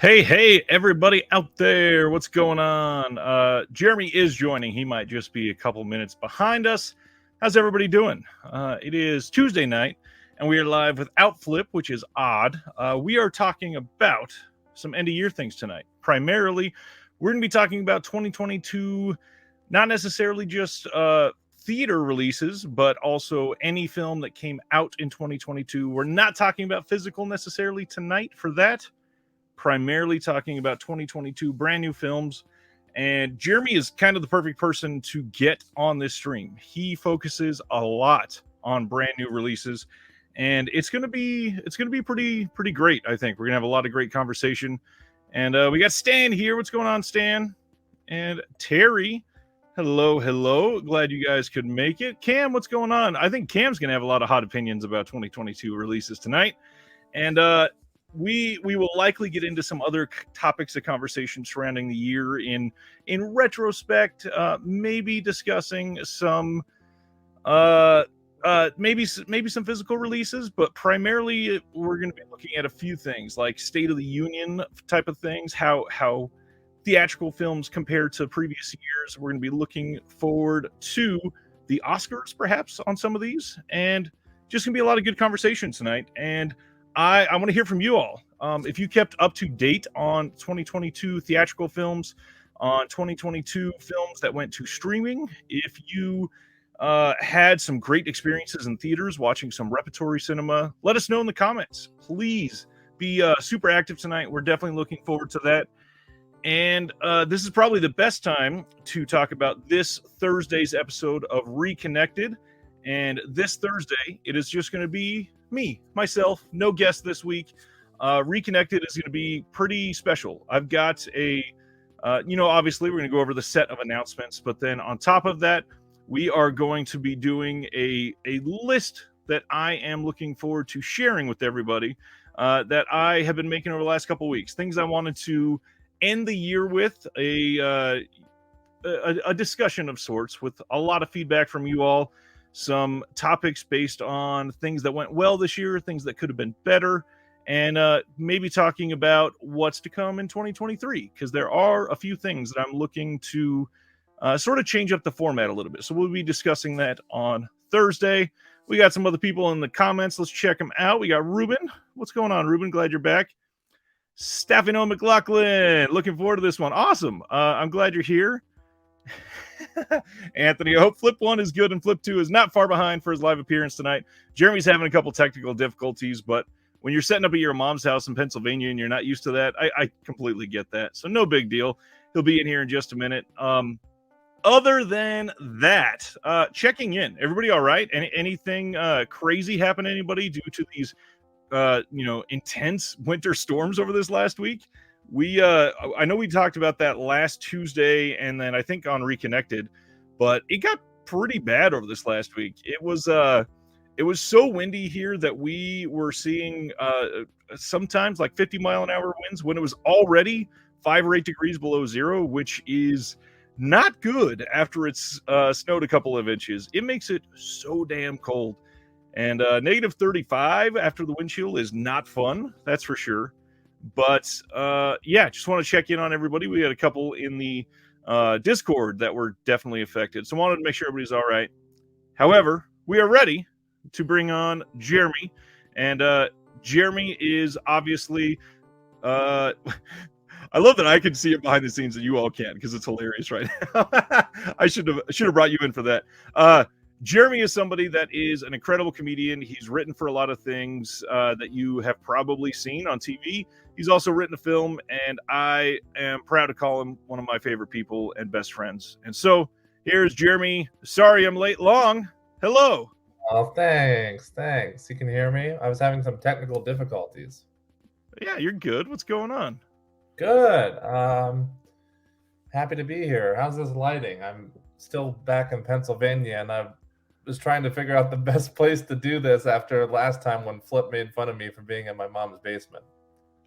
Hey, everybody out there. What's going on? Jeremy is joining. He might just be a couple minutes behind us. How's everybody doing? It is Tuesday night, and we are live without Flip, which is odd. We are talking about some end of year things tonight. Primarily, we're going to be talking about 2022, not necessarily just theater releases, but also any film that came out in 2022. We're not talking about physical necessarily tonight for that. Primarily talking about 2022 brand new films. And Jeremy is kind of the perfect person to get on this stream. He focuses a lot on brand new releases, and it's gonna be pretty great. I think we're gonna have a lot of great conversation. And we got Stan here. What's going on, Stan? And Terry. Hello. Glad you guys could make it. Cam, what's going on? I think Cam's gonna have a lot of hot opinions about 2022 releases tonight. And we will likely get into some other topics of conversation surrounding the year in retrospect, maybe discussing some maybe some physical releases, but primarily we're going to be looking at a few things like State of the Union type of things, how theatrical films compare to previous years. We're going to be looking forward to the Oscars perhaps on some of these, and just going to be a lot of good conversation tonight. And I want to hear from you all. If you kept up to date on 2022 theatrical films, on 2022 films that went to streaming, if you had some great experiences in theaters watching some repertory cinema, let us know in the comments. Please be super active tonight. We're definitely looking forward to that. And this is probably the best time to talk about this Thursday's episode of Reconnected. And this Thursday, it is just going to be myself, no guest this week. Reconnected is going to be pretty special. I've got obviously we're going to go over the set of announcements, but then on top of that, we are going to be doing a list that I am looking forward to sharing with everybody that I have been making over the last couple of weeks. Things I wanted to end the year with, a discussion of sorts with a lot of feedback from you all. Some topics based on things that went well this year, things that could have been better, and maybe talking about what's to come in 2023, because there are a few things that I'm looking to sort of change up the format a little bit. So we'll be discussing that on Thursday. We got some other people in the comments. Let's check them out. We got Ruben. What's going on, Ruben? Glad you're back. Staffino McLaughlin. Looking forward to this one. Awesome. I'm glad you're here. Anthony, I hope Flip 1 is good and Flip 2 is not far behind for his live appearance tonight. Jeremy's having a couple technical difficulties, but when you're setting up at your mom's house in Pennsylvania and you're not used to that, I completely get that. So no big deal. He'll be in here in just a minute. Other than that, checking in. Everybody all right? Anything crazy happen to anybody due to these intense winter storms over this last week? I know we talked about that last Tuesday, and then I think on Reconnected, but it got pretty bad over this last week. It was so windy here that we were seeing sometimes like 50-mile-an-hour winds when it was already 5 or 8 degrees below zero, which is not good after it's snowed a couple of inches. It makes it so damn cold, and negative 35 after the windshield is not fun, that's for sure. But just want to check in on everybody. We had a couple in the Discord that were definitely affected, so wanted to make sure everybody's all right. However, we are ready to bring on Jeremy, and Jeremy is obviously I love that I can see it behind the scenes and you all can't, because it's hilarious right now. I should have brought you in for that. Jeremy is somebody that is an incredible comedian. He's written for a lot of things that you have probably seen on TV. He's also written a film, and I am proud to call him one of my favorite people and best friends. And so here's Jeremy. Sorry I'm late long. Hello. Oh, thanks. You can hear me? I was having some technical difficulties. Yeah, you're good. What's going on? Good. Happy to be here. How's this lighting? I'm still back in Pennsylvania, and I was trying to figure out the best place to do this after last time when Flip made fun of me for being in my mom's basement.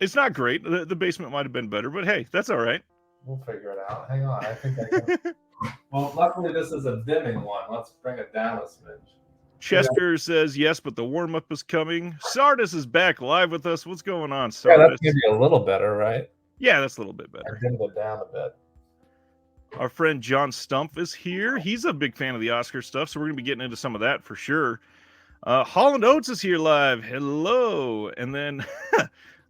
It's not great. The basement might have been better, but hey, that's all right. We'll figure it out. Hang on. I think I can. Well, luckily this is a dimming one. Let's bring it down a smidge. Chester says yes, but the warm-up is coming. Sardis is back live with us. What's going on, Sardis? Yeah, that's maybe a little better, right? Yeah, that's a little bit I better. dimmed it down a bit. Our friend John Stumpf is here. He's a big fan of the Oscar stuff, so we're going to be getting into some of that for sure. Holland Oates is here live. Hello. And then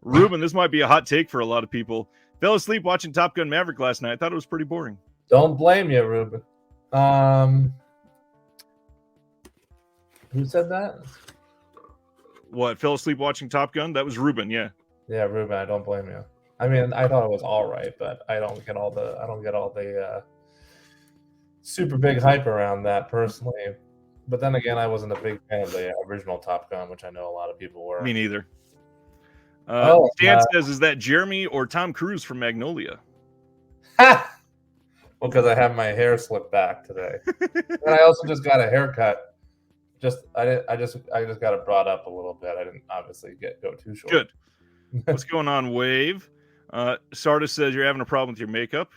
Ruben, this might be a hot take for a lot of people. Fell asleep watching Top Gun Maverick last night. I thought it was pretty boring. Don't blame you, Ruben. Who said that? What, fell asleep watching Top Gun? That was Ruben, yeah. Yeah, Ruben, I don't blame you. I mean, I thought it was all right, but I don't get all the super big hype around that personally. But then again, I wasn't a big fan of the original Top Gun, which I know a lot of people were. Me neither. Oh, Dan says, is that Jeremy or Tom Cruise from Magnolia? Well, because I have my hair slicked back today, and I also just got a haircut. I just got it brought up a little bit. I didn't obviously go too short. Good. What's going on, Wave? Sardis says you're having a problem with your makeup.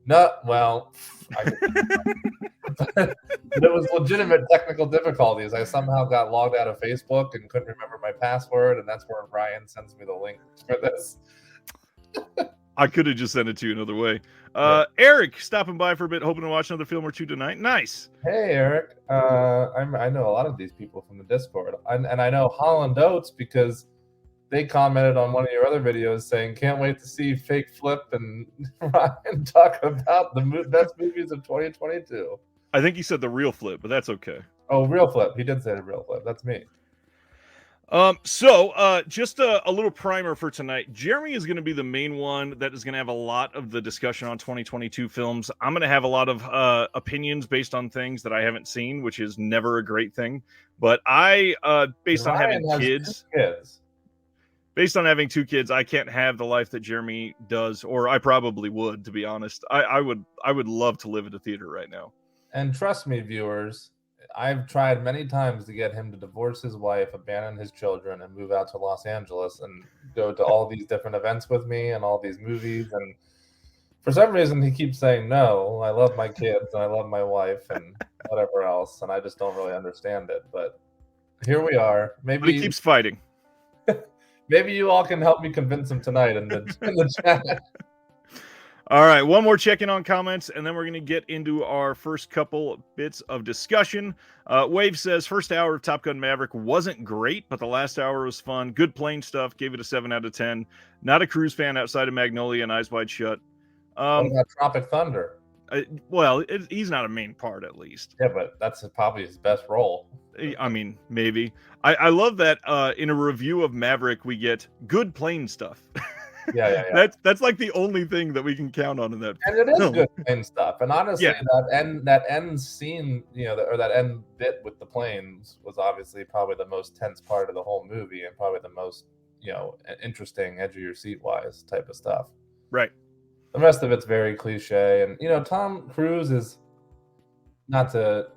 No, well, but it was legitimate technical difficulties. I somehow got logged out of Facebook and couldn't remember my password, and that's where Ryan sends me the link for this. I could have just sent it to you another way. Eric, stopping by for a bit, hoping to watch another film or two tonight. Nice. Hey, Eric. I know a lot of these people from the Discord, and I know Holland Oates because they commented on one of your other videos saying, "Can't wait to see Fake Flip and Ryan talk about the best movies of 2022." I think he said the real Flip, but that's okay. Oh, real Flip. He did say the real Flip. That's me. So just a little primer for tonight. Jeremy is going to be the main one that is going to have a lot of the discussion on 2022 films. I'm going to have a lot of opinions based on things that I haven't seen, which is never a great thing. But based on having kids, based on having two kids, I can't have the life that Jeremy does, or I probably would, to be honest. I would love to live at a theater right now. And trust me, viewers, I've tried many times to get him to divorce his wife, abandon his children, and move out to Los Angeles and go to all these different events with me and all these movies. And for some reason, he keeps saying no. I love my kids and I love my wife and whatever else. And I just don't really understand it. But here we are. But he keeps fighting. Maybe you all can help me convince him tonight in the chat. All right, one more check-in on comments, and then we're going to get into our first couple bits of discussion. Wave says, first hour of Top Gun Maverick wasn't great, but the last hour was fun. Good plane stuff. Gave it a 7 out of 10. Not a Cruise fan outside of Magnolia and Eyes Wide Shut. What about Tropic Thunder? He's not a main part, at least. Yeah, but that's probably his best role. I mean, maybe. I love that in a review of Maverick, we get good plane stuff. Yeah. That's like the only thing that we can count on in that. And it is good plane stuff. And honestly, that end scene, or that end bit with the planes was obviously probably the most tense part of the whole movie, and probably the most, interesting, edge of your seat wise type of stuff. Right. The rest of it's very cliche, and Tom Cruise is not to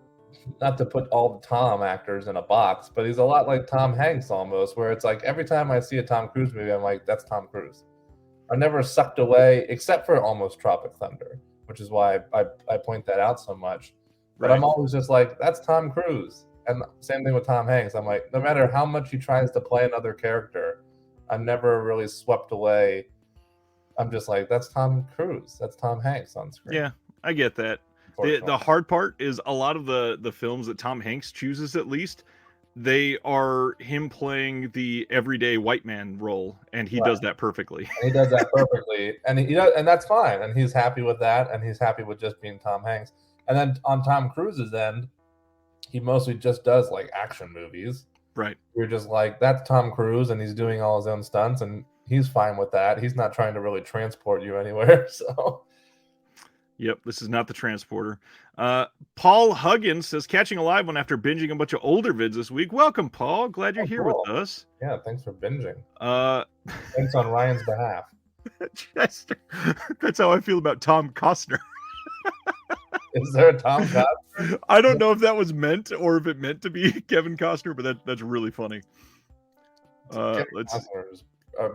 put all the Tom actors in a box, but he's a lot like Tom Hanks almost, where it's like every time I see a Tom Cruise movie, I'm like, that's Tom Cruise. I'm never sucked away, except for almost Tropic Thunder, which is why I point that out so much. But I'm always just like, that's Tom Cruise. And same thing with Tom Hanks. I'm like, no matter how much he tries to play another character, I'm never really swept away. I'm just like, that's Tom Cruise. That's Tom Hanks on screen. Yeah, I get that. The hard part is a lot of the films that Tom Hanks chooses, at least, they are him playing the everyday white man role, and he does that perfectly. And he does that perfectly, and that's fine, and he's happy with that, and he's happy with just being Tom Hanks. And then on Tom Cruise's end, he mostly just does like action movies. Right. You're just like, that's Tom Cruise, and he's doing all his own stunts, and he's fine with that. He's not trying to really transport you anywhere. So. Yep, this is not the transporter. Paul Huggins says, catching a live one after binging a bunch of older vids this week. Welcome, Paul. Glad you're here with us. Yeah, thanks for binging. Thanks on Ryan's behalf. Chester, that's how I feel about Tom Costner. Is there a Tom Costner? I don't know if that was meant or if it meant to be Kevin Costner, but that's really funny. Costner is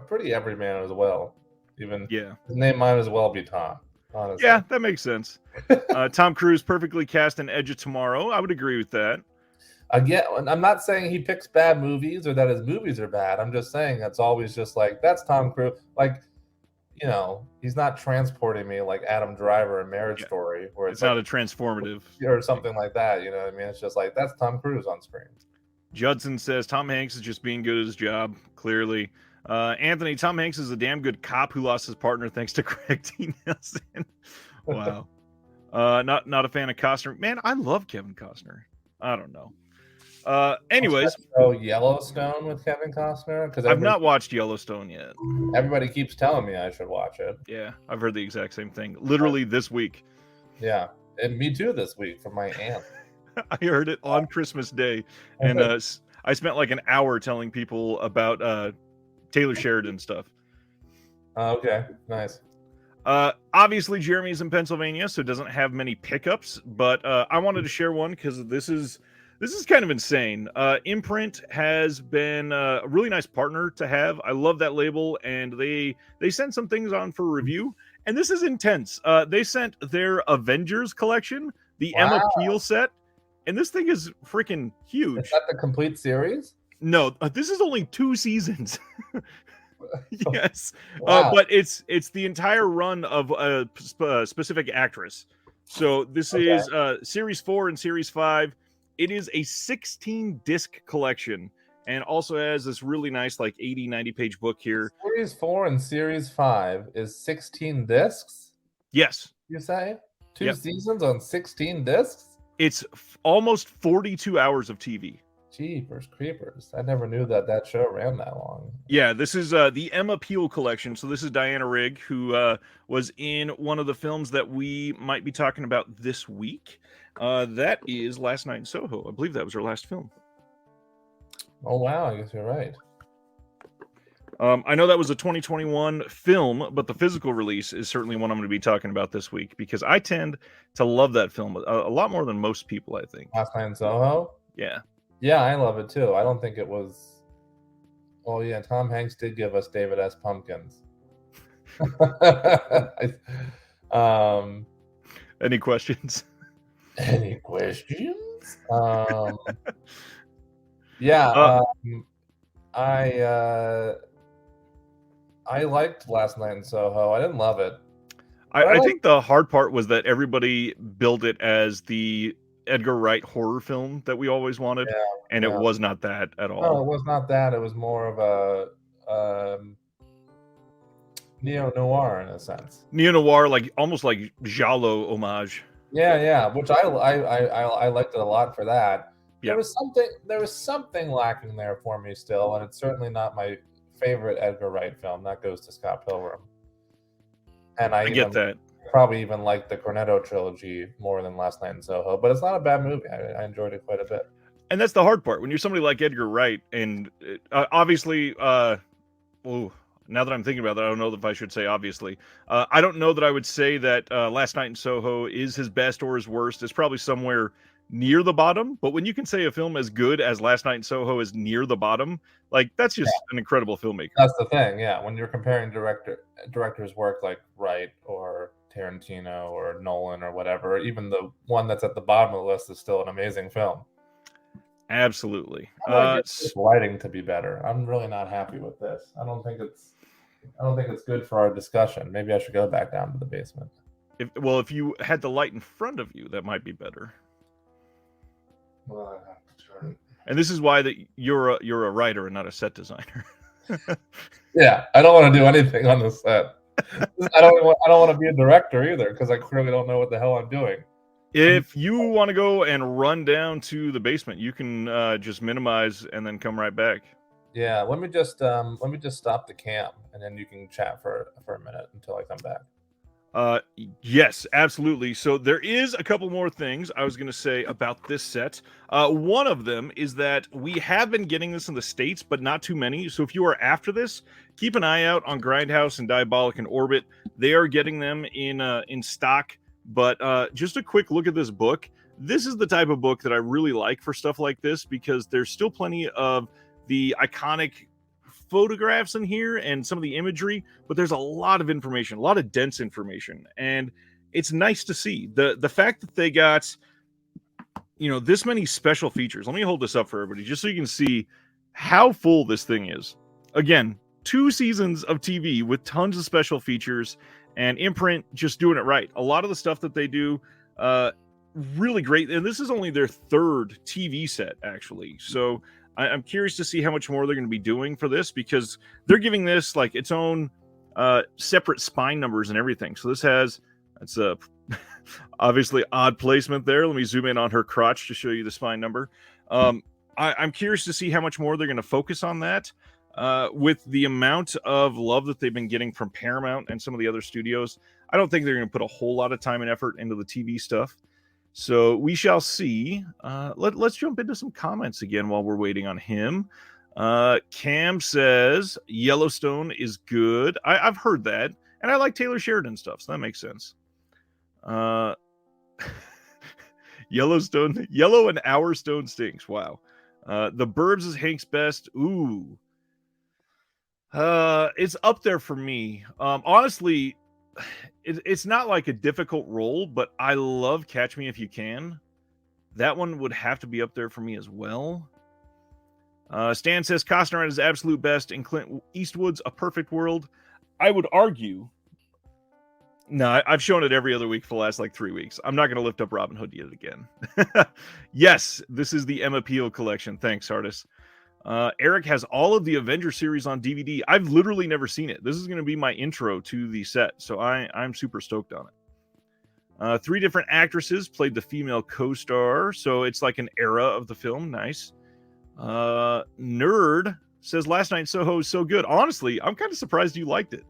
pretty everyman as well. Even his name might as well be Tom. Honestly. Yeah, that makes sense. Tom Cruise perfectly cast in Edge of Tomorrow. I would agree with that. Again, I'm not saying he picks bad movies or that his movies are bad. I'm just saying that's always just like, that's Tom Cruise. Like, you know, he's not transporting me like Adam Driver in Marriage Yeah. Story, where It's it's not like a transformative or something like that. You know what I mean? It's just like that's Tom Cruise on screen. Judson says Tom Hanks is just being good at his job. Clearly, Anthony, Tom Hanks is a damn good cop who lost his partner thanks to Craig T. Nelson. Wow. Not a fan of Costner. Man, I love Kevin Costner. I don't know. Anyways, So Yellowstone with Kevin Costner, because I've not watched Yellowstone yet. Everybody keeps telling me I should watch it. Yeah, I've heard the exact same thing. Literally this week. Yeah, and me too this week from my aunt. I heard it on Christmas Day, and I spent like an hour telling people about Taylor Sheridan stuff. Okay, nice. Obviously, Jeremy's in Pennsylvania, so doesn't have many pickups. But I wanted to share one because this is kind of insane. Imprint has been a really nice partner to have. I love that label, and they sent some things on for review. And this is intense. They sent their Avengers collection, the Emma Peel set, and this thing is freaking huge. Is that the complete series? No, this is only 2 seasons. Yes, Wow. but it's the entire run of a specific actress. So this is series 4 and series 5. It is a 16-disc collection, and also has this really nice like 80-90 page book here. Series 4 and series 5 is 16 discs. Yes, you say 2 seasons on 16 discs. It's almost 42 hours of TV. Jeepers creepers. I never knew that show ran that long. Yeah, this is the Emma Peel collection. So this is Diana Rigg, who was in one of the films that we might be talking about this week. That is Last Night in Soho. I believe that was her last film. Oh, wow. I guess you're right. I know that was a 2021 film, but the physical release is certainly one I'm going to be talking about this week because I tend to love that film a lot more than most people, I think. Last Night in Soho? Yeah. Yeah, I love it too. I don't think it was... Oh, yeah, Tom Hanks did give us David S. Pumpkins. Any questions? Any questions? Yeah, I liked Last Night in Soho. I didn't love it. I think the hard part was that everybody billed it as the Edgar Wright horror film that we always wanted, and it was not that at all. No, it was not that. It was more of a neo-noir in a sense. Neo-noir, like almost like giallo homage. Yeah, which I liked it a lot for that. Yeah. There was something lacking there for me still, and it's certainly not my favorite Edgar Wright film. That goes to Scott Pilgrim. And I get that. Probably even like the Cornetto trilogy more than Last Night in Soho, but it's not a bad movie. I enjoyed it quite a bit. And that's the hard part when you're somebody like Edgar Wright, and obviously, now that I'm thinking about that, I don't know if I should say obviously. I don't know that I would say that Last Night in Soho is his best or his worst. It's probably somewhere near the bottom. But when you can say a film as good as Last Night in Soho is near the bottom, like that's just an incredible filmmaker. That's the thing, yeah. When you're comparing directors' work like Wright or Tarantino or Nolan or whatever, even the one that's at the bottom of the list is still an amazing film. Absolutely. Lighting to be better. I'm really not happy with this. I don't think it's good for our discussion. Maybe I should go back down to the basement. If you had the light in front of you, that might be better. Well, I have to turn it. And this is why that you're a writer and not a set designer. Yeah, I don't want to do anything on the set. I don't want to be a director either because I clearly don't know what the hell I'm doing. If you want to go and run down to the basement, you can just minimize and then come right back. Yeah, let me just stop the cam and then you can chat for a minute until I come back. Yes, absolutely. So there is a couple more things I was going to say about this set. One of them is that we have been getting this in the States, but not too many. So if you are after this, keep an eye out on Grindhouse and Diabolic and Orbit. They are getting them in stock. But just a quick look at this book. This is the type of book that I really like for stuff like this because there's still plenty of the iconic photographs in here and some of the imagery, but there's a lot of information, a lot of dense information, and it's nice to see the fact that they got this many special features. Let me hold this up for everybody just so you can see how full this thing is. Again, 2 seasons of TV with tons of special features, and Imprint just doing it right. A lot of the stuff that they do, really great. And this is only their 3rd TV set, actually. So I'm curious to see how much more they're going to be doing for this, because they're giving this like its own separate spine numbers and everything. So this has, that's a obviously odd placement there. Let me zoom in on her crotch to show you the spine number. I'm curious to see how much more they're going to focus on that. With the amount of love that they've been getting from Paramount and some of the other studios, I don't think they're going to put a whole lot of time and effort into the TV stuff. So we shall see. Let's jump into some comments again while we're waiting on him. Cam says Yellowstone is good. I've heard that, and I like Taylor Sheridan stuff, so that makes sense. Yellowstone, Yellow and Our Stone stinks. Wow. The Burbs is Hank's best. Ooh. It's up there for me. Honestly, it's not like a difficult role, but I love Catch Me If You Can. That one would have to be up there for me as well. Stan says Costner at his absolute best in Clint Eastwood's A Perfect World. I would argue. No, I've shown it every other week for the last like 3 weeks. I'm not going to lift up Robin Hood yet again. Yes, this is the Emma Peel collection. Thanks, Artis. Eric has all of the Avengers series on DVD. I've literally never seen it. This is going to be my intro to the set, so I'm super stoked on it. 3 different actresses played the female co-star, so it's like an era of the film. Nice. Nerd says Last Night in Soho is so good. Honestly, I'm kind of surprised you liked it.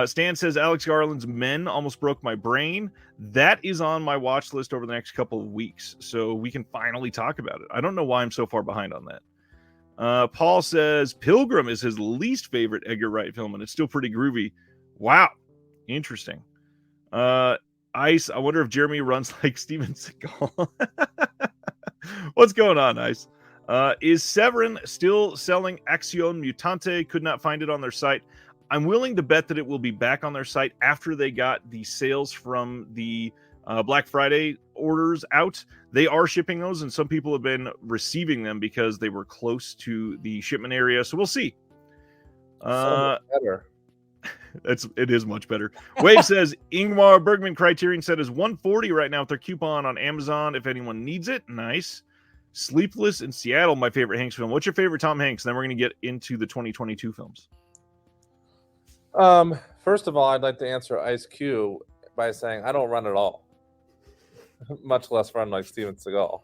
Stan says Alex Garland's Men almost broke my brain. That is on my watch list over the next couple of weeks, so we can finally talk about it. I don't know why I'm so far behind on that. Paul says Pilgrim is his least favorite Edgar Wright film, and it's still pretty groovy. Wow. Interesting. Ice, I wonder if Jeremy runs like Steven Seagal. What's going on, Ice? Is Severin still selling Acción Mutante? Could not find it on their site. I'm willing to bet that it will be back on their site after they got the sales from the Black Friday orders out. They are shipping those, and some people have been receiving them because they were close to the shipment area. So we'll see. So better. It is much better. Wave says Ingmar Bergman Criterion set is $140 right now with their coupon on Amazon if anyone needs it. Nice. Sleepless in Seattle, my favorite Hanks film. What's your favorite Tom Hanks? And then we're going to get into the 2022 films. First of all, I'd like to answer Ice Q by saying I don't run at all, much less run like Steven Seagal.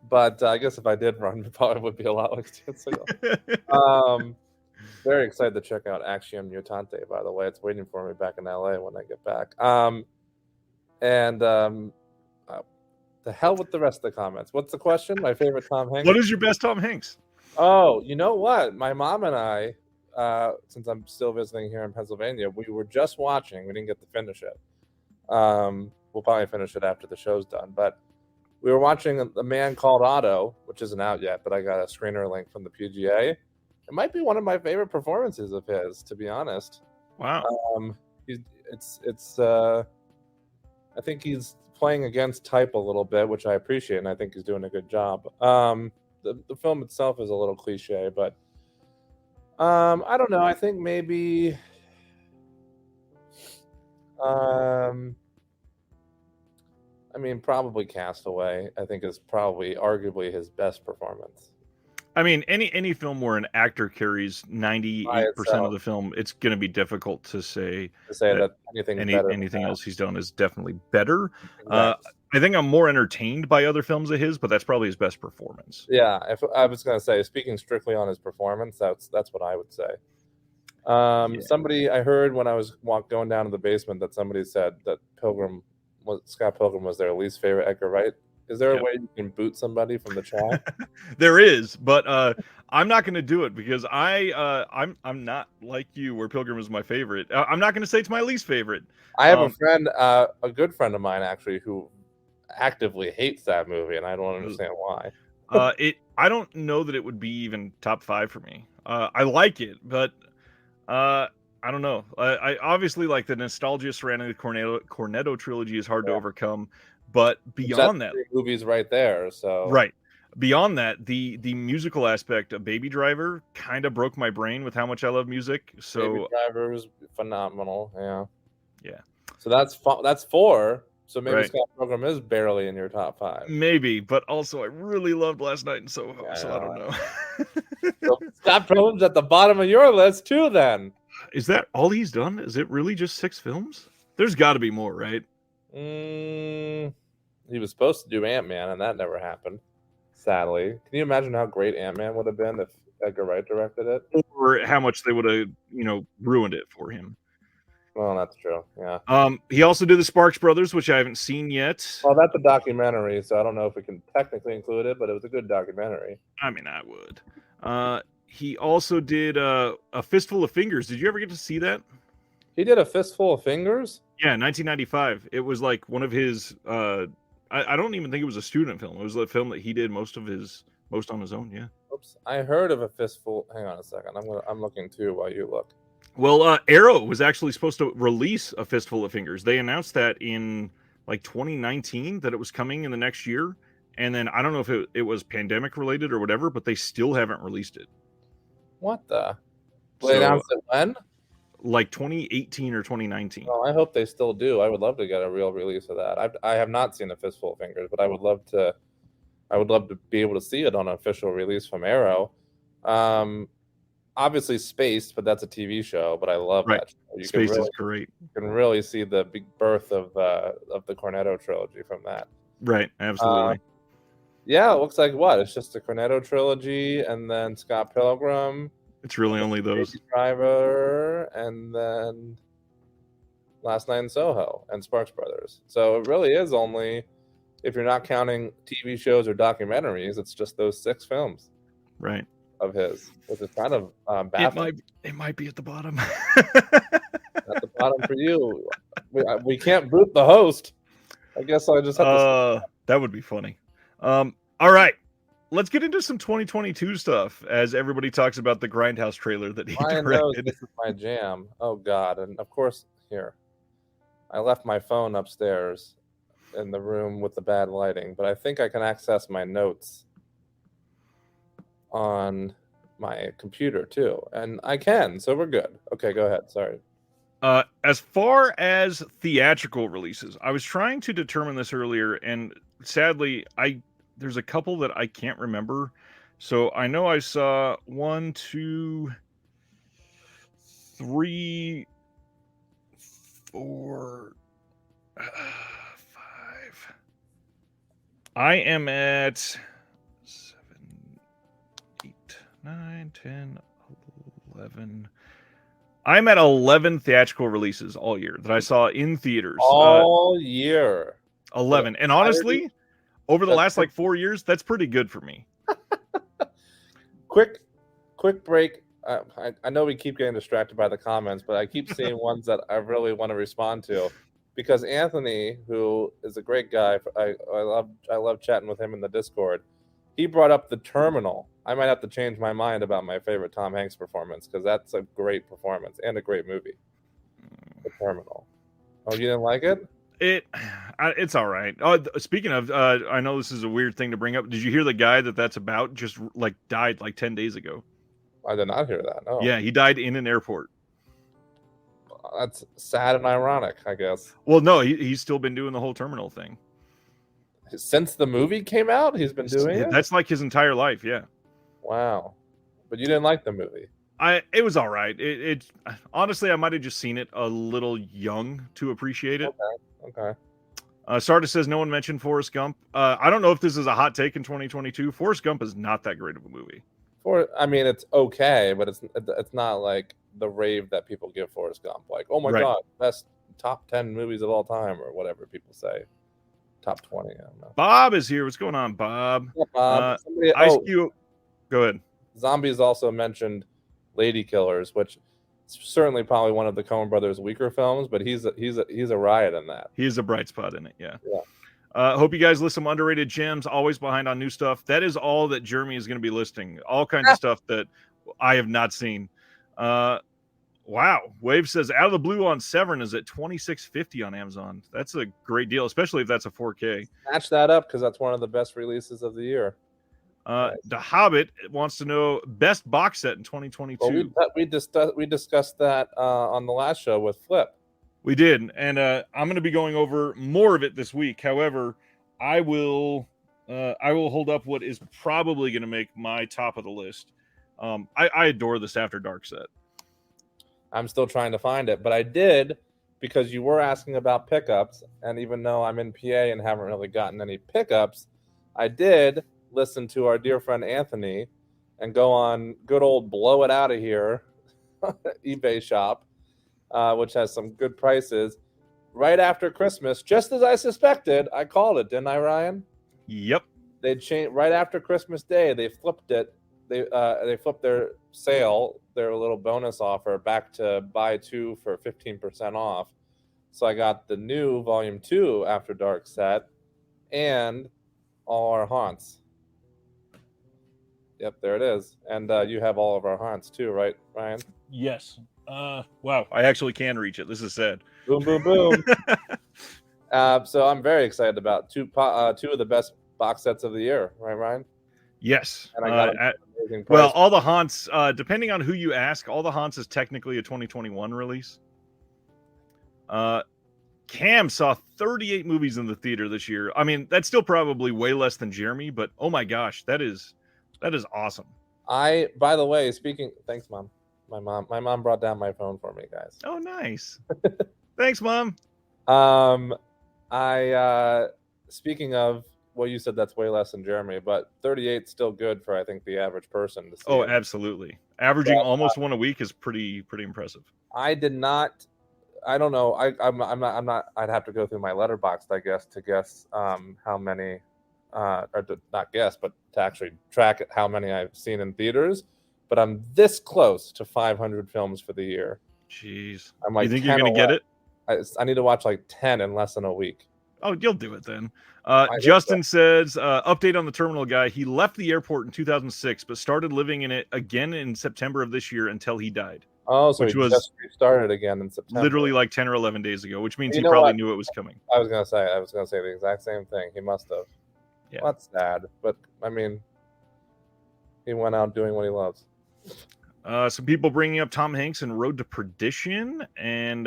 But I guess if I did run, it probably would be a lot like Steven Seagal. Very excited to check out Acción Mutante, by the way. It's waiting for me back in LA when I get back. The hell with the rest of the comments. What's the question? My favorite Tom Hanks? What is your best Tom Hanks? Oh, you know what? My mom and I, since I'm still visiting here in Pennsylvania, we were just watching. We didn't get to finish it. We'll probably finish it after the show's done. But we were watching A Man Called Otto, which isn't out yet, but I got a screener link from the PGA. It might be one of my favorite performances of his, to be honest. Wow. I think he's playing against type a little bit, which I appreciate, and I think he's doing a good job. The film itself is a little cliche, but I don't know. I think maybe probably Castaway, I think, is probably arguably his best performance. I mean, any film where an actor carries 98% of the film, it's going to be difficult to say that anything else he's done is definitely better. Exactly. I think I'm more entertained by other films of his, but that's probably his best performance. Yeah, if I was going to say, speaking strictly on his performance, that's what I would say. Somebody, I heard when I was going down to the basement that somebody said that Scott Pilgrim was their least favorite Edgar Wright. Is there a way you can boot somebody from the chat? There is, but I'm not going to do it because I'm not like you, where Pilgrim is my favorite. I'm not going to say it's my least favorite. I have a friend, a good friend of mine actually, who actively hates that movie, and I don't understand why. I don't know that it would be even top 5 for me. I like it, but I don't know. I obviously like the nostalgia surrounding the Cornetto trilogy is hard to overcome. But beyond that, movies right there. So right. beyond that, the musical aspect of Baby Driver kind of broke my brain with how much I love music. Baby So Driver was phenomenal. yeah, So that's 4. So maybe right. Scott Pilgrim is barely in your top 5. Maybe, but also I really loved Last Night in Soho, Yeah, so I don't know. So Scott Pilgrim's at the bottom of your list too. Then Is that all he's done? Is it really just 6 films? There's got to be more, right? he was supposed to do Ant-Man, and that never happened. Sadly, can you imagine how great Ant-Man would have been if Edgar Wright directed it? Or how much they would have, ruined it for him. Well, that's true. Yeah. He also did the Sparks Brothers, which I haven't seen yet. Well, that's a documentary, so I don't know if we can technically include it, but it was a good documentary. I mean, I would. He also did A Fistful of Fingers. Did you ever get to see that? He did A Fistful of Fingers? Yeah, 1995. It was like one of his. I don't even think it was a student film. It was a film that he did most on his own. Yeah. Oops, I heard of A Fistful. Hang on a second. I'm looking too while you look. Well, Arrow was actually supposed to release A Fistful of Fingers. They announced that in like 2019 that it was coming in the next year, and then I don't know if it was pandemic related or whatever, but they still haven't released it. What the? They announced it when? Like 2018 or 2019. Well, I hope they still do. I would love to get a real release of that. I have not seen A Fistful of Fingers, but I would love to. I would love to be able to see it on an official release from Arrow. Obviously spaced, but that's a TV show. But I love that show. Space is great. You can really see the big birth of the Cornetto trilogy from that. Right, absolutely. Yeah, it looks like what? It's just a Cornetto trilogy, and then Scott Pilgrim. It's really only those. Baby Driver, and then Last Night in Soho and Sparks Brothers. So it really is only, if you're not counting TV shows or documentaries, it's just those 6 films. Right. Of his, which is kind of baffling. It might be at the bottom. At the bottom for you. We can't boot the host. I guess I just have to. That would be funny. All right. Let's get into some 2022 stuff as everybody talks about the Grindhouse trailer that he directed. This is my jam. Oh, God. And of course, here. I left my phone upstairs in the room with the bad lighting, but I think I can access my notes on my computer too, and I can, so we're good. Okay, go ahead. Sorry. As far as theatrical releases, I was trying to determine this earlier, and sadly, there's a couple that I can't remember. So I know I saw 1, 2, 3, 4, 5. I am at 7, 8, 9, 10, 11. I'm at 11 theatrical releases all year that I saw in theaters. All year. 11. And honestly, over the last like 4 years, that's pretty good for me. Quick break. I know we keep getting distracted by the comments, but I keep seeing ones that I really want to respond to, because Anthony, who is a great guy, I love chatting with him in the Discord. He brought up The Terminal. I might have to change my mind about my favorite Tom Hanks performance, because that's a great performance and a great movie. The Terminal. Oh, you didn't like it? It's all right. Speaking of, I know this is a weird thing to bring up. Did you hear the guy that's about just like died like 10 days ago? I did not hear that. No. Yeah, he died in an airport. That's sad and ironic, I guess. Well, no, he's still been doing the whole Terminal thing since the movie came out. He's been doing it. That's like his entire life. Yeah. Wow. But you didn't like the movie? It was all right. It honestly, I might have just seen it a little young to appreciate it. Okay. Sardis says no one mentioned Forrest Gump. I don't know if this is a hot take in 2022. Forrest Gump is not that great of a movie. I mean, it's okay, but it's not like the rave that people give Forrest Gump. Like, oh my God, best top 10 movies of all time, or whatever people say. Top 20. I don't know. Bob is here. What's going on, Bob? Yeah, Bob. Ice Cube. Go ahead. Zombies also mentioned Lady Killers, which is certainly probably one of the Coen Brothers' weaker films, but he's a riot in that. He's a bright spot in it. Yeah. Yeah. Hope you guys list some underrated gems. Always behind on new stuff. That is all that Jeremy is going to be listing. All kinds of stuff that I have not seen. Wow. Wave says Out of the Blue on Severin is at $26.50 on Amazon. That's a great deal, especially if that's a 4K. Match that up, because that's one of the best releases of the year. The Hobbit wants to know best box set in Well, 2022. we discussed that on the last show with Flip. We did, and I'm going to be going over more of it this week. However, I will hold up what is probably going to make my top of the list. I adore this After Dark set. I'm still trying to find it, but I did, because you were asking about pickups, and even though I'm in PA and haven't really gotten any pickups, I did listen to our dear friend Anthony and go on good old Blow It Out of Here eBay shop, which has some good prices. Right after Christmas, just as I suspected, I called it, didn't I, Ryan? Yep. They changed right after Christmas Day. They flipped it. They flipped their sale, their little bonus offer, back to buy 2 for 15% off. So I got the new Volume 2 After Dark set and all our haunts. Yep, there it is. And you have all of our haunts too, right, Ryan? Yes. Wow, I actually can reach it. This is sad. Boom, boom, boom. So I'm very excited about two of the best box sets of the year, right, Ryan? Yes. And I got an amazing price. Well, all the haunts, depending on who you ask, all the haunts is technically a 2021 release. Cam saw 38 movies in the theater this year. I mean, that's still probably way less than Jeremy, but oh my gosh, that is awesome. By the way, thanks, Mom. My mom brought down my phone for me, guys. Oh, nice. Thanks, Mom. Speaking of, well, you said that's way less than Jeremy, but 38 is still good for, I think, the average person to see. Oh, absolutely. Averaging almost one a week is pretty impressive. I don't know. I'm not. I'd have to go through my letterbox, I guess, to guess how many, or to not guess, but to actually track how many I've seen in theaters. But I'm this close to 500 films for the year. Jeez. I'm like, you think you're gonna get it? I need to watch like 10 in less than a week. Oh, you'll do it then. Justin says, update on the terminal guy. He left the airport in 2006, but started living in it again in September of this year until he died. Oh, so he just restarted again in September. Literally like 10 or 11 days ago, which means he probably knew it was coming. I was gonna say the exact same thing. He must have. Yeah. Well, that's sad, but I mean, he went out doing what he loves. Some people bringing up Tom Hanks in Road to Perdition, and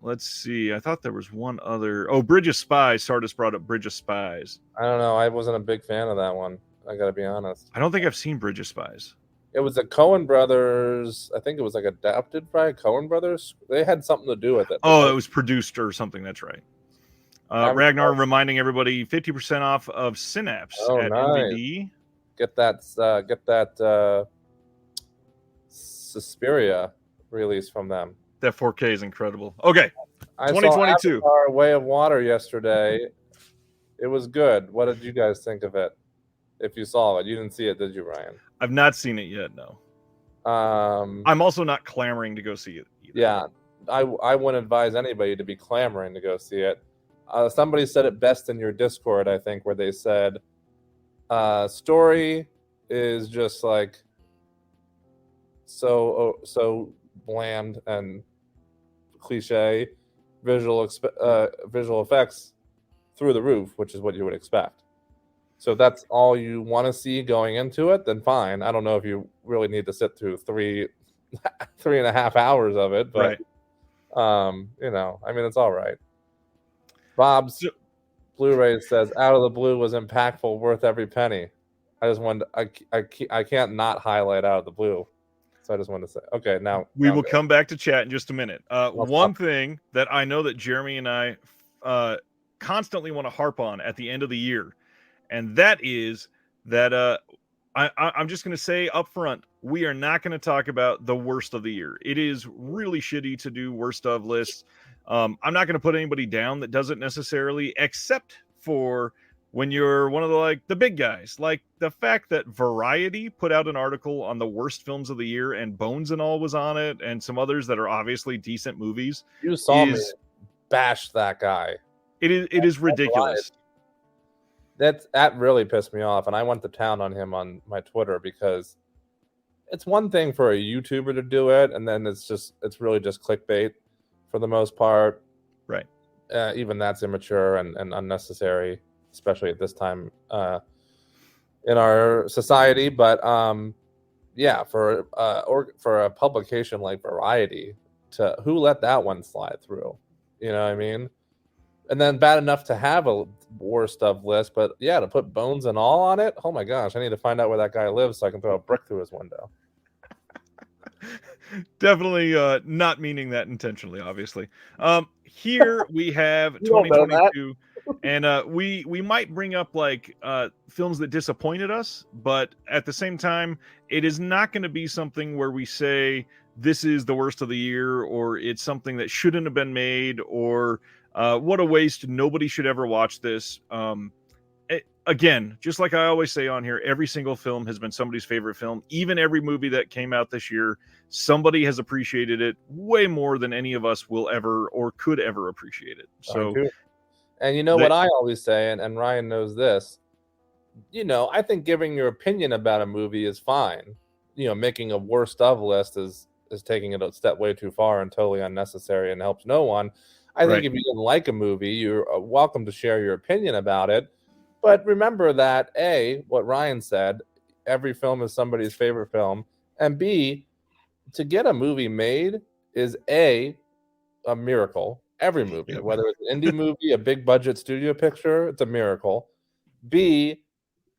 let's see. I thought there was one other. Oh, Bridge of Spies. Sardis brought up Bridge of Spies. I don't know. I wasn't a big fan of that one. I gotta be honest. I don't think I've seen Bridge of Spies. It was the Coen Brothers. I think it was like adapted by Coen Brothers. They had something to do with it. Oh, it was produced or something. That's right. Ragnar reminding everybody 50% off of Synapse at NVD. Get that Suspiria release from them. That 4K is incredible. Okay, I 2022. saw Avatar: Way of Water yesterday. It was good. What did you guys think of it? If you saw it, you didn't see it, did you, Ryan? I've not seen it yet. No. I'm also not clamoring to go see it either. Yeah, I wouldn't advise anybody to be clamoring to go see it. Somebody said it best in your Discord, I think, where they said, story is just like so bland and cliche. Visual effects through the roof, which is what you would expect. So if that's all you want to see going into it, then fine. I don't know if you really need to sit through 3.5 hours of it, but I mean, it's all right. Bob's Blu-ray says Out of the Blue was impactful, worth every penny. I just wanted I can't not highlight Out of the Blue. So I just wanted to say, okay, now we will come back to chat in just a minute. One thing that I know that Jeremy and I constantly want to harp on at the end of the year, and that is that I'm just going to say up front, we are not going to talk about the worst of the year. It is really shitty to do worst of lists. I'm not going to put anybody down that doesn't necessarily, except for when you're one of the big guys, like the fact that Variety put out an article on the worst films of the year, and Bones and All was on it, and some others that are obviously decent movies. You saw me bash that guy. It is ridiculous. That really pissed me off, and I went to town on him on my Twitter, because it's one thing for a YouTuber to do it, and then it's really just clickbait for the most part. Right. Even that's immature and unnecessary, especially at this time in our society. But yeah, for for a publication like Variety, to who let that one slide through? You know what I mean? And then bad enough to have a worst of list, but yeah, to put Bones and All on it. Oh my gosh, I need to find out where that guy lives so I can throw a brick through his window. Definitely not meaning that intentionally, obviously. Here we have You don't know that. 2022, and we might bring up like films that disappointed us, but at the same time, it is not going to be something where we say this is the worst of the year, or it's something that shouldn't have been made, or what a waste. Nobody should ever watch this. Again, just like I always say on here, every single film has been somebody's favorite film. Even every movie that came out this year, somebody has appreciated it way more than any of us will ever or could ever appreciate it. So, and you know what I always say, and Ryan knows this, you know, I think giving your opinion about a movie is fine. You know, making a worst of list is taking it a step way too far and totally unnecessary and helps no one. I think if you didn't like a movie, you're welcome to share your opinion about it. But remember that A, what Ryan said, every film is somebody's favorite film, and B, to get a movie made is a miracle. Every movie, whether it's an indie movie, a big budget studio picture, it's a miracle. B,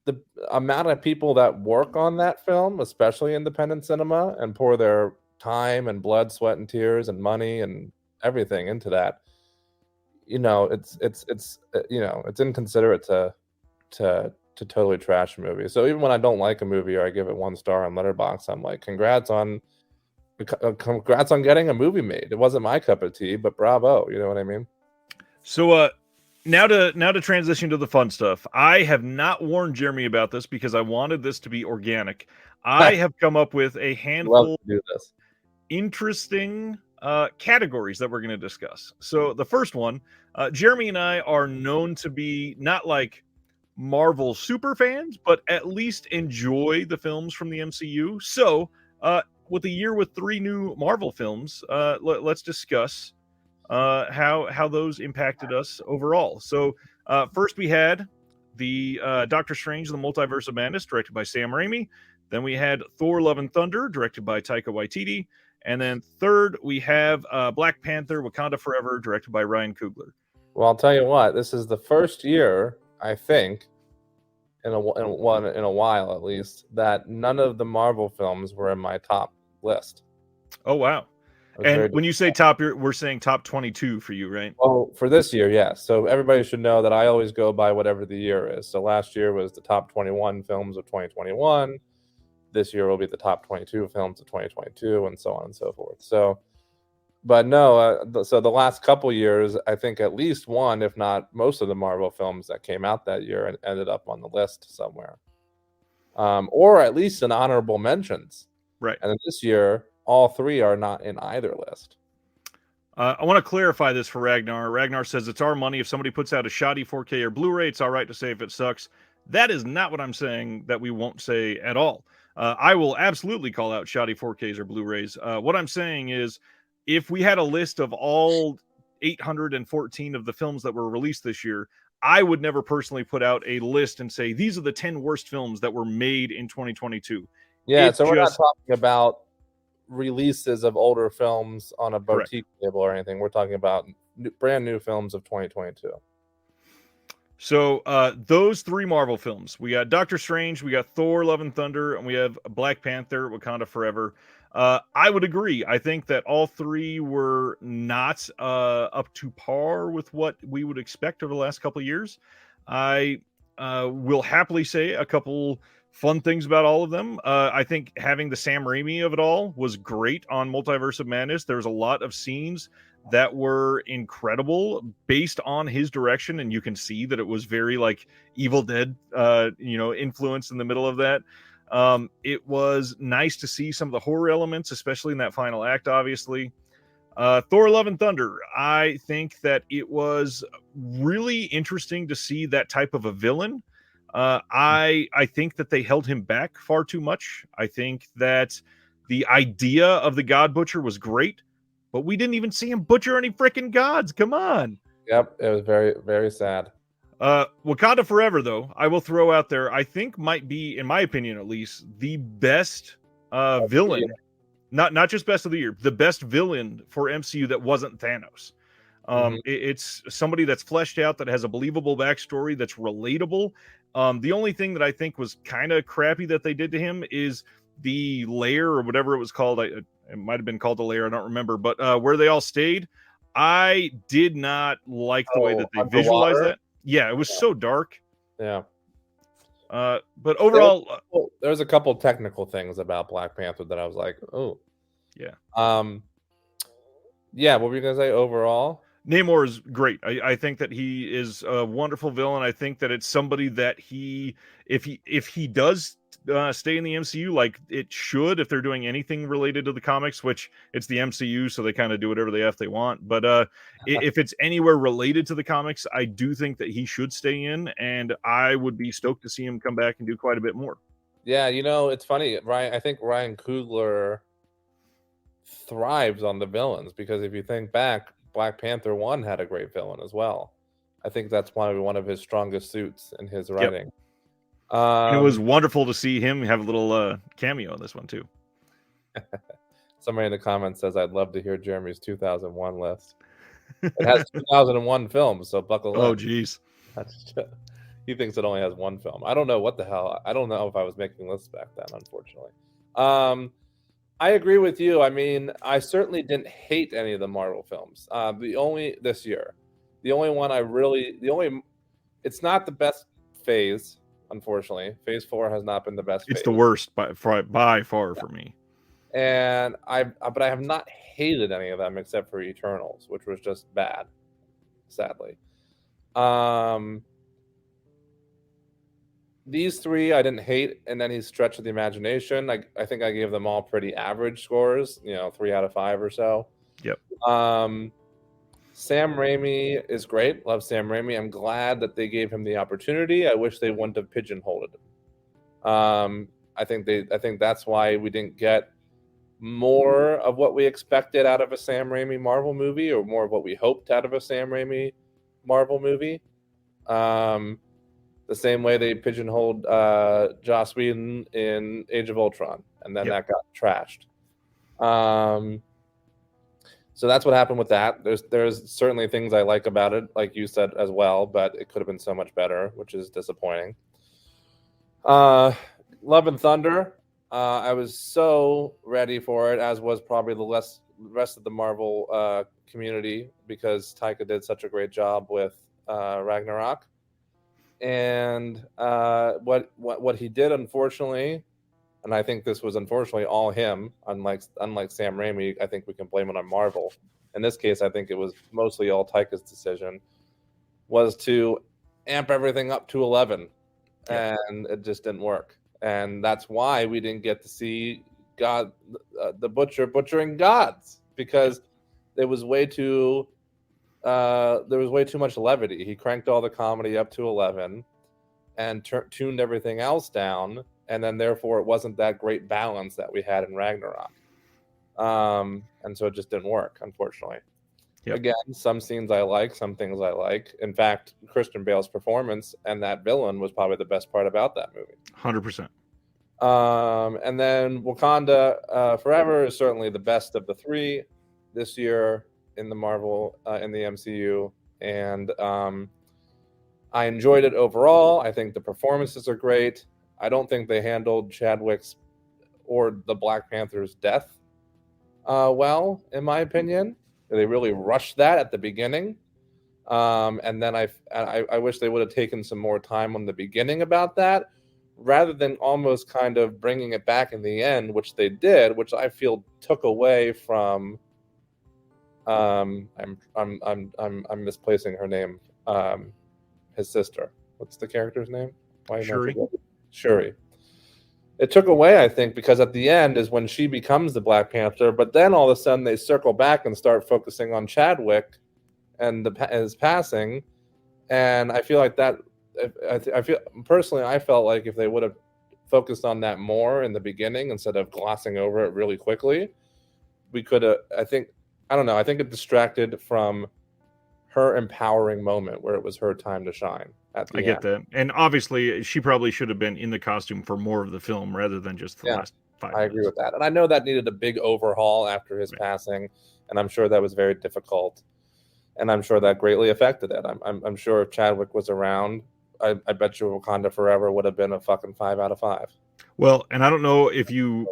the amount of people that work on that film, especially independent cinema, and pour their time and blood, sweat, and tears and money and everything into that. You know, it's you know, it's inconsiderate to totally trash a movie. So even when I don't like a movie or I give it 1 star on Letterboxd, I'm like, congrats on getting a movie made. It wasn't my cup of tea, but bravo. You know what I mean? So now to transition to the fun stuff. I have not warned Jeremy about this because I wanted this to be organic. I have come up with a handful of interesting categories that we're going to discuss. So the first one, Jeremy and I are known to be not like Marvel super fans, but at least enjoy the films from the MCU. So with a year with 3 new Marvel films, let's discuss how those impacted us overall. So first we had the Doctor Strange and the Multiverse of Madness, directed by Sam Raimi. Then we had Thor: Love and Thunder, directed by Taika Waititi. And then third, we have Black Panther: Wakanda Forever, directed by Ryan Coogler. Well, I'll tell you what, this is the first year, I think, in a while at least, that none of the Marvel films were in my top list. Oh, wow. And when you say top, we're saying top 22 for you, right? Well, for this year, yes. So everybody should know that I always go by whatever the year is. So last year was the top 21 films of 2021. This year will be the top 22 films of 2022, and so on and so forth. So, but no, so the last couple years, I think at least one, if not most of the Marvel films that came out that year and ended up on the list somewhere, or at least in honorable mentions. Right. And this year, all 3 are not in either list. I want to clarify this for Ragnar. Ragnar says it's our money. If somebody puts out a shoddy 4K or Blu-ray, it's all right to say if it sucks. That is not what I'm saying that we won't say at all. I will absolutely call out shoddy 4Ks or Blu-rays. What I'm saying is, if we had a list of all 814 of the films that were released this year, I would never personally put out a list and say, these are the 10 worst films that were made in 2022. Yeah, so we're not talking about releases of older films on a boutique label or anything. We're talking about brand new films of 2022. So those 3 Marvel films, we got Doctor Strange, we got Thor: Love and Thunder, and we have Black Panther: Wakanda Forever. I would agree. I think that all 3 were not up to par with what we would expect over the last couple of years. I will happily say a couple fun things about all of them. I think having the Sam Raimi of it all was great on Multiverse of Madness. There's a lot of scenes that were incredible based on his direction, and you can see that it was very like Evil Dead influence in the middle of that. It was nice to see some of the horror elements, especially in that final act, obviously. Thor: Love and Thunder, I think that it was really interesting to see that type of a villain. I think that they held him back far too much. I think that the idea of the God Butcher was great, but we didn't even see him butcher any freaking gods. Come on. Yep, it was very, very sad. Wakanda Forever, though, I will throw out there, I think might be, in my opinion at least, the best villain. Not just best of the year, the best villain for MCU that wasn't Thanos. It's somebody that's fleshed out, that has a believable backstory, that's relatable. The only thing that I think was kind of crappy that they did to him is the lair, or whatever it was called. It might have been called the lair, I don't remember, but where they all stayed, I did not like the way that they visualized that. Yeah, it was so dark. Yeah. But overall, there's a couple technical things about Black Panther that I was like, oh. Yeah. Yeah, what were you gonna say overall? Namor is great. I think that he is a wonderful villain. I think that it's somebody that if he does stay in the MCU, like it should, if they're doing anything related to the comics, which it's the MCU, so they kind of do whatever they want. But if it's anywhere related to the comics, I do think that he should stay in, and I would be stoked to see him come back and do quite a bit more. Yeah, it's funny, Ryan. I think Ryan Coogler thrives on the villains, because if you think back, Black Panther 1 had a great villain as well. I think that's one of his strongest suits in his writing. It was wonderful to see him have a little cameo in this one too. Somebody in the comments says, "I'd love to hear Jeremy's 2001 list." It has 2001 films, so buckle up. Oh, geez. He thinks it only has one film. I don't know what the hell. I don't know if I was making lists back then, unfortunately. I agree with you. I mean, I certainly didn't hate any of the Marvel films. This year, the only one it's not the best phase, unfortunately. Phase 4 has not been the best. It's the worst by far for me. And but I have not hated any of them except for Eternals, which was just bad, sadly. These three I didn't hate in any stretch of the imagination. I think I gave them all pretty average scores, 3 out of 5 or so. Yep. Sam Raimi is great. Love Sam Raimi. I'm glad that they gave him the opportunity. I wish they wouldn't have pigeonholed him. I think that's why we didn't get more of what we expected out of a Sam Raimi Marvel movie, or more of what we hoped out of a Sam Raimi Marvel movie. The same way they pigeonholed Joss Whedon in Age of Ultron, and then that got trashed. So that's what happened with that. There's certainly things I like about it, like you said as well, but it could have been so much better, which is disappointing. Love and Thunder, I was so ready for it, as was probably the rest of the Marvel community, because Taika did such a great job with Ragnarok. And what he did, unfortunately, and I think this was unfortunately all him, unlike Sam Raimi, I think we can blame it on Marvel. In this case, I think it was mostly all Taika's decision, was to amp everything up to 11, and it just didn't work. And that's why we didn't get to see God, the Butcher butchering gods, because there was way too much levity. He cranked all the comedy up to 11 and tuned everything else down, and then therefore it wasn't that great balance that we had in Ragnarok. And so it just didn't work, unfortunately. Yep. Again, some scenes I like, some things I like. In fact, Christian Bale's performance and that villain was probably the best part about that movie. 100%. And then Wakanda Forever is certainly the best of the three this year in the Marvel, in the MCU. And I enjoyed it overall. I think the performances are great. I don't think they handled Chadwick's or the Black Panther's death well, in my opinion. They really rushed that at the beginning. And then I wish they would have taken some more time on the beginning about that, rather than almost kind of bringing it back in the end, which they did, which I feel took away from. I'm misplacing her name. His sister. What's the character's name? Shuri. It took away, I think, because at the end is when she becomes the Black Panther, but then all of a sudden they circle back and start focusing on Chadwick and his passing, and I feel like that. I felt like if they would have focused on that more in the beginning instead of glossing over it really quickly, we could have. I think it distracted from her empowering moment where it was her time to shine at the I end. get that. And obviously, she probably should have been in the costume for more of the film rather than just the last 5 I minutes. agree with that. And I know that needed a big overhaul after his passing, and I'm sure that was very difficult. And I'm sure that greatly affected it. I'm sure if Chadwick was around, I bet you Wakanda Forever would have been a fucking 5 out of 5. Well, and I don't know if you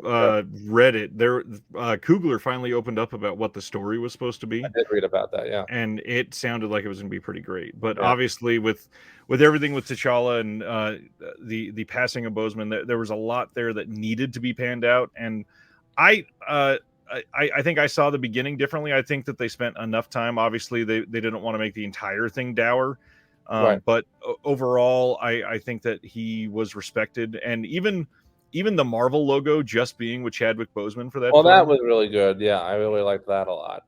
read it. There, Coogler finally opened up about what the story was supposed to be. I did read about that, yeah. And it sounded like it was going to be pretty great. But Yeah. obviously, with everything with T'Challa and the passing of Boseman, there was a lot there that needed to be panned out. And I think I saw the beginning differently. I think that they spent enough time. Obviously, they didn't want to make the entire thing dour. Right. But overall, I think that he was respected. And even the Marvel logo just being with Chadwick Boseman for that. Well, film, that was really good. Yeah, I really liked that a lot.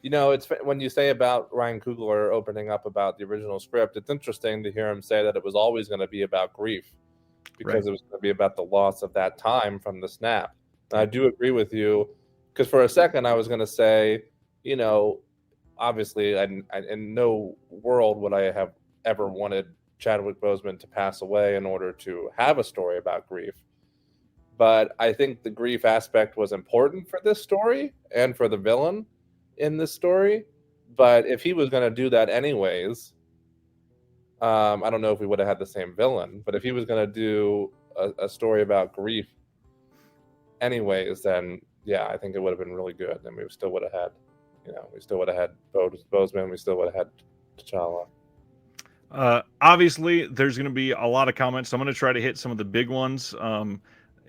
You know, it's when you say about Ryan Coogler opening up about the original script, it's interesting to hear him say that it was always going to be about grief because it was going to be about the loss of that time from the snap. And I do agree with you because for a second I was going to say, you know, obviously in no world would I have ever wanted Chadwick Boseman to pass away in order to have a story about grief. But I think the grief aspect was important for this story and for the villain in this story. But if he was going to do that anyways, I don't know if we would have had the same villain. But if he was going to do a story about grief anyways, then yeah, I think it would have been really good. And we still would have had, we still would have had Boseman. We still would have had T'Challa. Obviously, there's going to be a lot of comments. So I'm going to try to hit some of the big ones.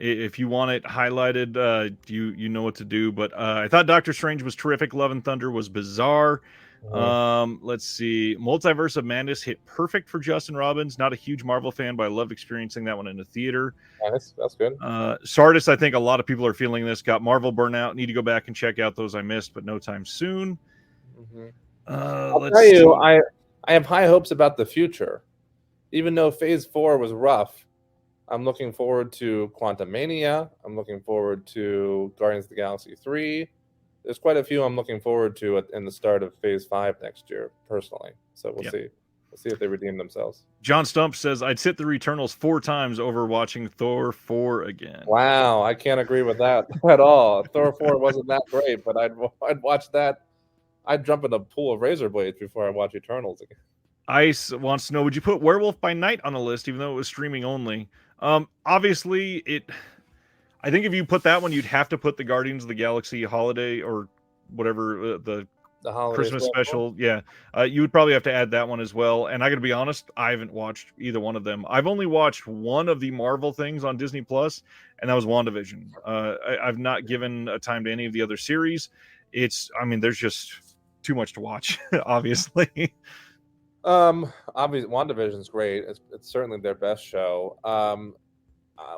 If you want it highlighted, you know what to do. But I thought Doctor Strange was terrific. Love and Thunder was bizarre. Let's see. Multiverse of Madness hit perfect for Justin Robbins. Not a huge Marvel fan, but I loved experiencing that one in the theater. Nice. That's good. Sardis, I think a lot of people are feeling this. Got Marvel burnout. Need to go back and check out those I missed, but no time soon. I'll tell you, I have high hopes about the future. Even though Phase 4 was rough, I'm looking forward to Quantumania. I'm looking forward to Guardians of the Galaxy 3. There's quite a few I'm looking forward to in the start of Phase 5 next year, personally. So we'll see. We'll see if they redeem themselves. John Stump says, I'd sit the Returnals 4 times over watching Thor 4 again. Wow, I can't agree with that at all. Thor 4 wasn't that great, but I'd watch that. I'd jump in a pool of razor blades before I watch Eternals again. Ice wants to know, would you put Werewolf by Night on the list, even though it was streaming only? Obviously, I think if you put that one, you'd have to put the Guardians of the Galaxy holiday or whatever, the Christmas special. Yeah, you would probably have to add that one as well. And I got to be honest, I haven't watched either one of them. I've only watched one of the Marvel things on Disney Plus, and that was WandaVision. I've not given a time to any of the other series. There's just too much to watch, obviously. Obviously, WandaVision's great. It's certainly their best show.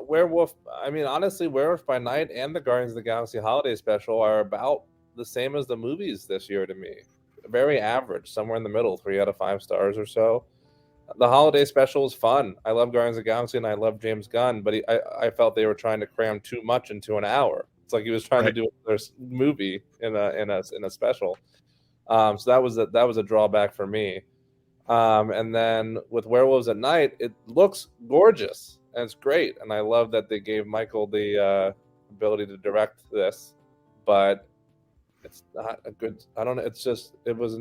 Werewolf, honestly, Werewolf by Night and the Guardians of the Galaxy holiday special are about the same as the movies this year to me. Very average, somewhere in the middle, 3 out of 5 stars or so. The holiday special is fun. I love Guardians of the Galaxy and I love James Gunn, but I felt they were trying to cram too much into an hour. It's like he was trying to do their movie in a special. So that was a drawback for me. And then with Werewolves at Night, it looks gorgeous and it's great. And I love that they gave Michael the ability to direct this, but it's not a good, I don't know. It's just, there was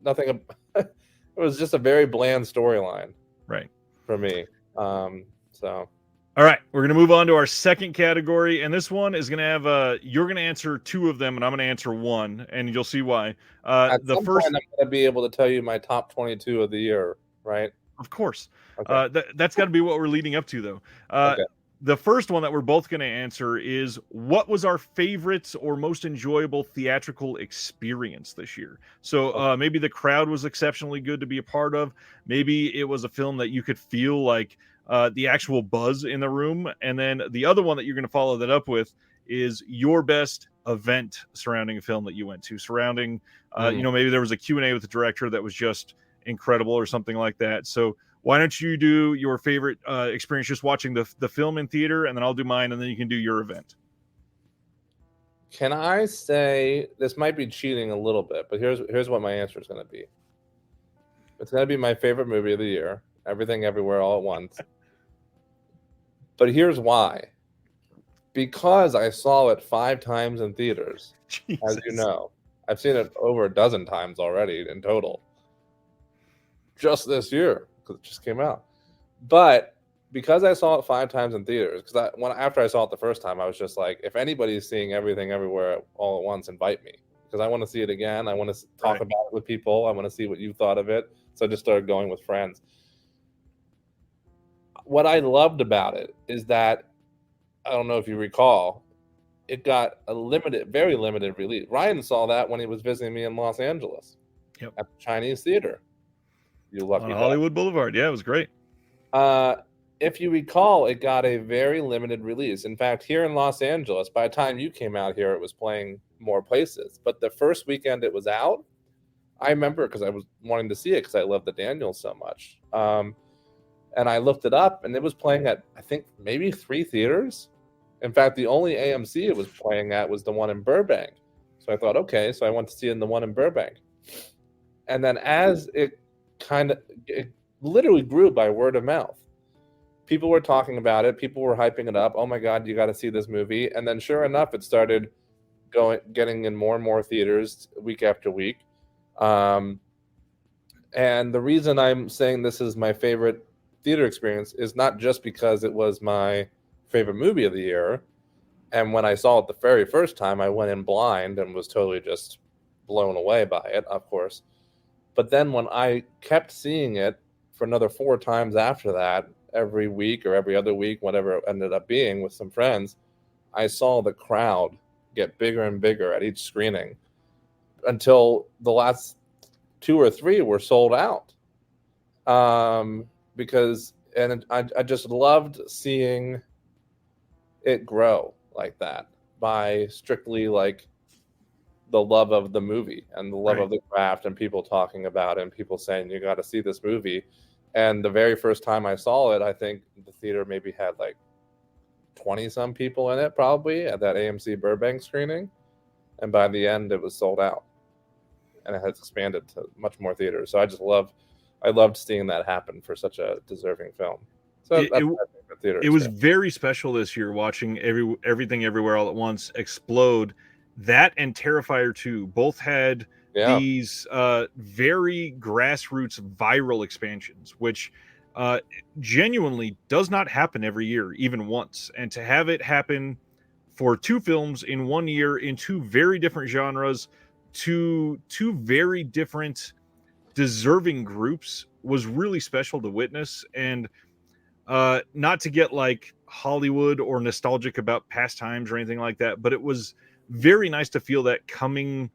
nothing, it was just a very bland storyline. Right. For me. All right, we're going to move on to our second category, and this one is going to have you're going to answer 2 of them, and I'm going to answer 1, and you'll see why. At some point, I'm going to be able to tell you my top 22 of the year, right? Of course. Okay. That's got to be what we're leading up to, though. Okay. The first one that we're both going to answer is, what was our favorite or most enjoyable theatrical experience this year? So maybe the crowd was exceptionally good to be a part of. Maybe it was a film that you could feel like the actual buzz in the room. And then the other one that you're going to follow that up with is your best event surrounding a film that you went to, surrounding, maybe there was a Q&A with the director that was just incredible or something like that. So why don't you do your favorite experience just watching the film in theater, and then I'll do mine, and then you can do your event. Can I say, this might be cheating a little bit, but here's what my answer is going to be. It's going to be my favorite movie of the year. Everything, Everywhere, All at Once. But here's why. Because I saw it 5 times in theaters, as you know. I've seen it over a dozen times already in total. Just this year, because it just came out. But because I saw it 5 times in theaters, because after I saw it the first time, I was just like, if anybody's seeing Everything Everywhere All at Once, invite me. Because I want to see it again. I want to talk about it with people. I want to see what you thought of it. So I just started going with friends. What I loved about it is that, I don't know if you recall, it got a very limited release. Ryan saw that when he was visiting me in Los Angeles at the Chinese Theater. You lucky on Hollywood Boulevard. Yeah, it was great. If you recall, it got a very limited release. In fact, here in Los Angeles, by the time you came out here, it was playing more places. But the first weekend it was out, I remember because I was wanting to see it because I love the Daniels so much. And I looked it up, and it was playing at, I think, maybe 3 theaters. In fact, the only AMC it was playing at was the one in Burbank. So I thought, okay, so I went to see it in the one in Burbank. And then as it literally grew by word of mouth. People were talking about it. People were hyping it up. Oh my God, you got to see this movie. And then sure enough, it started getting in more and more theaters week after week. And the reason I'm saying this is my favorite theater experience is not just because it was my favorite movie of the year. And when I saw it the very first time, I went in blind and was totally just blown away by it, of course. But then when I kept seeing it for another 4 times after that, every week or every other week, whatever it ended up being with some friends, I saw the crowd get bigger and bigger at each screening until the last 2 or 3 were sold out. I just loved seeing it grow like that by strictly like the love of the movie and the love of the craft and people talking about it and people saying, you got to see this movie. And the very first time I saw it, I think the theater maybe had like 20 some people in it, probably at that AMC Burbank screening. And by the end, it was sold out, and it has expanded to much more theaters. So I loved seeing that happen for such a deserving film. So it was very special this year watching Everything Everywhere All at Once explode. That and Terrifier 2 both had these very grassroots viral expansions, which genuinely does not happen every year, even once. And to have it happen for 2 films in 1 year in 2 very different genres, to 2 very different deserving groups was really special to witness. And not to get like Hollywood or nostalgic about past times or anything like that, but it was very nice to feel that coming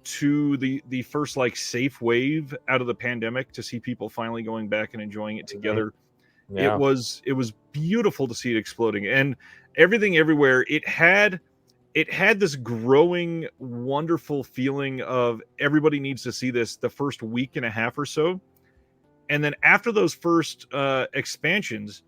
to the first like safe wave out of the pandemic, to see people finally going back and enjoying it together. It was beautiful to see it exploding. And Everything Everywhere, it had this growing wonderful feeling of everybody needs to see this the first week and a half or so. And then after those first expansions,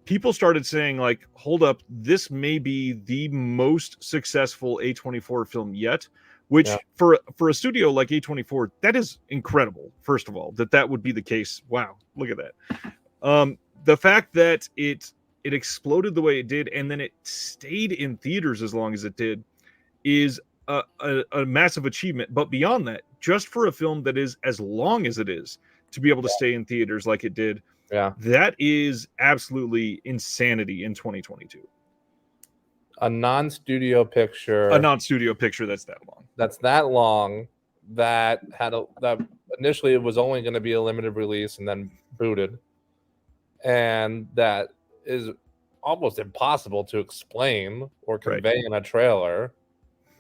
people started saying like, hold up, this may be the most successful A24 film yet, which for a studio like A24, that is incredible. First of all, that would be the case. Wow. Look at that. The fact that it exploded the way it did, and then it stayed in theaters as long as it did, is a massive achievement. But beyond that, just for a film that is as long as it is, to be able to stay in theaters like it did, that is absolutely insanity in 2022. A non-studio picture that's that long, that initially it was only going to be a limited release and then booted, and that is almost impossible to explain or convey in a trailer.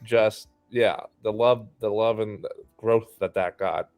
Just the love and the growth that got,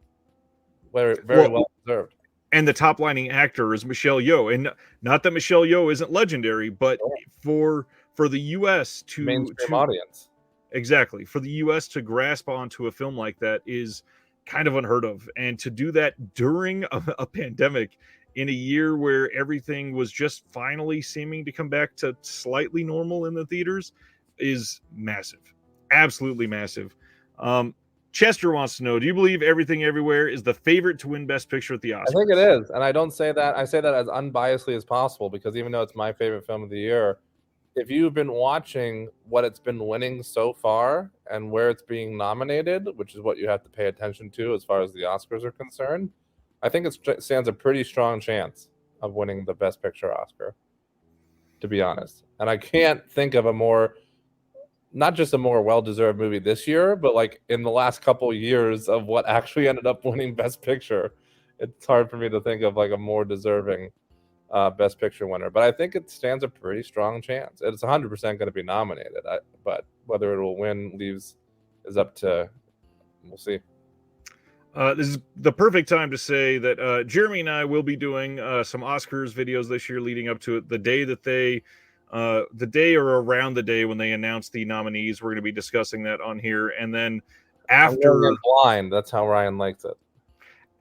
very well deserved. And the top lining actor is Michelle Yeoh, and not that Michelle Yeoh isn't legendary, but for the U.S. to mainstream audience, exactly, for the U.S. to grasp onto a film like that is kind of unheard of, and to do that during a pandemic in a year where everything was just finally seeming to come back to slightly normal in the theaters is massive, absolutely massive. Chester wants to know: do you believe Everything Everywhere is the favorite to win Best Picture at the Oscars? I think it is, and I don't say that. I say that as unbiasedly as possible because even though it's my favorite film of the year, if you've been watching what it's been winning so far and where it's being nominated, which is what you have to pay attention to as far as the Oscars are concerned, I think it stands a pretty strong chance of winning the Best Picture Oscar, to be honest. And I can't think of a more, not just a more well-deserved movie this year, but like in the last couple of years of what actually ended up winning Best Picture. It's hard for me to think of like a more deserving Best Picture winner, but I think it stands a pretty strong chance. It's 100% going to be nominated, but whether it will win is up to, we'll see. This is the perfect time to say that Jeremy and I will be doing some Oscars videos this year leading up to it. The day or around the day when they announce the nominees, we're going to be discussing that on here. And then after blind, that's how Ryan likes it.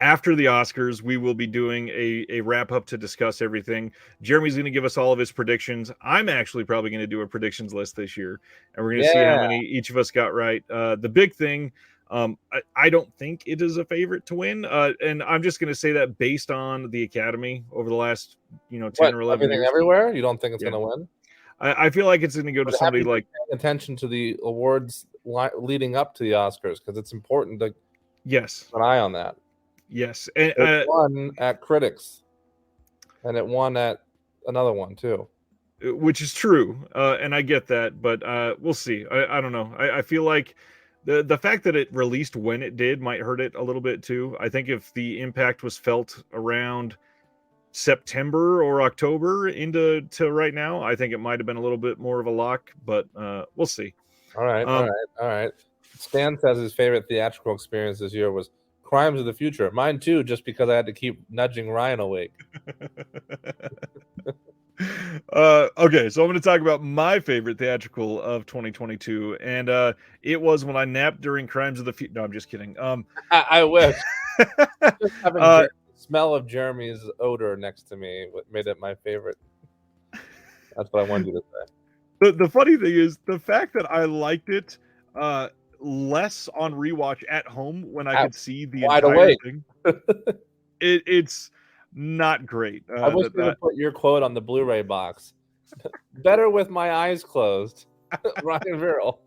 After the Oscars, we will be doing a wrap up to discuss everything. Jeremy's going to give us all of his predictions. I'm actually probably going to do a predictions list this year, and we're going to see how many each of us got right. The big thing, I don't think it is a favorite to win, and I'm just going to say that based on the Academy over the last 10 or 11 years. Everywhere, you don't think it's going to win? I feel like it's going to go to somebody like paying attention to the awards leading up to the Oscars because it's important to keep an eye on that. Yes, and it won at critics, and it won at another one too, which is true, and I get that, but we'll see. I don't know. I feel like the fact that it released when it did might hurt it a little bit too. I think if the impact was felt around September or October into right now, I think it might have been a little bit more of a lock, but we'll see. All right. Stan says his favorite theatrical experience this year was Crimes of the Future. Mine too, just because I had to keep nudging Ryan awake. Okay, so I'm going to talk about my favorite theatrical of 2022, and it was when I napped during Crimes of the Future. No, I'm just kidding. I wish. Just having the smell of Jeremy's odor next to me made it my favorite. That's what I wanted you to say. The funny thing is the fact that I liked it less on rewatch at home when I could see the entire thing. It's not great. I wish you would put your quote on the Blu-ray box. Better with my eyes closed. Ryan Virrell.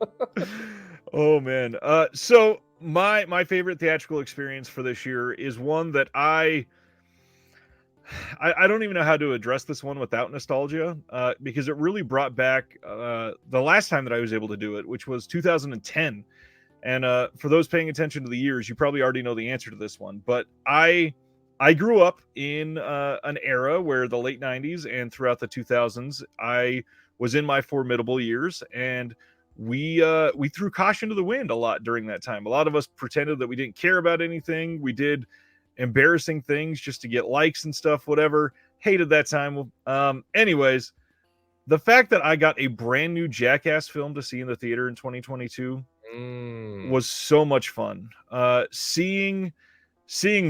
Oh man. So my favorite theatrical experience for this year is one that I don't even know how to address this one without nostalgia, because it really brought back the last time that I was able to do it, which was 2010. And for those paying attention to the years, you probably already know the answer to this one. But I grew up in an era where the late 90s and throughout the 2000s, I was in my formidable years, and we threw caution to the wind a lot during that time. A lot of us pretended that we didn't care about anything. We did embarrassing things just to get likes and stuff, whatever. Hated that time. Anyways, the fact that I got a brand new Jackass film to see in the theater in 2022 was so much fun. Seeing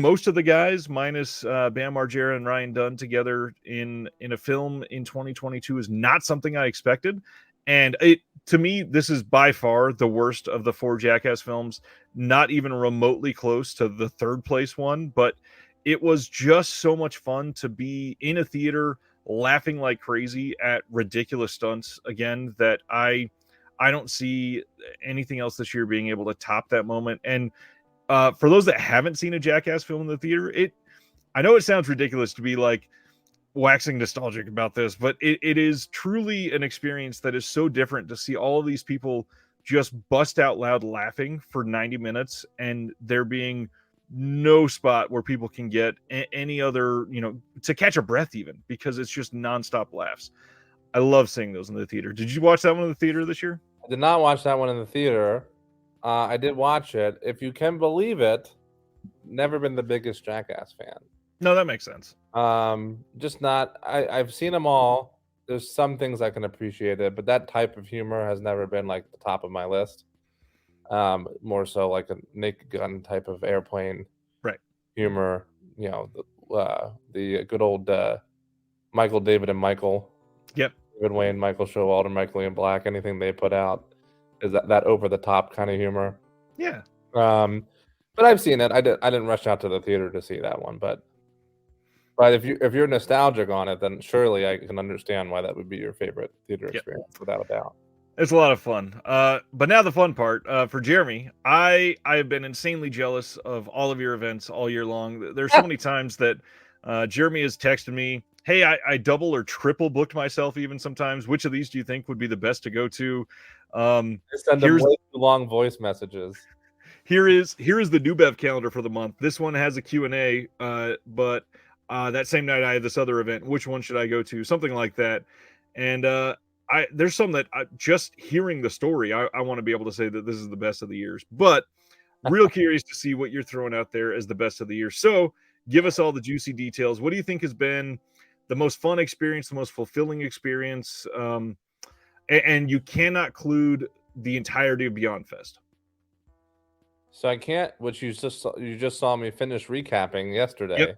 most of the guys minus Bam Margera and Ryan Dunn together in a film in 2022 is not something I expected. And to me, this is by far the worst of the 4 Jackass films, not even remotely close to the third place one. But it was just so much fun to be in a theater laughing like crazy at ridiculous stunts again that I don't see anything else this year being able to top that moment. And for those that haven't seen a Jackass film in the theater, I know it sounds ridiculous to be like waxing nostalgic about this, but it is truly an experience that is so different to see all of these people just bust out loud laughing for 90 minutes and there being no spot where people can get any other, to catch a breath even, because it's just nonstop laughs. I love seeing those in the theater. Did you watch that one in the theater this year? I did not watch that one in the theater. I did watch it. If you can believe it, never been the biggest Jackass fan. No, that makes sense. Just not. I've seen them all. There's some things I can appreciate it, but that type of humor has never been like the top of my list. More so like a Naked Gun type of airplane humor. The good old Michael, David, and Michael. Yep. David Wayne, Michael Showalter, Michael Ian Black. Anything they put out is that over the top kind of humor. Yeah. But I've seen it. I didn't rush out to the theater to see that one, but if you're nostalgic on it, then surely I can understand why that would be your favorite theater experience, without a doubt. It's a lot of fun. But now the fun part for Jeremy. I've been insanely jealous of all of your events all year long. There's so many times that Jeremy has texted me, "Hey, I double or triple booked myself even sometimes. Which of these do you think would be the best to go to?" I send them way too long voice messages. Here is the New Bev calendar for the month. This one has a Q&A, but that same night I had this other event. Which one should I go to? Something like that. And there's some that just hearing the story, I want to be able to say that this is the best of the years. But real curious to see what you're throwing out there as the best of the year. So give us all the juicy details. What do you think has been the most fun experience, the most fulfilling experience? And you cannot include the entirety of Beyond Fest. So I can't. Which you just saw me finish recapping yesterday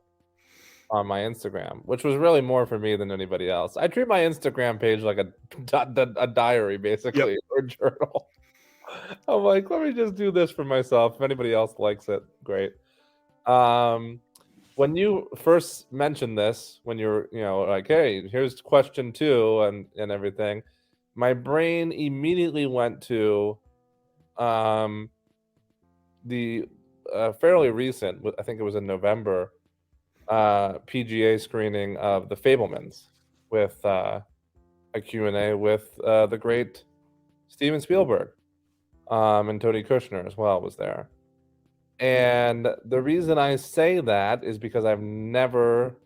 on my Instagram, which was really more for me than anybody else. I treat my Instagram page like a diary, basically, or journal. I'm like, let me just do this for myself. If anybody else likes it, great. When you first mentioned this, when you're, like, hey, here's question 2 and everything, my brain immediately went to the fairly recent, I think it was in November, PGA screening of The Fabelmans with a Q&A with the great Steven Spielberg, and Tony Kushner as well was there. And the reason I say that is because I've never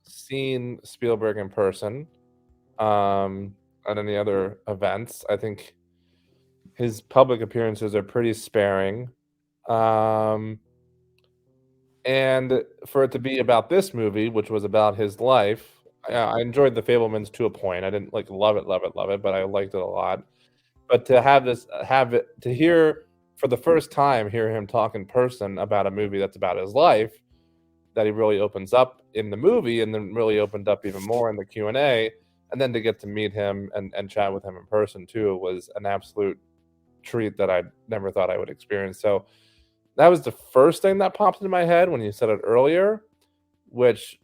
seen Spielberg in person at any other events. I think his public appearances are pretty sparing. And for it to be about this movie, which was about his life, I enjoyed The Fabelmans to a point. I didn't love it, but I liked it a lot. But to hear for the first time, hear him talk in person about a movie that's about his life, that he really opens up in the movie, and then really opened up even more in the Q&A, and then to get to meet him and chat with him in person too, was an absolute treat that I never thought I would experience. So that was the first thing that popped into my head when you said it earlier, which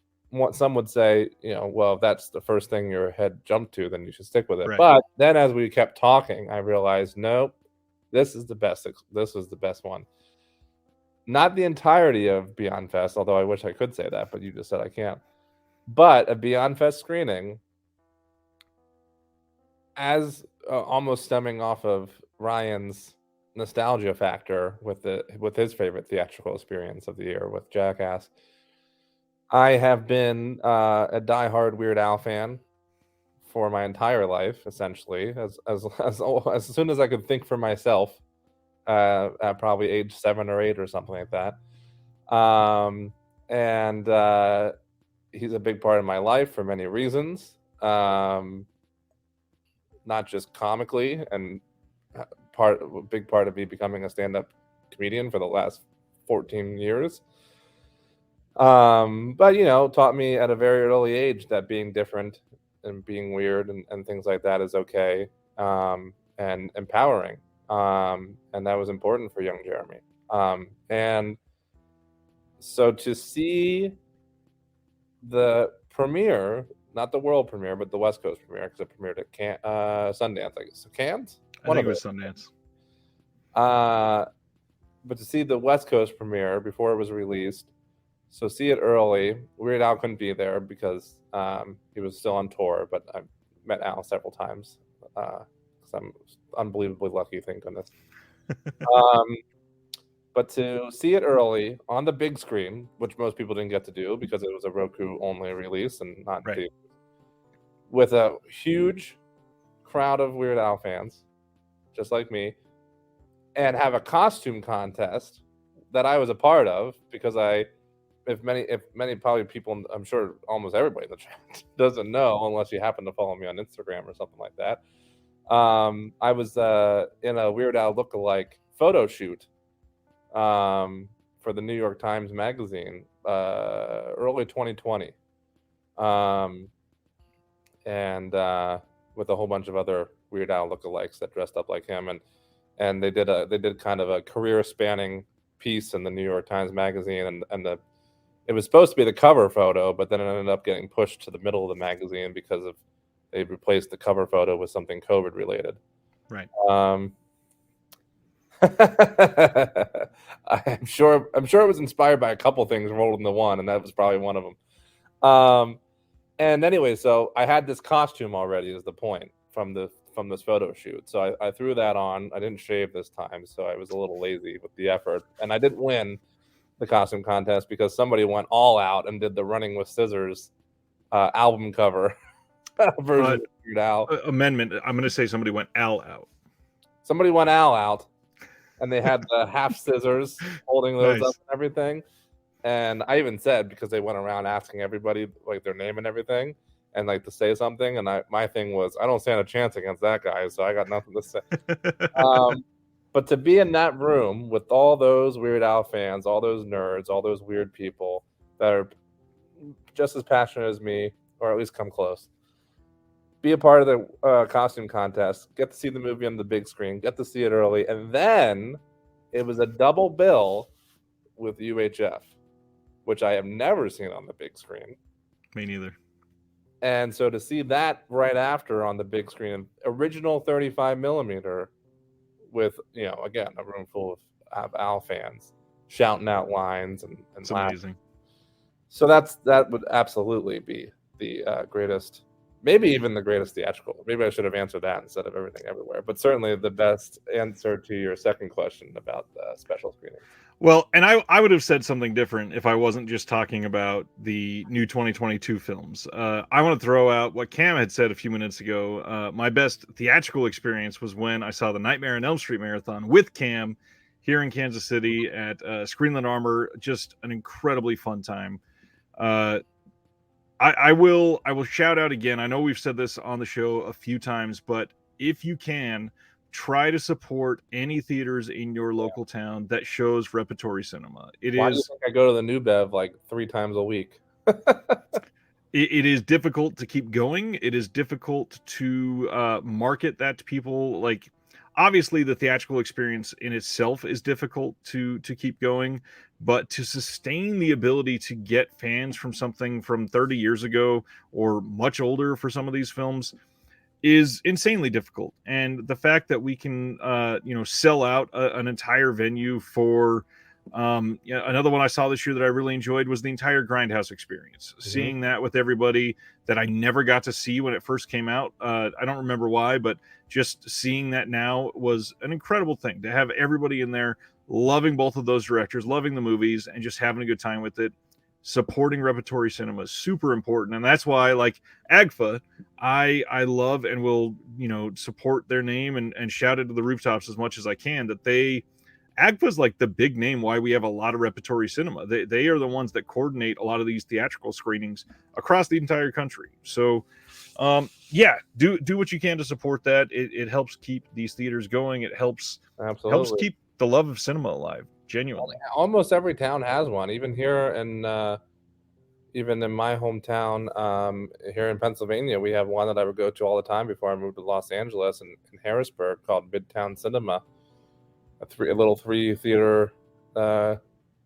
some would say, well, if that's the first thing your head jumped to, then you should stick with it. Right. But then as we kept talking, I realized, nope, this is the best. This is the best one. Not the entirety of Beyond Fest, although I wish I could say that, but you just said I can't. But a Beyond Fest screening, as almost stemming off of Ryan's nostalgia factor with his favorite theatrical experience of the year with Jackass, I have been a diehard Weird Al fan for my entire life, essentially, as soon as I could think for myself, at probably age 7 or 8 or something like that. And he's a big part of my life for many reasons, not just comically, and a big part of me becoming a stand-up comedian for the last 14 years. But taught me at a very early age that being different and being weird and things like that is okay, and empowering, and that was important for young Jeremy. And so to see the premiere, not the world premiere, but the West Coast premiere, because it premiered at Sundance, I guess. Cannes? I think it was Sundance. But to see the West Coast premiere before it was released, so see it early. Weird Al couldn't be there because he was still on tour, but I met Al several times because I'm unbelievably lucky, thank goodness. But to see it early on the big screen, which most people didn't get to do because it was a Roku-only release and not with a huge crowd of Weird Al fans, just like me, and have a costume contest that I was a part of because if many probably people, I'm sure almost everybody in the chat doesn't know, unless you happen to follow me on Instagram or something like that. I was in a Weird Al lookalike photo shoot for the New York Times Magazine early 2020, and with a whole bunch of other Weird Al lookalikes that dressed up like him, and they did kind of a career spanning piece in the New York Times Magazine, and it was supposed to be the cover photo, but then it ended up getting pushed to the middle of the magazine because of they replaced the cover photo with something COVID related. Right. I'm sure it was inspired by a couple things rolled into one, and that was probably one of them. And anyway, so I had this costume already, is the point, from this photo shoot. So I threw that on. I didn't shave this time, so I was a little lazy with the effort, and I didn't win the costume contest because somebody went all out and did the Running with Scissors album cover version of Weird Al. Amendment. I'm going to say somebody went Al out. Somebody went Al out, and they had the half scissors holding those Nice. up and everything. And I even said, because they went around asking everybody like their name and everything, and like to say something. And my thing was, I don't stand a chance against that guy, so I got nothing to say. But to be in that room with all those Weird Al fans, all those nerds, all those weird people that are just as passionate as me, or at least come close, be a part of the costume contest, get to see the movie on the big screen, get to see it early, and then it was a double bill with UHF, which I have never seen on the big screen. Me neither. And so to see that right after on the big screen, original 35 millimeter, with, you know, again, a room full of Al fans shouting out lines and It's laughing. amazing. So that would absolutely be the greatest, maybe even the greatest theatrical. Maybe I should have answered that instead of Everything Everywhere, but certainly the best answer to your second question about special screening. Well, and I would have said something different if I wasn't just talking about the new 2022 films. I want to throw out what Cam had said a few minutes ago. My best theatrical experience was when I saw the Nightmare on Elm Street marathon with Cam here in Kansas City at Screenland Armor. Just an incredibly fun time. I will shout out again. I know we've said this on the show a few times, but if you can, try to support any theaters in your local town that shows repertory cinema. Why do you think I go to the New Bev like 3 times a week? It is difficult to keep going. It is difficult to market that to people. Like, obviously, the theatrical experience in itself is difficult to keep going, but to sustain the ability to get fans from something from 30 years ago or much older for some of these films is insanely difficult. And the fact that we can sell out an entire venue for another one I saw this year that I really enjoyed was the entire Grindhouse experience. Mm-hmm. Seeing that with everybody that I never got to see when it first came out. I don't remember why, but just seeing that now was an incredible thing to have everybody in there loving both of those directors, loving the movies, and just having a good time with it. Supporting repertory cinema is super important, and that's why, like AGFA, I love and will support their name and shout it to the rooftops as much as I can. That AGFA is like the big name why we have a lot of repertory cinema. They are the ones that coordinate a lot of these theatrical screenings across the entire country. So do what you can to support that. It helps keep these theaters going. It helps keep the love of cinema alive. Genuinely, almost every town has one. Even here even in my hometown, here in Pennsylvania, we have one that I would go to all the time before I moved to Los Angeles, in Harrisburg, called Midtown Cinema, a little 3-theater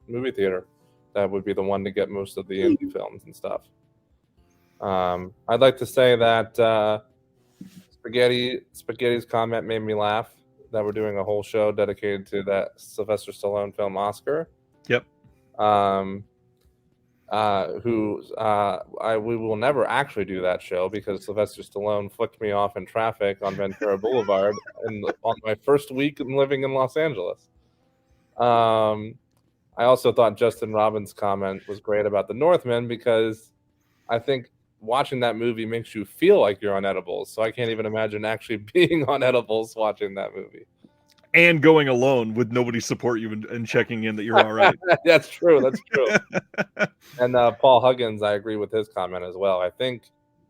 movie theater that would be the one to get most of the indie films and stuff. I'd like to say that Spaghetti's comment made me laugh, that we're doing a whole show dedicated to that Sylvester Stallone film Oscar. Yep. We will never actually do that show because Sylvester Stallone flicked me off in traffic on Ventura Boulevard on my first week living in Los Angeles. I also thought Justin Robbins' comment was great about The Northman, because I think watching that movie makes you feel like you're on edibles. So I can't even imagine actually being on edibles watching that movie. And going alone with nobody support you and checking in that you're all right. That's true. And Paul Huggins, I agree with his comment as well. I think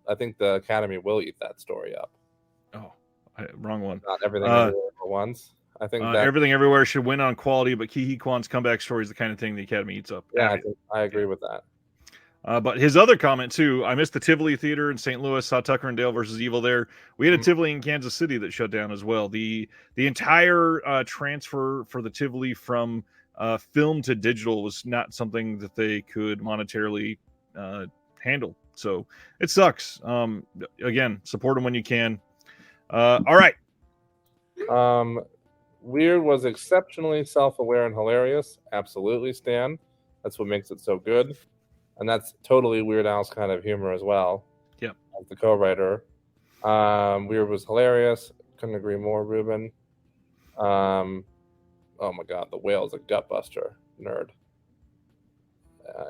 the Academy will eat that story up. Oh, wrong one. Not Everything Everywhere for once. I think that Everything Everywhere should win on quality, but Ke Huy Quan's comeback story is the kind of thing the Academy eats up. Yeah, I agree with that. But his other comment too, I missed the Tivoli Theater in St. Louis, saw Tucker and Dale versus Evil there. We had a Tivoli in Kansas City that shut down as well. The entire transfer for the Tivoli from film to digital was not something that they could monetarily handle. So it sucks. Again, support them when you can. All right. Weird was exceptionally self-aware and hilarious. Absolutely, Stan. That's what makes it so good. And that's totally Weird Al's kind of humor as well. Yep. As the co-writer. Weird was hilarious. Couldn't agree more, Ruben. Oh my God, the whale's a gutbuster. Nerd.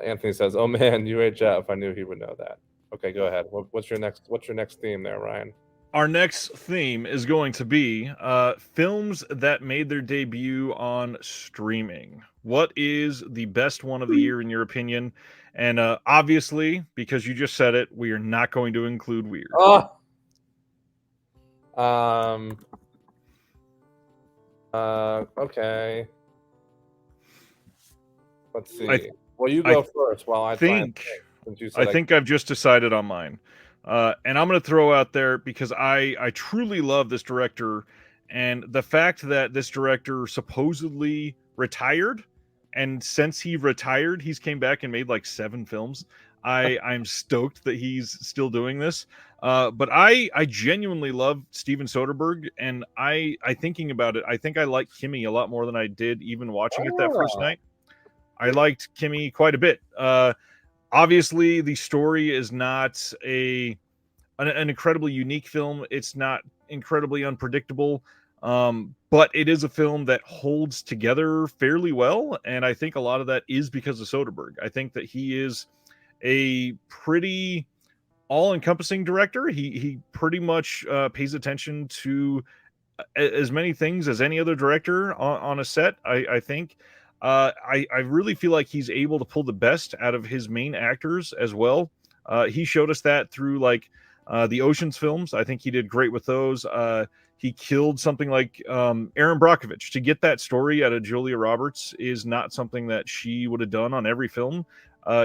Anthony says, "Oh man, UHF. I knew he would know that." Okay, go ahead. What's your next theme there, Ryan? Our next theme is going to be films that made their debut on streaming. What is the best one of the year in your opinion? And obviously, because you just said it, we are not going to include Weird. Okay. Let's see. Well, you go first while I think. I think I've just decided on mine. And I'm going to throw out there because I truly love this director, and the fact that this director supposedly retired, and since he retired, he's came back and made like 7 films. I'm stoked that he's still doing this. But I genuinely love Steven Soderbergh, and I thinking about it, I think I like Kimi a lot more than I did even watching it that first night. I liked Kimi quite a bit. Obviously, the story is not an incredibly unique film. It's not incredibly unpredictable, but it is a film that holds together fairly well, and I think a lot of that is because of Soderbergh. I think that he is a pretty all-encompassing director. He pretty much pays attention to as many things as any other director on a set, I think. I really feel like he's able to pull the best out of his main actors as well. He showed us that through like the Ocean's films. I think he did great with those. He killed something like Erin Brockovich. To get that story out of Julia Roberts is not something that she would have done on every film.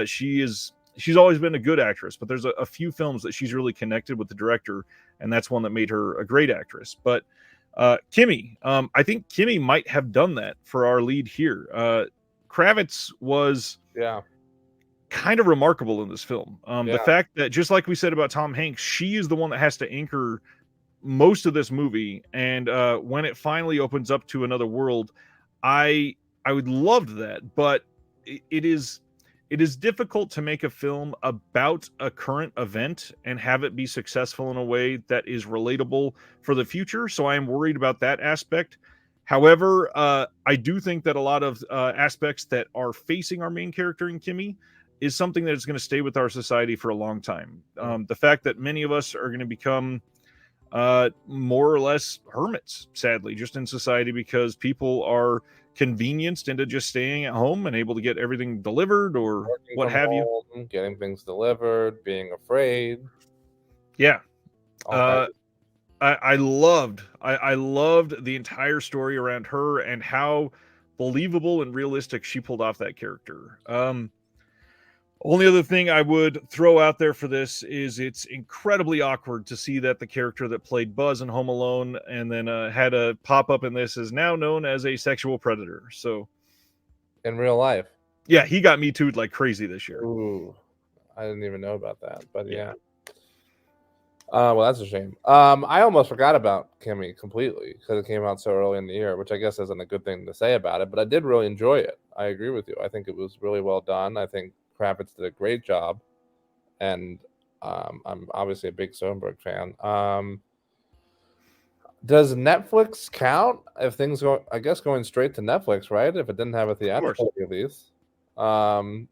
She's always been a good actress, but there's a few films that she's really connected with the director, and that's one that made her a great actress. But Kimi, I think Kimi might have done that for our lead here. Kravitz was kind of remarkable in this film. The fact that, just like we said about Tom Hanks, she is the one that has to anchor most of this movie, and when it finally opens up to another world, I would love that, but it is difficult to make a film about a current event and have it be successful in a way that is relatable for the future. So I am worried about that aspect. However, I do think that a lot of aspects that are facing our main character in Kimi is something that is going to stay with our society for a long time. The fact that many of us are going to become more or less hermits, sadly, just in society, because people are convenienced into just staying at home and able to get everything delivered or Working what from have you. home, getting things delivered, being afraid. Yeah. I loved the entire story around her and how believable and realistic she pulled off that character. Only other thing I would throw out there for this is it's incredibly awkward to see that the character that played Buzz in Home Alone and then had a pop up in this is now known as a sexual predator. So, in real life, yeah, he got Me Too'd like crazy this year. Ooh, I didn't even know about that, but yeah. Well, that's a shame. I almost forgot about Kimi completely because it came out so early in the year, which I guess isn't a good thing to say about it, but I did really enjoy it. I agree with you. I think it was really well done. I think Kravitz did a great job, and I'm obviously a big Soderbergh fan. Does Netflix count if things go? I guess going straight to Netflix, right? If it didn't have a theatrical release, because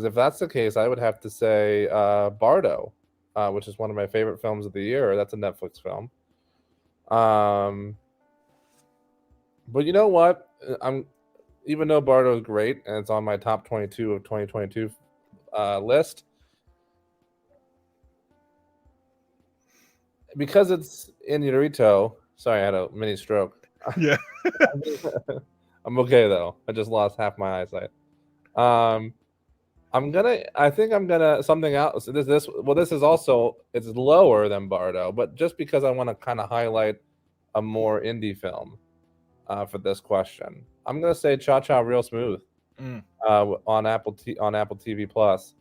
if that's the case, I would have to say Bardo, which is one of my favorite films of the year. That's a Netflix film. But you know what? Even though Bardo is great and it's on my top 22 of 2022 list, because it's Inarritu. Sorry, I had a mini stroke. Yeah. I'm okay though. I just lost half my eyesight. I think I'm gonna something else. This is also, it's lower than Bardo, but just because I want to kind of highlight a more indie film. for this question. I'm gonna say Cha Cha Real Smooth Mm. on Apple TV Plus.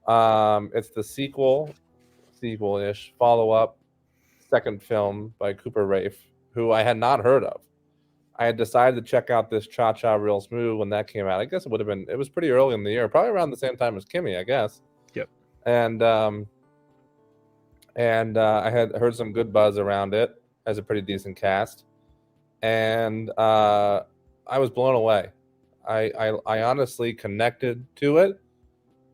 It's the sequel-ish follow-up second film by Cooper Raiff, who I had not heard of. I had decided to check out this Cha Cha Real Smooth when that came out. I guess it was pretty early in the year, probably around the same time as Kimmy, I guess. Yep. And I had heard some good buzz around it. It has a pretty decent cast, and I was blown away. I honestly connected to it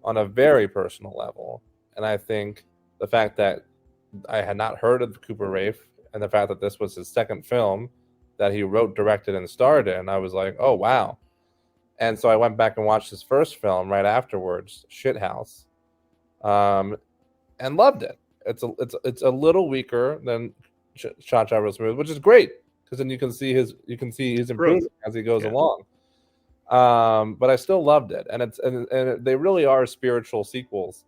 on a very personal level, and I think the fact that I had not heard of Cooper Raiff and the fact that this was his second film that he wrote, directed, and starred in, I was like, oh wow. And so I went back and watched his first film right afterwards, Shithouse, and loved it. It's a little weaker than Cha Cha Real Smooth, which is great because then you can see his improvement as he goes along. But I still loved it, and they really are spiritual sequels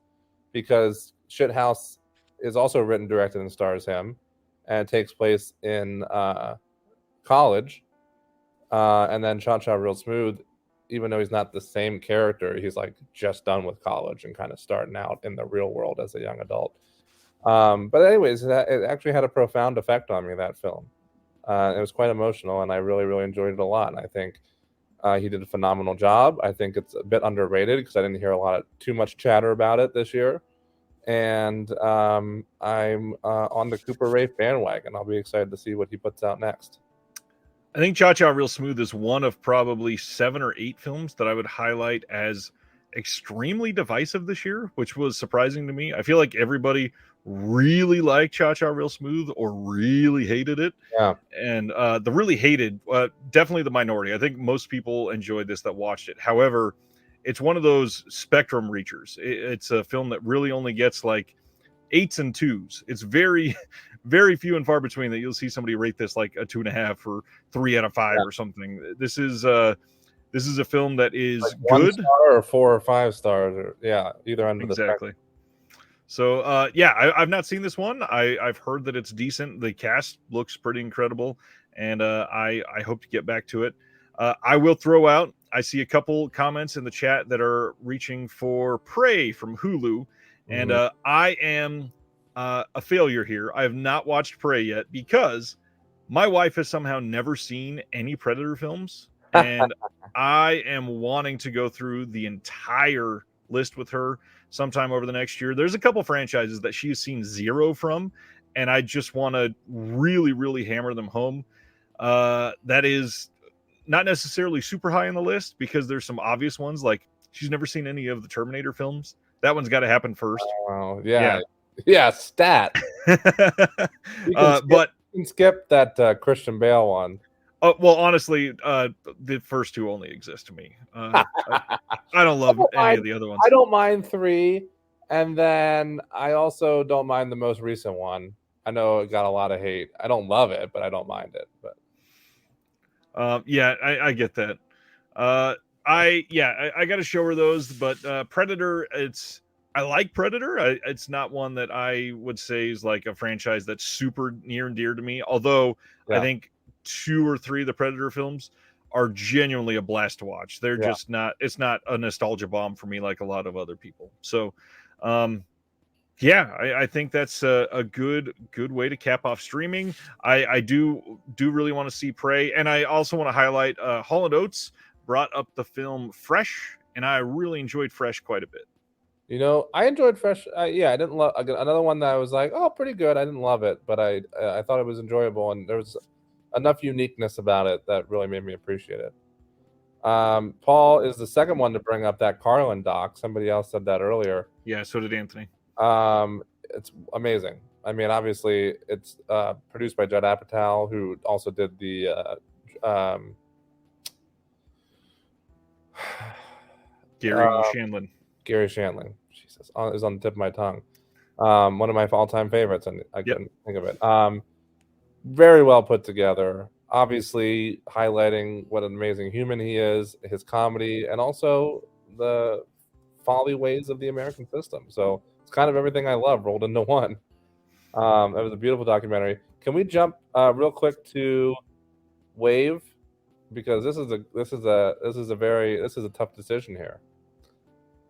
because Shithouse is also written, directed, and stars him, and it takes place in college, and then Cha Cha Real Smooth, even though he's not the same character, he's like just done with college and kind of starting out in the real world as a young adult. But anyways, it actually had a profound effect on me, that film. It was quite emotional, and I really, really enjoyed it a lot. And I think he did a phenomenal job. I think it's a bit underrated because I didn't hear too much chatter about it this year. And I'm on the Cooper Raiff bandwagon. I'll be excited to see what he puts out next. I think Cha Cha Real Smooth is one of probably 7 or 8 films that I would highlight as extremely divisive this year, which was surprising to me. I feel like everybody really liked Cha Cha Real Smooth or really hated it. Yeah. And the really hated, definitely the minority. I think most people enjoyed this that watched it. However, it's one of those spectrum reachers. It's a film that really only gets like 8s and 2s. It's very, very few and far between that you'll see somebody rate this like a 2.5 or 3 out of 5 or something. This is a film that is like good, 1 star or 4 or 5 stars, or either end of the spectrum. So I've not seen this one. I've heard that it's decent. The cast looks pretty incredible, and I hope to get back to it. I will throw out, I see a couple comments in the chat that are reaching for Prey from Hulu, and I am a failure here. I have not watched Prey yet because my wife has somehow never seen any Predator films, and I am wanting to go through the entire list with her sometime over the next year. There's a couple franchises that she has seen 0 from, and I just want to really, really hammer them home. That is not necessarily super high on the list because there's some obvious ones, like she's never seen any of the Terminator films. That one's got to happen first. Oh, yeah. Stat. You can skip that Christian Bale one. Well, honestly, the first 2 only exist to me. I don't love any of the other ones. I don't mind 3, and then I also don't mind the most recent one. I know it got a lot of hate. I don't love it, but I don't mind it. But I get that. I got to show her those. But Predator, I like Predator. It's not one that I would say is like a franchise that's super near and dear to me. Although I think 2 or 3 of the Predator films are genuinely a blast to watch. They're just not, it's not a nostalgia bomb for me like a lot of other people. So, I think that's a good way to cap off streaming. I do really want to see Prey. And I also want to highlight Hall & Oates brought up the film Fresh, and I really enjoyed Fresh quite a bit. You know, I enjoyed Fresh. I didn't love another one that I was like, oh, pretty good. I didn't love it, but I thought it was enjoyable, and there was enough uniqueness about it that really made me appreciate it. Paul is the second one to bring up that Carlin doc. Somebody else said that earlier. Yeah, so did Anthony. It's amazing. I mean, obviously, it's produced by Judd Apatow, who also did the Gary Shandling. Gary Shandling. Jesus, is on the tip of my tongue. One of my all-time favorites, and I couldn't think of it. Very well put together. Obviously, highlighting what an amazing human he is, his comedy, and also the folly ways of the American system. So it's kind of everything I love rolled into one. It was a beautiful documentary. Can we jump real quick to Wave because this is a tough decision here.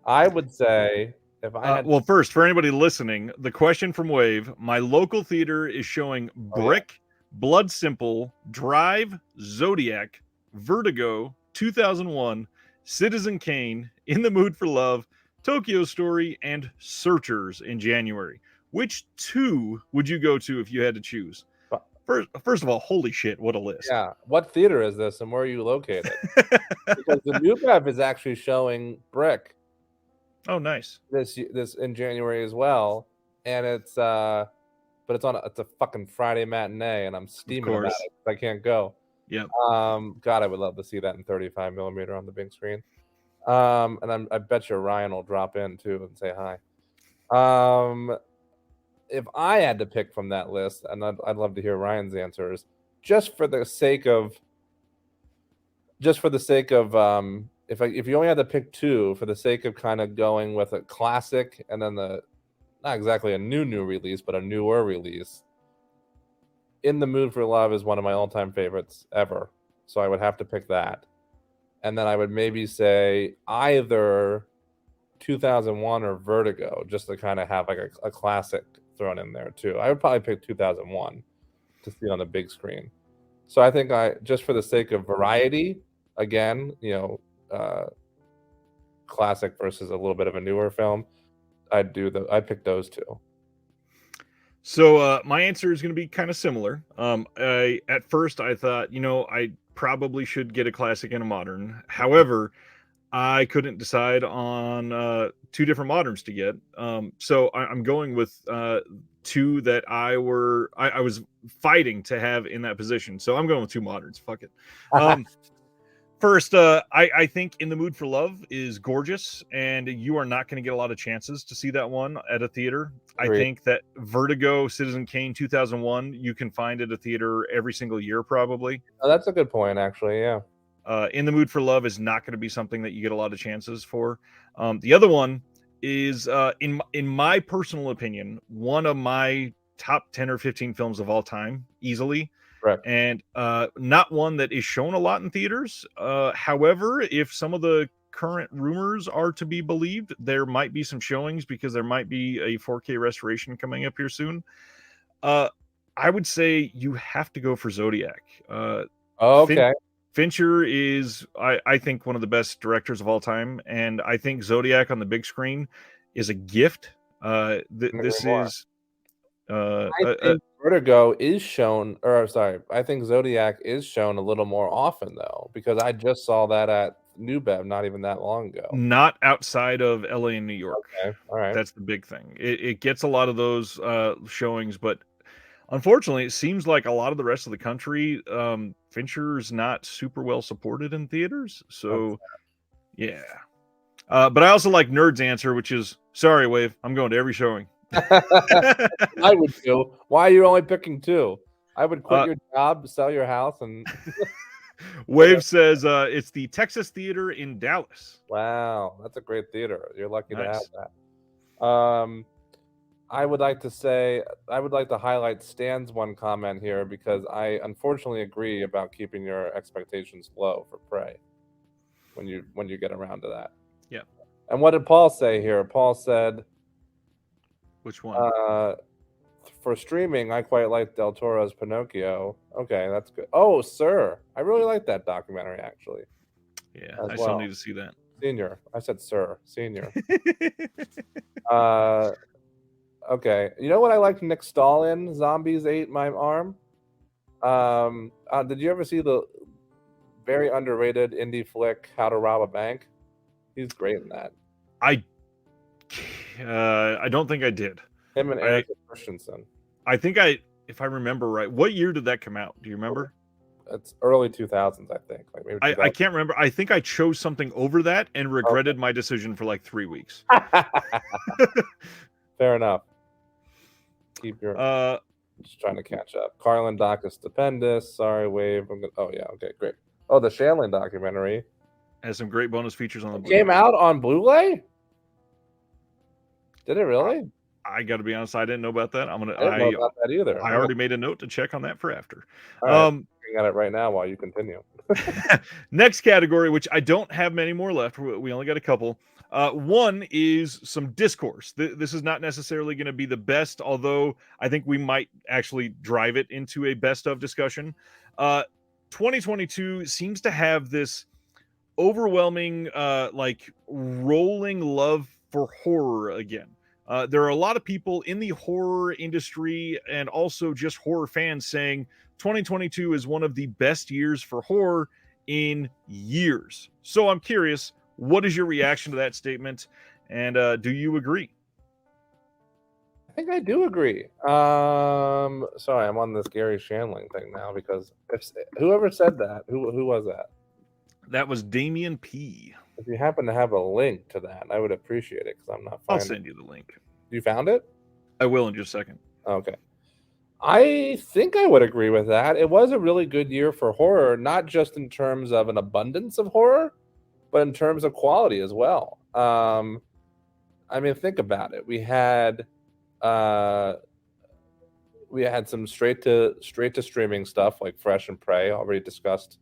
I would say if I had Well, first, for anybody listening, the question from Wave: my local theater is showing Brick, Blood Simple, Drive, Zodiac, Vertigo, 2001, Citizen Kane, In the Mood for Love, Tokyo Story, and Searchers in January. Which two would you go to if you had to choose? First of all, holy shit, what a list. Yeah. What theater is this and where are you located? Because the New Bev is actually showing Brick. Oh, nice. This in January as well. And it's but it's a fucking Friday matinee and I'm steaming about it. I can't go. Yep. God, I would love to see that in 35 millimeter on the big screen. And I bet you Ryan will drop in too and say hi. If I had to pick from that list, and I'd love to hear Ryan's answers, just for the sake of if you only had to pick two, for the sake of kind of going with a classic and then not exactly a new release, but a newer release. In the Mood for Love is one of my all-time favorites ever, so I would have to pick that. And then I would maybe say either 2001 or Vertigo, just to kind of have like a classic thrown in there too. I would probably pick 2001 to see on the big screen. So I think just for the sake of variety, again, classic versus a little bit of a newer film, I'd pick those two. So my answer is going to be kind of similar. At first I thought, I probably should get a classic and a modern. However, I couldn't decide on two different moderns to get. So I'm going with two that I was fighting to have in that position. So I'm going with two moderns. Fuck it. First, I think In the Mood for Love is gorgeous, and you are not going to get a lot of chances to see that one at a theater. I think that Vertigo, Citizen Kane 2001, you can find at a theater every single year, probably. Oh, that's a good point, actually, yeah. In the Mood for Love is not going to be something that you get a lot of chances for. The other one is, in my personal opinion, one of my top 10 or 15 films of all time, easily. Right. And not one that is shown a lot in theaters. However, if some of the current rumors are to be believed, there might be some showings because there might be a 4K restoration coming up here soon. I would say you have to go for Zodiac. Okay. Fincher is, I think, one of the best directors of all time, and I think Zodiac on the big screen is a gift. This is. I think Vertigo is shown, I think Zodiac is shown a little more often though, because I just saw that at New Bev not even that long ago. Not outside of LA and New York. Okay, all right. That's the big thing. It gets a lot of those showings, but unfortunately, it seems like a lot of the rest of the country, Fincher's not super well supported in theaters. So, yeah. But I also like Nerd's answer, which is, sorry, Wave, I'm going to every showing. I would too. Why are you only picking two? I would quit your job, sell your house, and Wave says it's the Texas Theater in Dallas. Wow, that's a great theater. You're lucky to have that. I would like to highlight Stan's one comment here because I unfortunately agree about keeping your expectations low for Prey when you get around to that. Yeah. And what did Paul say here? Paul said, which one? For streaming, I quite like Del Toro's Pinocchio. Okay, that's good. Oh, Sir. I really like that documentary, actually. Yeah, I still need to see that. Senior. I said Sir. Senior. Okay. You know what I liked Nick Stahl in? Zombies Ate My Arm? Did you ever see the very underrated indie flick, How to Rob a Bank? He's great in that. I don't think I did. Him and Eric Christensen. I think if I remember right. What year did that come out? Do you remember? It's early 2000s, I think. Like maybe I can't remember. I think I chose something over that and regretted my decision for like 3 weeks. Fair enough. Keep your just trying to catch up. Carlin Doc is Stupendous. Sorry, Wave. Oh yeah, okay, great. Oh, the Shanley documentary has some great bonus features on the Blu-ray. Came out on Blu-ray? Did it really? I got to be honest, I didn't know about that. I didn't know about that either. I already made a note to check on that for after. Right. looking at it right now while you continue. Next category, which I don't have many more left. We only got a couple. One is some discourse. This is not necessarily going to be the best, although I think we might actually drive it into a best of discussion. 2022 seems to have this overwhelming, like rolling love for horror again. There are a lot of people in the horror industry and also just horror fans saying 2022 is one of the best years for horror in years. So I'm curious, what is your reaction to that statement? And do you agree? I think I do agree. Sorry, I'm on this Gary Shandling thing now because whoever said that, who was that? That was Damien P. If you happen to have a link to that, I would appreciate it because I'm not. I'll send you the link. You found it? I will in just a second. Okay. I think I would agree with that. It was a really good year for horror, not just in terms of an abundance of horror, but in terms of quality as well. I mean, think about it. We had some straight to streaming stuff like Fresh and Prey, already discussed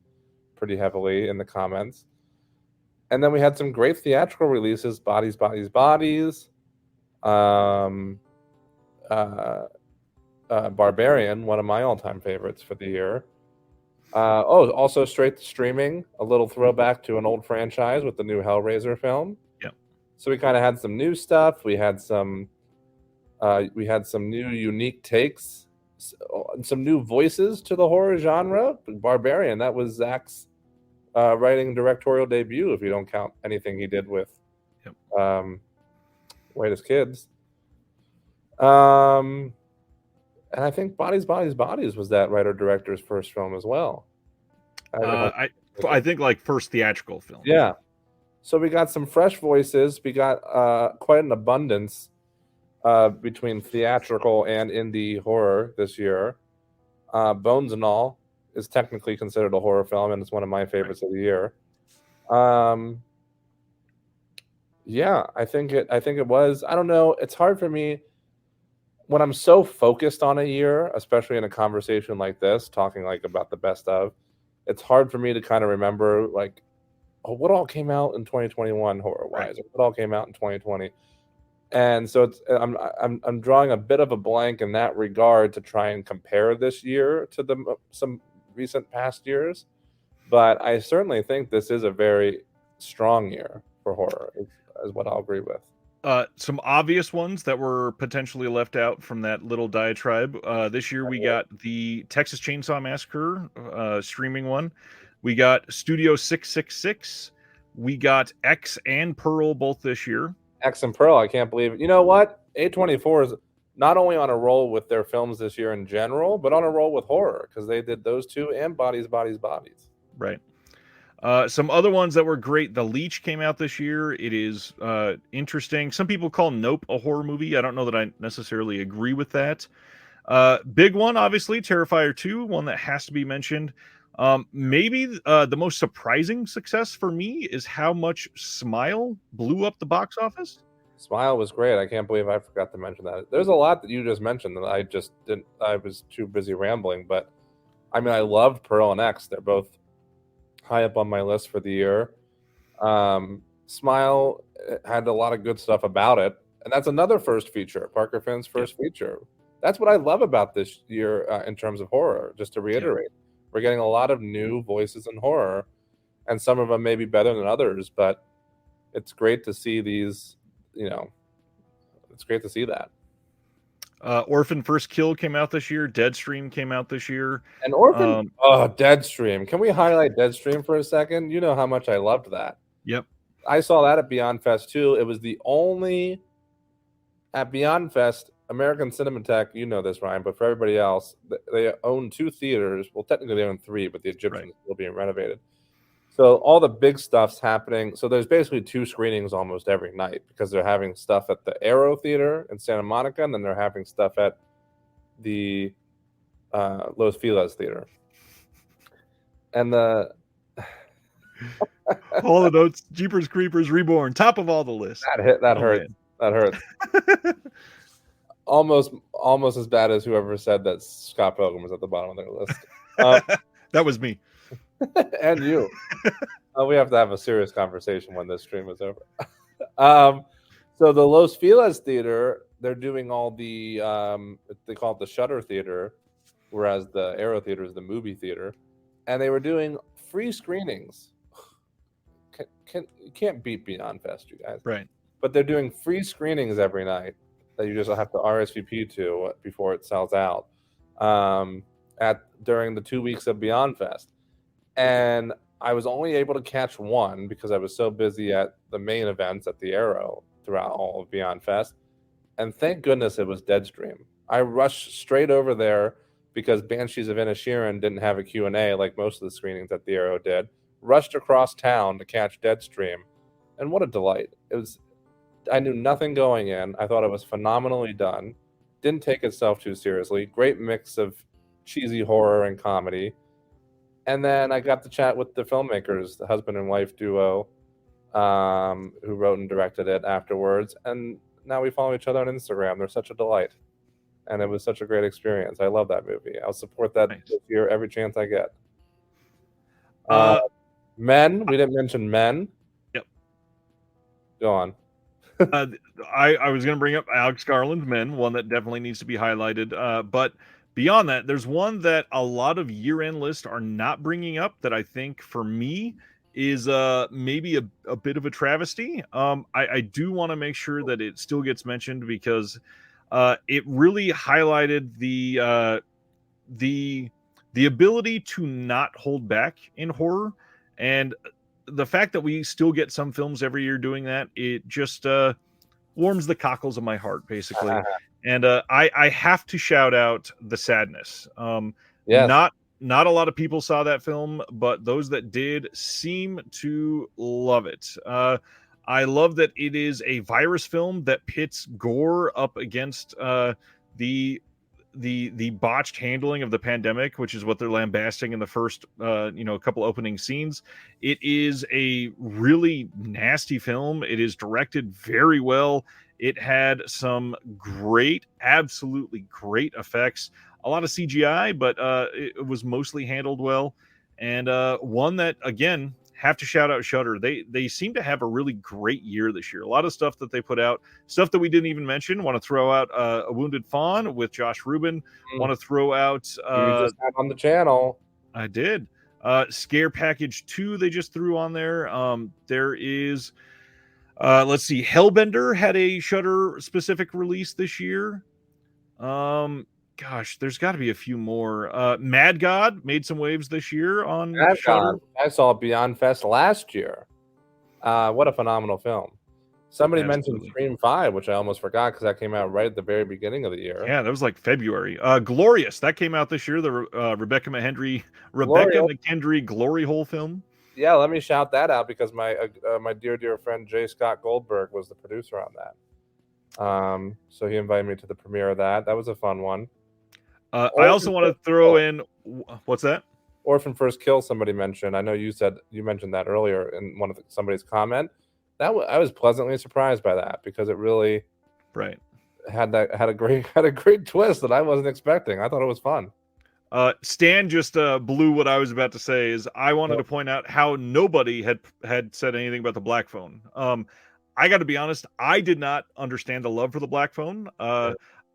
pretty heavily in the comments. And then we had some great theatrical releases, Bodies, Bodies, Bodies, Barbarian, one of my all-time favorites for the year. Also straight to streaming, a little throwback to an old franchise with the new Hellraiser film. Yep. So we kind of had some new stuff. We had some new unique takes, some new voices to the horror genre. Barbarian, that was Zach's writing directorial debut, if you don't count anything he did with Whitest Kids. And I think Bodies, Bodies, Bodies was that writer-director's first film as well. I think like first theatrical film. Yeah. So we got some fresh voices. We got quite an abundance between theatrical and indie horror this year. Bones and All is technically considered a horror film, and it's one of my favorites of the year. Yeah, I think it was. I don't know. It's hard for me when I'm so focused on a year, especially in a conversation like this, talking like about the best of. It's hard for me to kind of remember like, oh, what all came out in 2021 horror wise, or what all came out in 2020. And so I'm drawing a bit of a blank in that regard to try and compare this year to some recent past years. But I certainly think this is a very strong year for horror, is what I'll agree with. Some obvious ones that were potentially left out from that little diatribe. This year we got the Texas Chainsaw Massacre streaming one. We got Studio 666. We got X and Pearl both this year. X and Pearl, I can't believe it. You know what? A24 is not only on a roll with their films this year in general, but on a roll with horror because they did those two and Bodies, Bodies, Bodies. Right. Some other ones that were great. The Leech came out this year. It is interesting. Some people call Nope a horror movie. I don't know that I necessarily agree with that. Big one, obviously, Terrifier 2, one that has to be mentioned. Maybe the most surprising success for me is how much Smile blew up the box office. Smile was great. I can't believe I forgot to mention that. There's a lot that you just mentioned that I just didn't. I was too busy rambling. But I mean, I loved Pearl and X. They're both high up on my list for the year. Smile had a lot of good stuff about it, and that's another first feature. Parker Finn's first feature. That's what I love about this year in terms of horror. Just to reiterate, we're getting a lot of new voices in horror, and some of them may be better than others, but it's great to see these. You know, it's great to see that. Orphan First Kill came out this year. Deadstream came out this year. And Orphan, Deadstream. Can we highlight Deadstream for a second? You know how much I loved that. Yep. I saw that at Beyond Fest too. It was the only at Beyond Fest, American Cinematheque. You know this, Ryan, but for everybody else, they own 2 theaters. Well, technically they own 3, but the Egyptian is still being renovated. So all the big stuff's happening. So there's basically 2 screenings almost every night because they're having stuff at the Aero Theater in Santa Monica, and then they're having stuff at the Los Feliz Theater. And the all the notes, Jeepers Creepers Reborn, top of all the list. That hurts. That hurts. Almost as bad as whoever said that Scott Pilgrim was at the bottom of their list. That was me. And you. We have to have a serious conversation when this stream is over. So the Los Feliz Theater, they're doing all the they call it the Shutter Theater, whereas the Arrow Theater is the movie theater, and they were doing free screenings. You can't beat Beyond Fest, you guys. Right. But they're doing free screenings every night that you just have to RSVP to before it sells out. During the 2 weeks of Beyond Fest, and I was only able to catch one because I was so busy at the main events at the Arrow throughout all of Beyond Fest. And thank goodness it was Deadstream. I rushed straight over there because Banshees of Inisherin didn't have a Q&A like most of the screenings at the Arrow did. Rushed across town to catch Deadstream. And what a delight. I knew nothing going in. I thought it was phenomenally done. Didn't take itself too seriously. Great mix of cheesy horror and comedy. And then I got to chat with the filmmakers, the husband and wife duo, who wrote and directed it afterwards. And now we follow each other on Instagram. They're such a delight. And it was such a great experience. I love that movie. I'll support that this year every chance I get. Men, we didn't mention Men. Yep. Go on. I was going to bring up Alex Garland's Men, one that definitely needs to be highlighted. But beyond that, there's one that a lot of year-end lists are not bringing up that I think, for me, is maybe a bit of a travesty. I do want to make sure that it still gets mentioned because it really highlighted the ability to not hold back in horror, and the fact that we still get some films every year doing that, it just warms the cockles of my heart, basically. And I have to shout out The Sadness. Yes. Not a lot of people saw that film, but those that did seem to love it. I love that it is a virus film that pits gore up against the botched handling of the pandemic, which is what they're lambasting in the first couple opening scenes. It is a really nasty film. It is directed very well. It had some absolutely great effects. A lot of CGI, but it was mostly handled well. And one that, again, have to shout out Shudder. They seem to have a really great year this year. A lot of stuff that they put out, stuff that we didn't even mention. Want to throw out A Wounded Fawn with Josh Rubin. Want to throw out you just had on the channel. I did. Scare Package 2 they just threw on there. There is let's see, Hellbender had a Shudder specific release this year. Gosh, there's got to be a few more. Mad God made some waves this year on Shudder. I saw Beyond Fest last year. What a phenomenal film. Somebody mentioned Scream 5, which I almost forgot because that came out right at the very beginning of the year. Yeah, that was like February. Glorious, that came out this year, the Rebecca McKendry Glory Hole film. Yeah, let me shout that out because my dear friend J. Scott Goldberg was the producer on that. So he invited me to the premiere of that. That was a fun one. I also want to throw in, what's that? Orphan First Kill, somebody mentioned. I know you mentioned that earlier in somebody's comment. I was pleasantly surprised by that because it really had a great twist that I wasn't expecting. I thought it was fun. Stan just blew what I was about to say. Is I wanted to point out how nobody had said anything about the Black Phone. I got to be honest, I did not understand the love for the Black Phone.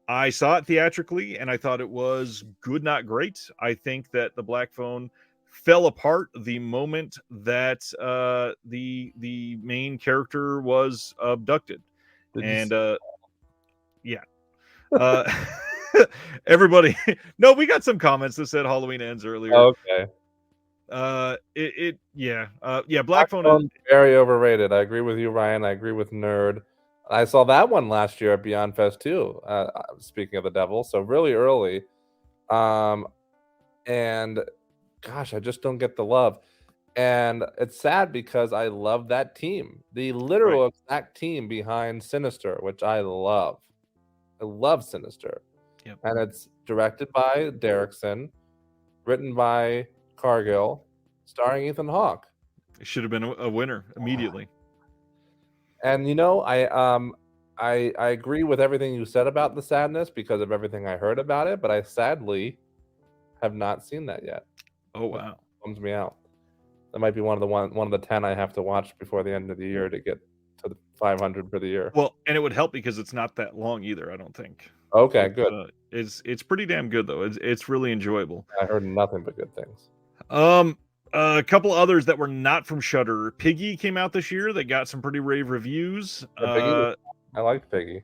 I saw it theatrically, and I thought it was good, not great. I think that the Black Phone fell apart the moment that the main character was abducted, everybody. No, we got some comments that said Halloween Ends earlier. Okay. Black Phone is very overrated. I agree with you, Ryan. I agree with Nerd. I saw that one last year at Beyond Fest too. Speaking of the devil, so really early, and gosh, I just don't get the love, and it's sad because I love that team, the literal exact team behind Sinister, which I love. I love Sinister, and it's directed by Derrickson, written by Cargill, starring Ethan Hawke. It should have been a winner immediately. And I agree with everything you said about The Sadness because of everything I heard about it, but I sadly have not seen that yet. Oh wow. Bums me out. That might be one of the 10 I have to watch before the end of the year to get to the 500 for the year. Well, and it would help because it's not that long either, I don't think. Okay, good. It's pretty damn good though. It's really enjoyable. I heard nothing but good things. A couple others that were not from Shudder. Piggy came out this year. They got some pretty rave reviews. I liked Piggy.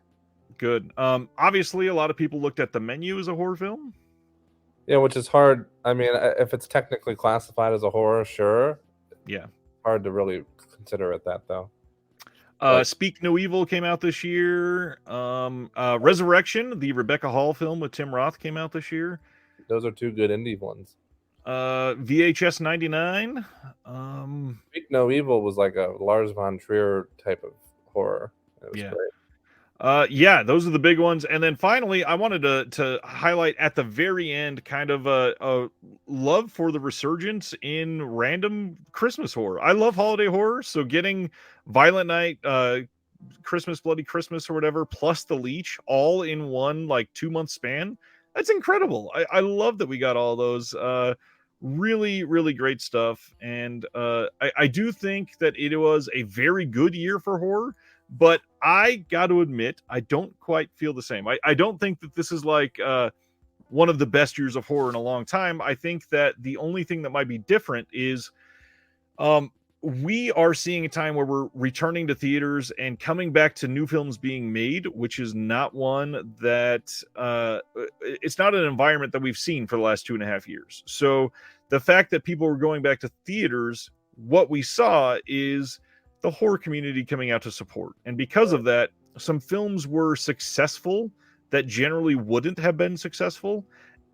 Good. Obviously, a lot of people looked at The Menu as a horror film. Yeah, which is hard. I mean, if it's technically classified as a horror, sure. Yeah. Hard to really consider it that, though. Speak No Evil came out this year. Resurrection, the Rebecca Hall film with Tim Roth, came out this year. Those are two good indie ones. VHS 99. Speak No Evil was like a Lars von Trier type of horror. It was great. Yeah, those are the big ones. And then finally, I wanted to highlight at the very end kind of a love for the resurgence in random Christmas horror. I love holiday horror, so getting Violent Night, Christmas, Bloody Christmas, or whatever, plus The Leech, all in one like 2-month span. That's incredible. I love that we got all those. Really, really great stuff. And I do think that it was a very good year for horror. But I got to admit, I don't quite feel the same. I don't think that this is like one of the best years of horror in a long time. I think that the only thing that might be different is we are seeing a time where we're returning to theaters and coming back to new films being made, which is not one that it's not an environment that we've seen for the last 2.5 years. So the fact that people were going back to theaters, what we saw is the horror community coming out to support. And because of that, some films were successful that generally wouldn't have been successful.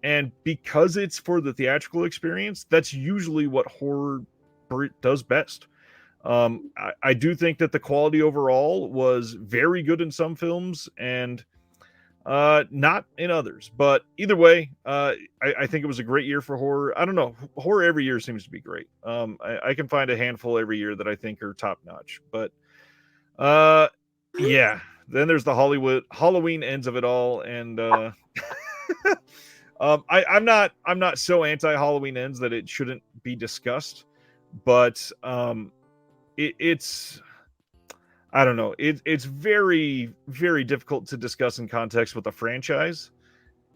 And because it's for the theatrical experience, that's usually what horror does best. I do think that the quality overall was very good in some films and not in others. But either way, I think it was a great year for horror. I don't know. Horror every year seems to be great. I can find a handful every year that I think are top notch. But yeah, then there's the Halloween ends of it all, and I'm not so anti Halloween ends that it shouldn't be discussed, but it's. I don't know. It's very, very difficult to discuss in context with a franchise.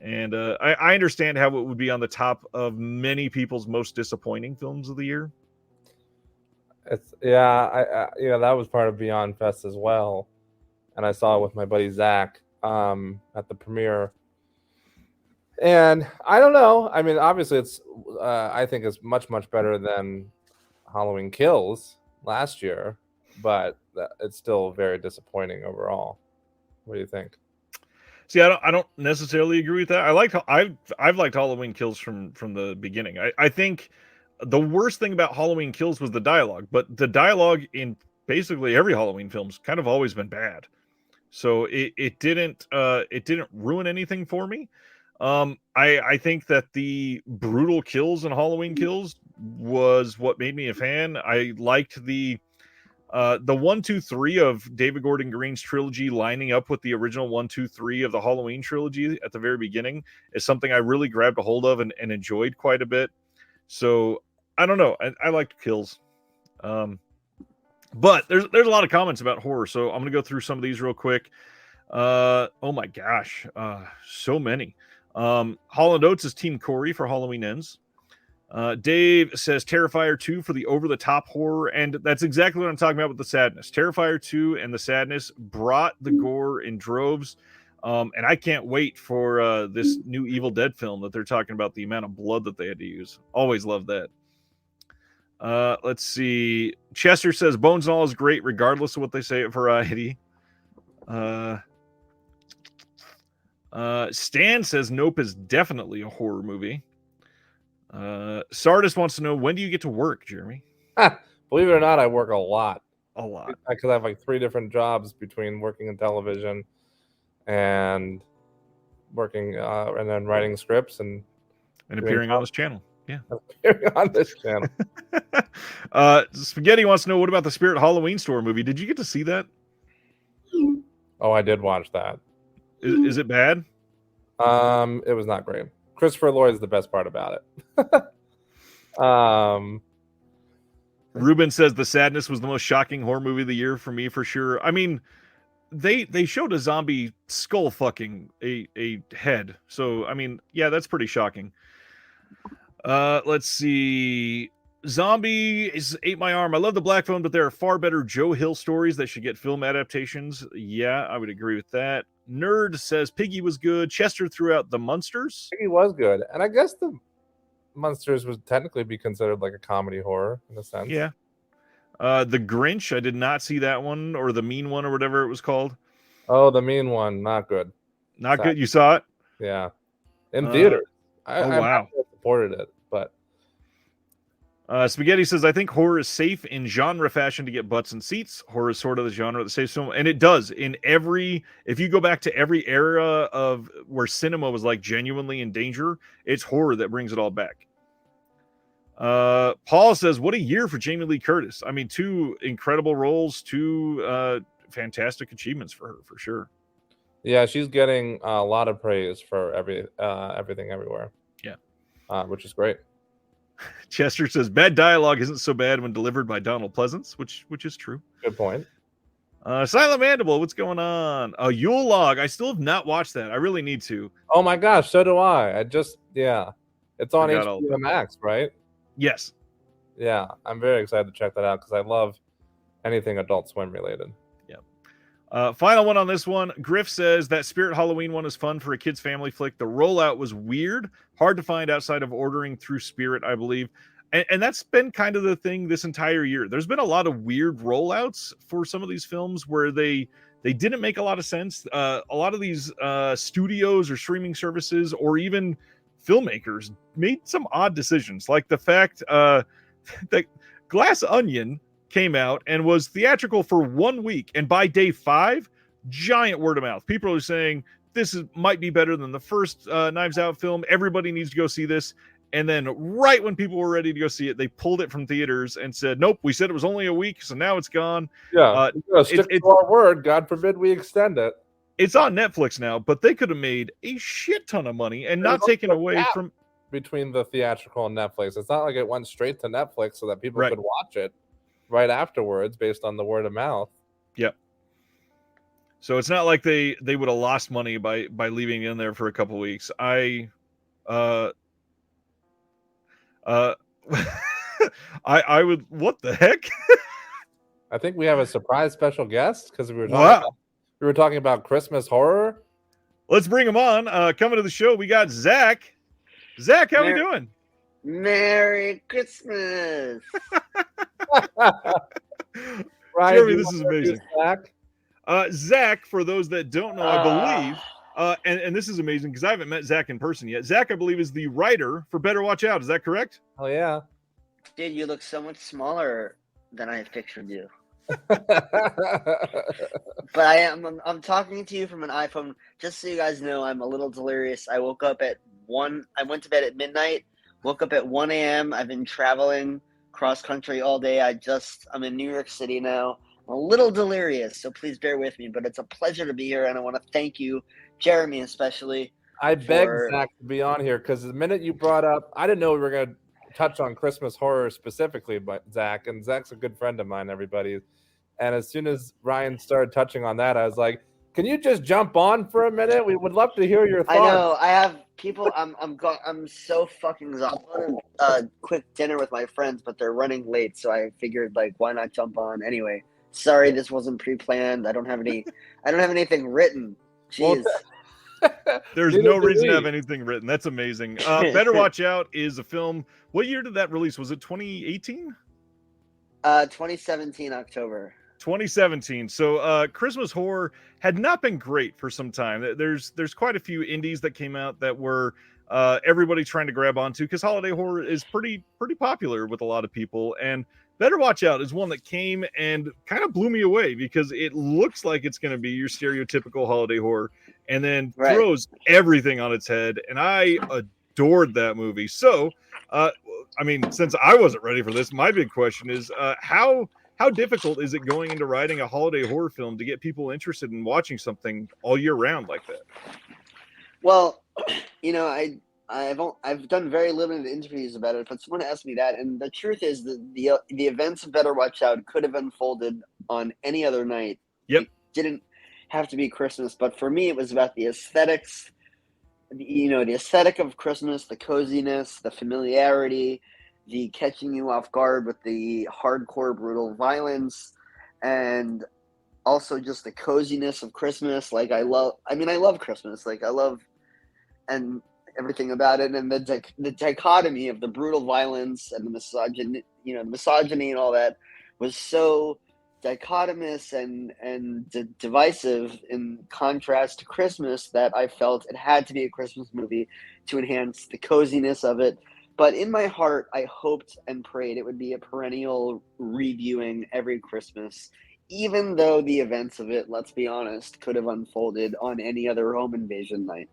And I understand how it would be on the top of many people's most disappointing films of the year. I that was part of Beyond Fest as well. And I saw it with my buddy Zach at the premiere. And I don't know. I mean, obviously it's I think it's much, much better than Halloween Kills last year, but it's still very disappointing overall. What do you think? See, I don't necessarily agree with that. I've liked Halloween Kills from the beginning. I think the worst thing about Halloween Kills was the dialogue, but the dialogue in basically every Halloween film's kind of always been bad. So it didn't ruin anything for me. I think that the brutal kills in Halloween Kills was what made me a fan. I liked the 1, 2, 3 of David Gordon Green's trilogy lining up with the original 1, 2, 3 of the Halloween trilogy at the very beginning is something I really grabbed a hold of and enjoyed quite a bit. So I don't know. I liked Kills. But there's a lot of comments about horror, so I'm gonna go through some of these real quick. Oh my gosh, so many. Holland Oates is Team Corey for Halloween Ends. Dave says Terrifier 2 for the over-the-top horror, and that's exactly what I'm talking about with the sadness. Terrifier 2 and the sadness brought the gore in droves, and I can't wait for this new Evil Dead film that they're talking about, the amount of blood that they had to use. Always love that. Let's see. Chester says Bones and All is great regardless of what they say at Variety. Stan says Nope is definitely a horror movie. Sardis wants to know, when do you get to work, Jeremy? Believe it or not, I work a lot. A lot. Because I have like 3 different jobs between working in television and working and then writing scripts and appearing on this channel. Yeah. Appearing on this channel. Spaghetti wants to know, what about the Spirit Halloween Store movie? Did you get to see that? Oh, I did watch that. Is it bad? It was not great. Christopher Lloyd is the best part about it. Ruben says The Sadness was the most shocking horror movie of the year for me, for sure. I mean, they showed a zombie skull fucking a head. So, I mean, yeah, that's pretty shocking. Let's see. Zombie is Ate My Arm. I love the Black Phone, but there are far better Joe Hill stories that should get film adaptations. Yeah, I would agree with that. Nerd says Piggy was good. Chester threw out The Munsters. He was good, and I guess the Munsters would technically be considered like a comedy horror in a sense. Yeah. The Grinch, I did not see that one, or The Mean One, or whatever it was called. Oh, the mean one, not good. Not good. You saw it? Yeah, in theater. Wow. I supported it, but Spaghetti says, I think horror is safe in genre fashion to get butts and seats. Horror is sort of the genre that saves film, and it does in every. If you go back to every era of where cinema was like genuinely in danger, it's horror that brings it all back. Paul says, what a year for Jamie Lee Curtis. I mean, 2 incredible roles, 2 fantastic achievements for her, for sure. Yeah, she's getting a lot of praise for everything everywhere. Yeah. Which is great. Chester says, bad dialogue isn't so bad when delivered by Donald Pleasance, which is true. Good point. Silent Mandible, what's going on? Yule Log, I still have not watched that. I really need to. Oh my gosh, so do I. It's on HBO Max, right? Yes. Yeah, I'm very excited to check that out because I love anything Adult Swim related. Final one on this one. Griff says that Spirit Halloween one is fun for a kid's family flick. The rollout was weird, hard to find outside of ordering through Spirit, I believe. And that's been kind of the thing this entire year. There's been a lot of weird rollouts for some of these films where they didn't make a lot of sense. A lot of these studios or streaming services or even filmmakers made some odd decisions, like the fact that Glass Onion came out and was theatrical for 1 week, and by day 5, giant word of mouth. People are saying might be better than the first Knives Out film. Everybody needs to go see this. And then right when people were ready to go see it, they pulled it from theaters and said, nope, we said it was only a week, so now it's gone. Yeah, stick to our word. God forbid we extend it. It's on Netflix now, but they could have made a shit ton of money and not taken away from... Between the theatrical and Netflix. It's not like it went straight to Netflix so that people Right. could watch it right afterwards based on the word of mouth. Yep. So it's not like they would have lost money by leaving it in there for a couple weeks. I would. What the heck? I think we have a surprise special guest because we were talking about Christmas horror. Let's bring him on. Coming to the show, we got Zach. Zach, how we doing? Merry Christmas. Right, Jeremy, this is amazing. Zach? Zach, for those that don't know, I believe, and this is amazing because I haven't met Zach in person yet. Zach, I believe, is the writer for Better Watch Out. Is that correct? Oh yeah. Dude, you look so much smaller than I pictured you. But I'm talking to you from an iPhone. Just so you guys know, I'm a little delirious. I woke up at 1. I went to bed at midnight. Woke up at 1 a.m. I've been traveling cross country all day. I'm in New York City now. I'm a little delirious, so please bear with me. But it's a pleasure to be here, and I want to thank you, Jeremy, especially. I begged Zach to be on here because the minute you brought up, I didn't know we were going to touch on Christmas horror specifically, but Zach, and Zach's a good friend of mine, everybody. And as soon as Ryan started touching on that, I was like, can you just jump on for a minute? We would love to hear your thoughts. I know. I have people. I'm so fucking exhausted. I'm on a quick dinner with my friends, but they're running late, so I figured, like, why not jump on anyway? Sorry, this wasn't pre-planned. I don't have anything written. Jeez. There's no reason to have anything written. That's amazing. Better Watch Out is a film. What year did that release? Was it 2018? 2017 October. 2017. So Christmas horror had not been great for some time. There's quite a few indies that came out that were everybody trying to grab onto because holiday horror is pretty popular with a lot of people. And Better Watch Out is one that came and kind of blew me away because it looks like it's going to be your stereotypical holiday horror and then throws everything on its head. And I adored that movie. So, I mean, since I wasn't ready for this, my big question is how difficult is it going into writing a holiday horror film to get people interested in watching something all year round like that? Well, you know, I've done very limited interviews about it, but someone asked me that, and the truth is that the events of Better Watch Out could have unfolded on any other night. Yep. It didn't have to be Christmas, but for me, it was about the aesthetics. The aesthetic of Christmas, the coziness, the familiarity, the catching you off guard with the hardcore, brutal violence, and also just the coziness of Christmas. Like I love Christmas. Like I love and everything about it, and the dichotomy of the brutal violence and the misogyny and all that was so dichotomous and divisive in contrast to Christmas that I felt it had to be a Christmas movie to enhance the coziness of it. But in my heart, I hoped and prayed it would be a perennial reviewing every Christmas, even though the events of it, let's be honest, could have unfolded on any other home invasion night.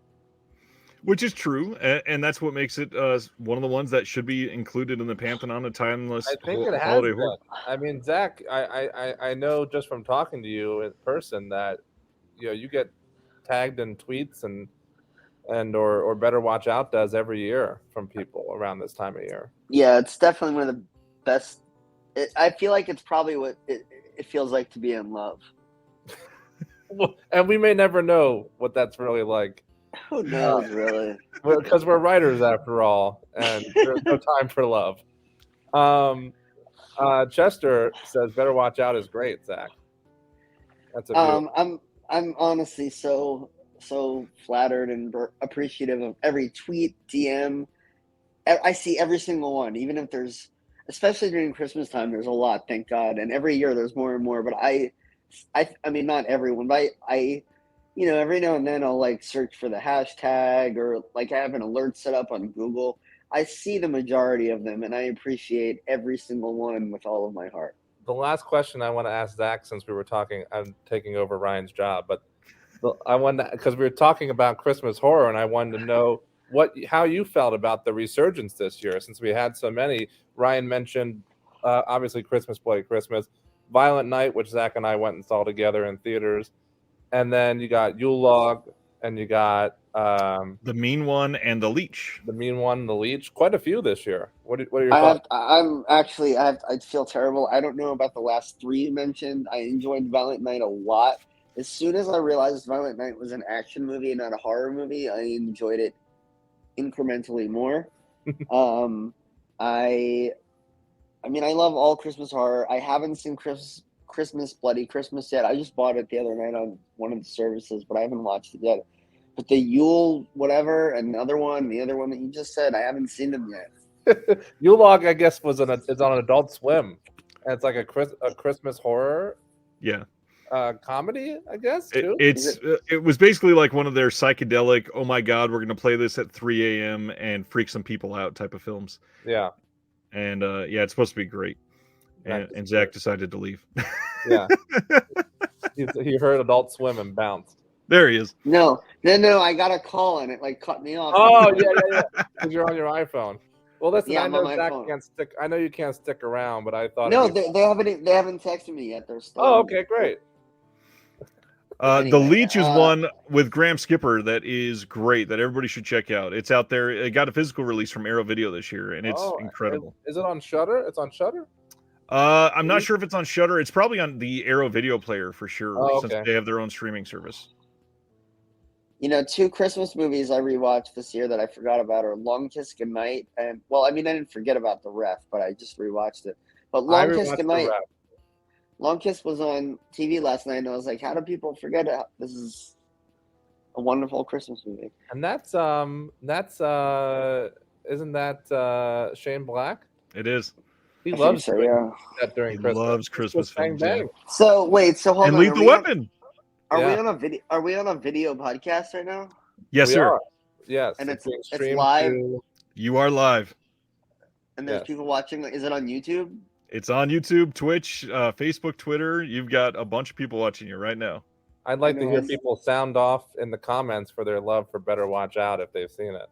Which is true, and that's what makes it one of the ones that should be included in the pantheon of timeless I think it has holiday been. horror. I mean, Zach, I know just from talking to you in person that you get tagged in tweets and or Better Watch Out does every year from people around this time of year. Yeah, it's definitely one of the best. I feel like it's probably what it feels like to be in love. And we may never know what that's really like. Who knows, really? Because we're writers after all, and there's no time for love. Chester says Better Watch Out is great, Zach. That's a I'm honestly so flattered and appreciative of every tweet, DM. I see every single one, even if there's, especially during Christmas time, there's a lot, thank God, and every year there's more and more. But I mean, not everyone, but I every now and then I'll like search for the hashtag, or like I have an alert set up on Google. I see the majority of them, and I appreciate every single one with all of my heart. The last question I want to ask Zach, since we were talking, I'm taking over Ryan's job, but I wanted, because we were talking about Christmas horror, and I wanted to know how you felt about the resurgence this year, since we had so many. Ryan mentioned obviously Christmas Bloody Christmas, Violent Night, which Zach and I went and saw together in theaters. And then you got Yule Log, and you got The Mean One and The Leech. The Mean One, The Leech. Quite a few this year. What are your thoughts? I feel terrible. I don't know about the last three you mentioned. I enjoyed Violent Night a lot. As soon as I realized Violent Night was an action movie and not a horror movie, I enjoyed it incrementally more. I love all Christmas horror. I haven't seen Christmas Bloody Christmas yet. I just bought it the other night on one of the services, but I haven't watched it yet. But the Yule whatever and the other one that you just said, I haven't seen them yet. Yule Log, I guess, is on Adult Swim, and it's like a Christmas horror. Yeah. Comedy, I guess. Too? It was basically like one of their psychedelic, oh my God, we're gonna play this at 3 a.m. and freak some people out type of films. Yeah. And it's supposed to be great. And Zach decided to leave. Yeah. He heard Adult Swim and bounced. There he is. No, I got a call and it like cut me off. Oh yeah. Because you're on your iPhone. Well, listen, yeah, I know Zach can't stick. I know you can't stick around, but I thought. No, they haven't texted me yet. They're still. Oh, okay, great. Anyway, The Leech is one with Graham Skipper that is great, that everybody should check out. It's out there. It got a physical release from Arrow Video this year, and it's incredible. Is it on Shudder? It's on Shudder? I'm not sure if it's on Shudder. It's probably on the Arrow Video Player for sure, since they have their own streaming service. Two Christmas movies I rewatched this year that I forgot about are Long Kiss Goodnight and, well, I mean, I didn't forget about The Ref, but I just rewatched it. But Long Kiss Goodnight, Long Kiss was on TV last night, and I was like, how do people forget it? This is a wonderful Christmas movie. And isn't that Shane Black? It is. He loves that during he Christmas. Loves Christmas films. Bang. Yeah. So hold and on. Lethal Weapon. Are we on a video podcast right now? Yes, sir. Yes. And it's live. You are live. And there's people watching. Is it on YouTube? It's on YouTube, Twitch, Facebook, Twitter. You've got a bunch of people watching you right now. I'd like to hear people sound off in the comments for their love for Better Watch Out if they've seen it.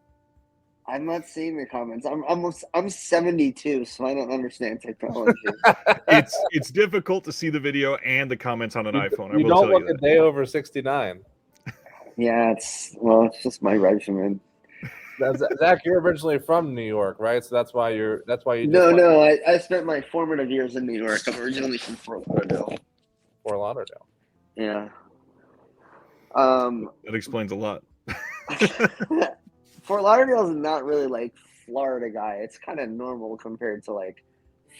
I'm not seeing the comments. I'm 72, so I don't understand technology. It's difficult to see the video and the comments on an iPhone. You don't look a day over 69. Yeah, it's just my regimen. Zach, you're originally from New York, right? So that's why you just No. I spent my formative years in New York. I'm originally from Fort Lauderdale. Fort Lauderdale. Yeah. That explains a lot. Fort Lauderdale is not really like Florida guy. It's kind of normal compared to like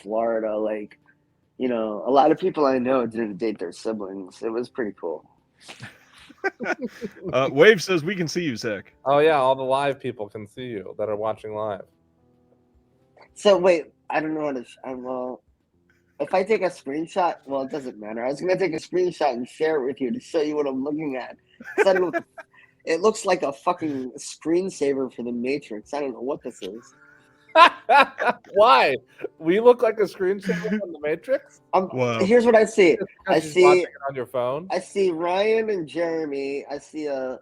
Florida. Like, you know, a lot of people I know didn't date their siblings. It was pretty cool. Wave says we can see you, Zach. Oh yeah, all the live people can see you that are watching live. So wait, I don't know how to. Well, if I take a screenshot, well, it doesn't matter. I was gonna take a screenshot and share it with you to show you what I'm looking at. 'Cause I don't know what it looks like a fucking screensaver for the Matrix. I don't know what this is. Why? We look like a screensaver from the Matrix? Wow. Here's what I see. Just 'cause I you're see. watching it on your phone. I see Ryan and Jeremy. I see and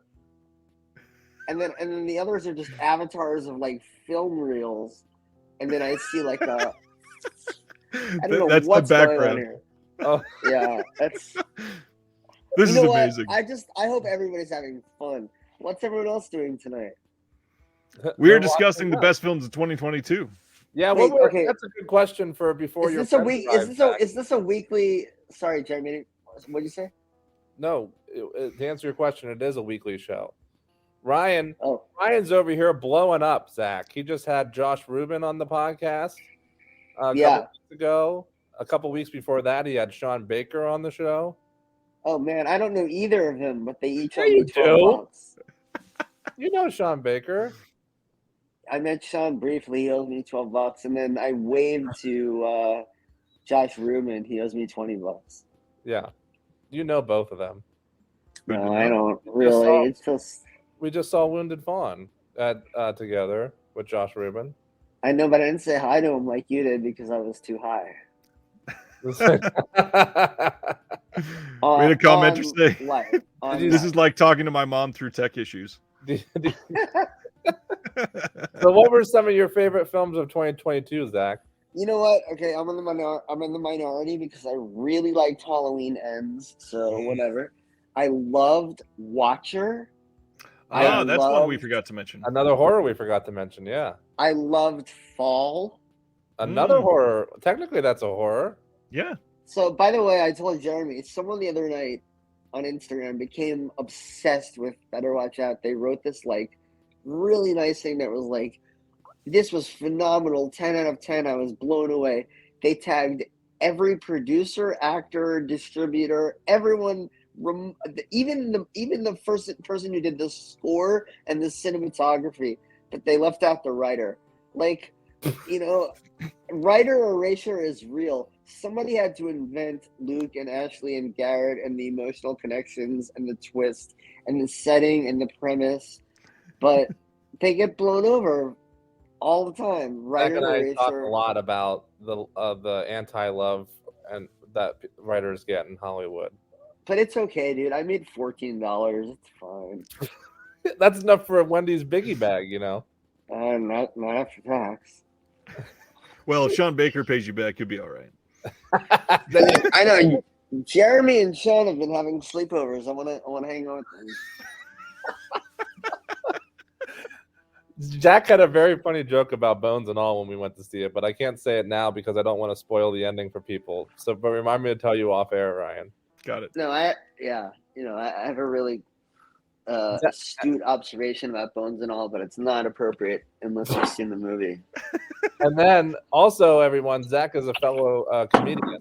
then the others are just avatars of like film reels. And then I see like a. I don't know That's what's the going on background. here. Oh. Yeah, that's. This You is know what? amazing. I hope everybody's having fun. What's everyone else doing tonight? We're They're discussing the watching us. best films of 2022. Yeah, Wait, well, okay. that's a good question for before Is your this a friends week? arrive back. Is this a weekly? Sorry, Jeremy. What did you say? No, to answer your question, it is a weekly show. Ryan's Oh, over here blowing up, Zach. He just had Josh Rubin on the podcast a Yeah. couple weeks ago. A couple weeks before that, he had Sean Baker on the show. oh man, I don't know either of them, but they each Yeah, owe me you $12. You know Sean Baker. I met Sean briefly. He owes me $12, and then I waved to Josh Rubin. He owes me $20. Yeah, you know both of them. Good to No, I know. don't really. saw- It's just We just saw Wounded Fawn at together with Josh Rubin. I know, but I didn't say hi to him like you did because I was too high. We had a commenter say, Live. "This is like talking to my mom through tech issues." So, what were some of your favorite films of 2022, Zach? You know what? Okay, I'm in the minority because I really liked Halloween Ends. So whatever. I loved Watcher. Ah, that's one we loved- forgot to mention. Another horror we forgot to mention. Yeah, I loved Fall. another Mm. horror. Technically, that's a horror. Yeah. So by the way, I told Jeremy, someone the other night on Instagram became obsessed with Better Watch Out. They wrote this like really nice thing that was like, this was phenomenal, 10 out of 10. I was blown away. They tagged every producer, actor, distributor, everyone, even the first person who did the score and the cinematography, but they left out the writer. Like, you know, writer erasure is real. Somebody had to invent Luke and Ashley and Garrett and the emotional connections and the twist and the setting and the premise, but they get blown over all the time. Zach Writer and I talk a erasure. lot about the anti-love and that writers get in Hollywood. But it's okay, dude. I made $14. It's fine. That's enough for a Wendy's biggie bag, you know. Not after tax. Well, if Sean Baker pays you back, you'll be all right. I know. Jeremy and Sean have been having sleepovers. I wanna hang out with them. Jack had a very funny joke about Bones and All when we went to see it, but I can't say it now because I don't want to spoil the ending for people. So, but remind me to tell you off air, Ryan. Got it. No, I have a really astute observation about Bones and All, but it's not appropriate unless you've seen the movie. And then also, everyone, Zach is a fellow comedian,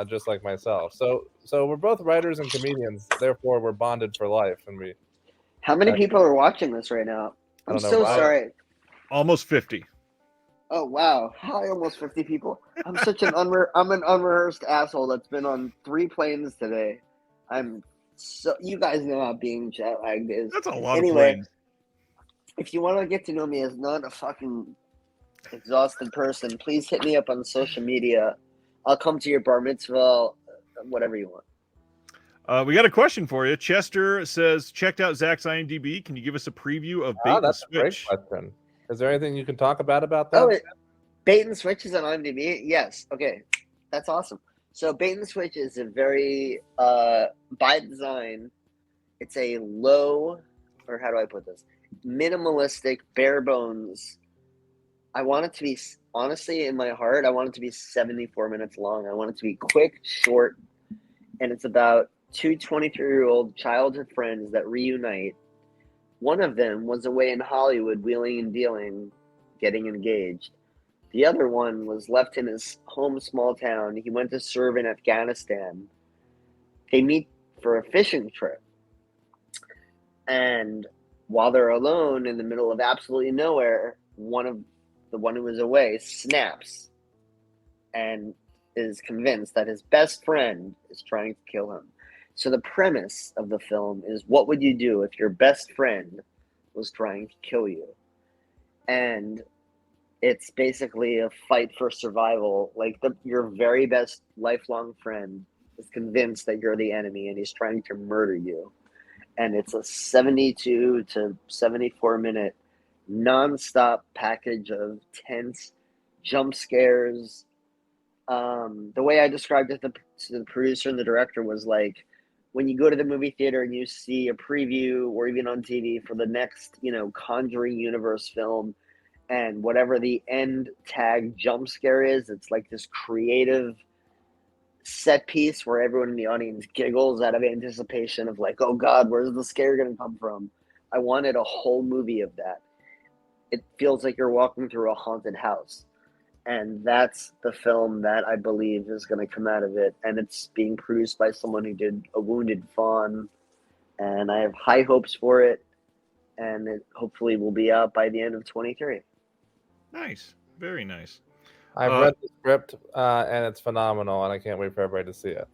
just like myself. So we're both writers and comedians. Therefore, we're bonded for life. And we How many people are watching this right now? I I'm don't know, so Ryan. sorry. Almost 50. Oh wow! Hi, almost 50 people. I'm such an I'm an unrehearsed asshole that's been on 3 planes today. You guys know how being jet lagged is. That's a lot Anyway, of planes. If you want to get to know me as not a fucking exhausted person, please hit me up on social media. I'll come to your bar mitzvah, whatever you want. We got a question for you. Chester says, checked out Zach's IMDb. Can you give us a preview of Bait and that's a great Switch? question. Is there anything you can talk about that? Oh, Bait and Switch is on IMDb? Yes. Okay. That's awesome. So Bait and Switch is a very, by design, it's a low, or how do I put this? minimalistic, bare bones. I want it to be, honestly, in my heart, I want it to be 74 minutes long. I want it to be quick, short, and it's about two 23-year-old childhood friends that reunite. One of them was away in Hollywood wheeling and dealing, getting engaged. The other one was left in his home small town. He went to serve in Afghanistan. They meet for a fishing trip. And while they're alone in the middle of absolutely nowhere, the one who was away snaps and is convinced that his best friend is trying to kill him. So the premise of the film is, what would you do if your best friend was trying to kill you? And it's basically a fight for survival. Like your very best lifelong friend is convinced that you're the enemy and he's trying to murder you. And it's a 72 to 74 minute non-stop package of tense jump scares. The way I described it to the producer and the director was like, when you go to the movie theater and you see a preview or even on TV for the next, Conjuring universe film, and whatever the end tag jump scare is, it's like this creative set piece where everyone in the audience giggles out of anticipation of like, oh God, where's the scare going to come from? I wanted a whole movie of that. It feels like you're walking through a haunted house. And that's the film that I believe is going to come out of it. And it's being produced by someone who did A Wounded Fawn. And I have high hopes for it. And it hopefully will be out by the end of 23. Nice. Very nice. I've read the script, and it's phenomenal, and I can't wait for everybody to see it.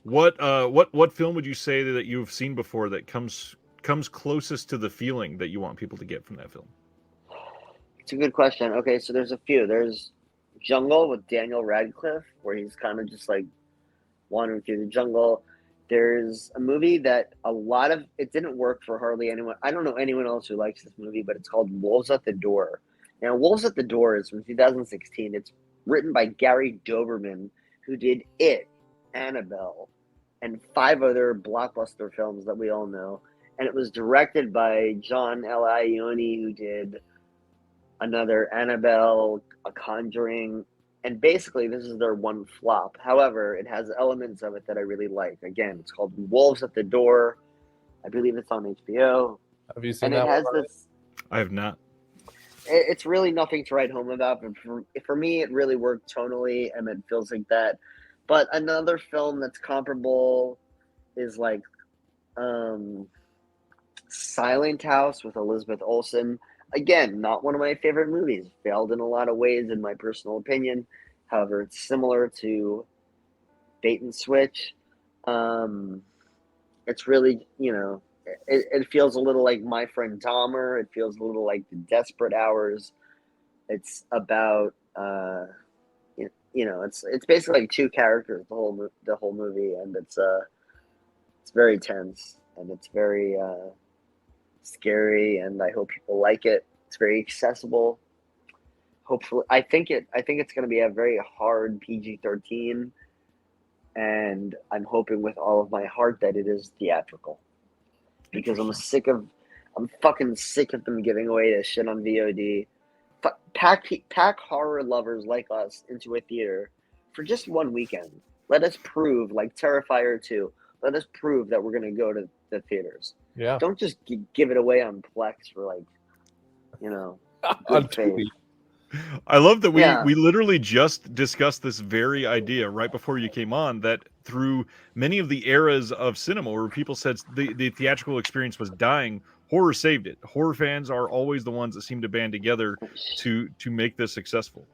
What film would you say that you've seen before that comes closest to the feeling that you want people to get from that film? It's a good question. Okay, so there's a few. There's Jungle with Daniel Radcliffe, where he's kind of just like wandering through the jungle. There's a movie that it didn't work for hardly anyone. I don't know anyone else who likes this movie, but it's called Wolves at the Door. Now, Wolves at the Door is from 2016. It's written by Gary Doberman, who did It, Annabelle, and 5 other blockbuster films that we all know. And it was directed by John L. Ione, who did another Annabelle, A Conjuring, and basically this is their one flop. However, it has elements of it that I really like. Again, it's called Wolves at the Door. I believe it's on HBO. Have you seen and that it has one? this. I have not. It's really nothing to write home about, but for me, it really worked tonally, and it feels like that. But another film that's comparable is like Silent House with Elizabeth Olsen. Again, not one of my favorite movies. Failed in a lot of ways, in my personal opinion. However, it's similar to Bait and Switch. It's really, it feels a little like My Friend Dahmer. It feels a little like The Desperate Hours. It's about, it's basically like 2 characters the whole movie, and it's very tense and it's very scary, and I hope people like it. It's very accessible. Hopefully, I think it's going to be a very hard PG-13, and I'm hoping with all of my heart that it is theatrical, because I'm fucking sick of them giving away this shit on VOD. Pack horror lovers like us into a theater for just one weekend. Let us prove, like Terrifier 2, let us prove that we're going to go to the theaters. Yeah. Don't just give it away on Plex for like, On good faith. TV. I love that we literally just discussed this very idea right before you came on, that through many of the eras of cinema where people said the theatrical experience was dying, horror saved it. Horror fans are always the ones that seem to band together to make this successful.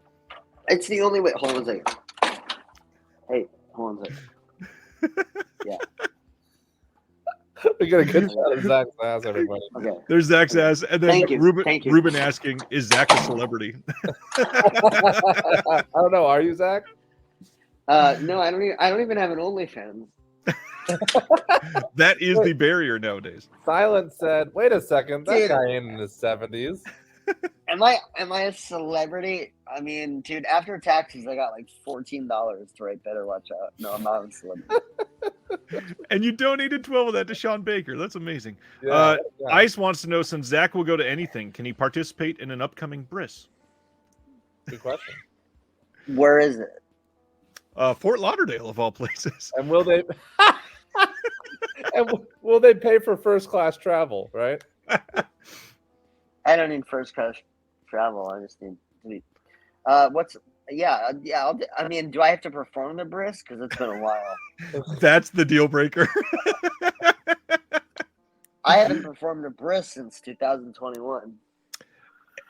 It's the only way. Hold on a second. Hey, hold on a second. Yeah. We got a good shot of Zach's ass, everybody. Okay. There's Zach's ass, and then Thank you. Ruben asking, "Is Zach a celebrity?" I don't know. Are you, Zach? No, I don't even have an OnlyFans. That is the barrier nowadays. Silent said, "Wait a second, that guy ain't in his 70s." Am I a celebrity? I mean, dude, after taxes, I got like $14 to write Better Watch Out. No, I'm not a celebrity. And you donated 12 of that to Sean Baker. That's amazing. Yeah, Ice wants to know, since Zach will go to anything, can he participate in an upcoming Briss? good question. Where is it? Fort Lauderdale, of all places. And will they? Will they pay for first class travel? Right. I don't need first class travel. I just need to be. Yeah. I mean, do I have to perform the Brisk? Because it's been a while. That's the deal breaker. I haven't performed a Brisk since 2021.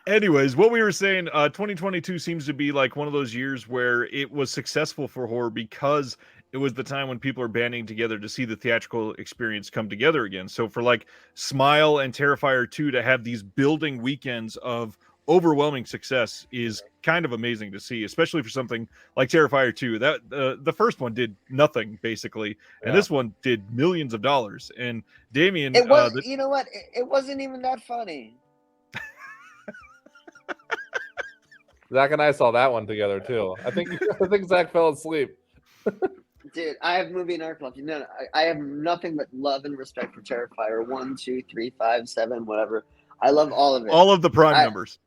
Anyways, what we were saying, 2022 seems to be like one of those years where it was successful for horror because it was the time when people are banding together to see the theatrical experience come together again. So for like Smile and Terrifier 2 to have these building weekends of overwhelming success is kind of amazing to see, especially for something like Terrifier 2. That the first one did nothing basically, and this one did millions of dollars. And Damien, it was, you know what? It wasn't even that funny. Zach and I saw that one together too. I think Zach fell asleep. Dude, I have movie narc love. You know, I have nothing but love and respect for Terrifier 1, 2, 3, 5, 7, whatever. I love all of it. All of the prime numbers.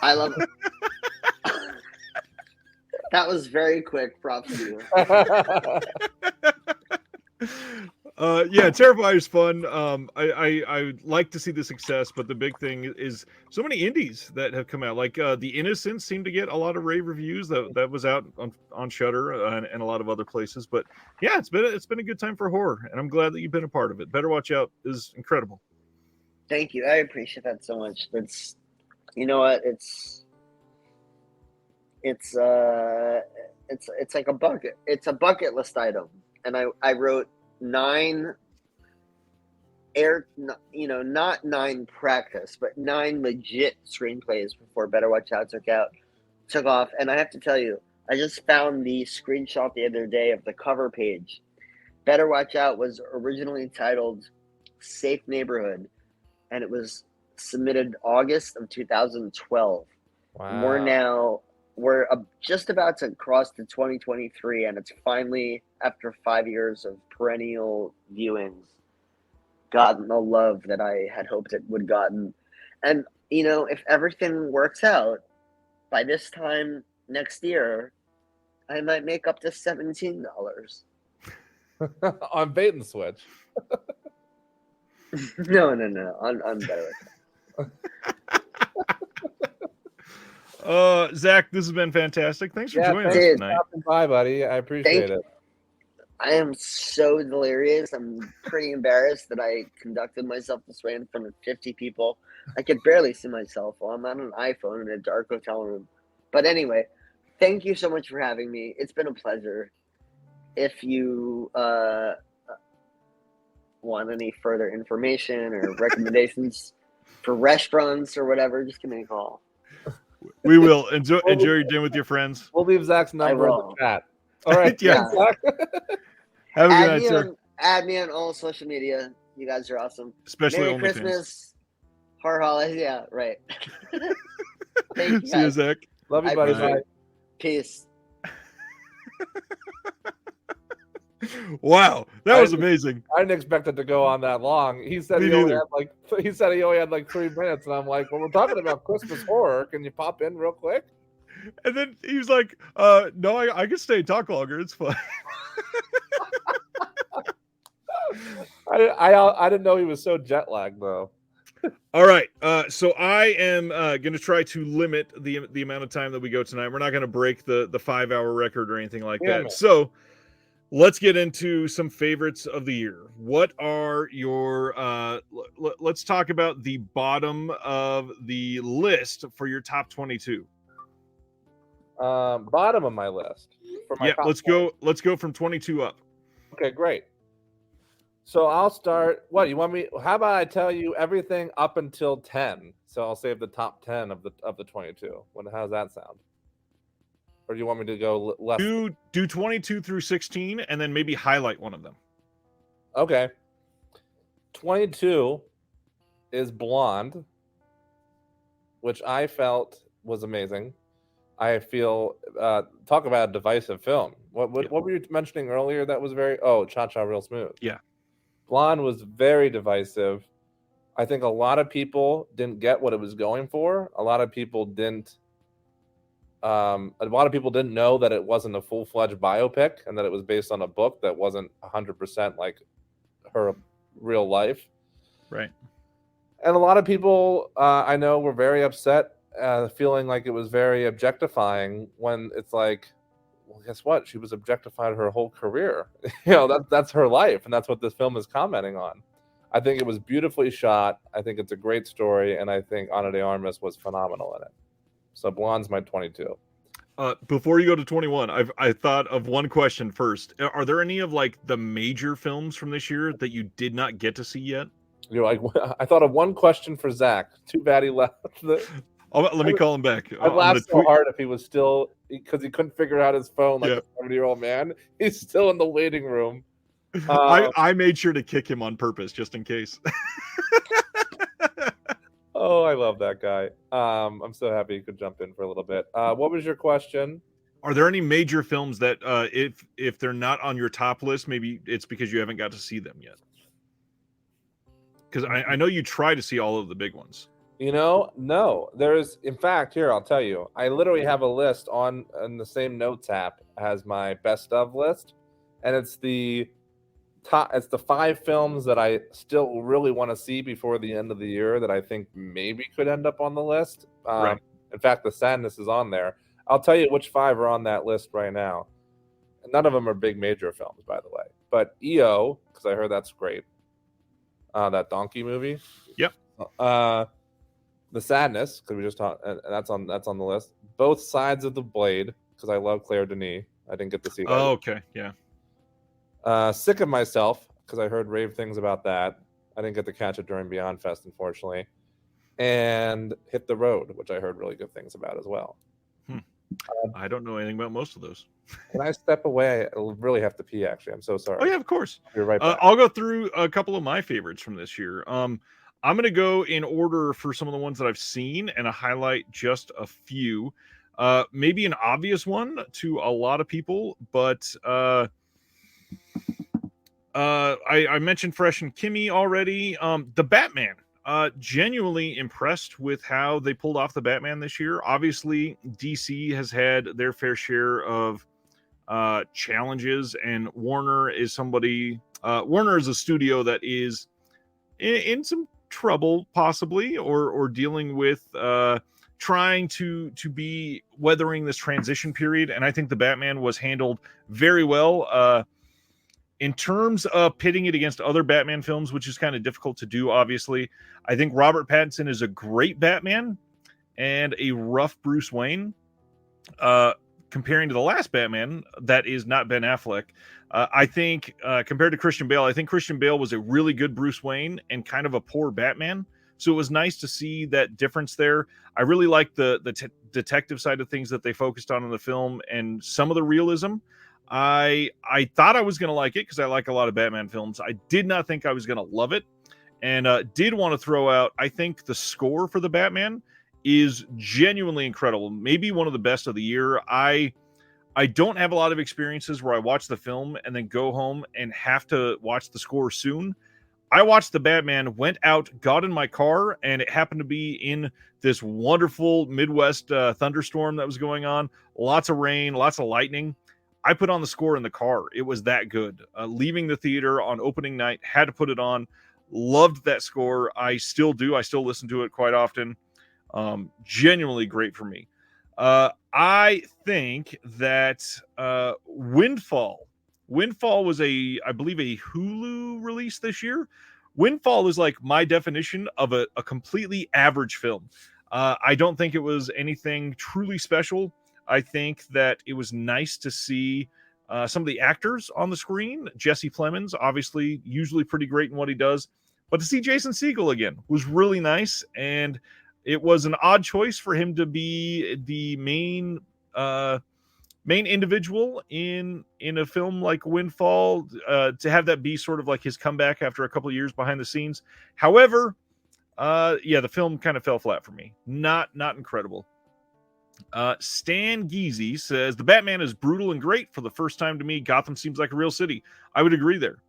I love it. That was very quick. Props to you. Yeah, Terrifier is fun. I like to see the success, but the big thing is so many indies that have come out. Like The Innocents seemed to get a lot of rave reviews. That was out on Shudder and a lot of other places. But yeah, it's been a good time for horror, and I'm glad that you've been a part of it. Better Watch Out is incredible. Thank you. I appreciate that so much. That's, you know what? It's like a bucket. It's a bucket list item, and I wrote 9 not 9 practice, but 9 legit screenplays before Better Watch Out took off. And I have to tell you, I just found the screenshot the other day of the cover page. Better Watch Out was originally titled Safe Neighborhood, and it was submitted August of 2012. Wow. We're just about to cross to 2023, and it's finally, after 5 years of perennial viewings, gotten the love that I had hoped it would gotten. And, you know, if everything works out, by this time next year, I might make up to $17. On Bait and Switch. No, on Better Watch Out. Zach, this has been fantastic. Thanks for joining us tonight. Bye, buddy. I appreciate it. I am so delirious. I'm pretty embarrassed that I conducted myself this way in front of 50 people. I could barely see myself while I'm on an iPhone in a dark hotel room. But anyway, thank you so much for having me. It's been a pleasure. If you want any further information or recommendations for restaurants or whatever, just give me a call. We will enjoy your dinner with your friends. We'll leave Zach's number in the chat. All right. Yeah. Zach. Have a good night, sir. Add me on all social media. You guys are awesome. Especially Merry Christmas. Horror holidays. Yeah, right. Thank you, see you, Zach. Love you, buddy. Bye. Peace. Wow, that was amazing. I didn't expect it to go on that long. He said he only had like 3 minutes, and I'm like, "Well, we're talking about Christmas horror. Can you pop in real quick?" And then he was like, "No, I can stay and talk longer. It's fine." I didn't know he was so jet lagged though. All right, so I am going to try to limit the amount of time that we go tonight. We're not going to break the 5-hour record or anything like that. So let's get into some favorites of the year. What are your let's talk about the bottom of the list for your top 22. Bottom of my list. Let's go from 22 up. Okay, great. So I'll start. What you want me? How about I tell you everything up until 10? So I'll save the top 10 of the 22. How's that sound? Or do you want me to go less? Do 22 through 16, and then maybe highlight one of them. Okay. 22 is Blonde. which I felt was amazing. I feel talk about a divisive film. What were you mentioning earlier that was very Cha Cha Real Smooth? Yeah. Blonde was very divisive. I think a lot of people didn't get what it was going for. A lot of people didn't know that it wasn't a full-fledged biopic and that it was based on a book that wasn't 100% like her real life. Right. And a lot of people I know were very upset, feeling like it was very objectifying when it's like, well, guess what? She was objectified her whole career. That's her life, and that's what this film is commenting on. I think it was beautifully shot. I think it's a great story, and I think Ana de Armas was phenomenal in it. So Blonde's my 22. Before you go to 21, I thought of one question first. Are there any of like the major films from this year that you did not get to see yet? I thought of one question for Zach. Too bad he left. Let me call him back. I'd laugh so hard if he was still, because he couldn't figure out his phone like a 70-year-old man. He's still in the waiting room. I made sure to kick him on purpose just in case. Oh, I love that guy. I'm so happy you could jump in for a little bit. What was your question? Are there any major films that if they're not on your top list, maybe it's because you haven't got to see them yet? Because I know you try to see all of the big ones. No. There's, in fact, here, I'll tell you. I literally have a list on the same notes app as my best of list. And it's the 5 films that I still really want to see before the end of the year that I think maybe could end up on the list. Right. In fact, The Sadness is on there. I'll tell you which 5 are on that list right now. None of them are big major films, by the way. But EO, because I heard that's great. That donkey movie. Yep. The Sadness, because we just talked, and that's on the list. Both Sides of the Blade, because I love Claire Denis. I didn't get to see that. Oh, okay, yeah. Sick of Myself, because I heard rave things about that. I didn't get to catch it during Beyond Fest, unfortunately. And Hit the Road, which I heard really good things about as well. I don't know anything about most of those. Can I step away? I really have to pee, actually. I'm so sorry. Oh, yeah, of course. You're right back. I'll go through a couple of my favorites from this year. I'm going to go in order for some of the ones that I've seen and highlight just a few. Maybe an obvious one to a lot of people, but I mentioned Fresh and Kimmy already. The Batman. Genuinely impressed with how they pulled off the Batman this year. Obviously, DC has had their fair share of challenges, and Warner is Warner is a studio that is in some trouble, possibly, or dealing with trying to be weathering this transition period. And I think the Batman was handled very well. In terms of pitting it against other Batman films, which is kind of difficult to do, obviously, I think Robert Pattinson is a great Batman and a rough Bruce Wayne. Comparing to the last Batman, that is not Ben Affleck. I think compared to Christian Bale, I think Christian Bale was a really good Bruce Wayne and kind of a poor Batman. So it was nice to see that difference there. I really liked the detective side of things that they focused on in the film and some of the realism. I thought I was going to like it because I like a lot of Batman films. I did not think I was going to love it, and did want to throw out, I think the score for the Batman is genuinely incredible. Maybe one of the best of the year. I don't have a lot of experiences where I watch the film and then go home and have to watch the score soon. I watched the Batman, went out, got in my car, and it happened to be in this wonderful Midwest thunderstorm that was going on. Lots of rain, lots of lightning. I put on the score in the car. It was that good. Leaving the theater on opening night, had to put it on. Loved that score. I still do. I still listen to it quite often. Genuinely great for me. I think that Windfall was I believe a Hulu release this year. Windfall is like my definition of a completely average film. I don't think it was anything truly special. I think that it was nice to see some of the actors on the screen. Jesse Plemons, obviously, usually pretty great in what he does. But to see Jason Segel again was really nice. And it was an odd choice for him to be the main individual in a film like Windfall, to have that be sort of like his comeback after a couple of years behind the scenes. However, Yeah, the film kind of fell flat for me. Not incredible. Stan Geezy says the Batman is brutal and great. For the first time to me, Gotham seems like a real city. I would agree there.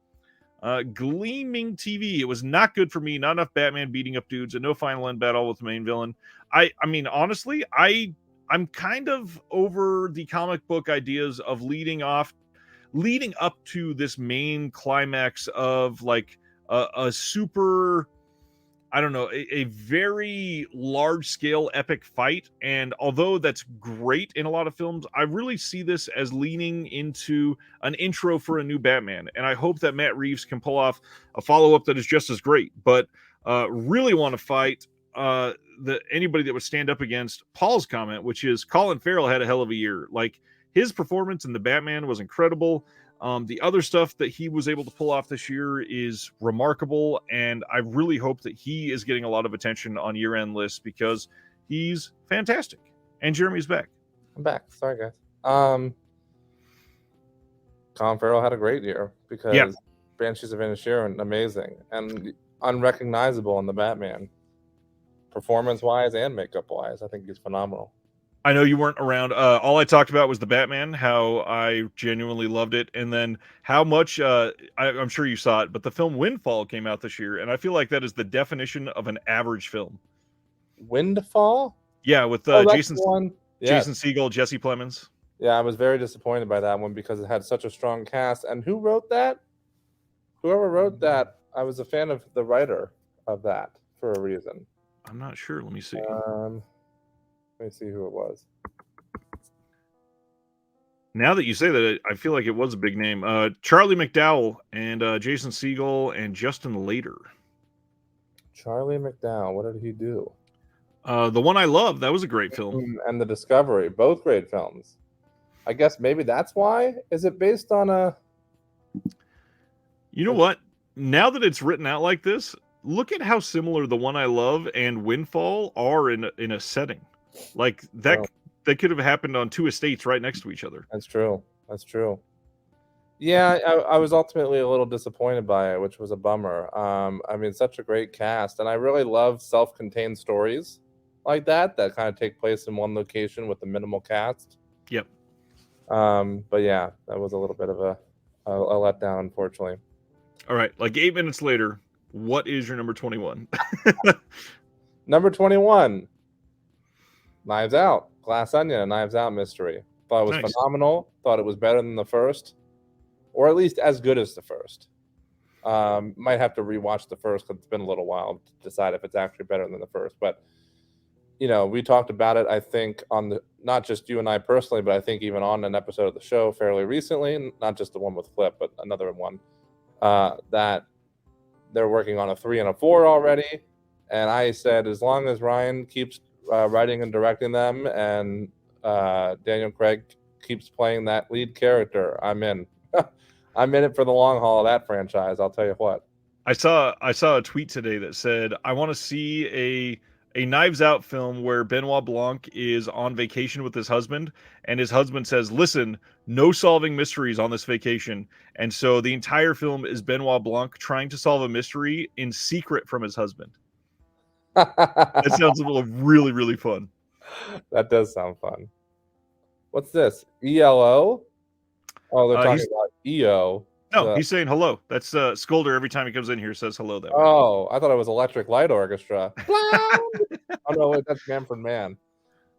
Gleaming TV, it was not good for me. Not enough Batman beating up dudes and no final end battle with the main villain. I mean, honestly, I'm kind of over the comic book ideas of leading up to this main climax of like a super, I don't know, a very large scale epic fight. And although that's great in a lot of films, I really see this as leaning into an intro for a new Batman. And I hope that Matt Reeves can pull off a follow up that is just as great. But really want to fight anybody that would stand up against Paul's comment, which is Colin Farrell had a hell of a year. Like his performance in the Batman was incredible. The other stuff that he was able to pull off this year is remarkable, and I really hope that he is getting a lot of attention on year-end lists because he's fantastic. And Jeremy's back. I'm back. Sorry, guys. Colin Farrell had a great year because Banshees of Inisherin, amazing and unrecognizable in the Batman, performance-wise and makeup-wise. I think he's phenomenal. I know you weren't around. All I talked about was the Batman, how I genuinely loved it, and then how much I'm sure you saw it, but the film Windfall came out this year, and I feel like that is the definition of an average film. Windfall? Yeah, with Jason Segel, Jesse Plemons. Yeah, I was very disappointed by that one because it had such a strong cast. And who wrote that? Whoever wrote that, I was a fan of the writer of that for a reason. I'm not sure. Let me see. Let me see who it was. Now that you say that, I feel like it was a big name. Charlie McDowell and Jason Segel and Justin Lader. Charlie McDowell, what did he do? The One I Love, that was a great film. And The Discovery, both great films. I guess maybe that's why. Is it based on a... You know what? Now that it's written out like this, look at how similar The One I Love and Windfall are in a setting. Like that, that could have happened on two estates right next to each other. That's true. Yeah, I was ultimately a little disappointed by it, which was a bummer. I mean, such a great cast, and I really love self-contained stories like that kind of take place in one location with a minimal cast. Yep. But yeah, that was a little bit of a letdown, unfortunately. All right, like 8 minutes later, what is your number 21? Number 21. Knives Out, Glass Onion, a Knives Out mystery. Thought it was phenomenal. Thought it was better than the first, or at least as good as the first. Might have to rewatch the first because it's been a little while to decide if it's actually better than the first. But you know, we talked about it. I think on the not just you and I personally, but I think even on an episode of the show fairly recently, not just the one with Flip, but another one that they're working on a 3 and a 4 already. And I said, as long as Ryan keeps writing and directing them, and Daniel Craig keeps playing that lead character, I'm in. I'm in it for the long haul of that franchise. I'll tell you what. I saw a tweet today that said, I want to see a Knives Out film where Benoit Blanc is on vacation with his husband, and his husband says, listen, no solving mysteries on this vacation. And so the entire film is Benoit Blanc trying to solve a mystery in secret from his husband. That sounds really, really fun. That does sound fun. What's this? ELO? Oh, they're talking about EO. No, he's saying hello. That's Skolder every time he comes in here says hello that way. Oh, I thought it was Electric Light Orchestra. Oh no, wait, that's Manfred Mann.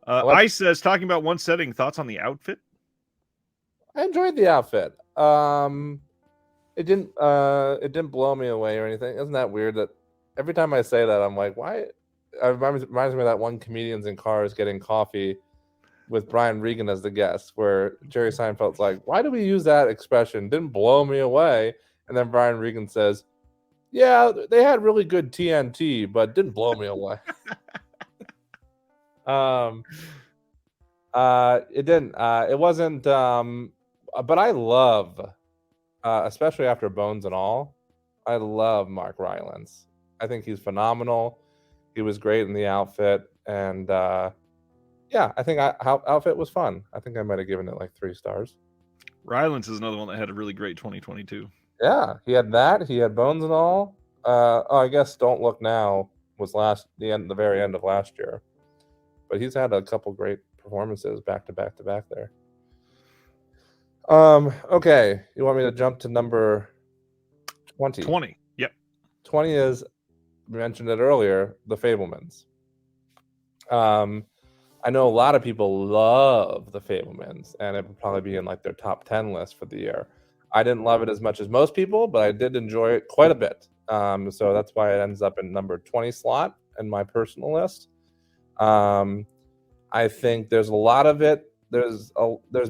Ice says, talking about one setting, thoughts on the outfit? I enjoyed the outfit. It didn't blow me away or anything. Isn't that weird that every time I say that, I'm like, why? It reminds me of that one Comedians in Cars Getting Coffee with Brian Regan as the guest, where Jerry Seinfeld's like, why do we use that expression? Didn't blow me away. And then Brian Regan says, yeah, they had really good TNT, but didn't blow me away. It didn't. It wasn't. But I love, especially after Bones and All, I love Mark Rylance. I think he's phenomenal. He was great in the outfit, and yeah, I think outfit was fun. I think I might have given it like 3 stars. Rylance is another one that had a really great 2022. Yeah, he had that. He had Bones and All. I guess Don't Look Now was the very end of last year. But he's had a couple great performances back to back there. Okay, you want me to jump to number 20? 20. Yep. 20 is, we mentioned it earlier, The Fabelmans. I know a lot of people love The Fabelmans, and it would probably be in like their top 10 list for the year. I didn't love it as much as most people, but I did enjoy it quite a bit. So that's why it ends up in number 20 slot in my personal list. I think there's a lot of it. There's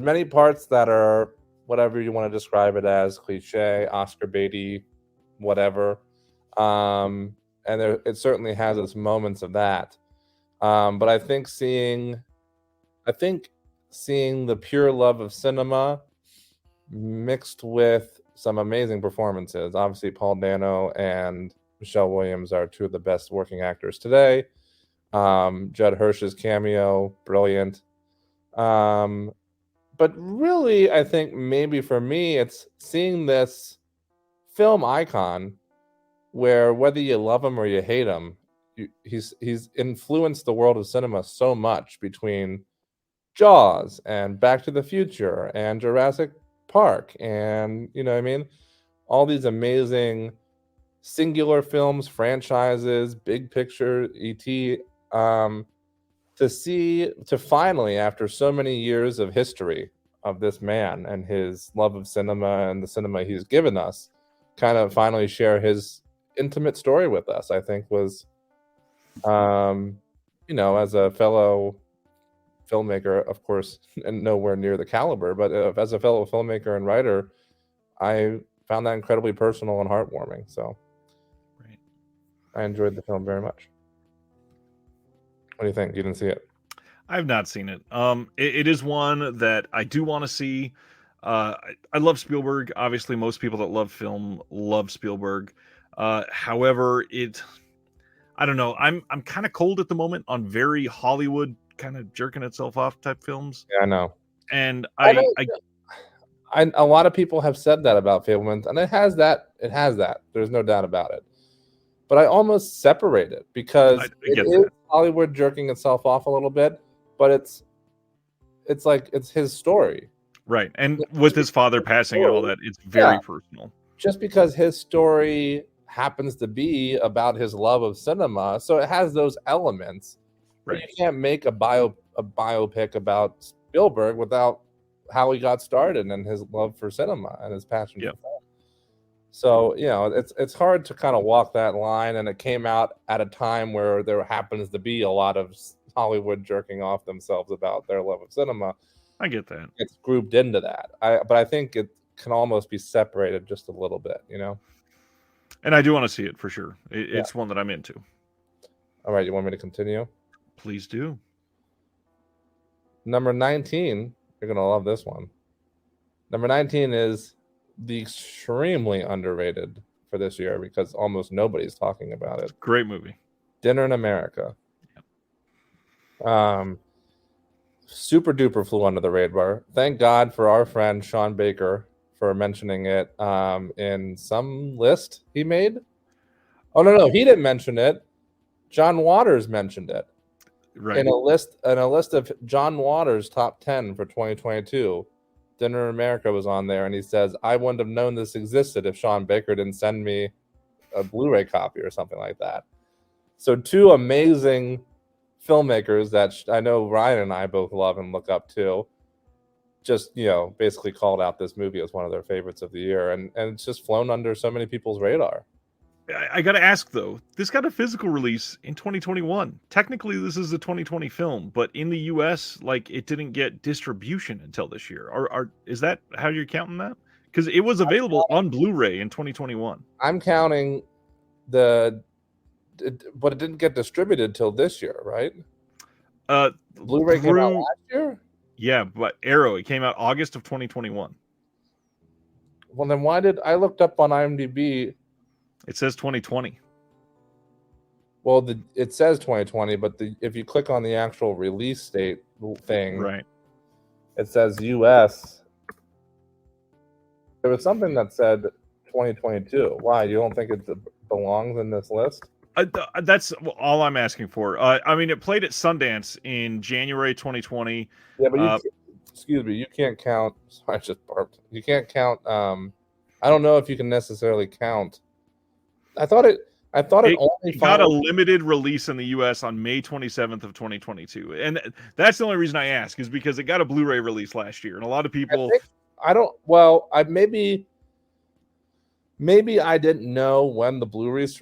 many parts that are whatever you want to describe it as, cliche, Oscar baity, whatever. And it certainly has its moments of that. But I think seeing the pure love of cinema mixed with some amazing performances. Obviously, Paul Dano and Michelle Williams are two of the best working actors today. Judd Hirsch's cameo, brilliant. But really, I think maybe for me, it's seeing this film icon where whether you love him or you hate him, he's influenced the world of cinema so much between Jaws and Back to the Future and Jurassic Park, and you know what I mean, all these amazing singular films, franchises, big picture, E.T. To finally, after so many years of history of this man and his love of cinema and the cinema he's given us, kind of finally share his intimate story with us, I think was, as a fellow filmmaker, of course, and nowhere near the caliber, but as a fellow filmmaker and writer, I found that incredibly personal and heartwarming. So Right. I enjoyed the film very much. What do you think? You didn't see it? I've not seen it. It is one that I do want to see. I love Spielberg. Obviously, most people that love film love Spielberg. However, I don't know. I'm kind of cold at the moment on very Hollywood kind of jerking itself off type films. Yeah, I know. And a lot of people have said that about Fabelmans, and it has that. There's no doubt about it. But I almost separate it because it is Hollywood jerking itself off a little bit, but it's like it's his story. Right. And with his father passing and all that, it's very personal. Just because his story happens to be about his love of cinema, so it has those elements. Right. But you can't make a biopic about Spielberg without how he got started and his love for cinema and his passion for film. So, it's hard to kind of walk that line, and it came out at a time where there happens to be a lot of Hollywood jerking off themselves about their love of cinema. I get that. It's grouped into that. But I think it can almost be separated just a little bit, And I do want to see it for sure. It's one that I'm into. All right, you want me to continue? Please do. Number 19, you're going to love this one. Number 19 is the extremely underrated for this year because almost nobody's talking about it. Great movie. Dinner in America. Super duper flew under the radar. Thank God for our friend Sean Baker for mentioning it in some list he made. Oh no, he didn't mention it. John Waters mentioned it. Right. In a list of John Waters' top 10 for 2022. Dinner in America was on there, and he says, I wouldn't have known this existed if Sean Baker didn't send me a Blu-ray copy or something like that. So two amazing filmmakers that I know Ryan and I both love and look up to just, basically called out this movie as one of their favorites of the year, and it's just flown under so many people's radar. I got to ask, though, this got a physical release in 2021. Technically, this is a 2020 film, but in the U.S., it didn't get distribution until this year. Is that how you're counting that? Because it was available on Blu-ray in 2021. I'm counting but it didn't get distributed till this year, right? Blu-ray came out last year? Yeah, but Arrow, it came out August of 2021. Well, then why did I looked up on IMDb? It says 2020. Well, it says 2020, but if you click on the actual release date thing, right, it says US. There was something that said 2022. Why? You don't think it belongs in this list? That's all I'm asking for. I mean, it played at Sundance in January 2020. Yeah, but excuse me, you can't count. Sorry, I just burped. You can't count. I don't know if you can necessarily count. I thought it only got a followed. limited release in the U.S. on May 27th of 2022, and that's the only reason I ask is because it got a Blu-ray release last year, and a lot of people. I maybe I didn't know when the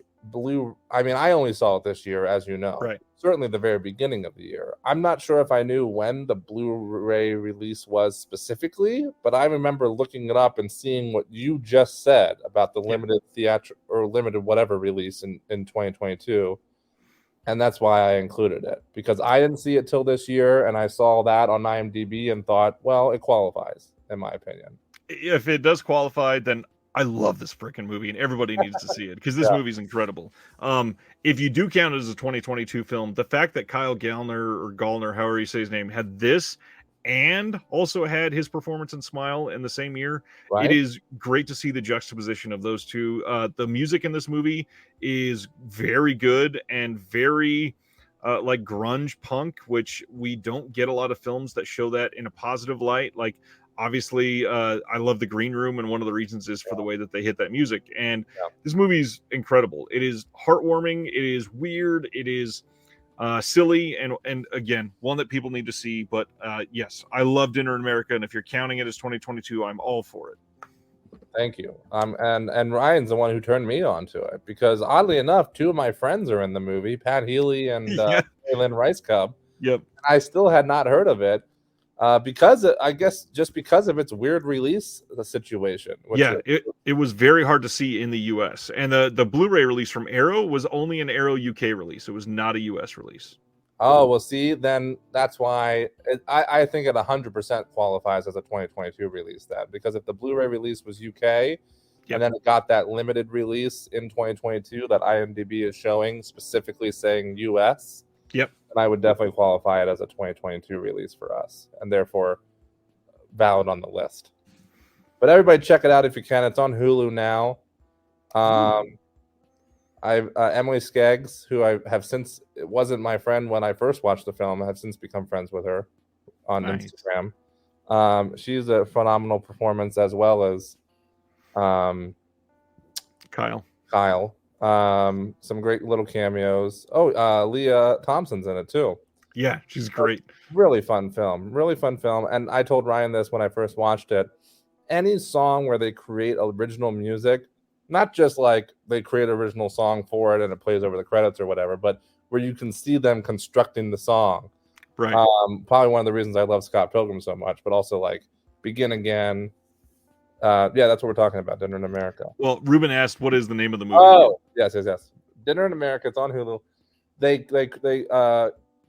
I mean, I only saw it this year, as you know. Right. Certainly the very beginning of the year. I'm not sure if I knew when the Blu-ray release was specifically, but I remember looking it up and seeing what you just said about the limited theatrical or limited whatever release in 2022. And that's why I included it, because I didn't see it till this year, and I saw that on IMDb and thought, well, it qualifies, in my opinion. If it does qualify, then I love this freaking movie, and everybody needs to see it because this movie's incredible. If you do count it as a 2022 film, the fact that Kyle Gallner, however you say his name, had this and also had his performance in Smile in the same year, Right? It is great to see the juxtaposition of those two. The music in this movie is very good and very like grunge punk, which we don't get a lot of films that show that in a positive light. Like, obviously, I love The Green Room, and one of the reasons is for the way that they hit that music. And this movie's incredible. It is heartwarming. It is weird. It is silly, and again, one that people need to see. But yes, I love Dinner in America, and if you're counting it as 2022, I'm all for it. Thank you. And Ryan's the one who turned me on to it, because oddly enough, two of my friends are in the movie, Pat Healy and Lynn Rice Cub. Yep. I still had not heard of it. Because I guess just because of its weird release situation. It was very hard to see in the US, and the Blu-ray release from Arrow was only an Arrow UK release. It was not a US release. Oh, well, see, then that's why I think it 100% qualifies as a 2022 release, then, because if the Blu-ray release was UK and then it got that limited release in 2022 that IMDb is showing, specifically saying US, and I would definitely qualify it as a 2022 release for us, and therefore valid on the list. But everybody check it out if you can. It's on Hulu now. Emily Skeggs, who I have since, it wasn't my friend when I first watched the film, I have since become friends with her on Instagram. She's a phenomenal performance, as well as Kyle. Some great little cameos. Leah Thompson's in it too. Yeah, she's great. Really fun film. And I told Ryan this when I first watched it. Any song where they create original music, not just like they create an original song for it and it plays over the credits or whatever, but where you can see them constructing the song. Right. Probably one of the reasons I love Scott Pilgrim so much, but also like Begin Again. That's what we're talking about, Dinner in America. Well, Ruben asked, what is the name of the movie? Oh, yes. Dinner in America. It's on Hulu. They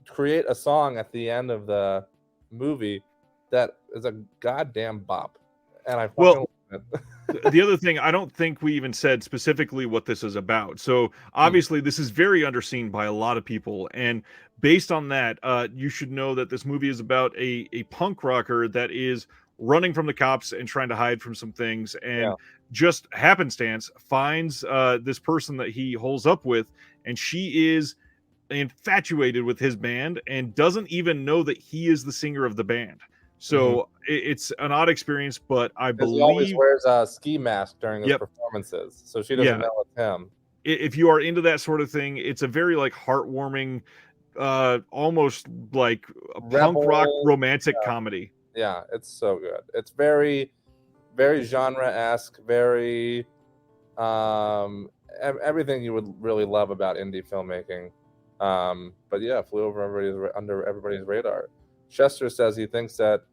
create a song at the end of the movie that is a goddamn bop. And I fucking love it. The other thing, I don't think we even said specifically what this is about. So obviously this is very underseen by a lot of people. And based on that, you should know that this movie is about a punk rocker that is running from the cops and trying to hide from some things, and just happenstance finds this person that he holds up with, and she is infatuated with his band and doesn't even know that he is the singer of the band. So it's an odd experience, but I believe he always wears a ski mask during his performances, so she doesn't know it's him. If you are into that sort of thing, it's a very like heartwarming, almost like a punk rock romantic comedy. Yeah, it's so good. It's very, very genre-esque, very everything you would really love about indie filmmaking. But yeah, flew under everybody's radar. Chester says he thinks that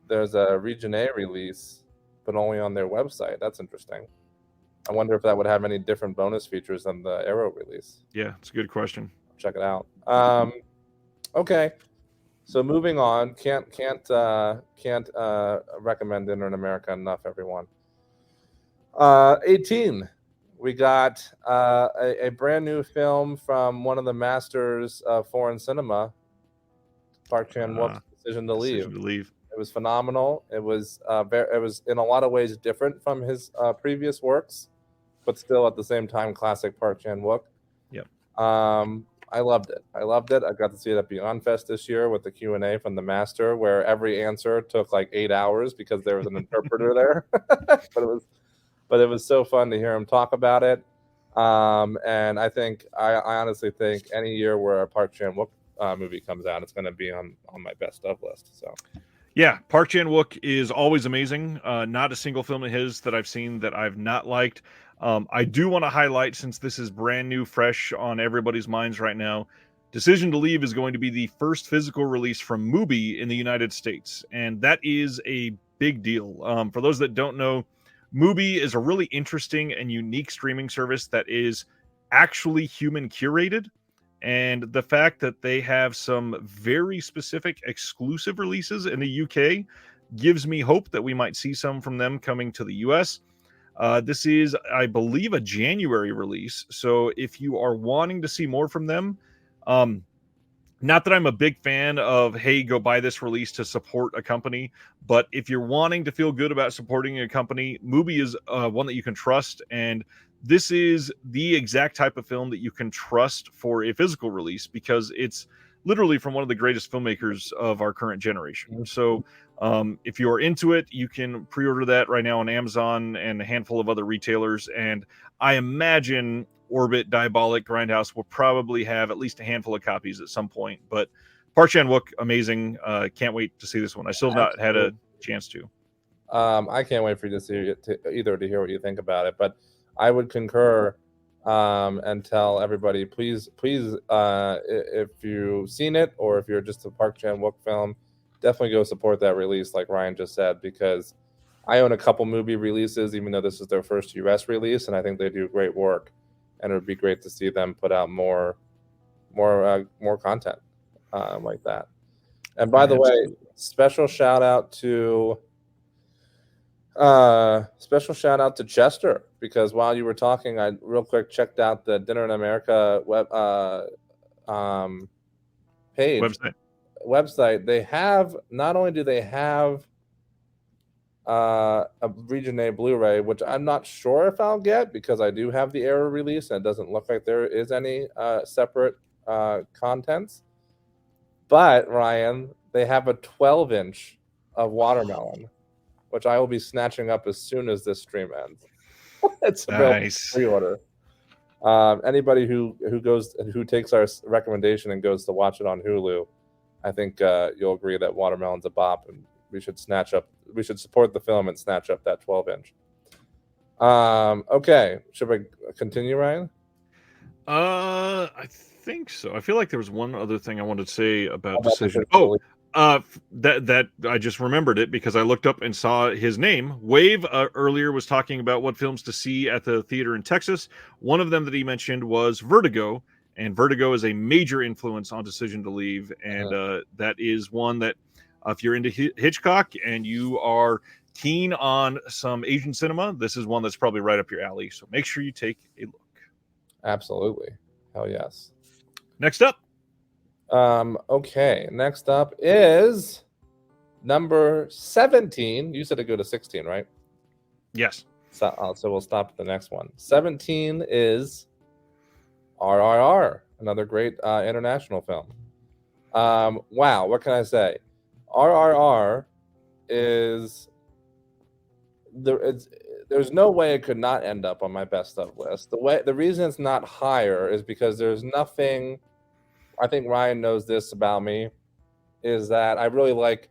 there's a Region A release, but only on their website. That's interesting. I wonder if that would have any different bonus features than the Arrow release. Yeah, it's a good question. Check it out. Okay. So moving on, can't recommend Dinner in America enough, everyone. 18, we got a brand new film from one of the masters of foreign cinema, Park Chan-wook's Decision to Leave. It was phenomenal. It was in a lot of ways different from his previous works, but still at the same time classic Park Chan-wook. Yep. I loved it. I got to see it at Beyond Fest this year with the Q&A from the master, where every answer took like 8 hours because there was an interpreter there. but it was so fun to hear him talk about it. And I honestly think any year where a Park Chan-wook movie comes out, it's going to be on my best of list. So. Yeah, Park Chan-wook is always amazing. Not a single film of his that I've seen that I've not liked. I do want to highlight, since this is brand new, fresh on everybody's minds right now, Decision to Leave is going to be the first physical release from Mubi in the United States, and that is a big deal. For those that don't know, Mubi is a really interesting and unique streaming service that is actually human curated. And the fact that they have some very specific exclusive releases in the UK gives me hope that we might see some from them coming to the US. This is, I believe, a January release. So if you are wanting to see more from them, not that I'm a big fan of, hey, go buy this release to support a company, but if you're wanting to feel good about supporting a company, Mubi is one that you can trust. And this is the exact type of film that you can trust for a physical release, because it's literally from one of the greatest filmmakers of our current generation. So if you're into it, you can pre-order that right now on Amazon and a handful of other retailers. And I imagine Orbit, Diabolic, Grindhouse will probably have at least a handful of copies at some point. But Park Chan-wook, amazing. Can't wait to see this one. I still have not had a chance to. I can't wait for you to see it, to hear what you think about it. But I would concur and tell everybody, please, if you've seen it or if you're just a Park Chan-wook film, definitely go support that release, like Ryan just said, because I own a couple movie releases, even though this is their first US release, and I think they do great work. And it would be great to see them put out more content like that. And by the way, special shout out to Chester, because while you were talking, I real quick checked out the Dinner in America website. They have, not only do they have a Region A Blu-ray, which I'm not sure if I'll get because I do have the Era release and it doesn't look like there is any separate contents. But Ryan, they have a 12-inch of Watermelon, which I will be snatching up as soon as this stream ends. It's nice. Pre-order. Anybody who takes our recommendation and goes to watch it on Hulu, I think you'll agree that Watermelon's a bop, and we should support the film and snatch up that 12-inch. Okay, should we continue, Ryan? I think so. I feel like there was one other thing I wanted to say about Decision. That I just remembered it because I looked up and saw his name. Wave earlier was talking about what films to see at the theater in Texas. One of them that he mentioned was Vertigo, and Vertigo is a major influence on Decision to Leave, and that is one that if you're into Hitchcock and you are keen on some Asian cinema, this is one that's probably right up your alley. So make sure you take a look. Absolutely. Hell yes. Next up. Okay. Next up is number 17. You said to go to 16, right? Yes. So we'll stop at the next one. 17 is RRR, another great international film. Wow. What can I say? RRR is there's no way it could not end up on my best of list. The reason it's not higher is because there's nothing. I think Ryan knows this about me, is that I really like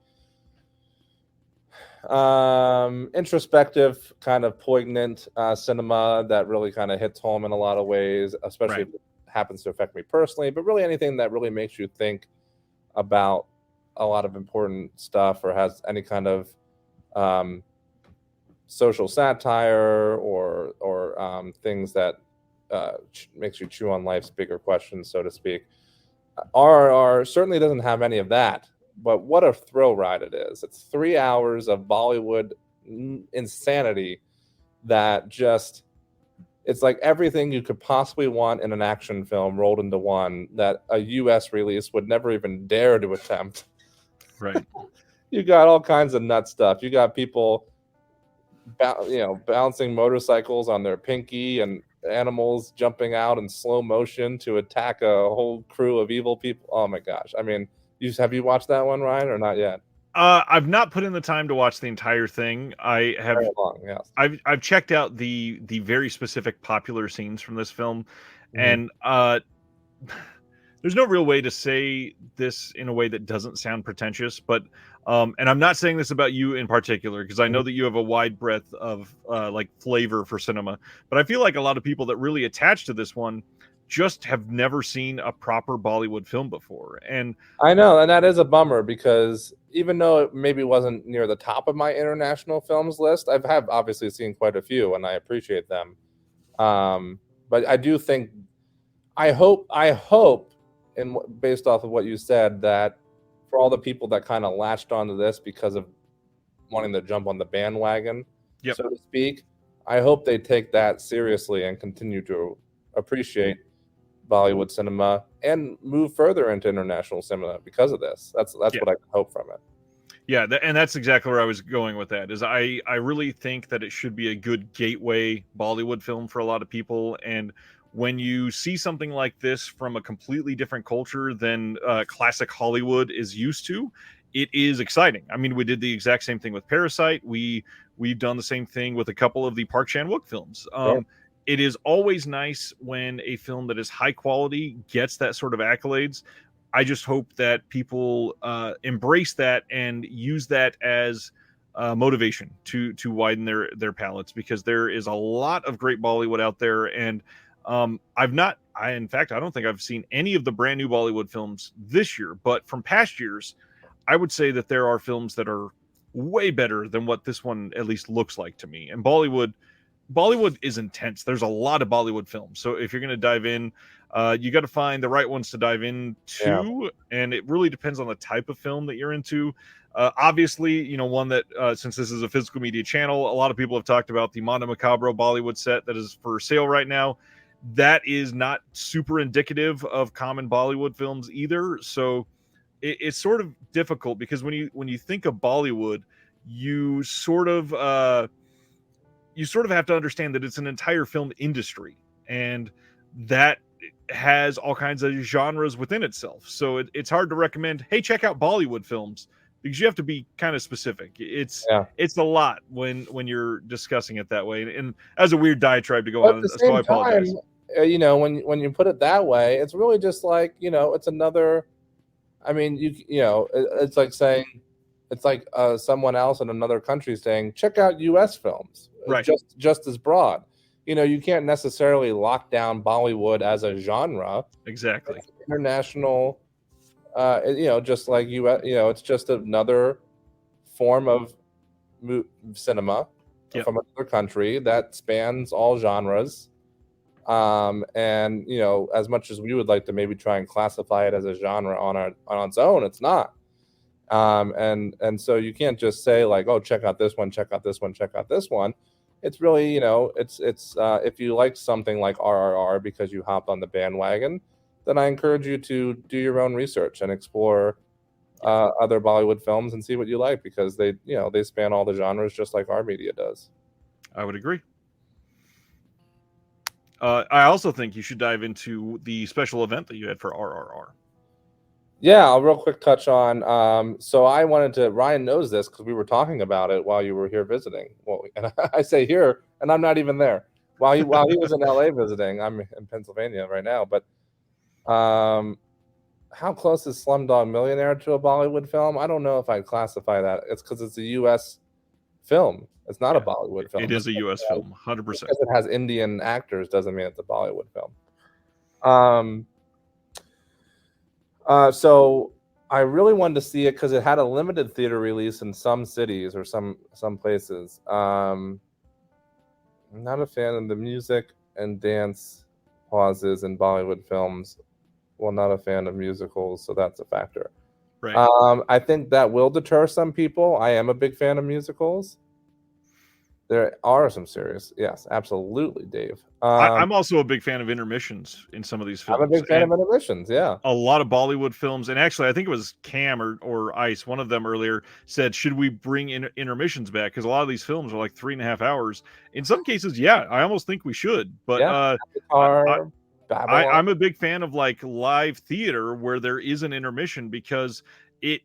introspective, kind of poignant cinema that really kind of hits home in a lot of ways, especially if it happens to affect me personally, but really anything that really makes you think about a lot of important stuff or has any kind of social satire or things that makes you chew on life's bigger questions, so to speak. RRR certainly doesn't have any of that, but what a thrill ride it is. It's 3 hours of Bollywood insanity that just, it's like everything you could possibly want in an action film rolled into one that a US release would never even dare to attempt. Right. You got all kinds of nut stuff. You got people bouncing motorcycles on their pinky and animals jumping out in slow motion to attack a whole crew of evil people. Oh my gosh! I mean, have you watched that one, Ryan, or not yet? I've not put in the time to watch the entire thing. I have. Very long, yes. I've checked out the very specific popular scenes from this film, Mhm. and there's no real way to say this in a way that doesn't sound pretentious, but and I'm not saying this about you in particular because I know that you have a wide breadth of like flavor for cinema, but I feel like a lot of people that really attach to this one just have never seen a proper Bollywood film before. And I know, and that is a bummer because even though it maybe wasn't near the top of my international films list, have obviously seen quite a few, and I appreciate them. But I do think, I hope, and based off of what you said, that for all the people that kind of latched onto this because of wanting to jump on the bandwagon, Yep. so to speak, I hope they take that seriously and continue to appreciate Bollywood cinema and move further into international cinema because of this. That's what I hope from it. Yeah, and that's exactly where I was going with that. Is I really think that it should be a good gateway Bollywood film for a lot of people. And when you see something like this from a completely different culture than classic Hollywood is used to, it is exciting. I mean, we did the exact same thing with Parasite. We've done the same thing with a couple of the Park Chan-wook films. Sure. It is always nice when a film that is high quality gets that sort of accolades. I just hope that people embrace that and use that as motivation to widen their palettes, because there is a lot of great Bollywood out there. And in fact, I don't think I've seen any of the brand new Bollywood films this year, but from past years, I would say that there are films that are way better than what this one at least looks like to me. And Bollywood is intense. There's a lot of Bollywood films. So if you're going to dive in, you got to find the right ones to dive into. Yeah. And it really depends on the type of film that you're into. Obviously, one that, since this is a physical media channel, a lot of people have talked about the Mondo Macabro Bollywood set that is for sale right now. That is not super indicative of common Bollywood films either. So it's sort of difficult because when you think of Bollywood, you sort of have to understand that it's an entire film industry, and that has all kinds of genres within itself. So it's hard to recommend, hey, check out Bollywood films, because you have to be kind of specific. It's a lot when you're discussing it that way. And as a weird diatribe to go on, so I apologize. When you put it that way, it's really just like, it's another, I mean, it's like saying, it's like someone else in another country saying, check out US films. Right. Just as broad. You can't necessarily lock down Bollywood as a genre. Exactly. It's international, just like it's just another form of cinema from another country that spans all genres. And as much as we would like to maybe try and classify it as a genre on its own, it's not. And so you can't just say like, oh, check out this one, check out this one, check out this one. It's really, it's if you like something like RRR because you hopped on the bandwagon, then I encourage you to do your own research and explore other Bollywood films and see what you like, because they span all the genres just like our media does. I would agree. I also think you should dive into the special event that you had for RRR. Yeah, I'll real quick touch on. So I wanted to. Ryan knows this because we were talking about it while you were here visiting. Well, and I say here, and I'm not even there. While he was in LA visiting, I'm in Pennsylvania right now. But how close is Slumdog Millionaire to a Bollywood film? I don't know if I'd classify that. It's because it's a U.S. film. It's not a Bollywood film. It is a U.S. film, 100%. Because it has Indian actors doesn't mean it's a Bollywood film. So I really wanted to see it because it had a limited theater release in some cities or some places. I'm not a fan of the music and dance pauses in Bollywood films. Well, not a fan of musicals, so that's a factor. Right. I think that will deter some people. I am a big fan of musicals. There are some serious, yes, absolutely, Dave. I'm also a big fan of intermissions in some of these films. I'm a big fan of intermissions, yeah. A lot of Bollywood films, and actually, I think it was Cam or Ice, one of them earlier said, "Should we bring intermissions back?" Because a lot of these films are like 3.5 hours. In some cases, yeah, I almost think we should. But Avatar, Babylon. I'm a big fan of like live theater where there is an intermission because it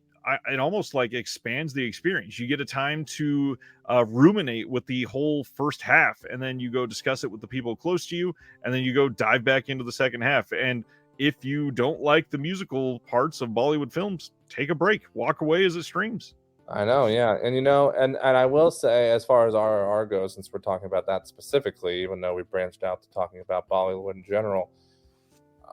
almost like expands the experience. You get a time to ruminate with the whole first half, and then you go discuss it with the people close to you, and then you go dive back into the second half. And if you don't like the musical parts of Bollywood films, take a break, walk away as it streams. I know, yeah. And and I will say, as far as RRR goes, since we're talking about that specifically, even though we branched out to talking about Bollywood in general,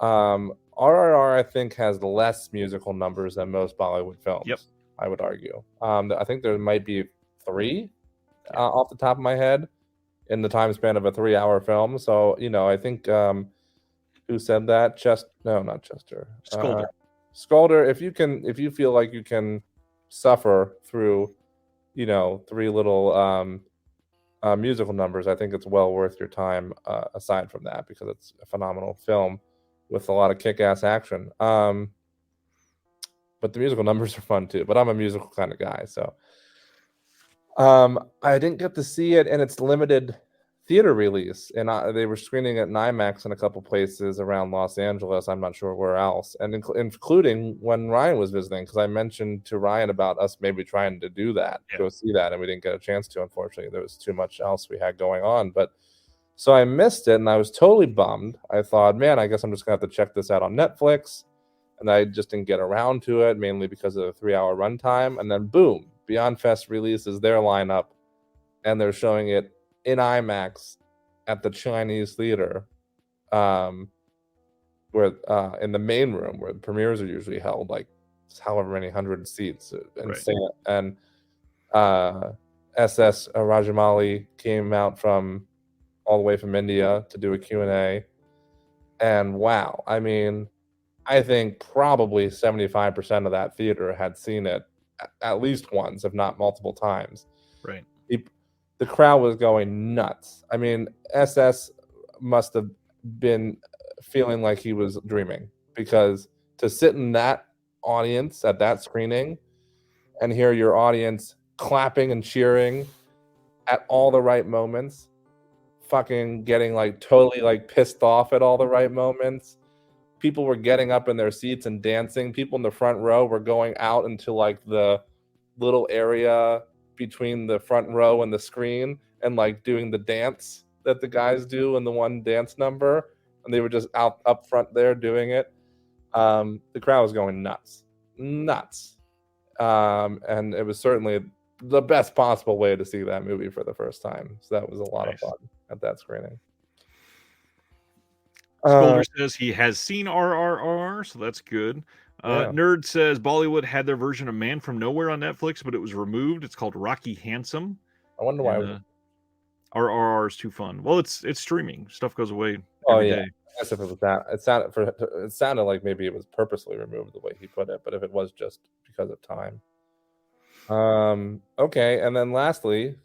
RRR I think has less musical numbers than most Bollywood films. Yep. I would argue. I think there might be 3 off the top of my head in the time span of a 3-hour film. So I think who said that? Not Chester. Skolder. Skolder. If you feel like you can suffer through 3 little musical numbers, I think it's well worth your time, aside from that, because it's a phenomenal film with a lot of kick-ass action. But the musical numbers are fun too. But I'm a musical kind of guy, so I didn't get to see it in its limited theater release, and they were screening it in IMAX in a couple places around Los Angeles. I'm not sure where else, and including when Ryan was visiting, because I mentioned to Ryan about us maybe trying to do that, go see that, and we didn't get a chance to. Unfortunately, there was too much else we had going on. But so I missed it, and I was totally bummed. I thought, man, I guess I'm just gonna have to check this out on Netflix, and I just didn't get around to it, mainly because of the 3-hour runtime. And then boom, Beyond Fest releases their lineup, and they're showing it in IMAX at the Chinese theater, where in the main room where the premieres are usually held, like however many hundred seats. Insane. Right. And SS Rajamali came out from all the way from India to do a Q&A, and wow, I mean, I think probably 75% of that theater had seen it at least once, if not multiple times. Right. The crowd was going nuts. I mean, SS must have been feeling like he was dreaming, because to sit in that audience at that screening and hear your audience clapping and cheering at all the right moments, fucking getting like totally like pissed off at all the right moments. People were getting up in their seats and dancing. People in the front row were going out into like the little area between the front row and the screen and like doing the dance that the guys do in the one dance number, and they were just up front there doing it. The crowd was going nuts. And it was certainly the best possible way to see that movie for the first time. So that was a lot of fun at that screening. Skolder says he has seen RRR, so that's good. Nerd says Bollywood had their version of Man from Nowhere on Netflix, but it was removed. It's called Rocky Handsome. I wonder why. RRR is too fun. Well, it's streaming. Stuff goes away every day. I guess if it was that, it sounded like maybe it was purposely removed the way he put it, but if it was just because of time. Okay, and then lastly,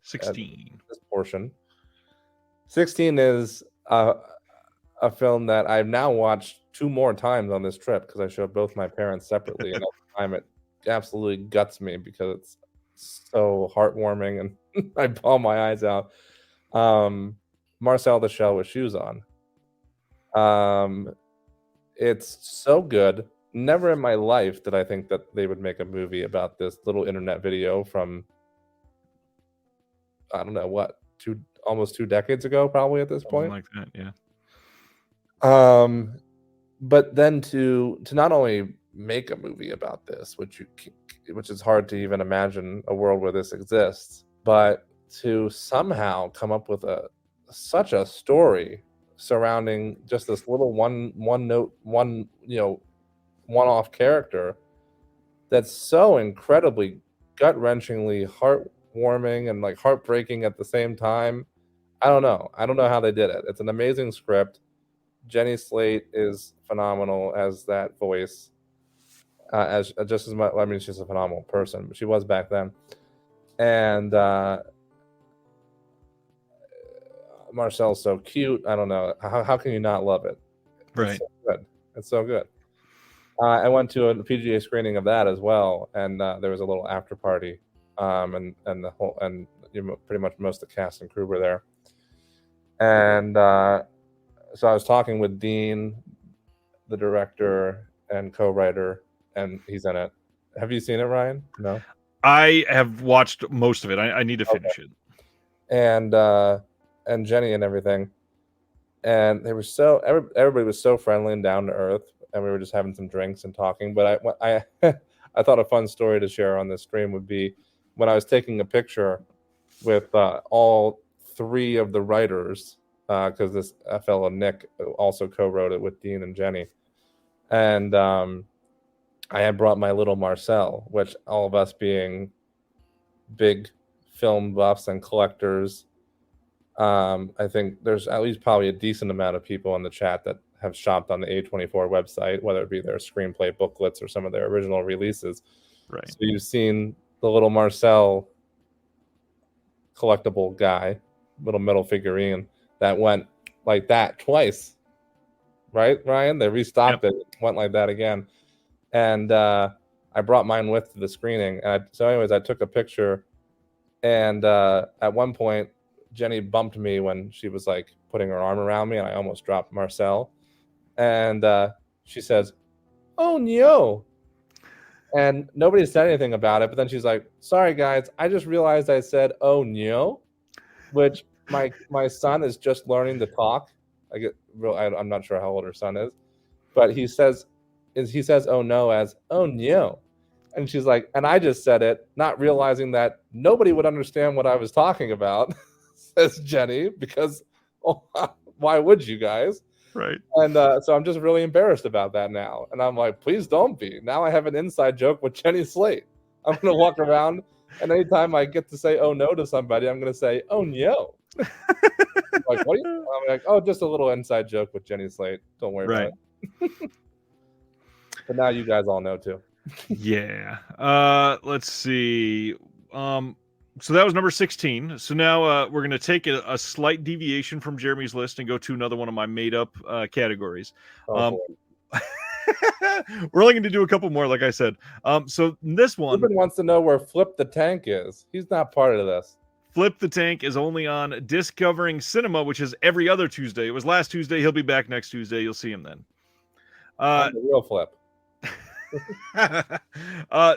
16. This portion. 16 is a film that I've now watched 2 more times on this trip, because I showed both my parents separately, and every time it absolutely guts me because it's so heartwarming and I bawl my eyes out. Marcel the Shell with Shoes On. It's so good. Never in my life did I think that they would make a movie about this little internet video from, I don't know what, almost 2 decades ago, probably at this point. Like that, yeah. But then to not only make a movie about this, which is hard to even imagine a world where this exists, but to somehow come up with such a story surrounding just this little one-off character that's so incredibly gut-wrenchingly heartwarming and like heartbreaking at the same time. I don't know how they did it. It's an amazing script. Jenny Slate is phenomenal as that voice, as just as much. I mean, she's a phenomenal person, but she was back then. and Marcel's so cute. I don't know how can you not love it? Right. It's so good. It's so good. I went to a PGA screening of that as well, and there was a little after party, and the whole and pretty much most of the cast and crew were there, and so I was talking with Dean, the director and co-writer, and he's in it. Have you seen it, Ryan? No. I have watched most of it. I need to finish it. And Jenny and everything, and they were everybody was so friendly and down to earth, and we were just having some drinks and talking. But I I thought a fun story to share on this stream would be when I was taking a picture with all three of the writers, because this fellow Nick also co-wrote it with Dean and Jenny, and I had brought my little Marcel, which all of us being big film buffs and collectors, I think there's at least probably a decent amount of people in the chat that have shopped on the A24 website, whether it be their screenplay booklets or some of their original releases. Right. So you've seen the little Marcel collectible guy, little metal figurine that went like that twice, right, Ryan? They restocked it, went like that again. And I brought mine with to the screening. And so anyways, I took a picture, and at one point, Jenny bumped me when she was like putting her arm around me, and I almost dropped Marcel. And she says, "Oh no!" And nobody said anything about it. But then she's like, "Sorry guys, I just realized I said oh no," which my son is just learning to talk. I'm not sure how old her son is, but he says oh no as oh no. And she's like, and I just said it, not realizing that nobody would understand what I was talking about, says Jenny, because why would you guys? Right. And so I'm just really embarrassed about that now. And I'm like, please don't be. Now I have an inside joke with Jenny Slate. I'm going to walk around, and anytime I get to say oh no to somebody, I'm going to say oh no. Like, what are you? I'm like, oh, just a little inside joke with Jenny Slate. Don't worry about it. But now you guys all know too. Yeah. Let's see. So that was number 16. So now we're going to take a slight deviation from Jeremy's list and go to another one of my made-up categories. We're only going to do a couple more, like I said. So this one... Ruben wants to know where Flip the Tank is. He's not part of this. Flip the Tank is only on Discovering Cinema, which is every other Tuesday. It was last Tuesday. He'll be back next Tuesday. You'll see him then. The real Flip.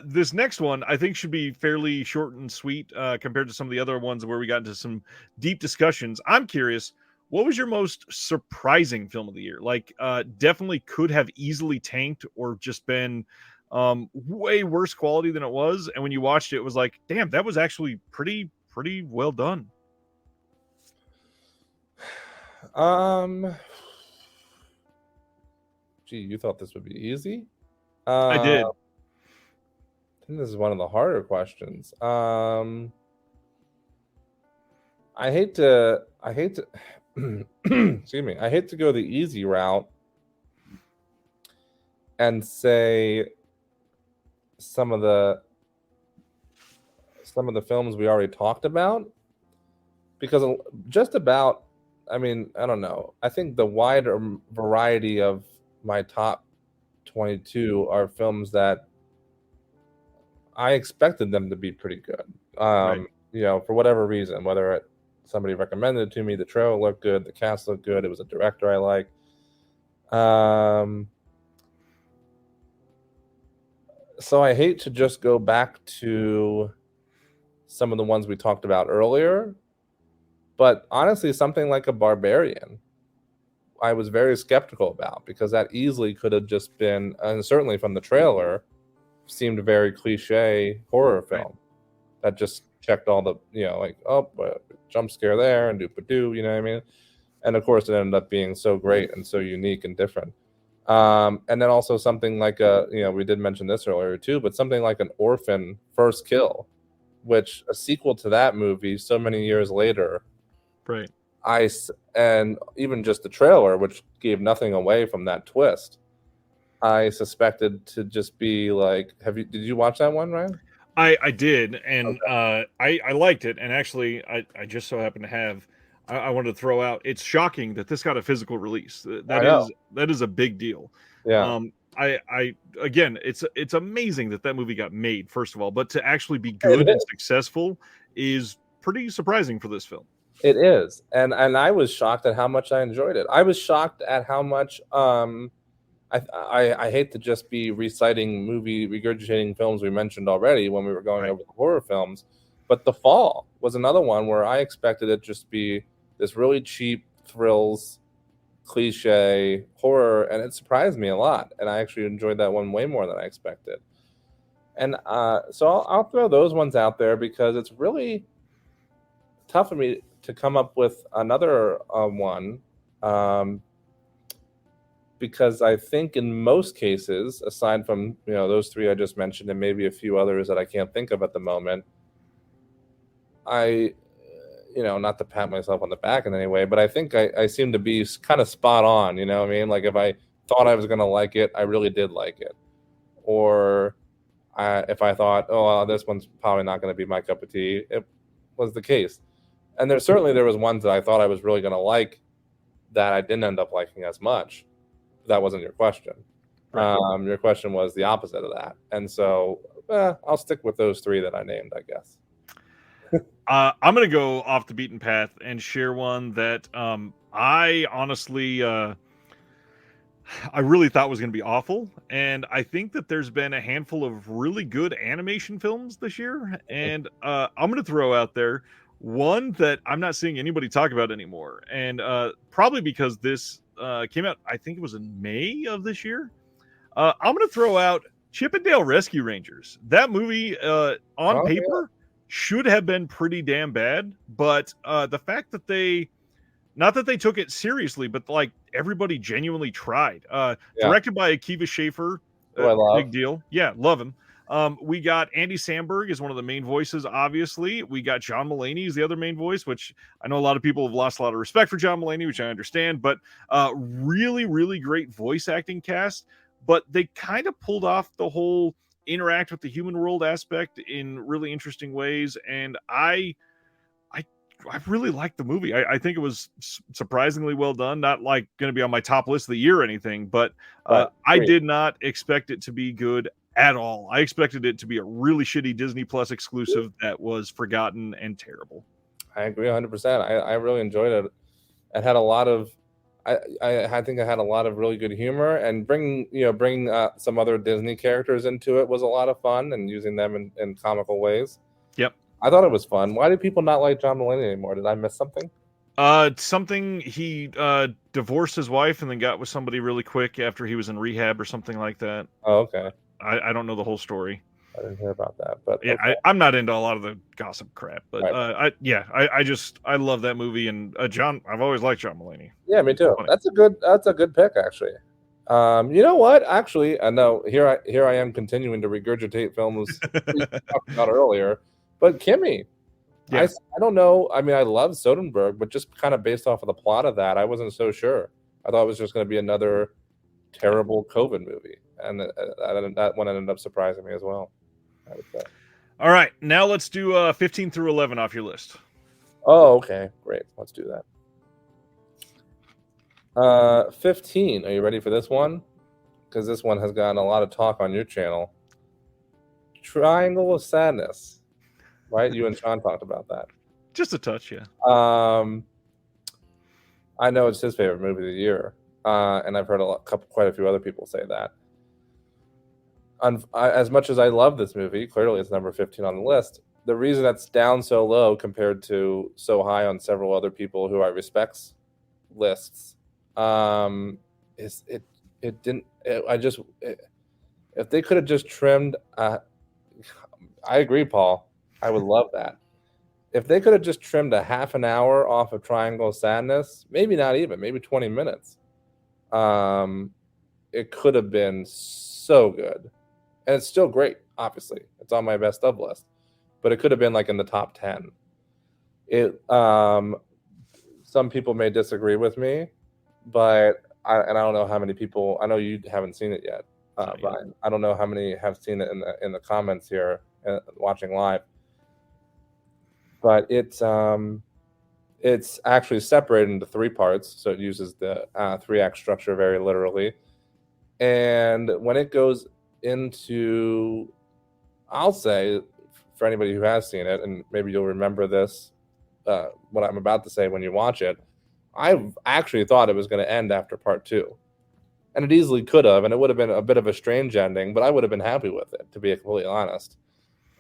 This next one I think should be fairly short and sweet compared to some of the other ones where we got into some deep discussions. I'm curious, what was your most surprising film of the year? Like definitely could have easily tanked or just been way worse quality than it was, and when you watched it, it was like, damn, that was actually pretty well done. Gee, you thought this would be easy? I did. I think this is one of the harder questions. I hate to excuse me. I hate to go the easy route and say some of the films we already talked about, because just about, I mean, I don't know. I think the wider variety of my top 22 are films that I expected them to be pretty good. Right. You know, for whatever reason, whether somebody recommended it to me, the trailer looked good, the cast looked good, it was a director I like. So I hate to just go back to some of the ones we talked about earlier, but honestly, something like a Barbarian, I was very skeptical about, because that easily could have just been, and certainly from the trailer, seemed a very cliche horror film that just checked all the, you know, like, oh, jump scare there and doop-a-doo, you know what I mean? And of course, it ended up being so great and so unique and different. And then also something like we did mention this earlier too, but something like an Orphan First Kill, which a sequel to that movie so many years later, right? And even just the trailer, which gave nothing away from that twist, I suspected to just be like, did you watch that one, Ryan? I did, and I liked it. And actually, I just so happen to have. I wanted to throw out. It's shocking that this got a physical release. I know. That is a big deal. Yeah. I again, it's amazing that that movie got made. First of all, but to actually be good and successful is pretty surprising for this film. It is, and I was shocked at how much I enjoyed it. I was shocked at how much I hate to just be reciting regurgitating films we mentioned already when we were going over the horror films, but The Fall was another one where I expected it just be this really cheap thrills, cliche horror, and it surprised me a lot, and I actually enjoyed that one way more than I expected. And so I'll throw those ones out there because it's really tough for me to come up with another one. Because I think in most cases, aside from those three I just mentioned and maybe a few others that I can't think of at the moment, I not to pat myself on the back in any way, but I think I seem to be kind of spot on. You know what I mean? Like if I thought I was going to like it, I really did like it. Or if I thought, oh, this one's probably not going to be my cup of tea, it was the case. And there was ones that I thought I was really going to like that I didn't end up liking as much. That wasn't your question. Right. Your question was the opposite of that. And so I'll stick with those three that I named, I guess. I'm going to go off the beaten path and share one that I honestly, I really thought was going to be awful. And I think that there's been a handful of really good animation films this year. And I'm going to throw out there one that I'm not seeing anybody talk about anymore. And probably because this came out, I think it was in May of this year. I'm going to throw out Chip 'n Dale Rescue Rangers. That movie on paper should have been pretty damn bad. But the fact that not that they took it seriously, but like everybody genuinely tried. Directed by Akiva Schaffer. Big deal. Yeah, love him. We got Andy Samberg as one of the main voices, obviously. We got John Mulaney as the other main voice, which I know a lot of people have lost a lot of respect for John Mulaney, which I understand, but really, really great voice acting cast. But they kind of pulled off the whole interact with the human world aspect in really interesting ways. And I really liked the movie. I think it was surprisingly well done. Not like going to be on my top list of the year or anything, but I did not expect it to be good at all. I expected it to be a really shitty Disney Plus exclusive that was forgotten and terrible. I agree 100%. I really enjoyed it. It had a lot of, I think it had a lot of really good humor, and bring some other Disney characters into it was a lot of fun, and using them in comical ways. Yep. I thought it was fun. Why do people not like John Mulaney anymore? Did I miss something? Something he divorced his wife and then got with somebody really quick after he was in rehab or something like that. Oh, okay. I don't know the whole story. I didn't hear about that, but yeah, okay. I'm not into a lot of the gossip crap, but right. I love that movie, and John. I've always liked John Mulaney. Yeah, me too. That's a good pick, actually. You know what? Actually, I know here I am continuing to regurgitate films we talked about earlier, but Kimmy. Yeah. I don't know. I mean, I love Soderbergh, but just kind of based off of the plot of that, I wasn't so sure. I thought it was just going to be another terrible COVID movie, and that one ended up surprising me as well. I would say. All right, now let's do 15 through 11 off your list. Oh, okay, great. Let's do that. 15. Are you ready for this one? Because this one has gotten a lot of talk on your channel. Triangle of Sadness. Right, you and Sean talked about that. Just a touch, yeah. I know it's his favorite movie of the year, and I've heard quite a few other people say that. As much as I love this movie, clearly it's number 15 on the list. The reason that's down so low compared to so high on several other people who I respect's lists, is it didn't. If they could have just trimmed, I agree, Paul. I would love that. If they could have just trimmed a half an hour off of Triangle of Sadness, maybe not even, maybe 20 minutes, it could have been so good. And it's still great, obviously. It's on my best of list. But it could have been like in the top 10. Some people may disagree with me, but I don't know how many people, I know you haven't seen it yet, Brian. I don't know how many have seen it in the comments here. watching live. But it's actually separated into 3 parts, so it uses the 3-act structure very literally. And when it goes into, I'll say, for anybody who has seen it, and maybe you'll remember this, what I'm about to say when you watch it, I actually thought it was going to end after part 2. And it easily could have, and it would have been a bit of a strange ending, but I would have been happy with it, to be completely honest.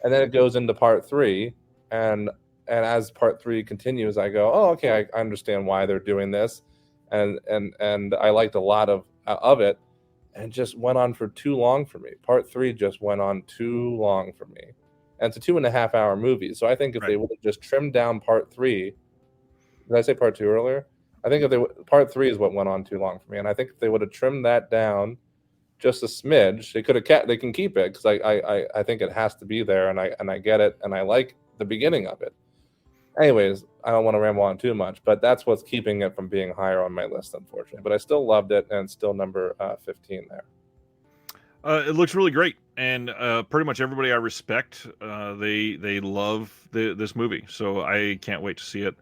And then it goes into part 3, and as part 3 continues, I go, oh, okay, I understand why they're doing this, and I liked a lot of it, and it just went on for too long for me. Part 3 just went on too long for me, and it's a 2.5-hour movie. So I think if they would have just trimmed down part 3, did I say part 2 earlier? I think part 3 is what went on too long for me, and I think if they would have trimmed that down just a smidge, they can keep it, because I think it has to be there, and I get it, and I like the beginning of it. Anyways, I don't want to ramble on too much, but that's what's keeping it from being higher on my list, unfortunately. But I still loved it, and it's still number 15 there. It looks really great, and pretty much everybody I respect, they love this movie, so I can't wait to see it.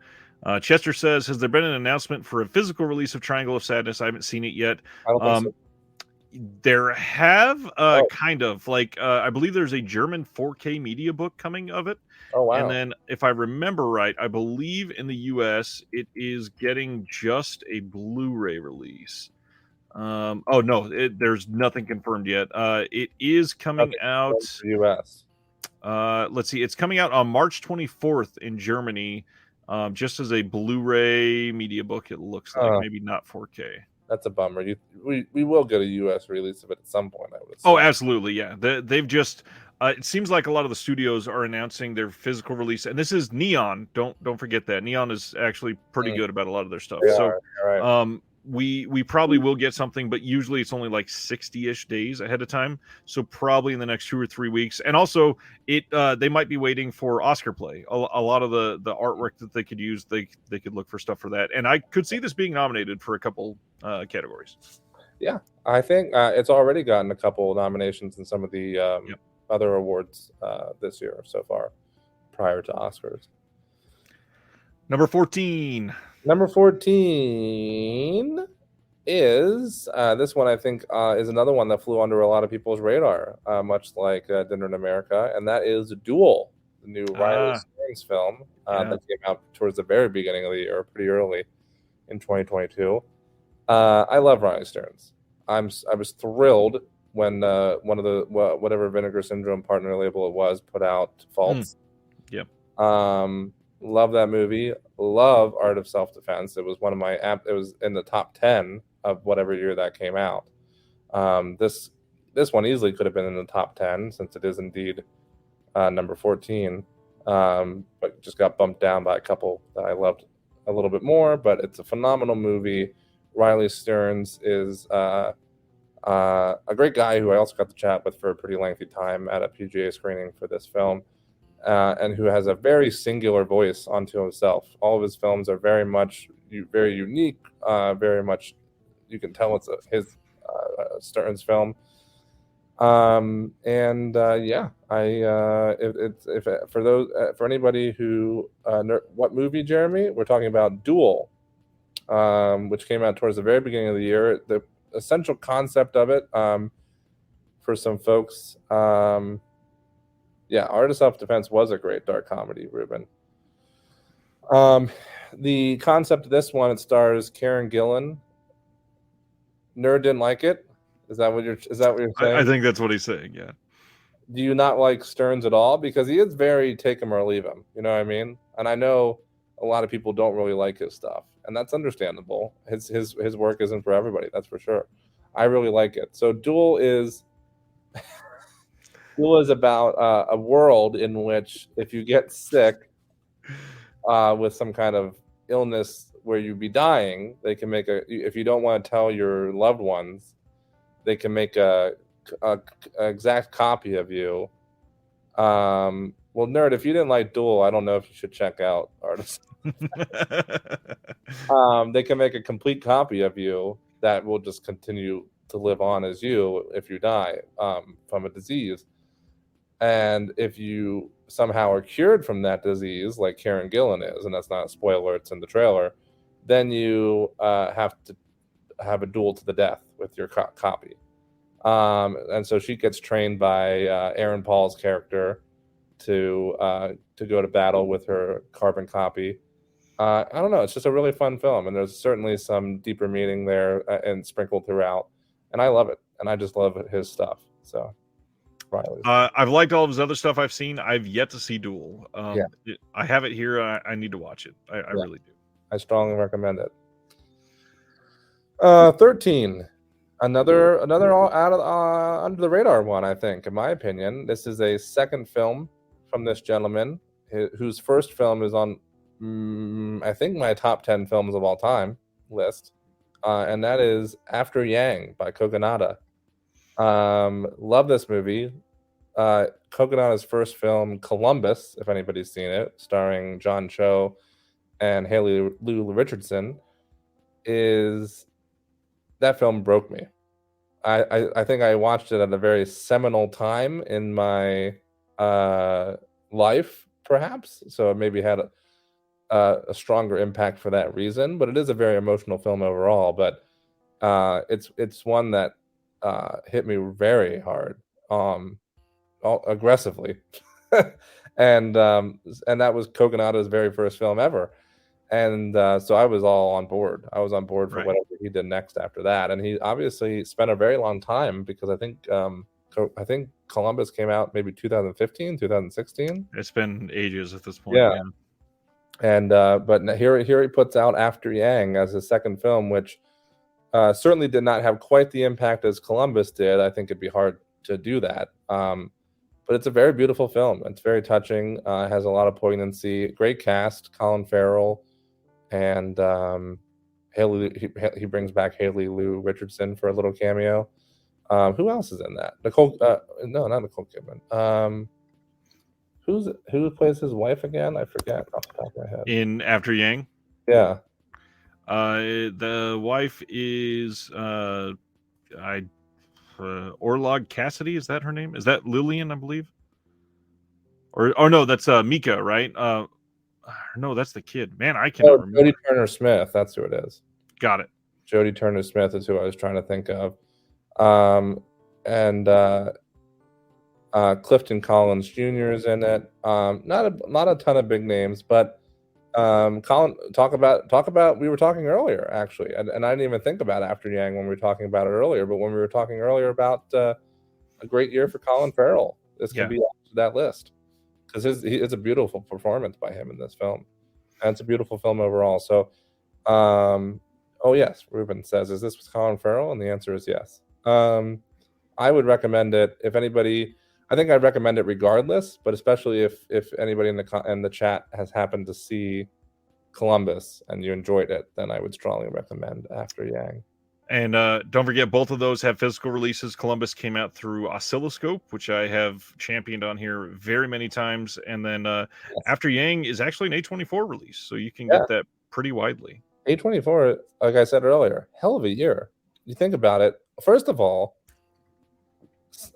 Chester says, has there been an announcement for a physical release of Triangle of Sadness? I haven't seen it yet. I don't think so. There have kind of, like, I believe there's a German 4K media book coming of it. Oh, wow. And then, if I remember right, I believe in the US it is getting just a Blu-ray release. Oh no, there's nothing confirmed yet. It is coming out. US. Let's see, it's coming out on March 24th in Germany, just as a Blu-ray media book. It looks like maybe not 4K. That's a bummer. We will get a US release of it at some point, I would say. Oh, absolutely, yeah. They've just. It seems like a lot of the studios are announcing their physical release, and this is Neon. Don't forget that Neon is actually pretty good about a lot of their stuff. Right. We probably will get something, but usually it's only like 60-ish days ahead of time. So probably in the next 2 or 3 weeks. And also, they might be waiting for Oscar play. A lot of the artwork that they could use, they could look for stuff for that. And I could see this being nominated for a couple categories. Yeah, I think it's already gotten a couple nominations in some of the other awards this year so far, prior to Oscars. Number 14. Number 14 is this one. I think is another one that flew under a lot of people's radar, much like Dinner in America, and that is Duel, the new Riley Stearns film that came out towards the very beginning of the year, pretty early in 2022. I love Riley Stearns. I was thrilled when one of the whatever Vinegar Syndrome partner label it was put out Faults. Yep. Love that movie. Love Art of Self-Defense. It was one of my it was in the top 10 of whatever year that came out. This one easily could have been in the top 10 since it is indeed number 14. But just got bumped down by a couple that I loved a little bit more. But it's a phenomenal movie. Riley Stearns is a great guy who I also got to chat with for a pretty lengthy time at a PGA screening for this film, and who has a very singular voice onto himself. All of his films are very unique, very much, you can tell it's his Stearns film. For anybody who what movie, Jeremy? We're talking about Duel, which came out towards the very beginning of the year. The essential concept of it, for some folks, Art of Self-Defense was a great dark comedy, Ruben. The concept of this one, it stars Karen Gillan. Nerd didn't like it. Is that what you're saying? I think that's what he's saying. Yeah. Do you not like Stearns at all? Because he is very take him or leave him. You know what I mean? And I know a lot of people don't really like his stuff, and that's understandable. His work isn't for everybody, that's for sure. I really like it. So Duel is about a world in which if you get sick with some kind of illness where you'd be dying, they can make if you don't want to tell your loved ones, they can make a exact copy of you. Well, Nerd, if you didn't like Duel, I don't know if you should check out Artists. They can make a complete copy of you that will just continue to live on as you if you die from a disease. And if you somehow are cured from that disease, like Karen Gillan is, and that's not a spoiler, it's in the trailer, then you have to have a duel to the death with your copy. And so she gets trained by Aaron Paul's character to go to battle with her carbon copy. I don't know. It's just a really fun film, and there's certainly some deeper meaning there and sprinkled throughout. And I love it, and I just love his stuff. So, Riley. I've liked all of his other stuff I've seen. I've yet to see Duel. I have it here. I need to watch it. I really do. I strongly recommend it. 13. Another all out of under the radar one, I think, in my opinion. This is a second film from this gentleman, whose first film is on, I think, my top 10 films of all time list, and that is After Yang by Kogonada. Love this movie. Kogonada's first film, Columbus, if anybody's seen it, starring John Cho and Haley Lou Richardson, that film broke me. I think I watched it at a very seminal time in my life, perhaps. So it maybe had a stronger impact for that reason. But it is a very emotional film overall. But it's one that hit me very hard, aggressively, and that was Kogonada's very first film ever. And so I was all on board. I was on board for Right. whatever he did next after that. And he obviously spent a very long time, because I think Columbus came out maybe 2015, 2016. It's been ages at this point. Yeah. And but here he puts out After Yang as his second film, which certainly did not have quite the impact as Columbus did. I think it'd be hard to do that. But it's a very beautiful film. It's very touching. Has a lot of poignancy. Great cast: Colin Farrell, and Haley. He brings back Haley Lou Richardson for a little cameo. Who else is in that? No, not Nicole Kidman. Who plays his wife again? I forget off the top of my head. In After Yang, Yeah. the wife is Orlog Cassidy. Is that her name? Is that Lillian, I believe? Or no, that's Mika, right? No, that's the kid. Man, I cannot remember. Jodie Turner Smith. That's who it is. Got it. Jodie Turner Smith is who I was trying to think of. And Clifton Collins Jr. is in it. Not a ton of big names, but Colin, talk about. We were talking earlier, actually, and I didn't even think about After Yang when we were talking about it earlier. But when we were talking earlier about a great year for Colin Farrell, this could be on that list, because it's a beautiful performance by him in this film, and it's a beautiful film overall. So, oh yes, Ruben says, "Is this with Colin Farrell?" And the answer is yes. I would recommend it if anybody. I think I'd recommend it regardless, but especially if anybody in the chat has happened to see Columbus and you enjoyed it, then I would strongly recommend After Yang. And don't forget, both of those have physical releases. Columbus came out through Oscilloscope, which I have championed on here very many times. And then After Yang is actually an A24 release, so you can get that pretty widely. A24, like I said earlier, hell of a year. You think about it. First of all,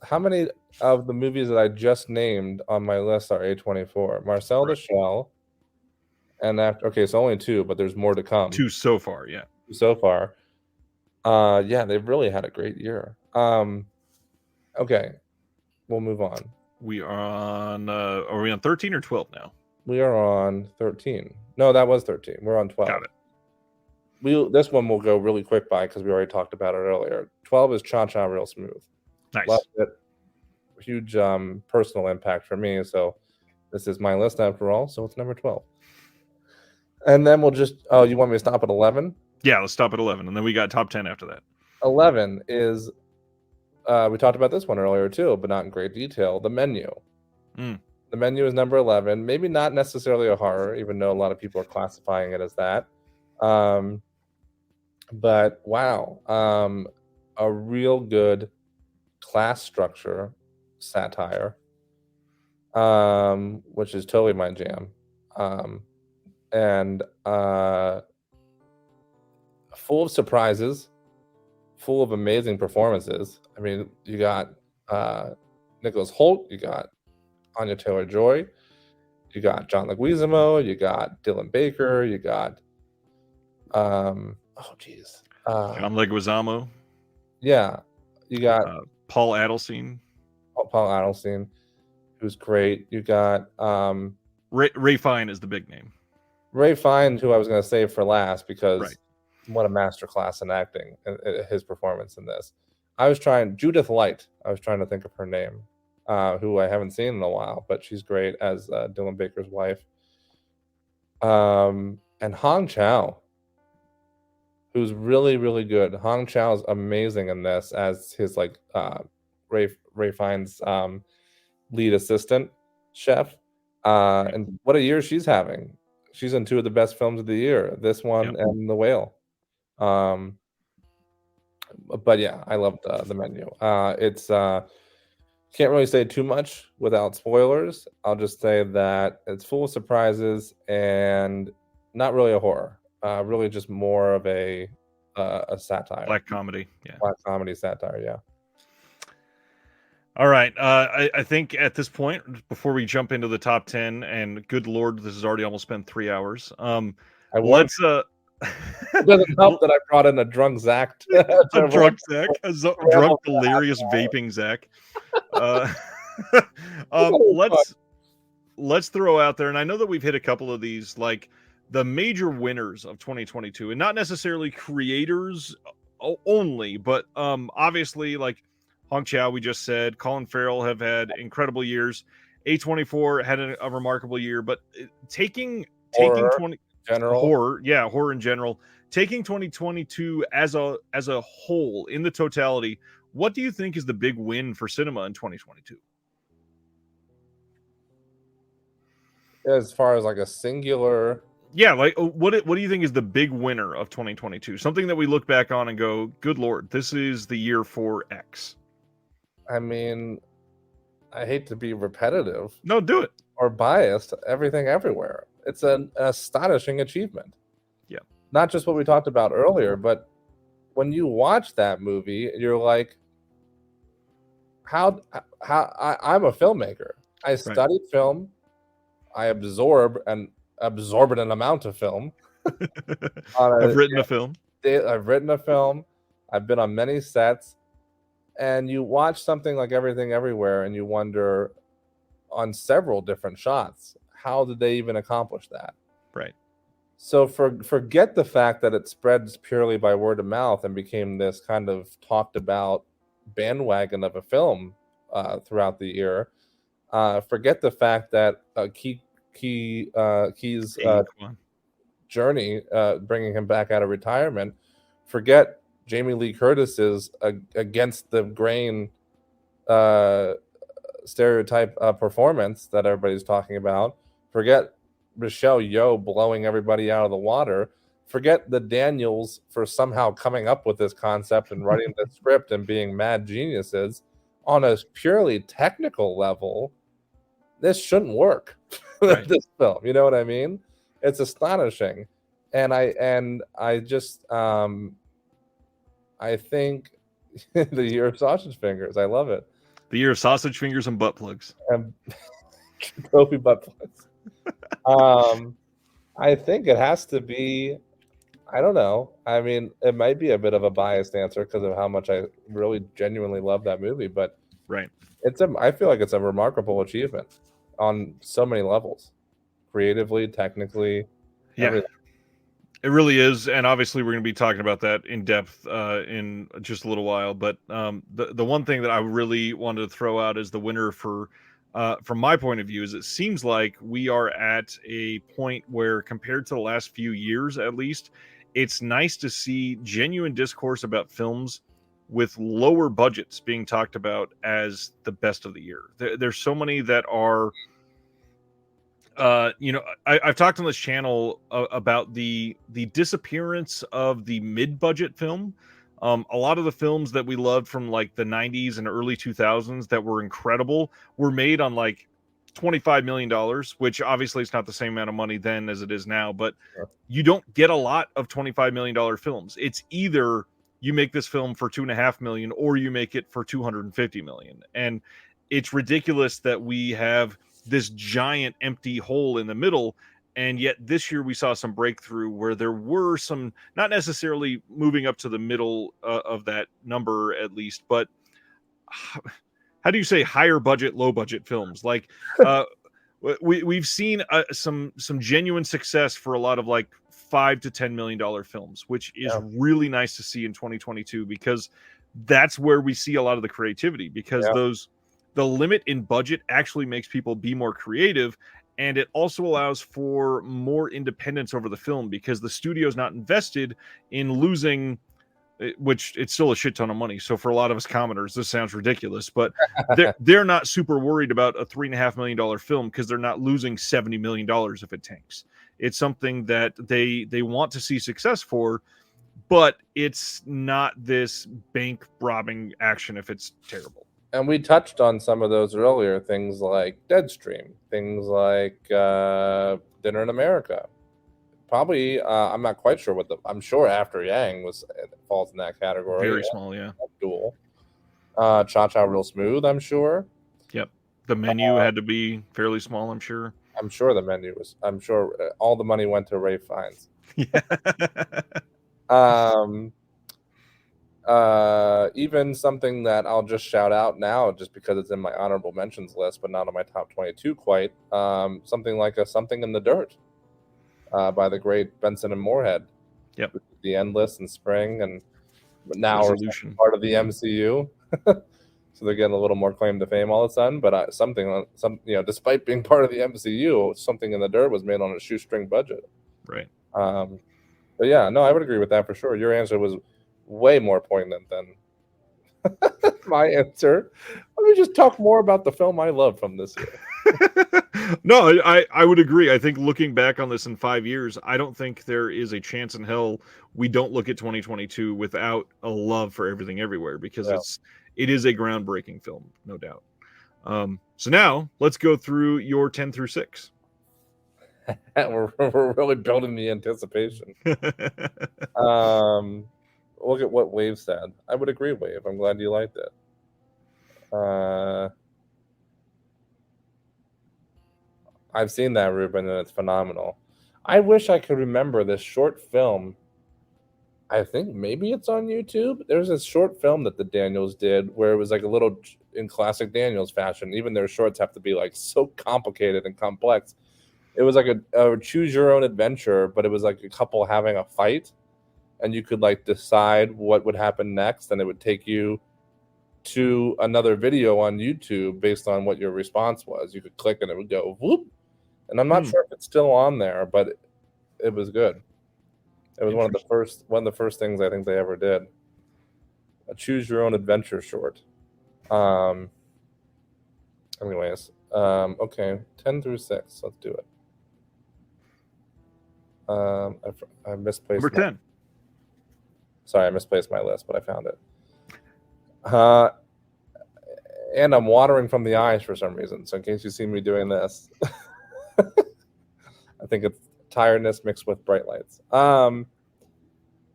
how many of the movies that I just named on my list are A24? Marcel the Shell, and so only two, but there's more to come. Two so far, yeah. So far. Yeah, they've really had a great year. Okay, we'll move on. We are on. Are we on 13 or 12 now? We are on 13. No, that was 13. We're on 12. Got it. This one will go really quick by because we already talked about it earlier. 12 is Cha Cha Real Smooth. Nice. Loved it. Huge personal impact for me. So this is my list after all. So it's number 12. And then we'll just. Oh, you want me to stop at 11? Yeah, let's stop at 11, and then we got top 10 after that. 11 is. We talked about this one earlier too, but not in great detail. The Menu. The Menu is number 11. Maybe not necessarily a horror, even though a lot of people are classifying it as that. But wow, a real good class structure satire, which is totally my jam, and full of surprises, full of amazing performances. I mean, you got Nicholas Hoult, you got Anya Taylor-Joy, you got John Leguizamo, you got Dylan Baker, you got John Leguizamo, yeah, you got Paul Adelstein, who's great. You got Ray Fiennes is the big name. Ray Fiennes, who I was going to save for last because Right. what a masterclass in acting, his performance in this. Judith Light, I was trying to think of her name, who I haven't seen in a while, but she's great as Dylan Baker's wife. And Hong Chow, who's really, really good. Hong Chow's amazing in this as his Ray Fiennes' lead assistant chef. And what a year she's having. She's in two of the best films of the year, this one and The Whale. But yeah, I loved the menu. It's can't really say too much without spoilers. I'll just say that it's full of surprises and not really a horror. Really just more of a satire. Black comedy. Yeah. Black comedy satire, yeah. All right. I think at this point, before we jump into the top 10, and good Lord, this has already almost been 3 hours. Let's it doesn't help that I brought in a drunk Zach. A drunk Zach, drunk delirious vaping Zach. Let's throw out there, and I know that we've hit a couple of these, like the major winners of 2022, and not necessarily creators only, but obviously like Hong Chow, we just said, Colin Farrell have had incredible years. A24 had a remarkable year, but taking horror in general, taking 2022 as a whole in the totality, what do you think is the big win for cinema in 2022? As far as like a singular, like what do you think is the big winner of 2022? Something that we look back on and go, good Lord, this is the year for X. I mean, I hate to be repetitive. No, do it. Or biased. Everything Everywhere. It's an astonishing achievement. Yeah. Not just what we talked about earlier, but when you watch that movie, you're like, how I'm a filmmaker. I studied film. I absorb an exorbitant amount of film. I've written a film. I've been on many sets. And you watch something like Everything Everywhere and you wonder, on several different shots, how did they even accomplish that? Right. So forget the fact that it spreads purely by word of mouth and became this kind of talked about bandwagon of a film throughout the year. Forget the fact that Key's journey, bringing him back out of retirement. Forget Jamie Lee Curtis's against the grain stereotype performance that everybody's talking about. Forget Michelle Yeoh blowing everybody out of the water. Forget the Daniels for somehow coming up with this concept and writing the script and being mad geniuses. On a purely technical level, this shouldn't work. Right. This film, you know what I mean? It's astonishing, and I just I think the year of sausage fingers. I love it. The year of sausage fingers and butt plugs. And trophy butt plugs. I think it has to be. I don't know. I mean, it might be a bit of a biased answer because of how much I really genuinely love that movie, but right. I feel like it's a remarkable achievement on so many levels, creatively, technically. Yeah. Everything. It really is, and obviously we're going to be talking about that in depth in just a little while. But the one thing that I really wanted to throw out as the winner for, from my point of view, is it seems like we are at a point where, compared to the last few years at least, it's nice to see genuine discourse about films with lower budgets being talked about as the best of the year. There's so many that are... I've talked on this channel about the disappearance of the mid-budget film. A lot of the films that we loved from like the 90s and early 2000s that were incredible were made on like $25 million, which obviously it's not the same amount of money then as it is now, but you don't get a lot of $25 million films. It's either you make this film for $2.5 million or you make it for $250 million. And it's ridiculous that we have this giant empty hole in the middle. And yet this year we saw some breakthrough where there were some, not necessarily moving up to the middle of that number at least, but how do you say higher budget, low budget films? Like we've seen some genuine success for a lot of like $5 to $10 million films, which is really nice to see in 2022, because that's where we see a lot of the creativity, because the limit in budget actually makes people be more creative. And it also allows for more independence over the film, because the studio's not invested in losing, which it's still a shit ton of money. So for a lot of us commenters, this sounds ridiculous, but they're not super worried about a $3.5 million film, because they're not losing $70 million if it tanks. It's something that they want to see success for, but it's not this bank robbing action if it's terrible. And we touched on some of those earlier, things like Deadstream, things like Dinner in America. Probably, I'm not quite sure I'm sure After Yang falls in that category. Very small, yeah. Duel. Cha Cha Real Smooth, I'm sure. Yep. The Menu had to be fairly small, I'm sure. I'm sure the Menu was. I'm sure all the money went to Ralph Fiennes. Even something that I'll just shout out now, just because it's in my honorable mentions list, but not on my top 22 quite. Something like Something in the Dirt by the great Benson and Moorhead. Yep. The Endless and Spring, and now Resolution. Part of the MCU. So they're getting a little more claim to fame all of a sudden. But despite being part of the MCU, Something in the Dirt was made on a shoestring budget. Right. But yeah, no, I would agree with that for sure. Your answer was way more poignant than my answer. Let me just talk more about the film I love from this year. No, I would agree. I think looking back on this in 5 years, I don't think there is a chance in hell we don't look at 2022 without a love for Everything Everywhere, because it is a groundbreaking film, no doubt. So now let's go through your 10 through 6. We're really building the anticipation. Look at what Wave said. I would agree, Wave. I'm glad you liked it. I've seen that, Ruben, and it's phenomenal. I wish I could remember this short film. I think maybe it's on YouTube. There's this short film that the Daniels did where it was like a little, in classic Daniels fashion, even their shorts have to be like so complicated and complex. It was like a choose your own adventure, but it was like a couple having a fight, and you could like decide what would happen next, and it would take you to another video on YouTube based on what your response was. You could click and it would go whoop. And I'm not sure if it's still on there, but it was good. It was one of the first things I think they ever did. A choose your own adventure short. Anyways, okay, 10 through 6. Let's do it. I misplaced Number 10. Sorry, I misplaced my list, but I found it. And I'm watering from the eyes for some reason. So in case you see me doing this, I think it's tiredness mixed with bright lights.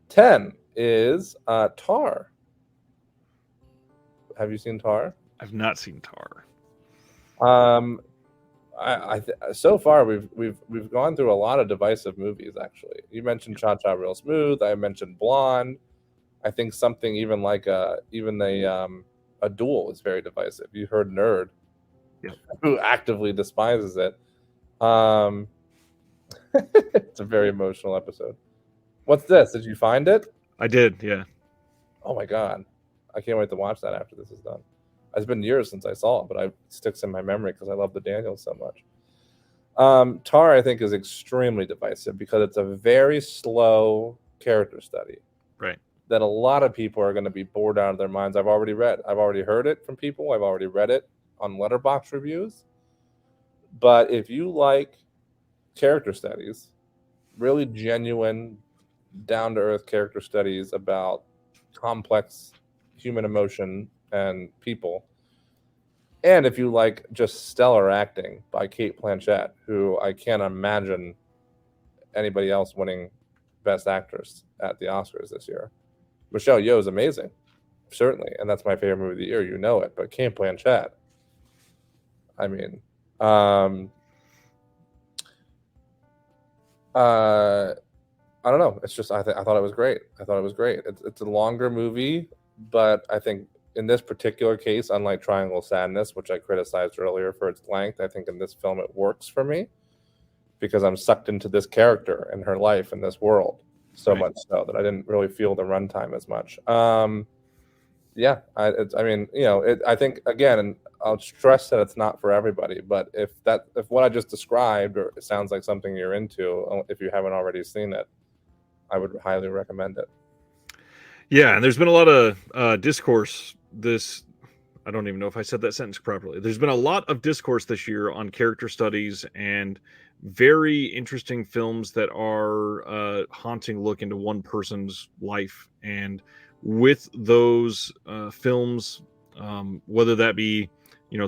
10 is Tar. Have you seen Tar? I've not seen Tar. So far we've gone through a lot of divisive movies. Actually, you mentioned Cha Cha Real Smooth. I mentioned Blonde. I think something even like a Duel is very divisive. You heard Nerd, who actively despises it. It's a very emotional episode. What's this? Did you find it? I did, yeah. Oh my god, I can't wait to watch that after this is done. It's been years since I saw it, but it sticks in my memory because I love the Daniels so much. Tar, I think, is extremely divisive because it's a very slow character study. Right. That a lot of people are going to be bored out of their minds. I've already heard it from people. I've already read it on Letterboxd reviews. But if you like character studies, really genuine, down-to-earth character studies about complex human emotion and people, and if you like just stellar acting by Cate Blanchett, who I can't imagine anybody else winning Best Actress at the Oscars this year. Michelle Yeoh is amazing, certainly, and that's my favorite movie of the year. You know it, but Cate Blanchett I mean, I don't know. It's just I thought it was great. I thought it was great. It's a longer movie, but I think in this particular case, unlike Triangle of Sadness, which I criticized earlier for its length, I think in this film it works for me because I'm sucked into this character and her life in this world so Right. much so that I didn't really feel the runtime as much. Yeah, I think again, and I'll stress that it's not for everybody. But if what I just described, or it sounds like something you're into, if you haven't already seen it, I would highly recommend it. Yeah, and there's been a lot of discourse this. I don't even know if I said that sentence properly. There's been a lot of discourse this year on character studies and very interesting films that are a haunting look into one person's life. And with those films, whether that be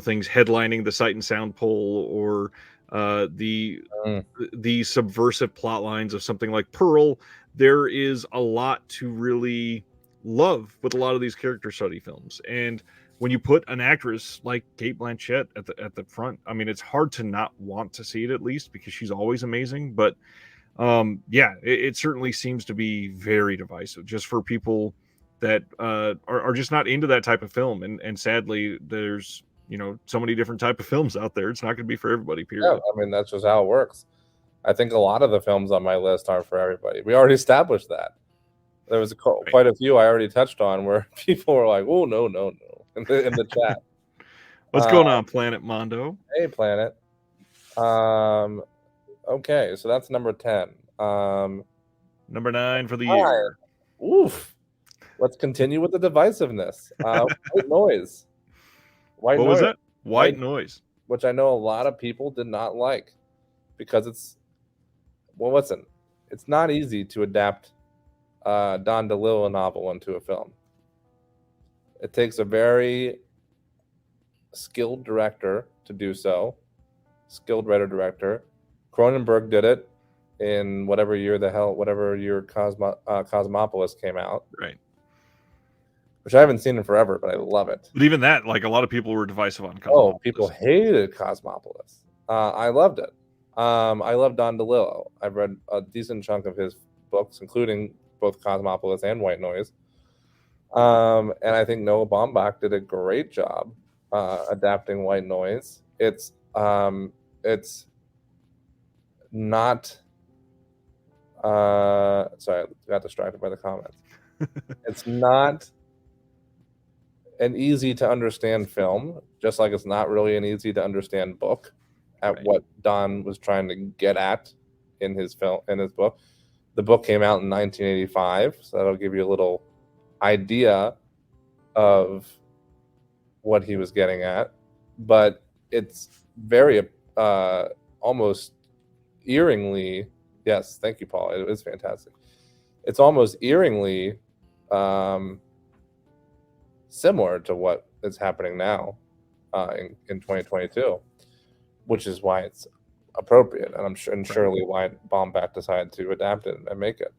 things headlining the Sight and Sound poll or the Mm. subversive plot lines of something like Pearl, there is a lot to really love with a lot of these character study films. And when you put an actress like Cate Blanchett at the front, I mean, it's hard to not want to see it, at least because she's always amazing. But yeah, it certainly seems to be very divisive just for people that are just not into that type of film. And sadly, there's so many different type of films out there. It's not going to be for everybody, Yeah, period. I mean that's just how it works. I think a lot of the films on my list aren't for everybody. We already established that. There was quite a few I already touched on where people were like, "Oh no, no, no," in the chat. What's going on, Planet Mondo? Hey, Planet. Okay, so that's number 10. Number 9 for the All right. year. Oof. Let's continue with the divisiveness. White Noise. What Noise, was that? White White- Noise. which I know a lot of people did not like because it's listen, it's not easy to adapt Don DeLillo novel into a film. It takes a very skilled director to do so, skilled writer-director. Cronenberg did it in whatever year Cosmopolis came out, Right. which I haven't seen in forever, but I love it. But even that, like a lot of people were divisive on. Oh, people hated Cosmopolis. I loved it. I love Don DeLillo. I've read a decent chunk of his books, including both Cosmopolis and White Noise. And I think Noah Baumbach did a great job adapting White Noise. It's not. Sorry, I got distracted by the comments. It's not an easy to understand film, just like it's not really an easy to understand book at Right. what Don was trying to get at in his book. The book came out in 1985, so that'll give you a little idea of what he was getting at. But it's very almost eeringly, yes, thank you, Paul. It was fantastic. It's almost eeringly similar to what is happening now in 2022, which is why it's appropriate, and surely why Baumbach decided to adapt it and make it.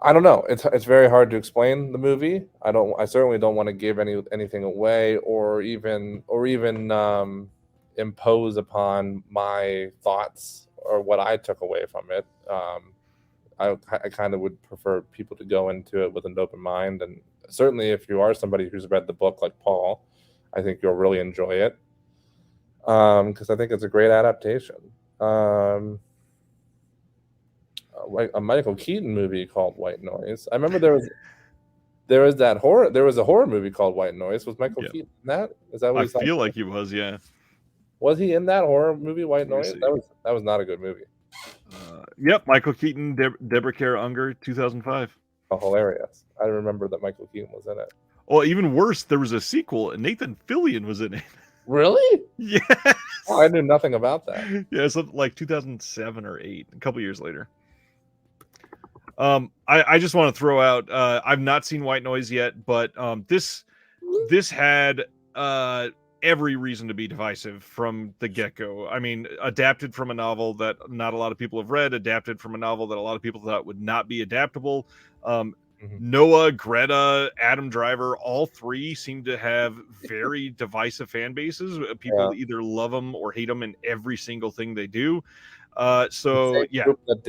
I don't know. It's very hard to explain the movie. I certainly don't want to give anything away or even impose upon my thoughts or what I took away from it. I kind of would prefer people to go into it with an open mind, and certainly if you are somebody who's read the book like Paul, I think you'll really enjoy it because I think it's a great adaptation. Like a Michael Keaton movie called White Noise. I remember there was a horror movie called White Noise. Was Michael Yeah. Keaton in that? Is that what I he's feel like he was, yeah. Was he in that horror movie White Let me Noise? see. That was not a good movie. Yep, Michael Keaton, Deborah Kara Unger, 2005. Oh, hilarious. I remember that Michael Keaton was in it. Well, even worse, there was a sequel, and Nathan Fillion was in it. Really? Yes. Oh, I knew nothing about that. Yeah, something like 2007 or 8, a couple years later. I just want to throw out, I've not seen White Noise yet, but this had every reason to be divisive from the get-go. I mean, adapted from a novel that not a lot of people have read, adapted from a novel that a lot of people thought would not be adaptable. Noah, Greta, Adam Driver, all three seem to have very divisive fan bases. People either love them or hate them in every single thing they do. So yeah, group that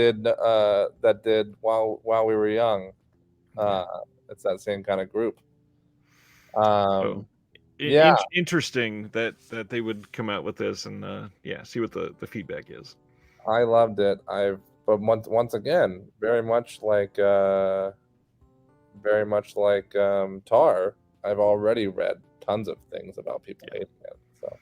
did while we were young. It's that same kind of group. Interesting that they would come out with this and see what the feedback is. I loved it. But once again, very much like Tar, I've already read tons of things about people hating it. So,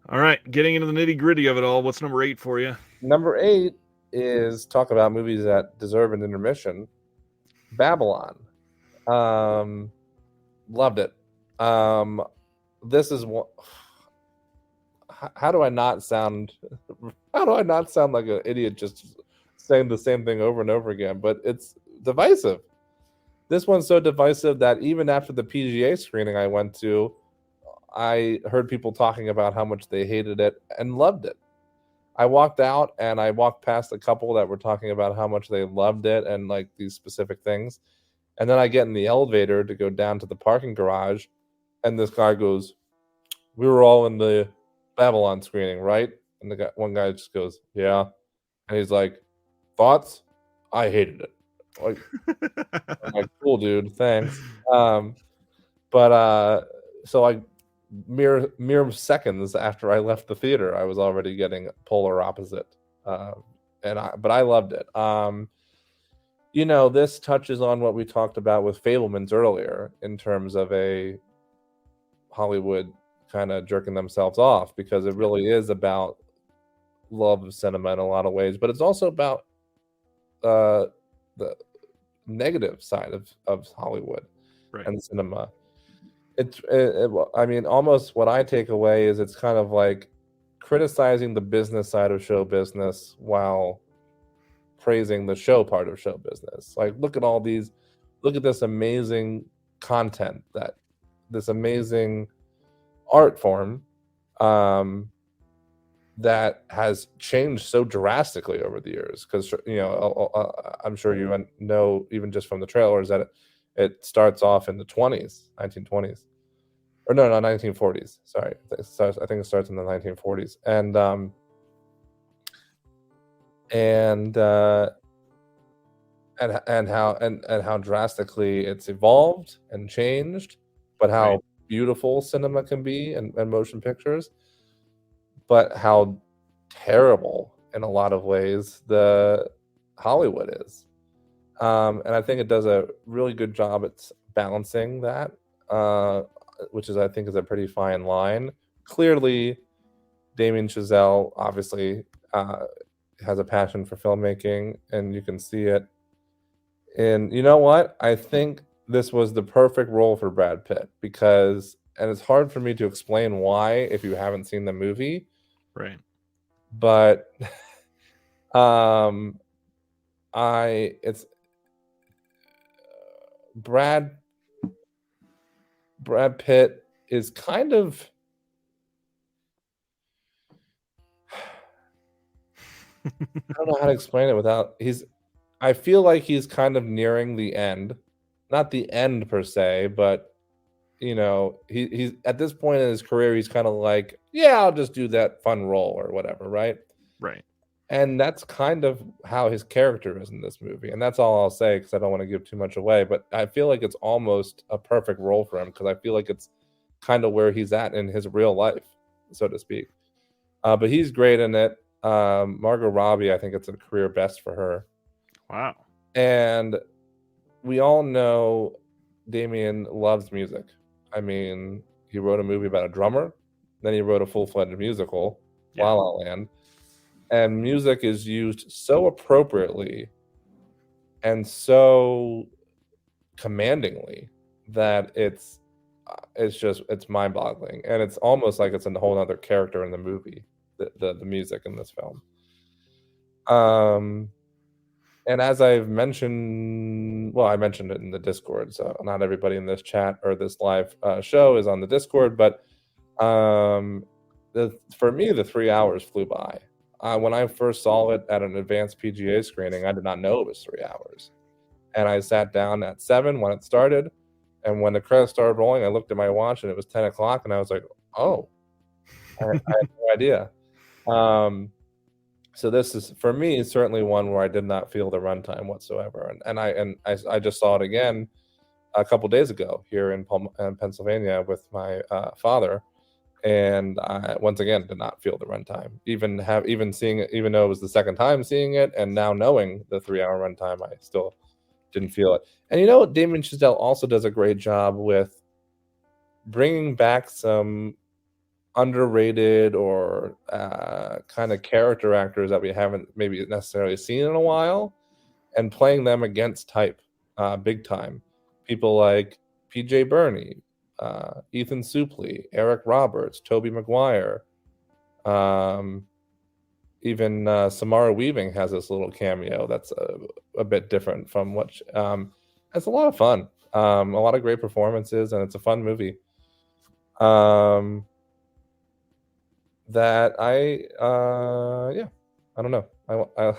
all right, getting into the nitty gritty of it all. What's number 8 for you? Number 8 is talk about movies that deserve an intermission. Babylon. Loved it. This is one. How do I not sound like an idiot just saying the same thing over and over again? But it's divisive. This one's so divisive that even after the PGA screening I went to, I heard people talking about how much they hated it and loved it. I walked out and I walked past a couple that were talking about how much they loved it and like these specific things. And then I get in the elevator to go down to the parking garage, and this guy goes, "We were all in the Babylon screening, right?" And one guy just goes, "Yeah." And he's like, "Thoughts?" "I hated it." Like, I'm like, "Cool, dude, thanks." So I mere seconds after I left the theater, I was already getting polar opposite. But I loved it. This touches on what we talked about with Fabelmans earlier in terms of a Hollywood kind of jerking themselves off, because it really is about love of cinema in a lot of ways, but it's also about the negative side of Hollywood and cinema. I mean, almost what I take away is it's kind of like criticizing the business side of show business while praising the show part of show business. Like, look at this amazing content, this amazing art form that has changed so drastically over the years. Because I'm sure you know, even just from the trailers, that it starts off in the 1920s, or no, 1940s. Sorry, I think it starts in the 1940s, and how drastically it's evolved and changed, but how beautiful cinema can be and motion pictures, but how terrible in a lot of ways the Hollywood is. And I think it does a really good job at balancing that, which I think is a pretty fine line. Clearly, Damien Chazelle obviously has a passion for filmmaking, and you can see it. And you know what? I think this was the perfect role for Brad Pitt, and it's hard for me to explain why if you haven't seen the movie. Right. But Brad Pitt is kind of I don't know how to explain it without I feel like he's kind of nearing the end. Not the end per se, but he's at this point in his career, he's kind of like, yeah, I'll just do that fun role or whatever, right? Right. And that's kind of how his character is in this movie. And that's all I'll say, because I don't want to give too much away. But I feel like it's almost a perfect role for him, because I feel like it's kind of where he's at in his real life, so to speak. But he's great in it. Margot Robbie, I think it's a career best for her. Wow. And we all know Damien loves music. I mean, he wrote a movie about a drummer, then he wrote a full-fledged musical, La La Land. And music is used so appropriately and so commandingly that it's mind-boggling. And it's almost like it's a whole other character in the movie, the music in this film. And as I've mentioned, I mentioned it in the Discord, so not everybody in this chat or this live show is on the Discord, but for me, the 3 hours flew by. When I first saw it at an advanced PGA screening, I did not know it was 3 hours. and I sat down at 7 when it started. And when the credits started rolling, I looked at my watch and it was 10 o'clock, and I was like, "Oh, I had no idea." So this is, for me, certainly one where I did not feel the runtime whatsoever, and I just saw it again a couple days ago here in Pennsylvania with my father, and I once again did not feel the runtime. Even seeing it, even though it was the second time seeing it, and now knowing the 3-hour runtime, I still didn't feel it. And Damien Chazelle also does a great job with bringing back some underrated or kind of character actors that we haven't maybe necessarily seen in a while, and playing them against type big time. People like PJ Birney, Ethan Suplee, Eric Roberts, Tobey Maguire, even Samara Weaving has this little cameo that's a bit different from what it's a lot of fun, a lot of great performances, and it's a fun movie that I don't know, I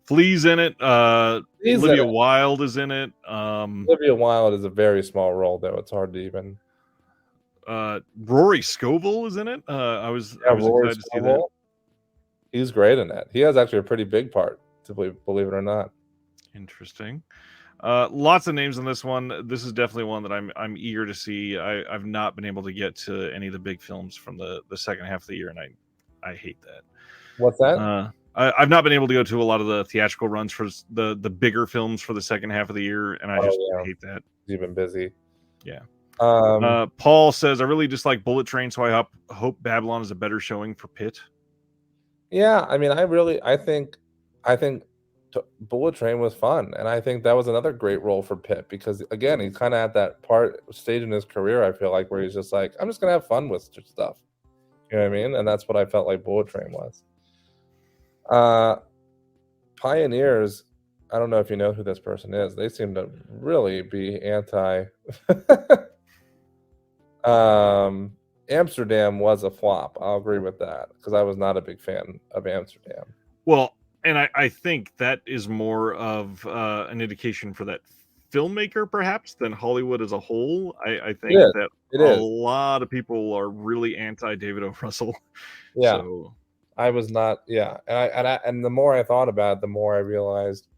Flea's in it. Flea's Olivia in it. Wilde is in it. Olivia Wilde is a very small role, though. It's hard to even. Rory Scovel is in it. I was Rory excited to see that. Scovel. He's great in that. He has actually a pretty big part, to believe it or not. Interesting. Lots of names in this one. This is definitely one that I'm eager to see. I've not been able to get to any of the big films from the second half of the year, and I hate that. What's that? I've not been able to go to a lot of the theatrical runs for the bigger films for the second half of the year, and I just hate that. You've been busy. Yeah. Paul says, I really dislike Bullet Train, so I hope Babylon is a better showing for Pitt. Yeah, I mean, I think Bullet Train was fun, and I think that was another great role for Pitt, because again, he's kind of at that stage in his career, I feel like, where he's just like, I'm just gonna have fun with stuff. You know what I mean? And that's what I felt like Bullet Train was. Pioneers, I don't know if you know who this person is. They seem to really be anti. Amsterdam was a flop. I'll agree with that, because I was not a big fan of Amsterdam. Well, and I think that is more of an indication for that filmmaker, perhaps, than Hollywood as a whole. I think that a lot of people are really anti David O. Russell. Yeah. So I was not, and the more I thought about it, the more I realized,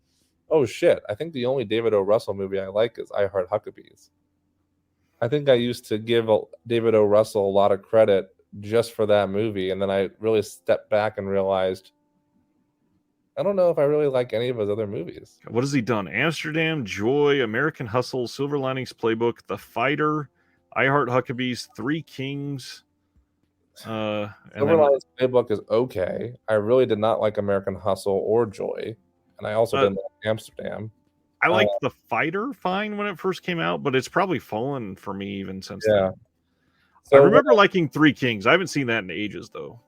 oh shit, I think the only David O. Russell movie I like is I Heart Huckabees. I think I used to give David O. Russell a lot of credit just for that movie, and then I really stepped back and realized, I don't know if I really like any of his other movies. What has he done? Amsterdam, Joy, American Hustle, Silver Linings Playbook, The Fighter, I Heart Huckabees, Three Kings. Silver Linings Playbook is okay. I really did not like American Hustle or Joy, and I also didn't like Amsterdam. I liked The Fighter fine when it first came out, but it's probably fallen for me even since then. So I remember liking Three Kings. I haven't seen that in ages, though.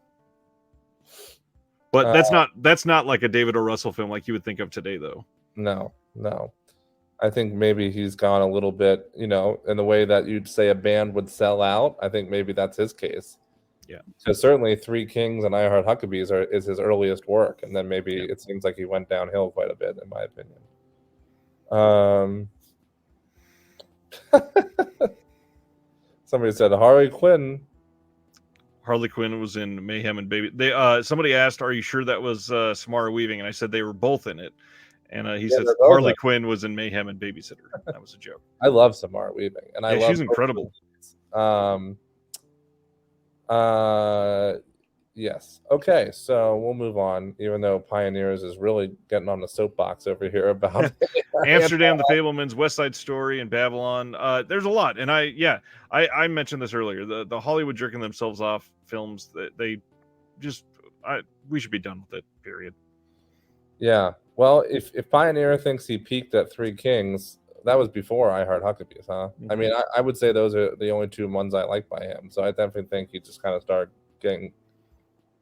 But that's not like a David O. Russell film like you would think of today, though. No. I think maybe he's gone a little bit, in the way that you'd say a band would sell out. I think maybe that's his case. Yeah. So certainly Three Kings and I Heart Huckabees is his earliest work, and then maybe it seems like he went downhill quite a bit, in my opinion. Somebody said Harley Quinn. Harley Quinn was in Mayhem and Baby. Somebody asked, "Are you sure that was Samara Weaving?" And I said they were both in it. And he said Harley Quinn was in Mayhem and Babysitter. That was a joke. I love Samara Weaving, and I love she's incredible. Yes. Okay, so we'll move on, even though Pioneers is really getting on the soapbox over here about Amsterdam, The Fabelmans, West Side Story, and Babylon. There's a lot, and I mentioned this earlier. The Hollywood jerking themselves off films that we should be done with it. Period. Yeah. Well, if Pioneer thinks he peaked at Three Kings, that was before I Heart Huckabees, huh? Mm-hmm. I mean, I would say those are the only two ones I like by him. So I definitely think he just kind of started getting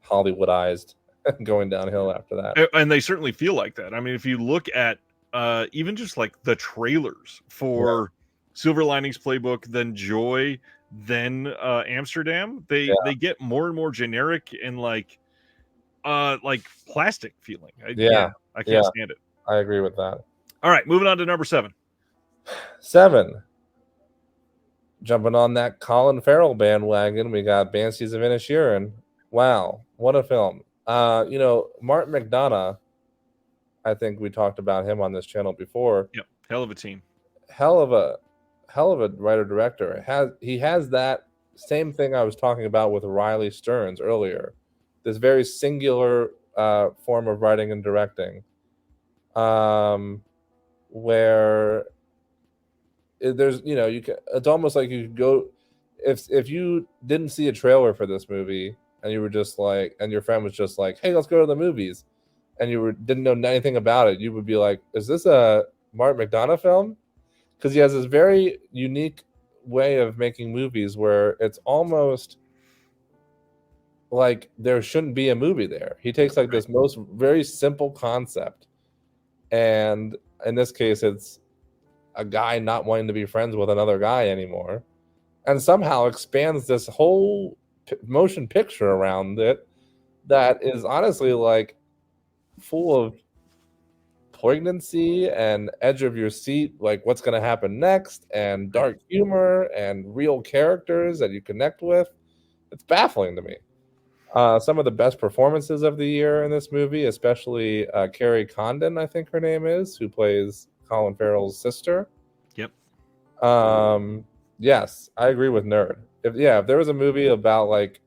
Hollywoodized, going downhill after that. And they certainly feel like that. I mean, if you look at even just like the trailers for Silver Linings Playbook, then Joy, then Amsterdam, they get more and more generic and like plastic feeling. I can't stand it. I agree with that. All right, moving on to number 7. 7. Jumping on that Colin Farrell bandwagon, we got Banshees of Inisherin. Wow, what a film! Martin McDonagh. I think we talked about him on this channel before. Yep, hell of a team. Hell of a writer director. He has that same thing I was talking about with Riley Stearns earlier. This very singular form of writing and directing, where there's it's almost like you could go if you didn't see a trailer for this movie and you were just like, and your friend was just like, hey, let's go to the movies, and didn't know anything about it, you would be like, is this a Martin McDonagh film? Because he has this very unique way of making movies where it's almost like there shouldn't be a movie there. He takes like this very simple concept, and in this case it's a guy not wanting to be friends with another guy anymore, and somehow expands this whole motion picture around it that is honestly like full of poignancy and edge of your seat, like what's going to happen next, and dark humor and real characters that you connect with. It's baffling to me. Some of the best performances of the year in this movie, especially Carrie Condon, I think her name is, who plays Colin Farrell's sister. Yep. Yes, I agree with Nerd. If there was a movie about like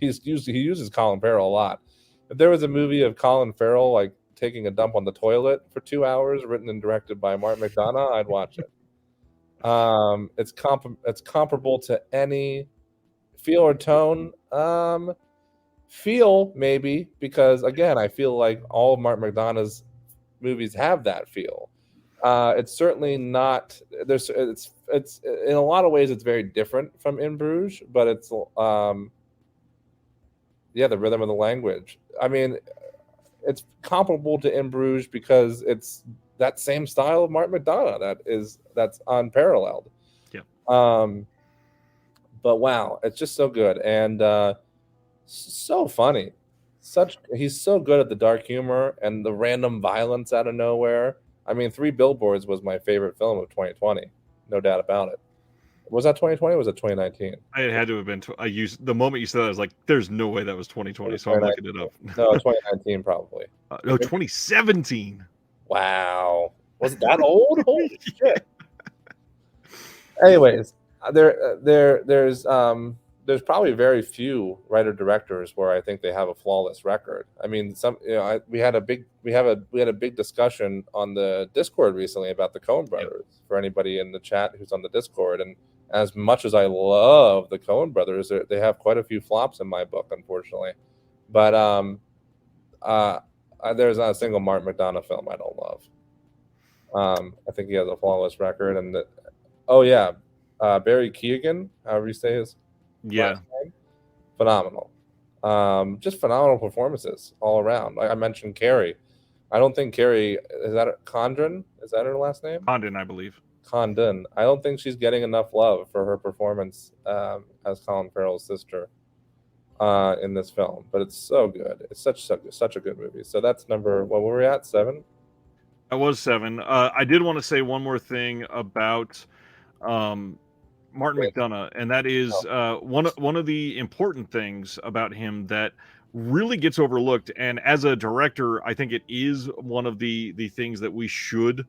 he uses Colin Farrell a lot. If there was a movie of Colin Farrell like taking a dump on the toilet for 2 hours, written and directed by Martin McDonagh, I'd watch it. It's comparable to any feel or tone. Feel maybe, because again, I feel like all of Martin McDonagh's movies have that feel. It's certainly not. It's in a lot of ways it's very different from In Bruges, but it's the rhythm of the language. I mean, it's comparable to In Bruges because it's that same style of Martin McDonagh that's unparalleled. Yeah. But wow, it's just so good and so funny. He's so good at the dark humor and the random violence out of nowhere. I mean, 3 Billboards was my favorite film of 2020, no doubt about it. Was that 2020 or was it 2019? It had to have been. The moment you said that, I was like, there's no way that was 2020, so I'm looking it up. No, 2019 probably. No, 2017. Wow. Was it that old? Holy shit. Anyways, there's probably very few writer-directors where I think they have a flawless record. I mean, we had a big discussion on the Discord recently about the Coen brothers. Yep. For anybody in the chat who's on the Discord, and as much as I love the Coen brothers, they have quite a few flops in my book, unfortunately. But there's not a single Martin McDonagh film I don't love. I think he has a flawless record, and Barry Keoghan, however you say his last name, phenomenal. Just phenomenal performances all around. Like I mentioned, Carrie. I don't think Carrie, is that Condon? Is that her last name? Condon, I believe. Condon. I don't think she's getting enough love for her performance as Colin Farrell's sister in this film. But it's so good. It's such a good movie. So that's what were we at? 7? I was 7. I did want to say one more thing about Martin McDonagh, and that is one of the important things about him that really gets overlooked. And as a director, I think it is one of the things that we should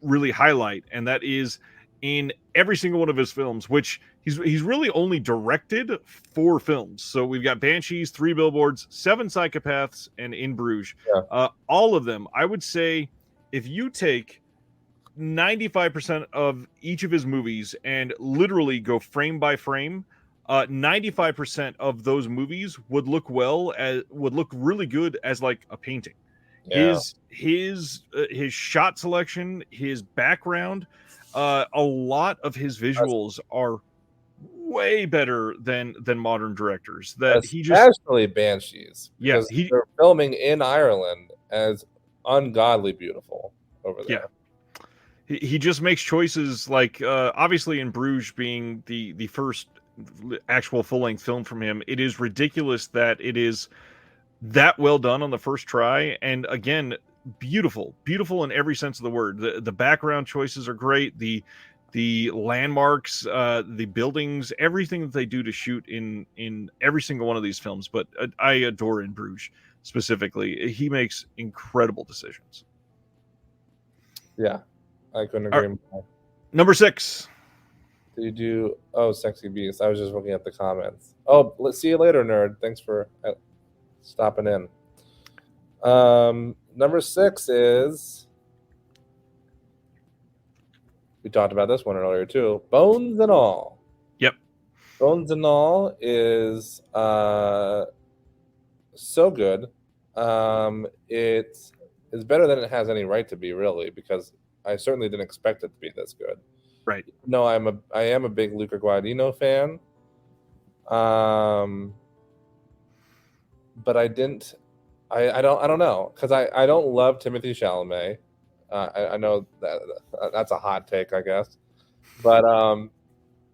really highlight, and that is in every single one of his films, which he's really only directed 4 films. So we've got Banshees, 3 Billboards, 7 Psychopaths, and In Bruges. Yeah. All of them, I would say, if you take 95% of each of his movies and literally go frame by frame, 95% of those movies would look really good as like a painting. Yeah. His shot selection, his background, a lot of his visuals are way better than modern directors. Especially Banshees. Yeah, they're filming in Ireland, and it's ungodly beautiful over there. Yeah. He just makes choices like obviously In Bruges being the first actual full-length film from him. It is ridiculous that it is that well done on the first try. And again, beautiful in every sense of the word. The background choices are great. The landmarks, the buildings, everything that they do to shoot in every single one of these films. But I adore In Bruges specifically. He makes incredible decisions. Yeah, I couldn't agree more. Number 6. Do you do? Oh, Sexy Beast. I was just looking at the comments. Oh, let's see you later, nerd. Thanks for stopping in. Number 6 is, we talked about this one earlier too, Bones and All. Yep. Bones and All is so good. It is better than it has any right to be, really, because I certainly didn't expect it to be this good. Right. No, I am a big Luca Guadagnino fan. But I don't know, because I don't love Timothy Chalamet. I know that's a hot take, I guess, but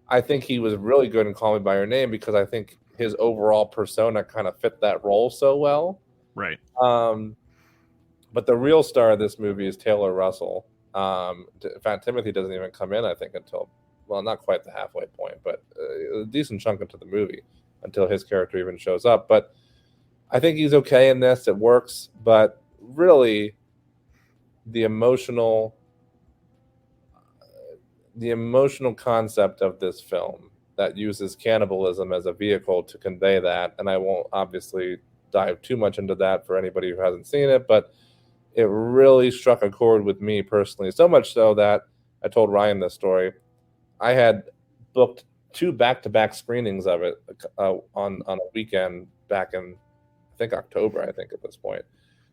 I think he was really good in Call Me by Your Name, because I think his overall persona kind of fit that role so well. Right. But the real star of this movie is Taylor Russell. In fact, Timothy doesn't even come in, I think, until, well, not quite the halfway point, but a decent chunk into the movie until his character even shows up. But I think he's okay in this. It works, but really, the emotional concept of this film that uses cannibalism as a vehicle to convey that, and I won't obviously dive too much into that for anybody who hasn't seen it, but it really struck a chord with me personally, so much so that I told Ryan this story. I had booked 2 back-to-back screenings of it on a weekend back in, I think, October, at this point.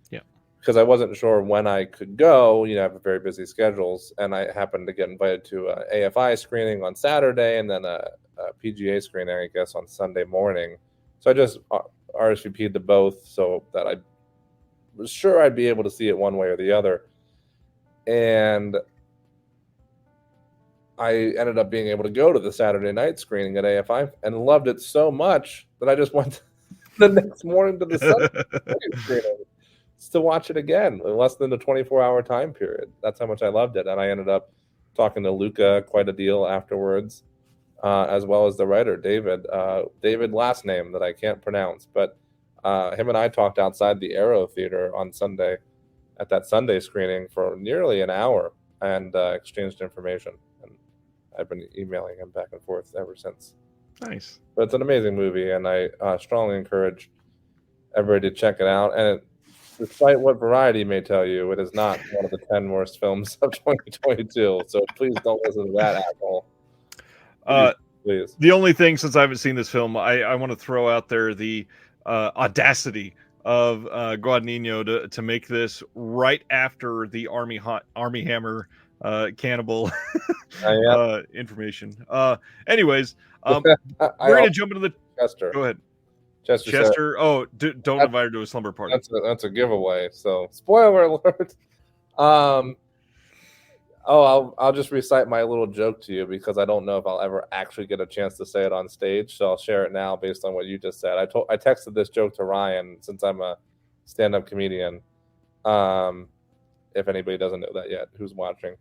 Yeah. Because I wasn't sure when I could go. I have very busy schedules, and I happened to get invited to an AFI screening on Saturday and then a PGA screening, I guess, on Sunday morning. So I just RSVP'd to both so that I was sure I'd be able to see it one way or the other. And I ended up being able to go to the Saturday night screening at AFI and loved it so much that I just went the next morning to the Sunday screening to watch it again in less than a 24-hour time period. That's how much I loved it. And I ended up talking to Luca quite a deal afterwards, as well as the writer, David. David, last name that I can't pronounce, but him and I talked outside the Aero Theater on Sunday at that Sunday screening for nearly an hour and exchanged information. And I've been emailing him back and forth ever since. Nice. But it's an amazing movie, and I strongly encourage everybody to check it out. And despite what Variety may tell you, it is not one of the 10 worst films of 2022. So please don't listen to that asshole. Please. The only thing, since I haven't seen this film, I want to throw out there the audacity of Guadagnino to make this right after the Army Hammer cannibal information. Anyways, we're going to jump into the Chester. Go ahead. Chester. Oh, don't invite her to a slumber party. That's a giveaway. So spoiler alert. I'll just recite my little joke to you because I don't know if I'll ever actually get a chance to say it on stage. So I'll share it now based on what you just said. I texted this joke to Ryan since I'm a stand-up comedian. If anybody doesn't know that yet, who's watching.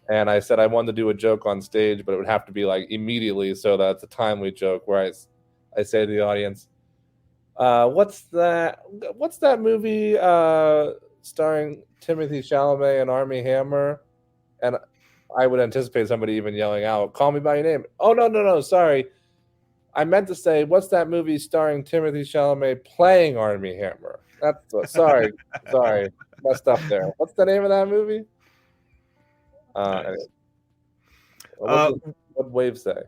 And I said I wanted to do a joke on stage, but it would have to be like immediately so that it's a timely joke where I say to the audience, what's that movie starring Timothy Chalamet and Armie Hammer? And I would anticipate somebody even yelling out, "Call Me by Your Name." Oh, no, sorry. I meant to say, what's that movie starring Timothy Chalamet playing Armie Hammer? Sorry, messed up there. What's the name of that movie? What Wave say?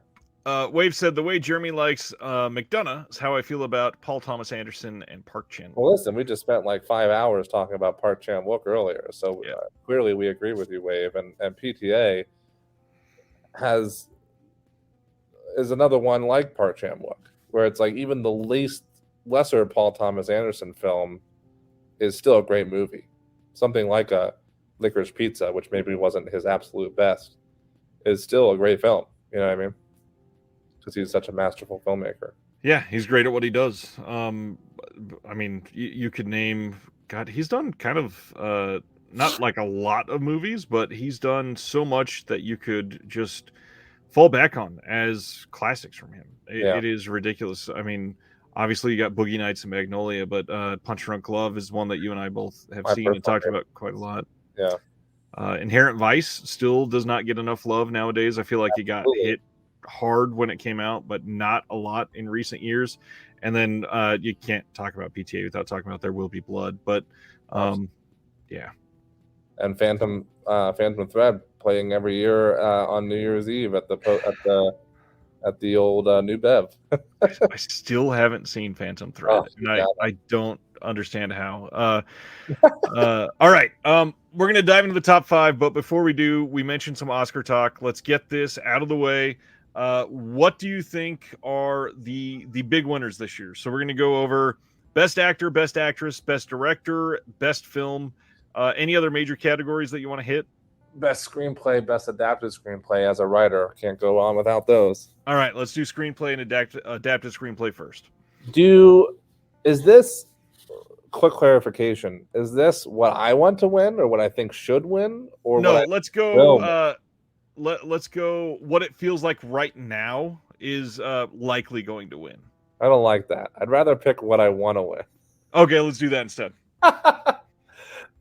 Wave said, the way Jeremy likes McDonough is how I feel about Paul Thomas Anderson and Park Chan-wook. Well, listen, we just spent like 5 hours talking about Park Chan-wook earlier, so clearly we agree with you, Wave. And PTA is another one like Park Chan-wook, where it's like even the lesser Paul Thomas Anderson film is still a great movie. Something like a Licorice Pizza, which maybe wasn't his absolute best, is still a great film. You know what I mean? Because he's such a masterful filmmaker. Yeah, he's great at what he does. I mean, you could name God, he's done kind of not like a lot of movies, but he's done so much that you could just fall back on as classics from him. Yeah. It is ridiculous. I mean, obviously you got Boogie Nights and Magnolia, but Punch Drunk Love is one that you and I both have My seen and personal talked favorite. about quite a lot. Yeah. Inherent Vice still does not get enough love nowadays. I feel like it got Absolutely. hit hard when it came out, but not a lot in recent years. And then you can't talk about PTA without talking about There Will Be Blood. But yeah. And Phantom Thread playing every year on New Year's Eve at the old New Bev. I still haven't seen Phantom Thread, and yeah. I don't understand how. All right, we're gonna dive into the top 5, but before we do, we mentioned some Oscar talk. Let's get this out of the way. What do you think are the big winners this year? So we're gonna go over Best Actor, Best Actress, Best Director, Best Film. Any other major categories that you want to hit? Best screenplay, best adapted screenplay. As a writer, can't go on without those. All right, let's do screenplay and adapted screenplay first. Is this, quick clarification, is this what I want to win or what I think should win? Or no, what let's go. Let's go. What it feels like right now is likely going to win. I don't like that. I'd rather pick what I want to win. Okay, let's do that instead.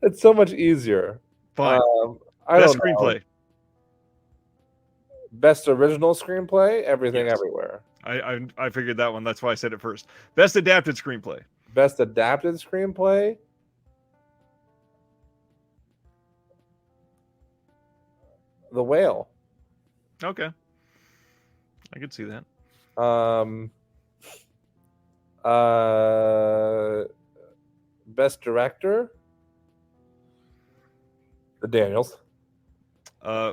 It's so much easier. Fine. Best screenplay. Best original screenplay, Everything Everywhere. I figured that one. That's why I said it first. Best adapted screenplay. Best adapted screenplay. The Whale. Okay. I could see that. Best director. The Daniels.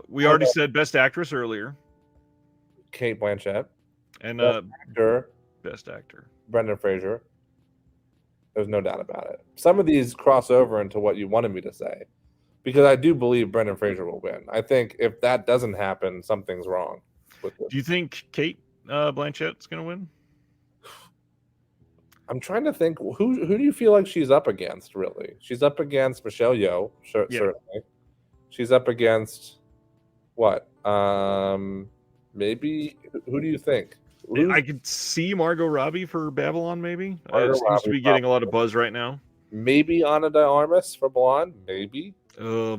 We already said best actress earlier. Cate Blanchett. And best actor. Brendan Fraser. There's no doubt about it. Some of these cross over into what you wanted me to say, because I do believe Brendan Fraser will win. I think if that doesn't happen, something's wrong with it. Do you think Cate Blanchett's going to win? I'm trying to think. Who do you feel like she's up against, really? She's up against Michelle Yeoh, certainly. She's up against what? Maybe. Who do you think? I could see Margot Robbie for Babylon, maybe. Margot It seems to be Robbie, getting a lot of buzz right now. Maybe Ana de Armas for Blonde. Maybe. Oh,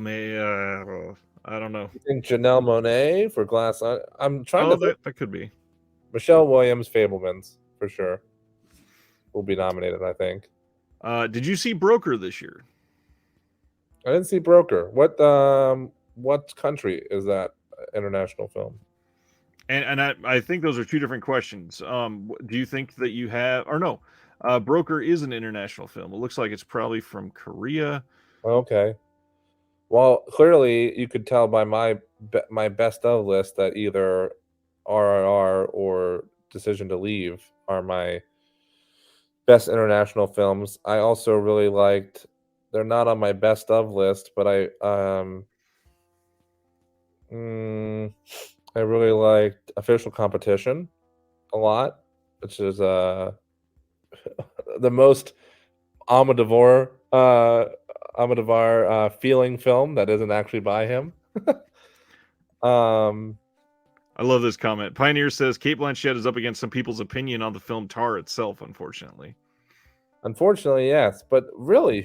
I don't know. You think Janelle Monáe for Glass? I'm trying to. That could be. Michelle Williams, Fabelmans for sure will be nominated. I think. Did you see Broker this year? I didn't see Broker. What country is that international film? And I think those are two different questions. Do you think that you have, or no? Broker is an international film. It looks like it's probably from Korea. Okay. Well, clearly you could tell by my best of list that either RRR or Decision to Leave are my best international films. I also really liked. They're not on my best of list, but I really liked Official Competition a lot, which is the most Almodovar feeling film that isn't actually by him. I love this comment. Pioneer says Cate Blanchett is up against some people's opinion on the film Tar itself, unfortunately. Unfortunately, yes. But really,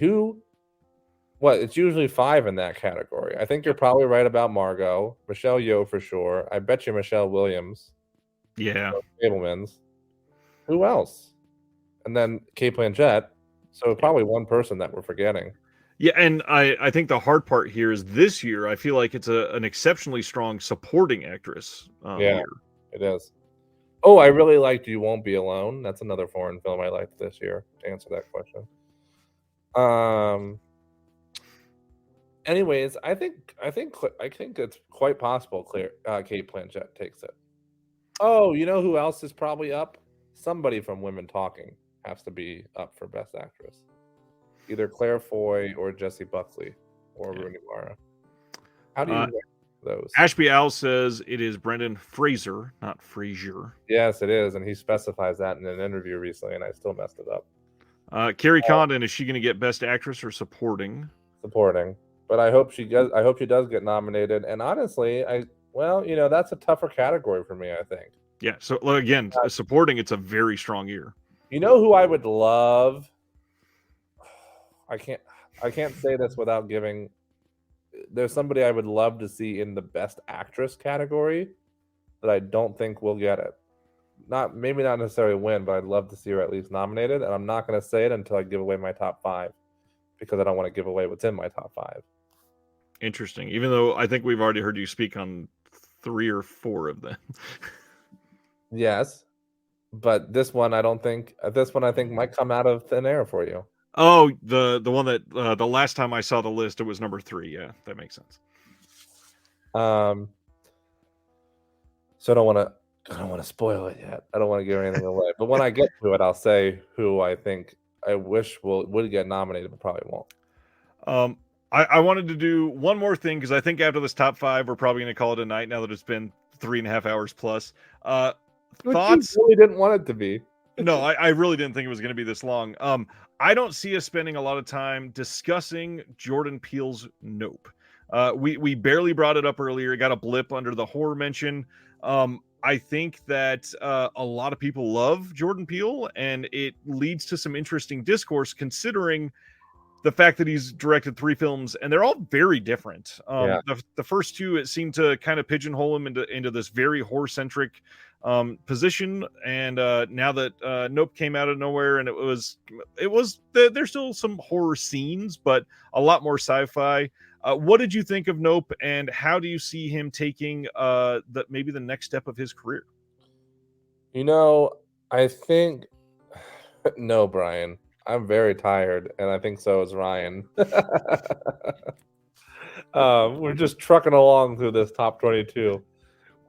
it's usually 5 in that category. I think you're probably right about Margot. Michelle Yeoh for sure. I bet you Michelle Williams. Yeah. Fabelmans. Who else? And then Cate Blanchett. So probably one person that we're forgetting. Yeah, and I think the hard part here is this year, I feel like it's an exceptionally strong supporting actress. Year. It is. Oh, I really liked You Won't Be Alone. That's another foreign film I liked this year, to answer that question. Anyways, I think it's quite possible Cate Blanchett takes it. Oh, you know who else is probably up? Somebody from Women Talking has to be up for Best Actress. Either Claire Foy or Jessie Buckley or Rooney Mara. How do you rank those? Ashby Owl says it is Brendan Fraser, not Frazier. Yes, it is, and he specifies that in an interview recently, and I still messed it up. Carrie Condon, is she going to get Best Actress or Supporting? Supporting, but I hope she does. I hope she does get nominated. And honestly, that's a tougher category for me, I think. Yeah. So again, supporting, it's a very strong year. You know who I would love? I can't say this without giving. There's somebody I would love to see in the Best Actress category that I don't think will get it. Maybe not necessarily win, but I'd love to see her at least nominated. And I'm not going to say it until I give away my top 5, because I don't want to give away what's in my top 5. Interesting. Even though I think we've already heard you speak on 3 or 4 of them. Yes, but this one I think might come out of thin air for you. Oh, the one that the last time I saw the list, it was number 3. Yeah, that makes sense. So I don't want to spoil it yet. I don't want to give anything away. But when I get to it, I'll say who I think I wish would get nominated, but probably won't. I wanted to do one more thing, because I think after this top 5, we're probably going to call it a night now that it's been 3.5 hours plus. Thoughts? You really didn't want it to be. No, I really didn't think it was going to be this long. I don't see us spending a lot of time discussing Jordan Peele's Nope. We barely brought it up earlier. It got a blip under the horror mention. I think that a lot of people love Jordan Peele, and it leads to some interesting discourse, considering the fact that he's directed 3 films, and they're all very different. The first 2, it seemed to kind of pigeonhole him into this very horror-centric position, and now that Nope came out of nowhere, and there's still some horror scenes, but a lot more sci-fi. What did you think of Nope, and how do you see him taking maybe the next step of his career? I think no, Brian. I'm very tired, and I think so is Ryan. We're just trucking along through this top 22.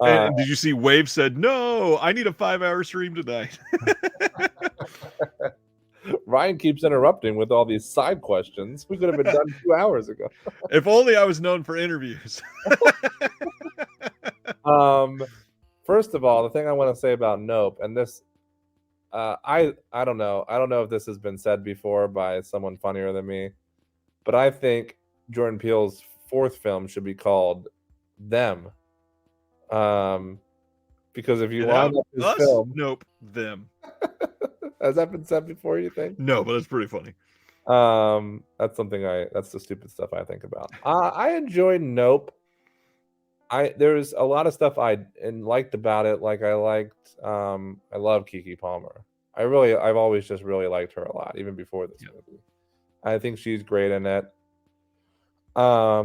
And did you see Wave said, no, I need a 5-hour stream tonight? Ryan keeps interrupting with all these side questions. We could have been done 2 hours ago. If only I was known for interviews. First of all, the thing I want to say about Nope, and this, I don't know. I don't know if this has been said before by someone funnier than me, but I think Jordan Peele's 4th film should be called Them. Because if you line up his film, Nope, Them. Has that been said before, you think? No, but it's pretty funny. That's the stupid stuff I think about. I enjoyed Nope. There's a lot of stuff I liked about it. Like I love Keke Palmer. I've always just really liked her a lot, even before this movie. I think she's great in it. I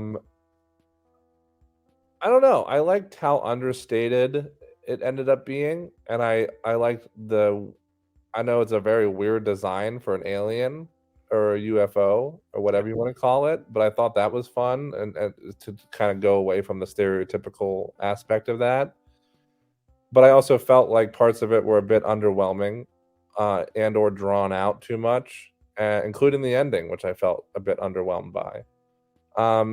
don't know. I liked how understated it ended up being, and I liked I know it's a very weird design for an alien or a UFO or whatever you want to call it, but I thought that was fun and to kind of go away from the stereotypical aspect of that. But I also felt like parts of it were a bit underwhelming and or drawn out too much, including the ending, which I felt a bit underwhelmed by.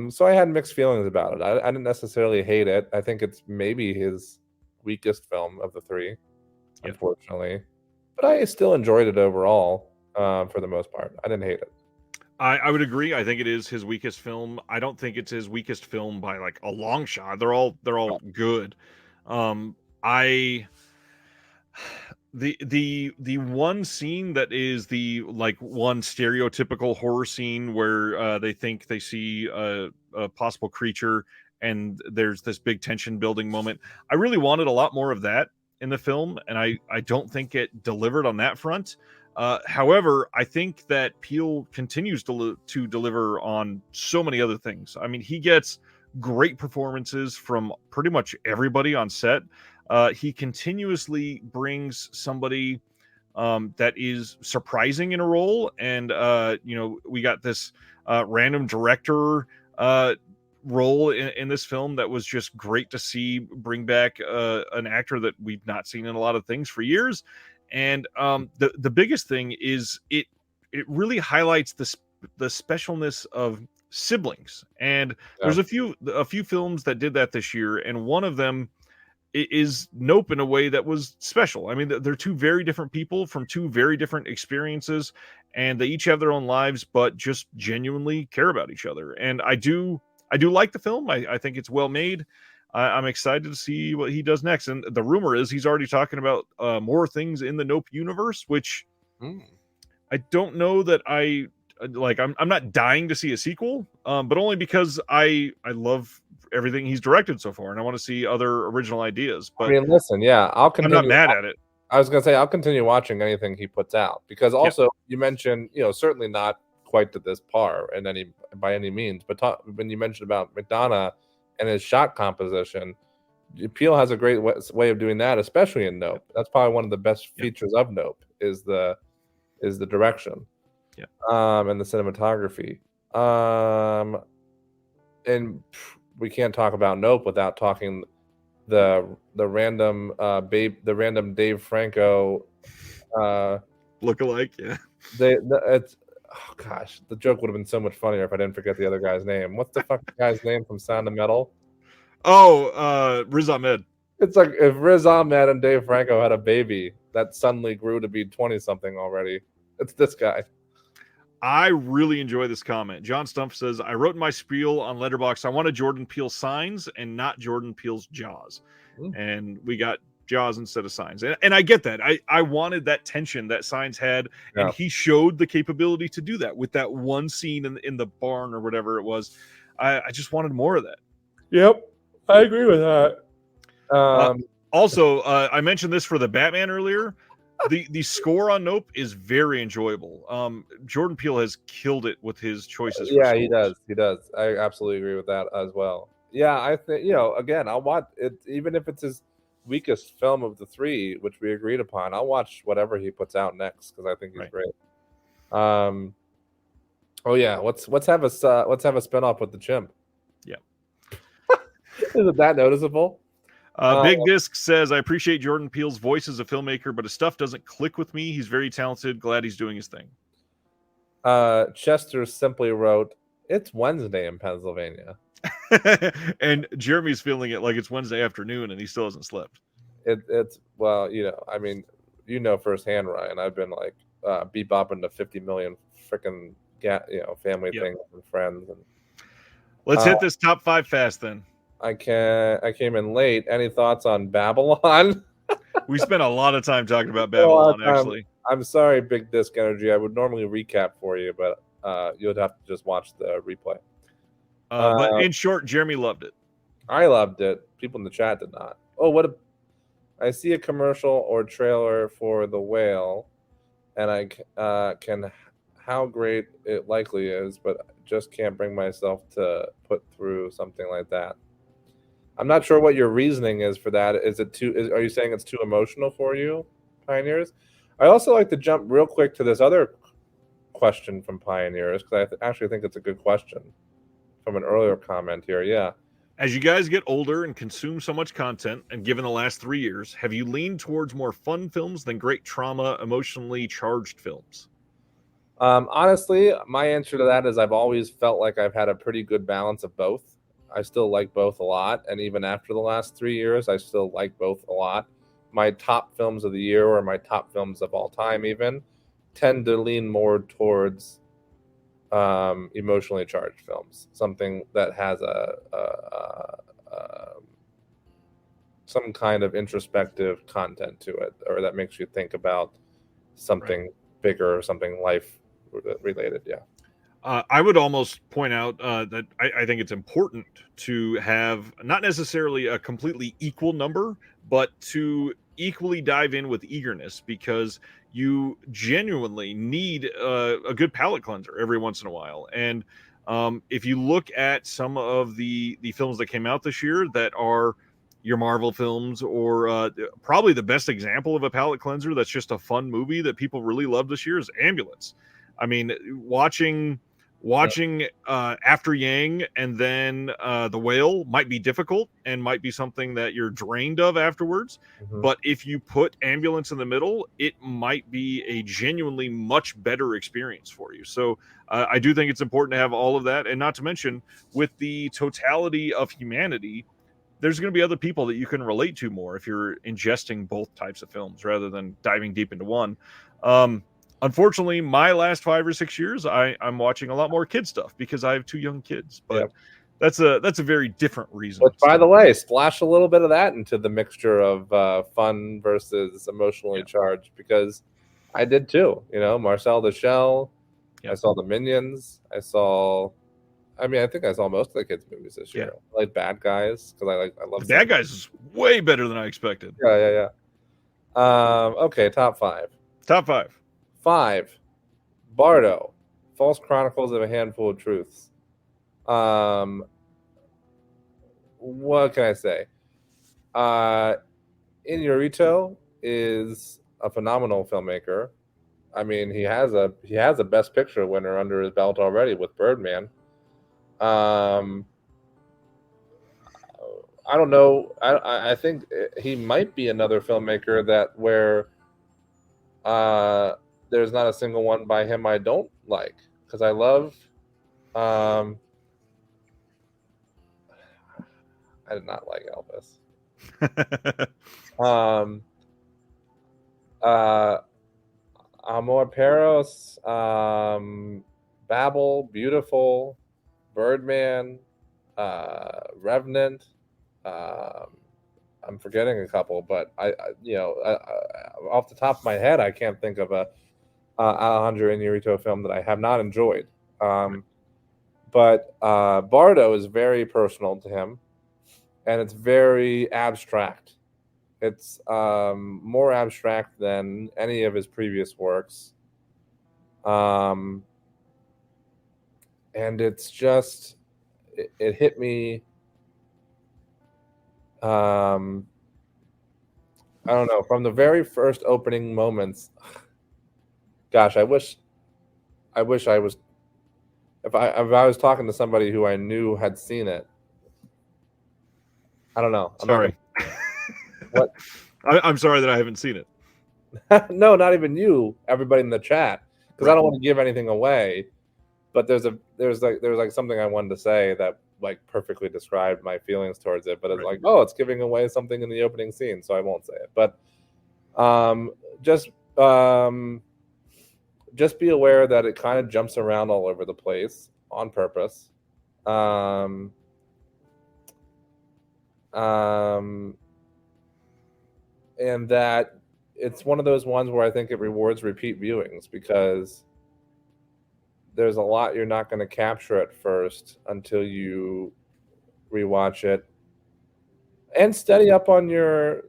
So I had mixed feelings about it. I didn't necessarily hate it. I think it's maybe his weakest film of the 3, unfortunately. But I still enjoyed it overall, for the most part. I didn't hate it. I would agree. I think it is his weakest film. I don't think it's his weakest film by like a long shot. They're all good. The one scene that is the like one stereotypical horror scene where they think they see a possible creature and there's this big tension building moment. I really wanted a lot more of that in the film, and I don't think it delivered on that front. However, I think that Peele continues to deliver on so many other things. I mean, he gets great performances from pretty much everybody on set. He continuously brings somebody that is surprising in a role, and we got this random director role in this film that was just great to see bring back an actor that we've not seen in a lot of things for years. And the biggest thing is it really highlights the specialness of siblings. And there's a few films that did that this year, and one of them is Nope in a way that was special. I mean, they're two very different people from two very different experiences, and they each have their own lives, but just genuinely care about each other. And I do like the film. I think it's well made. I'm excited to see what he does next. And the rumor is he's already talking about more things in the Nope universe, which I don't know that I like. I'm not dying to see a sequel, but only because I love everything he's directed so far, and I want to see other original ideas. But I mean, listen, yeah, I'll I'm continue. not mad at it. I was going to say I'll continue watching anything he puts out, because also you mentioned, certainly not quite to this par by any means, but when you mentioned about McDonough and his shot composition, Peele has a great way of doing that, especially in Nope. That's probably one of the best features of Nope is the direction, and the cinematography. And we can't talk about Nope without talking the random Dave Franco Look-alike, yeah. Oh gosh, the joke would have been so much funnier if I didn't forget the other guy's name. What's the fuck guy's name from Sound of Metal? Oh, Riz Ahmed. It's like if Riz Ahmed and Dave Franco had a baby that suddenly grew to be 20-something already. It's this guy. I really enjoy this comment. John Stumpf says, I wrote in my spiel on Letterboxd, I wanted Jordan Peele Signs and not Jordan Peele's Jaws. And we got Jaws instead of Signs. And I get that. I wanted that tension that Signs had, and he showed the capability to do that with that one scene in the barn or whatever it was. I just wanted more of that. Yep, I agree with that. Also, I mentioned this for the Batman earlier. The score on Nope is very enjoyable. Jordan Peele has killed it with his choices. Yeah, he does. I absolutely agree with that as well. Yeah, I think again, I'll watch it even if it's his weakest film of the three, which we agreed upon. I'll watch whatever he puts out next because I think he's great. Oh yeah, let's have a spinoff with the chimp. Yeah, isn't that noticeable? Big Disc says, I appreciate Jordan Peele's voice as a filmmaker, but his stuff doesn't click with me. He's very talented. Glad he's doing his thing. Chester simply wrote, it's Wednesday in Pennsylvania. And Jeremy's feeling it like it's Wednesday afternoon and he still hasn't slept. It's well, I mean, firsthand, Ryan. I've been like bebopping to 50 million freaking family things and friends. And let's hit this top 5 fast then. I came in late. Any thoughts on Babylon? We spent a lot of time talking about Babylon, actually. I'm sorry, Big Disc Energy. I would normally recap for you, but you'd have to just watch the replay. But in short, Jeremy loved it. I loved it. People in the chat did not. Oh, I see a commercial or trailer for The Whale, and I can how great it likely is, but just can't bring myself to put through something like that. I'm not sure what your reasoning is for that. Are you saying it's too emotional for you, Pioneers? I also like to jump real quick to this other question from Pioneers because I actually think it's a good question from an earlier comment here. Yeah. As you guys get older and consume so much content, and given the last 3 years, have you leaned towards more fun films than great trauma, emotionally charged films? Honestly, my answer to that is I've always felt like I've had a pretty good balance of both. I still like both a lot, and even after the last 3 years, I still like both a lot. My top films of the year, or my top films of all time even, tend to lean more towards emotionally charged films, something that has some kind of introspective content to it, or that makes you think about something bigger or something life related. Yeah. I would almost point out that I think it's important to have not necessarily a completely equal number, but to equally dive in with eagerness, because you genuinely need a good palate cleanser every once in a while. And if you look at some of the films that came out this year that are your Marvel films, or probably the best example of a palate cleanser that's just a fun movie that people really love this year is Ambulance. I mean, watching After Yang and then The Whale might be difficult and might be something that you're drained of afterwards. Mm-hmm. But if you put Ambulance in the middle, it might be a genuinely much better experience for you. So I do think it's important to have all of that. And not to mention, with the totality of humanity, there's going to be other people that you can relate to more if you're ingesting both types of films rather than diving deep into one. Unfortunately, my last 5 or 6 years, I'm watching a lot more kid stuff because I have 2 young kids. But Yep. that's a very different reason. Which, by the way, splash a little bit of that into the mixture of fun versus emotionally charged, because I did too. You know, Marcel the Shell. Yep. I saw the Minions. I think I saw most of the kids' movies this year. I like Bad Guys because I love The Bad Guys is way better than I expected. Yeah. Okay, top 5. Top 5. 5. Bardo, False Chronicles of a Handful of Truths. What can I say? Inarritu is a phenomenal filmmaker. I mean, he has a Best Picture winner under his belt already with Birdman. I don't know. I think he might be another filmmaker that where there's not a single one by him I don't like, because I love. I did not like Elvis. Amor Perros, Babel, Beautiful, Birdman, Revenant. I'm forgetting a couple, but I off the top of my head, I can't think of a Alejandro Inarritu film that I have not enjoyed. But Bardo is very personal to him, and it's very abstract. It's more abstract than any of his previous works. And it's just, it hit me. I don't know, from the very first opening moments. Gosh, I wish I was, if I was talking to somebody who I knew had seen it. I don't know. Sorry. What? I'm sorry that I haven't seen it. No, not even you. Everybody in the chat, because I don't want to give anything away. But there's something I wanted to say that like perfectly described my feelings towards it. But it's like, oh, it's giving away something in the opening scene, so I won't say it. But just be aware that it kind of jumps around all over the place on purpose. And that it's one of those ones where I think it rewards repeat viewings, because there's a lot you're not going to capture at first until you rewatch it. And study up on your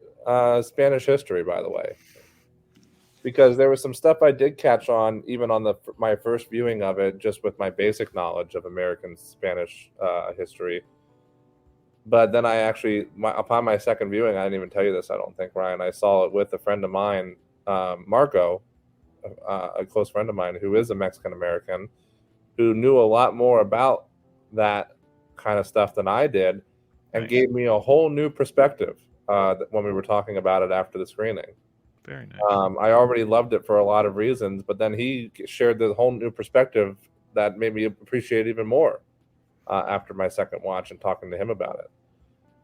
Spanish history, by the way, because there was some stuff I did catch on even on my first viewing of it, just with my basic knowledge of American Spanish history. But then I actually, upon my second viewing, I didn't even tell you this, I don't think, Ryan. I saw it with a friend of mine, Marco, a close friend of mine who is a Mexican American, who knew a lot more about that kind of stuff than I did, and gave me a whole new perspective when we were talking about it after the screening. Very nice. I already loved it for a lot of reasons, but then he shared this whole new perspective that made me appreciate it even more after my second watch and talking to him about it.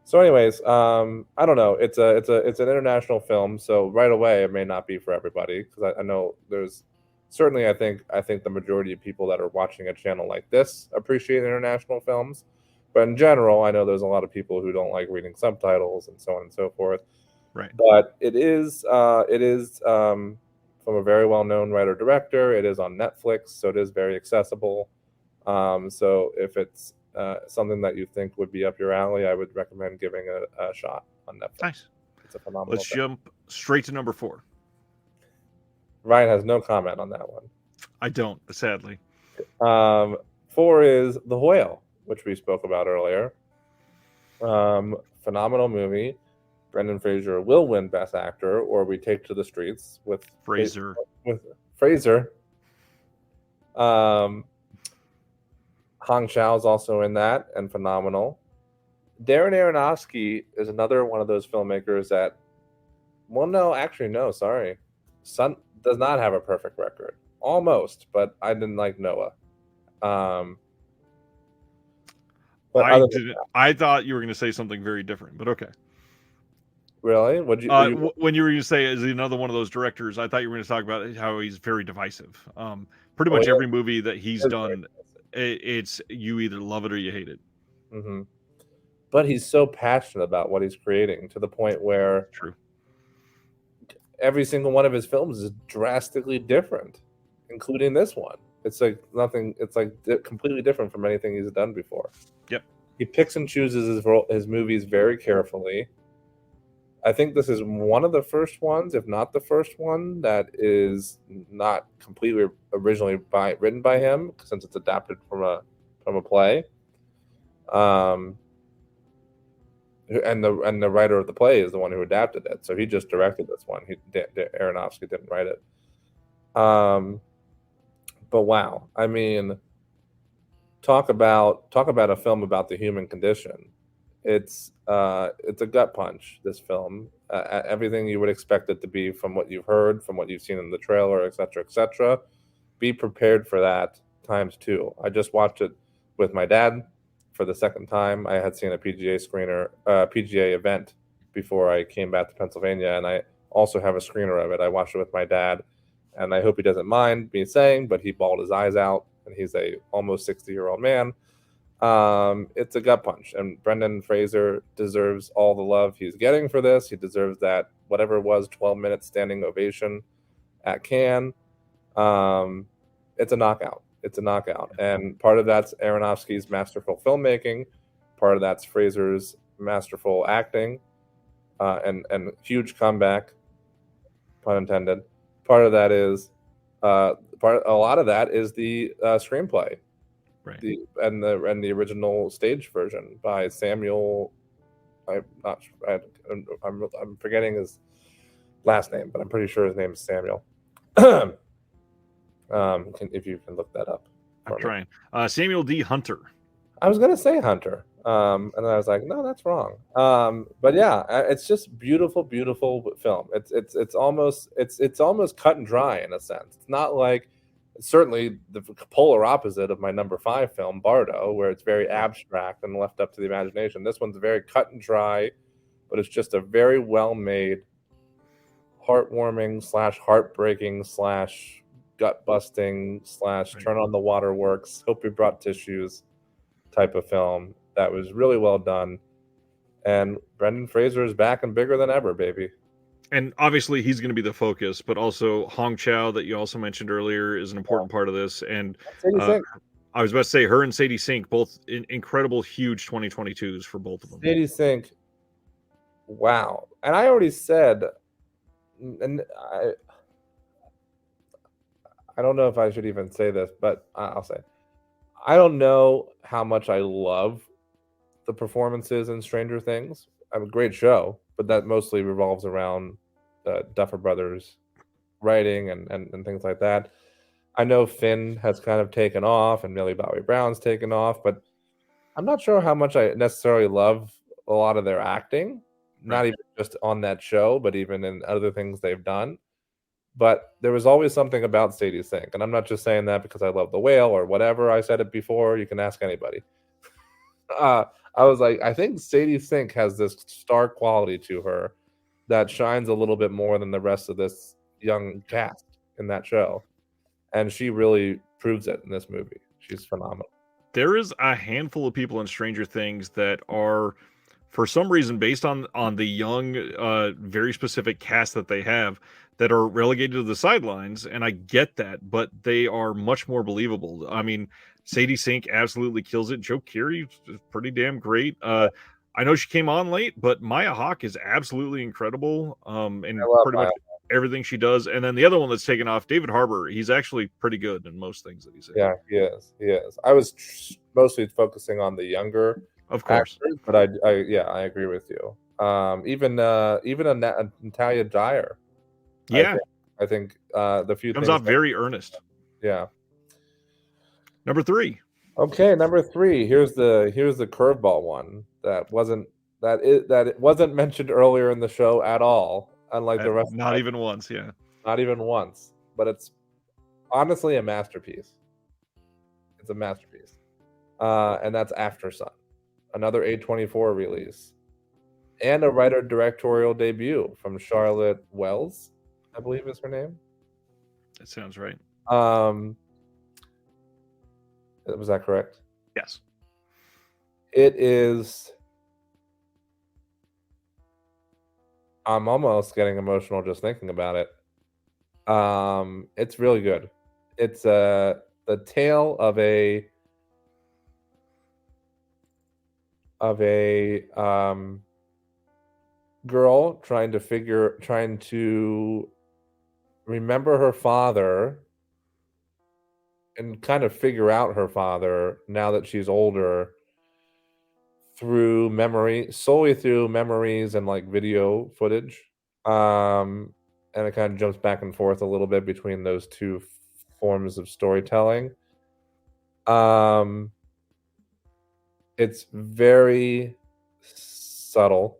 So anyways, I don't know. It's an international film, so right away it may not be for everybody, because I know there's certainly I think the majority of people that are watching a channel like this appreciate international films, but in general, I know there's a lot of people who don't like reading subtitles and so on and so forth. Right. But it is from a very well-known writer-director. It is on Netflix, so it is very accessible. So if it's something that you think would be up your alley, I would recommend giving a shot on Netflix. Nice. It's a phenomenal Let's thing. jump straight to number 4. Ryan has no comment on that one. I don't, sadly. 4 is The Whale, which we spoke about earlier. Phenomenal movie. Brendan Fraser will win Best Actor, or we take to the streets with Fraser. Fraser. Hong Chao is also in that, and phenomenal. Darren Aronofsky is another one of those filmmakers that, sorry. Sun does not have a perfect record. Almost, but I didn't like Noah. But I other than didn't. I thought you were going to say something very different, but okay. really, would you? When you were going to say is he another one of those directors, I thought you were going to talk about how he's very divisive. Pretty Oh, much yeah. every movie that he's That's done, it's you either love it or you hate it. Mm-hmm. But he's so passionate about what he's creating to the point where True. every single one of his films is drastically different, including this one. It's like nothing. It's like completely different from anything he's done before. Yep. He picks and chooses his movies very carefully. I think this is one of the first ones, if not the first one, that is not completely originally written by him, since it's adapted from a play. And the writer of the play is the one who adapted it, so he just directed this one. Aronofsky didn't write it. But wow, I mean, talk about a film about the human condition. It's a gut punch. This film, everything you would expect it to be from what you've heard, from what you've seen in the trailer, etc., etc. Be prepared for that times two. I just watched it with my dad for the second time. I had seen a PGA event before I came back to Pennsylvania, and I also have a screener of it. I watched it with my dad, and I hope he doesn't mind me saying, but he bawled his eyes out, and he's a almost 60-year-old man. It's a gut punch, and Brendan Fraser deserves all the love he's getting for this. He deserves that whatever it was 12-minute standing ovation at Cannes. It's a knockout. It's a knockout, and part of that's Aronofsky's masterful filmmaking, part of that's Fraser's masterful acting, and huge comeback, pun intended. Part of that is a lot of that is the screenplay, right? And the original stage version by Samuel. I'm forgetting his last name, but I'm pretty sure his name is Samuel. If you can look that up. I'm trying. Samuel D. Hunter. I was gonna say Hunter, and then I was like, no, that's wrong. But yeah, it's just beautiful, beautiful film. It's almost cut and dry in a sense. It's not like, certainly the polar opposite of my number 5 film, Bardo, where it's very abstract and left up to the imagination. This one's very cut and dry, but it's just a very well made, heartwarming / heartbreaking / gut busting / turn on the waterworks, hope we brought tissues type of film that was really well done. And Brendan Fraser is back and bigger than ever, baby. And obviously he's going to be the focus, but also Hong Chow, that you also mentioned earlier, is an important part of this. And I was about to say, her and Sadie Sink, both incredible, huge 2022s for both of them. Sadie Sink, wow. And I already said, and I don't know if I should even say this, but I'll say, I don't know how much I love the performances in Stranger Things. I have a great show, but that mostly revolves around Duffer Brothers writing and things like that. I know Finn has kind of taken off and Millie Bobby Brown's taken off, but I'm not sure how much I necessarily love a lot of their acting, not even just on that show, but even in other things they've done. But there was always something about Sadie Sink, and I'm not just saying that because I love The Whale or whatever. I said it before. You can ask anybody. I was like, I think Sadie Sink has this star quality to her that shines a little bit more than the rest of this young cast in that show, and she really proves it in this movie. She's phenomenal. There is a handful of people in Stranger Things that are, for some reason, based on the young, very specific cast that they have, that are relegated to the sidelines, and I get that, but they are much more believable. I mean, Sadie Sink absolutely kills it. Joe Keery is pretty damn great. I know she came on late, but Maya Hawke is absolutely incredible. And pretty much everything she does. And then the other one that's taken off, David Harbour, he's actually pretty good in most things that he's in. Yeah, he is. I was mostly focusing on the younger, of course, actors, but I agree with you. Even Natalia Dyer. Yeah, I think the few comes things off very earnest. Yeah. Number 3. Okay, number 3. Here's the curveball one that it wasn't mentioned earlier in the show at all. Unlike the rest, not even once. Yeah, not even once. But it's honestly a masterpiece. It's a masterpiece, and that's After Sun. another A24 release, and a writer directorial debut from Charlotte Wells, I believe is her name. That sounds right. Was that correct? Yes. It is. I'm almost getting emotional just thinking about it. It's really good. It's the tale of a girl trying to remember her father and kind of figure out her father now that she's older solely through memories and like video footage. And it kind of jumps back and forth a little bit between those two forms of storytelling. It's very subtle.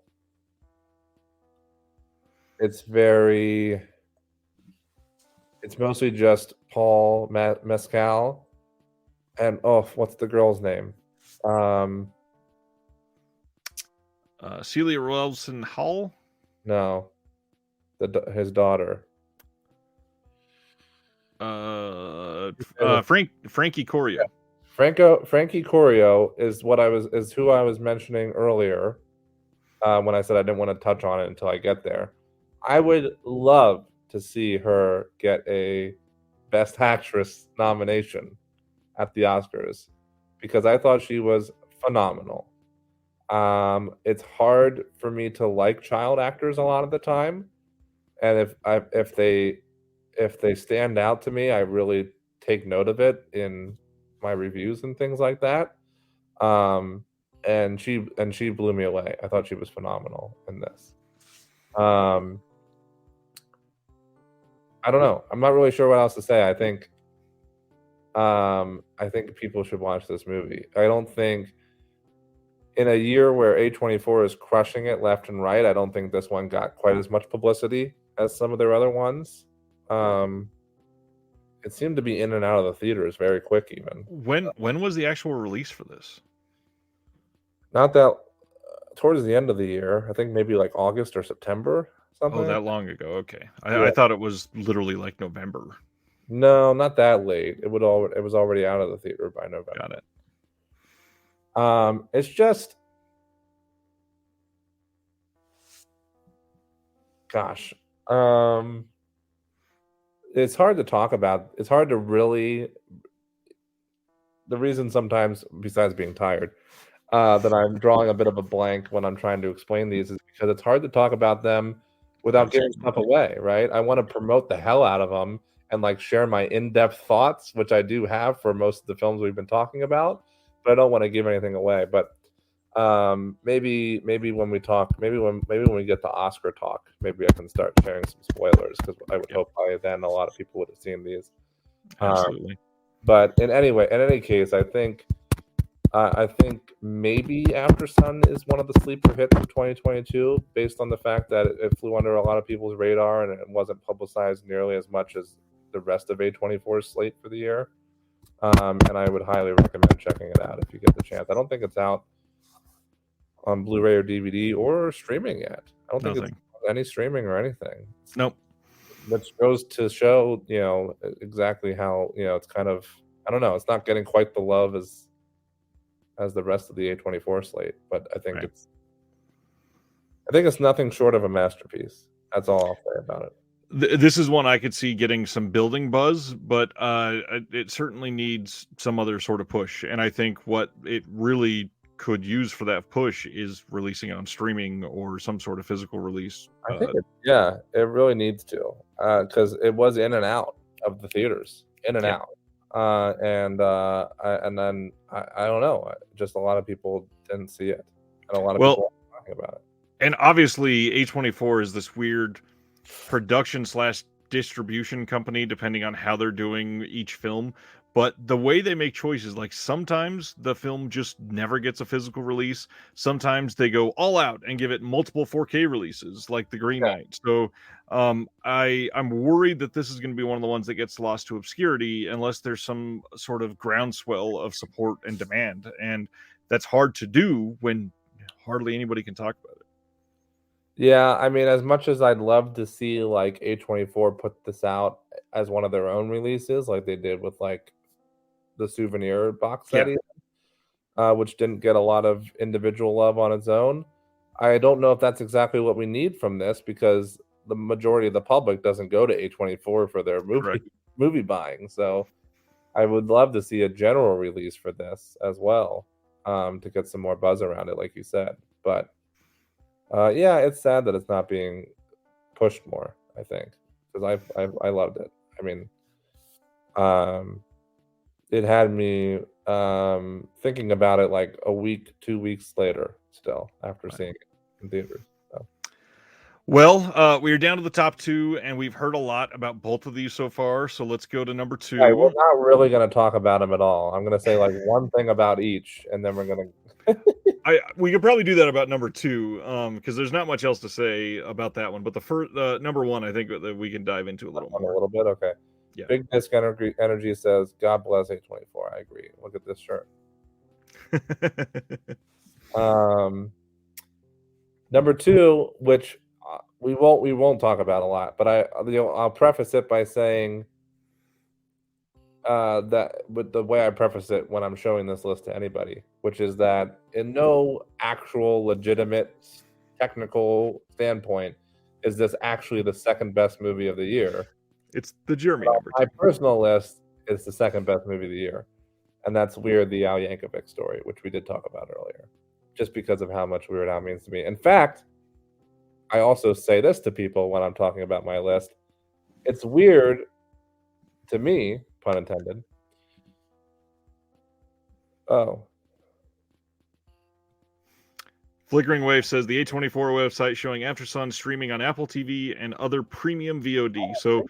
It's mostly just Paul Mescal and what's the girl's name? Celia Wilson Hall? No, his daughter. Frankie Corio. Yeah. Frankie Corio is who I was mentioning earlier when I said I didn't want to touch on it until I get there. I would love to see her get a Best Actress nomination at the Oscars because I thought she was phenomenal. It's hard for me to like child actors a lot of the time, and if they stand out to me, I really take note of it in my reviews and things like that. And she blew me away. I thought she was phenomenal in this. I don't know. I'm not really sure what else to say. I think people should watch this movie. I don't think in a year where A24 is crushing it left and right, I don't think this one got quite as much publicity as some of their other ones. It seemed to be in and out of the theaters very quick even. When was the actual release for this? Not that towards the end of the year. I think maybe like August or September. Something. Oh, that long ago. Okay. I thought it was literally like November. No, not that late. It was already out of the theater by November. Got it. It's just, gosh, it's hard to talk about. It's hard to really. The reason sometimes, besides being tired, that I'm drawing a bit of a blank when I'm trying to explain these is because it's hard to talk about them without giving stuff away, right? I want to promote the hell out of them and like share my in-depth thoughts, which I do have for most of the films we've been talking about, but I don't want to give anything away. But maybe when we talk, maybe when we get to Oscar talk, maybe I can start sharing some spoilers because I would hope by then a lot of people would have seen these. Absolutely. But in any case, I think maybe After Sun is one of the sleeper hits of 2022, based on the fact that it flew under a lot of people's radar and it wasn't publicized nearly as much as the rest of A24's slate for the year. And I would highly recommend checking it out if you get the chance. I don't think it's out on Blu-ray or DVD or streaming yet. I don't think it's any streaming or anything. Nope. Which goes to show, exactly how, it's kind of, I don't know, it's not getting quite the love as the rest of the A24 slate, but I think it's nothing short of a masterpiece. That's all I'll say about it. This is one I could see getting some building buzz, but it certainly needs some other sort of push. And I think what it really could use for that push is releasing it on streaming or some sort of physical release. I think it really needs to, because it was in and out of the theaters, out. And then I don't know, just a lot of people didn't see it, and a lot of people are talking about it. And obviously, A24 is this weird production/distribution company, depending on how they're doing each film. But the way they make choices, like sometimes the film just never gets a physical release. Sometimes they go all out and give it multiple 4K releases, like The Green Knight. So I'm worried that this is going to be one of the ones that gets lost to obscurity unless there's some sort of groundswell of support and demand. And that's hard to do when hardly anybody can talk about it. Yeah, I mean, as much as I'd love to see like A24 put this out as one of their own releases, like they did with like the souvenir box set, which didn't get a lot of individual love on its own. I don't know if that's exactly what we need from this, because the majority of the public doesn't go to A24 for their movie buying. So I would love to see a general release for this as well, to get some more buzz around it, like you said. But yeah, it's sad that it's not being pushed more, I think, because I loved it. I mean, it had me thinking about it like a week, 2 weeks later, still after seeing it in theaters. So. Well, we're down to the top two, and we've heard a lot about both of these so far. So let's go to number two. Right, we're not really going to talk about them at all. I'm going to say like one thing about each, and then we're going to. We could probably do that about number two, because there's not much else to say about that one. But the first, number one, I think that we can dive into a little more. A little bit, okay. Yeah. Big Disc Energy says, "God bless A24." I agree. Look at this shirt. Number two, which we won't talk about a lot, but I'll preface it by saying that with the way I preface it when I'm showing this list to anybody, which is that in no actual legitimate technical standpoint is this actually the second best movie of the year. It's the Jeremy number two. My personal list is the second best movie of the year, and that's Weird, the Al Yankovic story, which we did talk about earlier, just because of how much Weird Al means to me. In fact, I also say this to people when I'm talking about my list. It's weird to me, pun intended. Oh. Flickering Wave says the A24 website showing Aftersun streaming on Apple TV and other premium VOD. So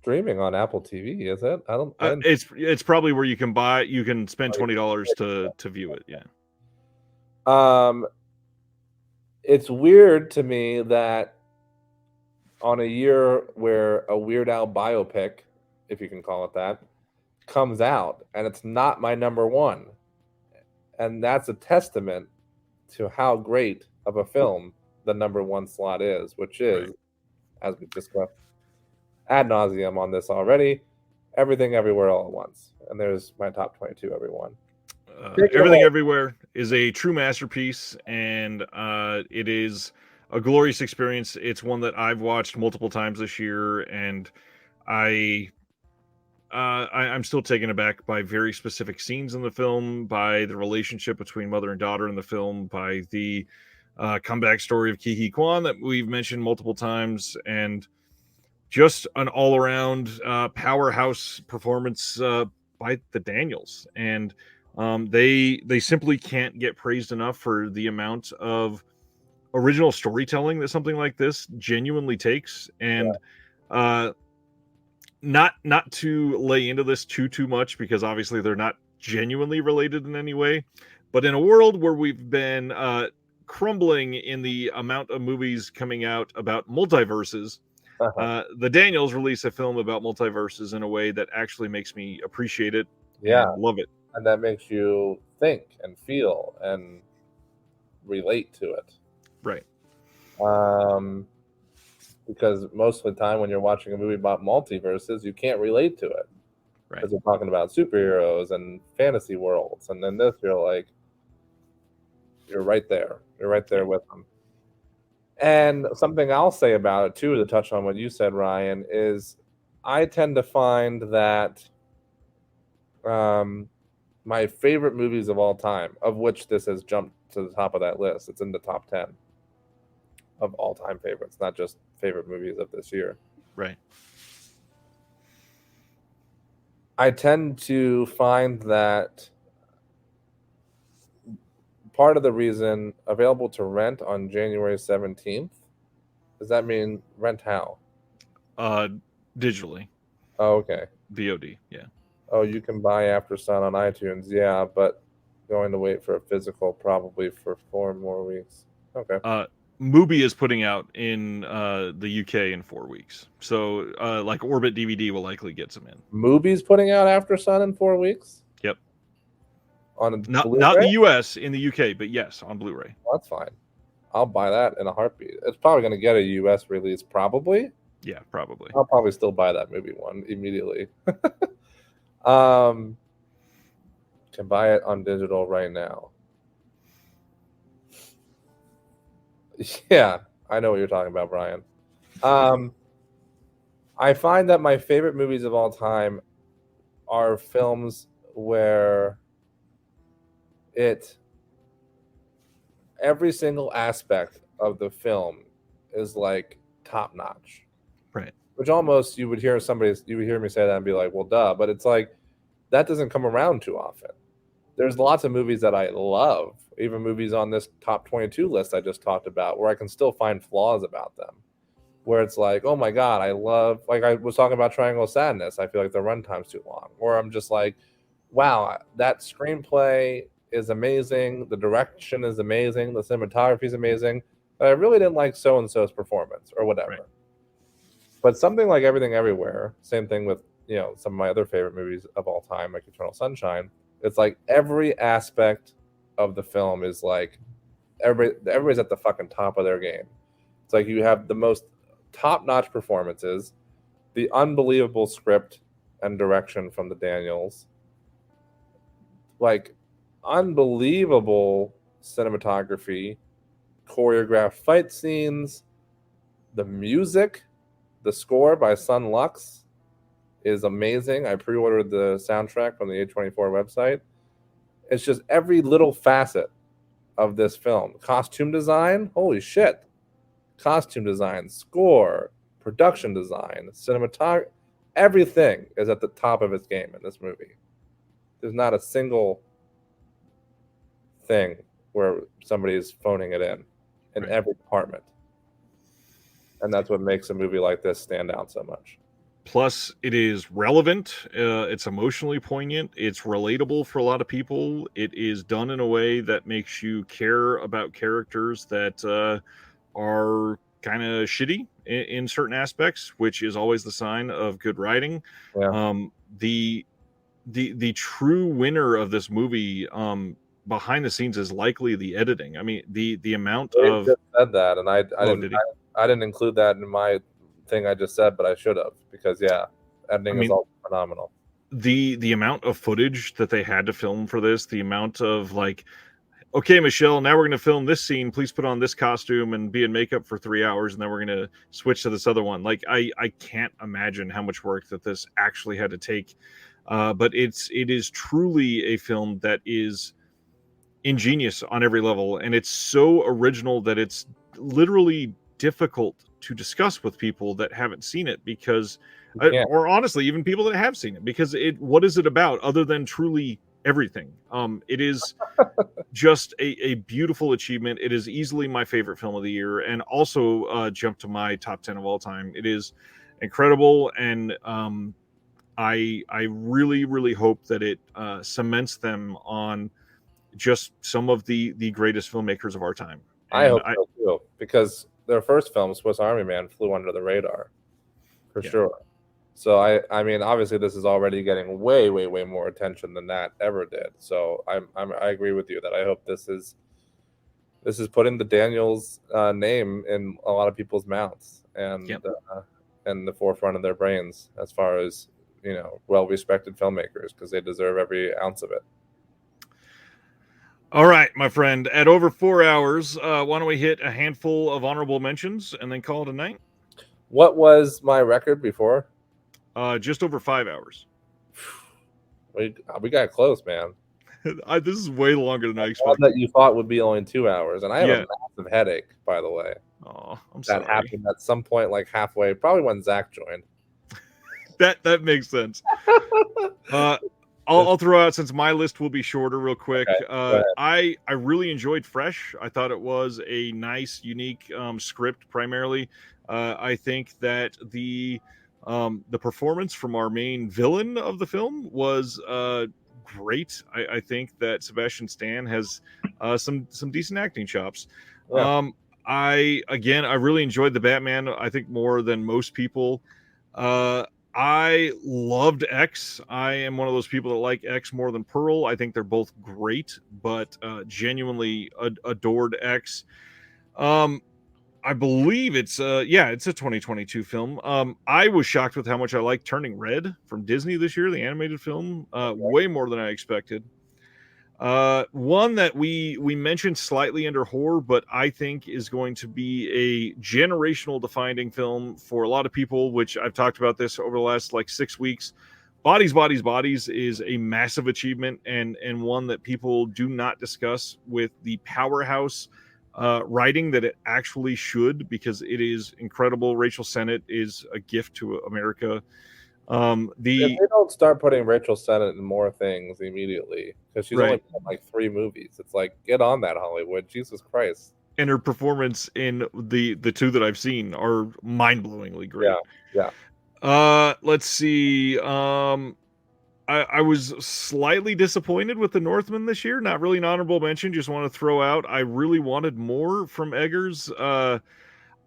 streaming on Apple TV, is it? It's probably where you can spend $20 to view it. Yeah. It's weird to me that on a year where a Weird Al biopic, if you can call it that, comes out, and it's not my number one. And that's a testament to how great of a film the number one slot is, which is, as we discussed ad nauseum on this already, Everything Everywhere All at Once. And there's my top 22, everyone. Everything Everywhere is a true masterpiece, and it is a glorious experience. It's one that I've watched multiple times this year, and I'm still taken aback by very specific scenes in the film, by the relationship between mother and daughter in the film, by the comeback story of Ke Huy Quan that we've mentioned multiple times, and just an all-around powerhouse performance by the Daniels. And they simply can't get praised enough for the amount of original storytelling that something like this genuinely takes. And not to lay into this too much, because obviously they're not genuinely related in any way, but in a world where we've been crumbling in the amount of movies coming out about multiverses, the Daniels release a film about multiverses in a way that actually makes me appreciate it. Love it. And that makes you think and feel and relate to it. Right. Because most of the time when you're watching a movie about multiverses, you can't relate to it. Right. Because we're talking about superheroes and fantasy worlds. And then this, you're like, you're right there. You're right there with them. And something I'll say about it, too, to touch on what you said, Ryan, is I tend to find that my favorite movies of all time, of which this has jumped to the top of that list, it's in the top 10 of all-time favorites, not just favorite movies of this year. Right. I tend to find that part of the reason available to rent on January 17th, does that mean rent how? Digitally. Oh, okay. VOD, yeah. Oh, you can buy Aftersun on iTunes, yeah, but going to wait for a physical probably for 4 more weeks. Okay. Mubi is putting out in the UK in 4 weeks. So like Orbit DVD will likely get some in. Mubi's putting out Aftersun in 4 weeks? Yep. on a Not Blu-ray? not in the U.S., in the U.K., but yes, on Blu-ray. Well, that's fine. I'll buy that in a heartbeat. It's probably going to get a U.S. release, probably. Yeah, probably. I'll probably still buy that movie one immediately. Can buy it on digital right now. Yeah, I know what you're talking about, Brian. I find that my favorite movies of all time are films where every single aspect of the film is like top notch. Right. Which almost you would hear me say that and be like, well, duh. But it's like that doesn't come around too often. There's lots of movies that I love, even movies on this top 22 list I just talked about, where I can still find flaws about them. Where it's like, oh my God, I was talking about Triangle of Sadness. I feel like the runtime's too long. Or I'm just like, wow, that screenplay is amazing. The direction is amazing. The cinematography is amazing. But I really didn't like so-and-so's performance or whatever. Right. But something like Everything Everywhere, same thing with, some of my other favorite movies of all time, like Eternal Sunshine. It's like every aspect of the film is like everybody's at the fucking top of their game. It's like you have the most top-notch performances, the unbelievable script and direction from the Daniels, like unbelievable cinematography, choreographed fight scenes, the music, the score by Sun Lux is amazing. I pre-ordered the soundtrack from the A24 website. It's just every little facet of this film. Costume design, holy shit. Costume design, score, production design, cinematography, everything is at the top of its game in this movie. There's not a single thing where somebody is phoning it in Right. every department. And that's what makes a movie like this stand out so much. Plus, it is relevant. It's emotionally poignant. It's relatable for a lot of people. It is done in a way that makes you care about characters that are kind of shitty in certain aspects, which is always the sign of good writing. Yeah. The true winner of this movie, behind the scenes, is likely the editing. I mean, the amount Dave of just said that, and I did didn't he? I didn't include that in my thing I just said, but I should have, because editing is all phenomenal. The amount of footage that they had to film for this, the amount of like, okay, Michelle, now we're going to film this scene. Please put on this costume and be in makeup for 3 hours, and then we're going to switch to this other one. Like, I can't imagine how much work that this actually had to take. But it is truly a film that is ingenious on every level, and it's so original that it's literally difficult to discuss with people that haven't seen it, because or honestly even people that have seen it, because what is it about other than truly everything? It is just a beautiful achievement. It is easily my favorite film of the year, and also jumped to my top 10 of all time. It is incredible, and I really, really hope that it cements them on just some of the greatest filmmakers of our time. I hope so too, because their first film, Swiss Army Man, flew under the radar for sure. So I mean, obviously this is already getting way, way, way more attention than that ever did. So I agree with you that I hope this is putting the Daniels name in a lot of people's mouths and the forefront of their brains as far as, well-respected filmmakers, because they deserve every ounce of it. All right, my friend, at over 4 hours, why don't we hit a handful of honorable mentions and then call it a night? What was my record before? Just over 5 hours. We got close, man. This is way longer than I expected. One that you thought would be only 2 hours, and I have a massive headache, by the way. Oh, I'm sorry. That happened at some point, like halfway, probably when Zach joined. That makes sense. I'll throw out, since my list will be shorter, real quick. Okay, I really enjoyed Fresh. I thought it was a nice, unique script. Primarily, I think that the performance from our main villain of the film was great. I think that Sebastian Stan has some decent acting chops. Yeah. I really enjoyed the Batman. I think more than most people. I loved X. I am one of those people that like X more than Pearl. I think they're both great, but genuinely adored X. I believe it's it's a 2022 film. I was shocked with how much I liked Turning Red from Disney this year, the animated film, way more than I expected. One that we mentioned slightly under horror, but I think is going to be a generational defining film for a lot of people, which I've talked about this over the last like 6 weeks. Bodies, Bodies, Bodies is a massive achievement and one that people do not discuss with the powerhouse writing that it actually should, because it is incredible. Rachel Sennett is a gift to America. If they don't start putting Rachel Sennett in more things immediately, because she's only done like 3 movies, it's like, get on that, Hollywood. Jesus Christ. And her performance in the 2 that I've seen are mind-blowingly great. Yeah. Let's see. I was slightly disappointed with The Northman this year. Not really an honorable mention. Just want to throw out, I really wanted more from Eggers.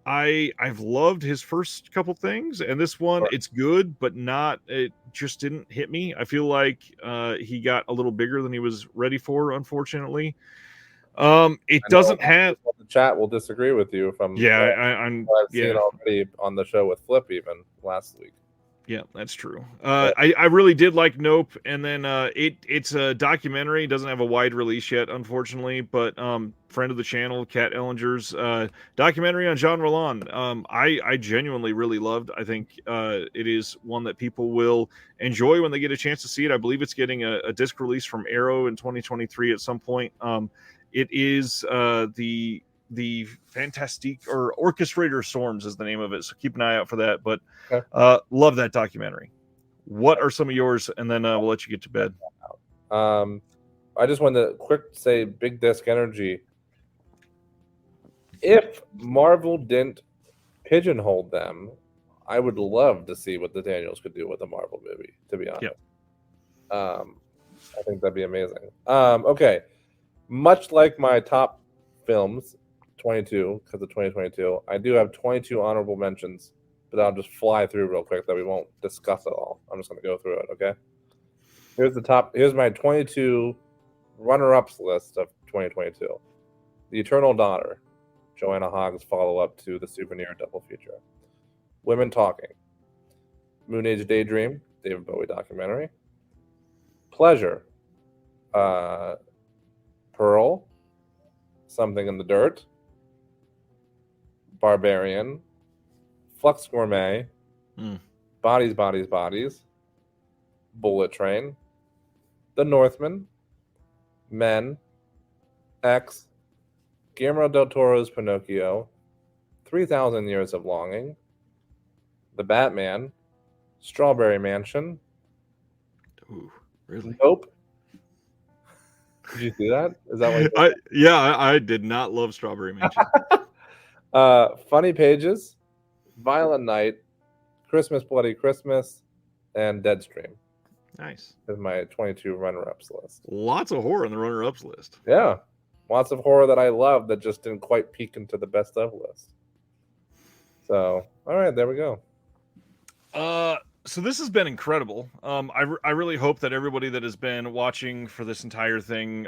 I've loved his first couple things, and this one, it's good, but not. It just didn't hit me. I feel like he got a little bigger than he was ready for, unfortunately. It doesn't have. The chat will disagree with you from. I'm. I've seen already on the show with Flip even last week. Yeah, that's true. I really did like Nope, and then it's a documentary. It doesn't have a wide release yet, unfortunately, but friend of the channel, Kat Ellinger's documentary on Jean Roland. I genuinely really loved. I think it is one that people will enjoy when they get a chance to see it. I believe it's getting a disc release from Arrow in 2023 at some point. It is the Fantastique, or Orchestrator Storms is the name of it, so keep an eye out for that. But love that documentary. What are some of yours, and then we'll let you get to bed. I just wanted to quick say Big Disc Energy. If Marvel didn't pigeonhole them, I would love to see what the Daniels could do with a Marvel movie, to be honest. I think that'd be amazing. Okay, much like my top films 22, because of 2022, I do have 22 honorable mentions, but I'll just fly through real quick that we won't discuss it all. I'm just going to go through it, okay? Here's my 22 runner-ups list of 2022. The Eternal Daughter, Joanna Hogg's follow-up to The Souvenir double feature. Women Talking, Moon Age Daydream, David Bowie documentary. Pleasure, Pearl, Something in the Dirt, Barbarian, Flux Gourmet, Bodies, Bodies, Bodies, Bullet Train, The Northman, Men, X, Guillermo del Toro's Pinocchio, 3,000 Years of Longing, The Batman, Strawberry Mansion. Ooh, really? Nope. Did you see that? Is that what? I did not love Strawberry Mansion. Funny Pages, Violent Night, Christmas Bloody Christmas, and Deadstream. Nice. Is my 22 runner-ups list. Lots of horror on the runner-ups list. Yeah, lots of horror that I love that just didn't quite peak into the best of list. So, all right, there we go. So this has been incredible. I really hope that everybody that has been watching for this entire thing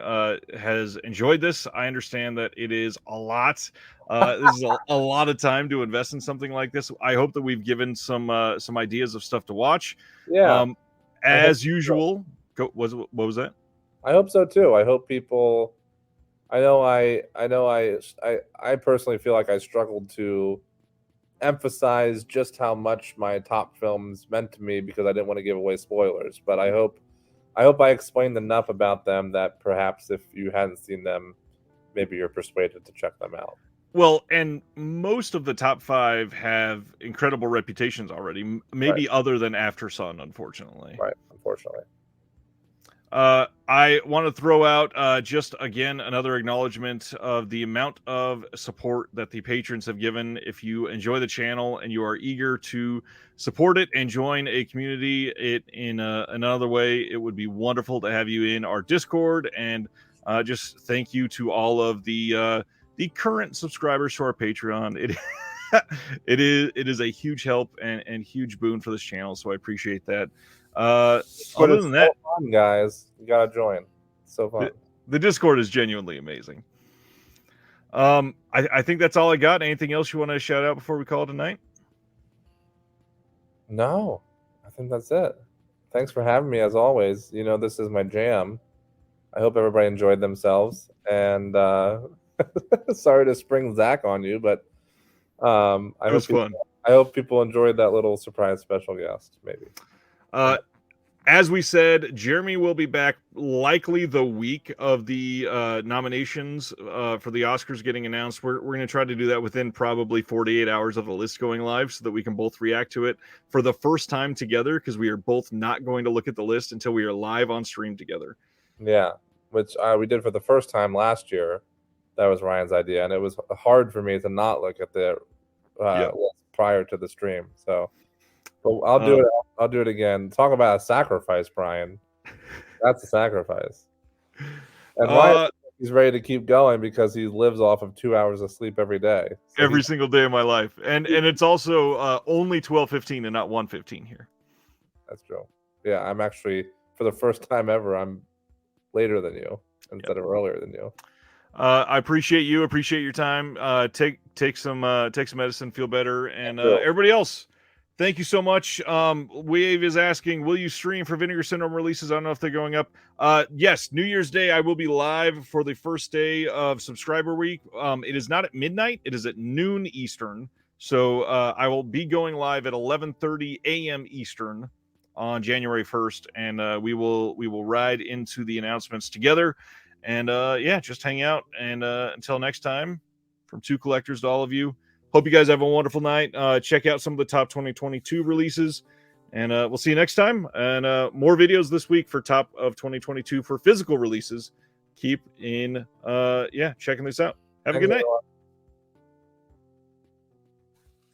has enjoyed this. I understand that it is a lot. This is a lot of time to invest in something like this. I hope that we've given some ideas of stuff to watch. Yeah. As usual. What was that? I hope so too. I hope people. I personally feel like I struggled to emphasize just how much my top films meant to me because I didn't want to give away spoilers. But I hope I explained enough about them that perhaps if you hadn't seen them, maybe you're persuaded to check them out. Well, and most of the top 5 have incredible reputations already, maybe other than After Sun, unfortunately. Right, unfortunately. I want to throw out just again another acknowledgement of the amount of support that the patrons have given. If you enjoy the channel and you are eager to support it and join a community in another way, it would be wonderful to have you in our Discord. And just thank you to all of the current subscribers to our Patreon. It is a huge help and huge boon for this channel, so I appreciate that. But Other it's than that, so fun, guys. You gotta join. It's so fun. the Discord is genuinely amazing. I think that's all I got. Anything else you want to shout out before we call it a night? No, I think that's it. Thanks for having me as always. You know, this is my jam. I hope everybody enjoyed themselves. And sorry to spring Zach on you, but It was fun. I hope people enjoyed that little surprise special guest, maybe. As we said, Jeremy will be back likely the week of the nominations for the Oscars getting announced. We're going to try to do that within probably 48 hours of the list going live so that we can both react to it for the first time together, because we are both not going to look at the list until we are live on stream together. Yeah, which we did for the first time last year. That was Ryan's idea, and it was hard for me to not look at the list prior to the stream. So, but I'll do it. I'll do it again. Talk about a sacrifice, Brian. That's a sacrifice. And Ryan, he's ready to keep going because he lives off of 2 hours of sleep every day. So every single day of my life, and it's also only 12:15 and not 1:15 here. That's true. Yeah, I'm actually, for the first time ever, I'm later than you instead of earlier than you. I appreciate you. Appreciate your time. Take some medicine. Feel better. And everybody else, thank you so much. Wave is asking, will you stream for Vinegar Syndrome releases? I don't know if they're going up. Yes, New Year's Day I will be live for the first day of Subscriber Week. It is not at midnight. It is at noon Eastern. So I will be going live at 11:30 a.m. Eastern on January 1st, and we will ride into the announcements together. And just hang out. And until next time, from Two Collectors to all of you, hope you guys have a wonderful night. Check out some of the top 2022 releases, and we'll see you next time. And more videos this week for top of 2022 for physical releases. Keep in checking this out. Have a good night.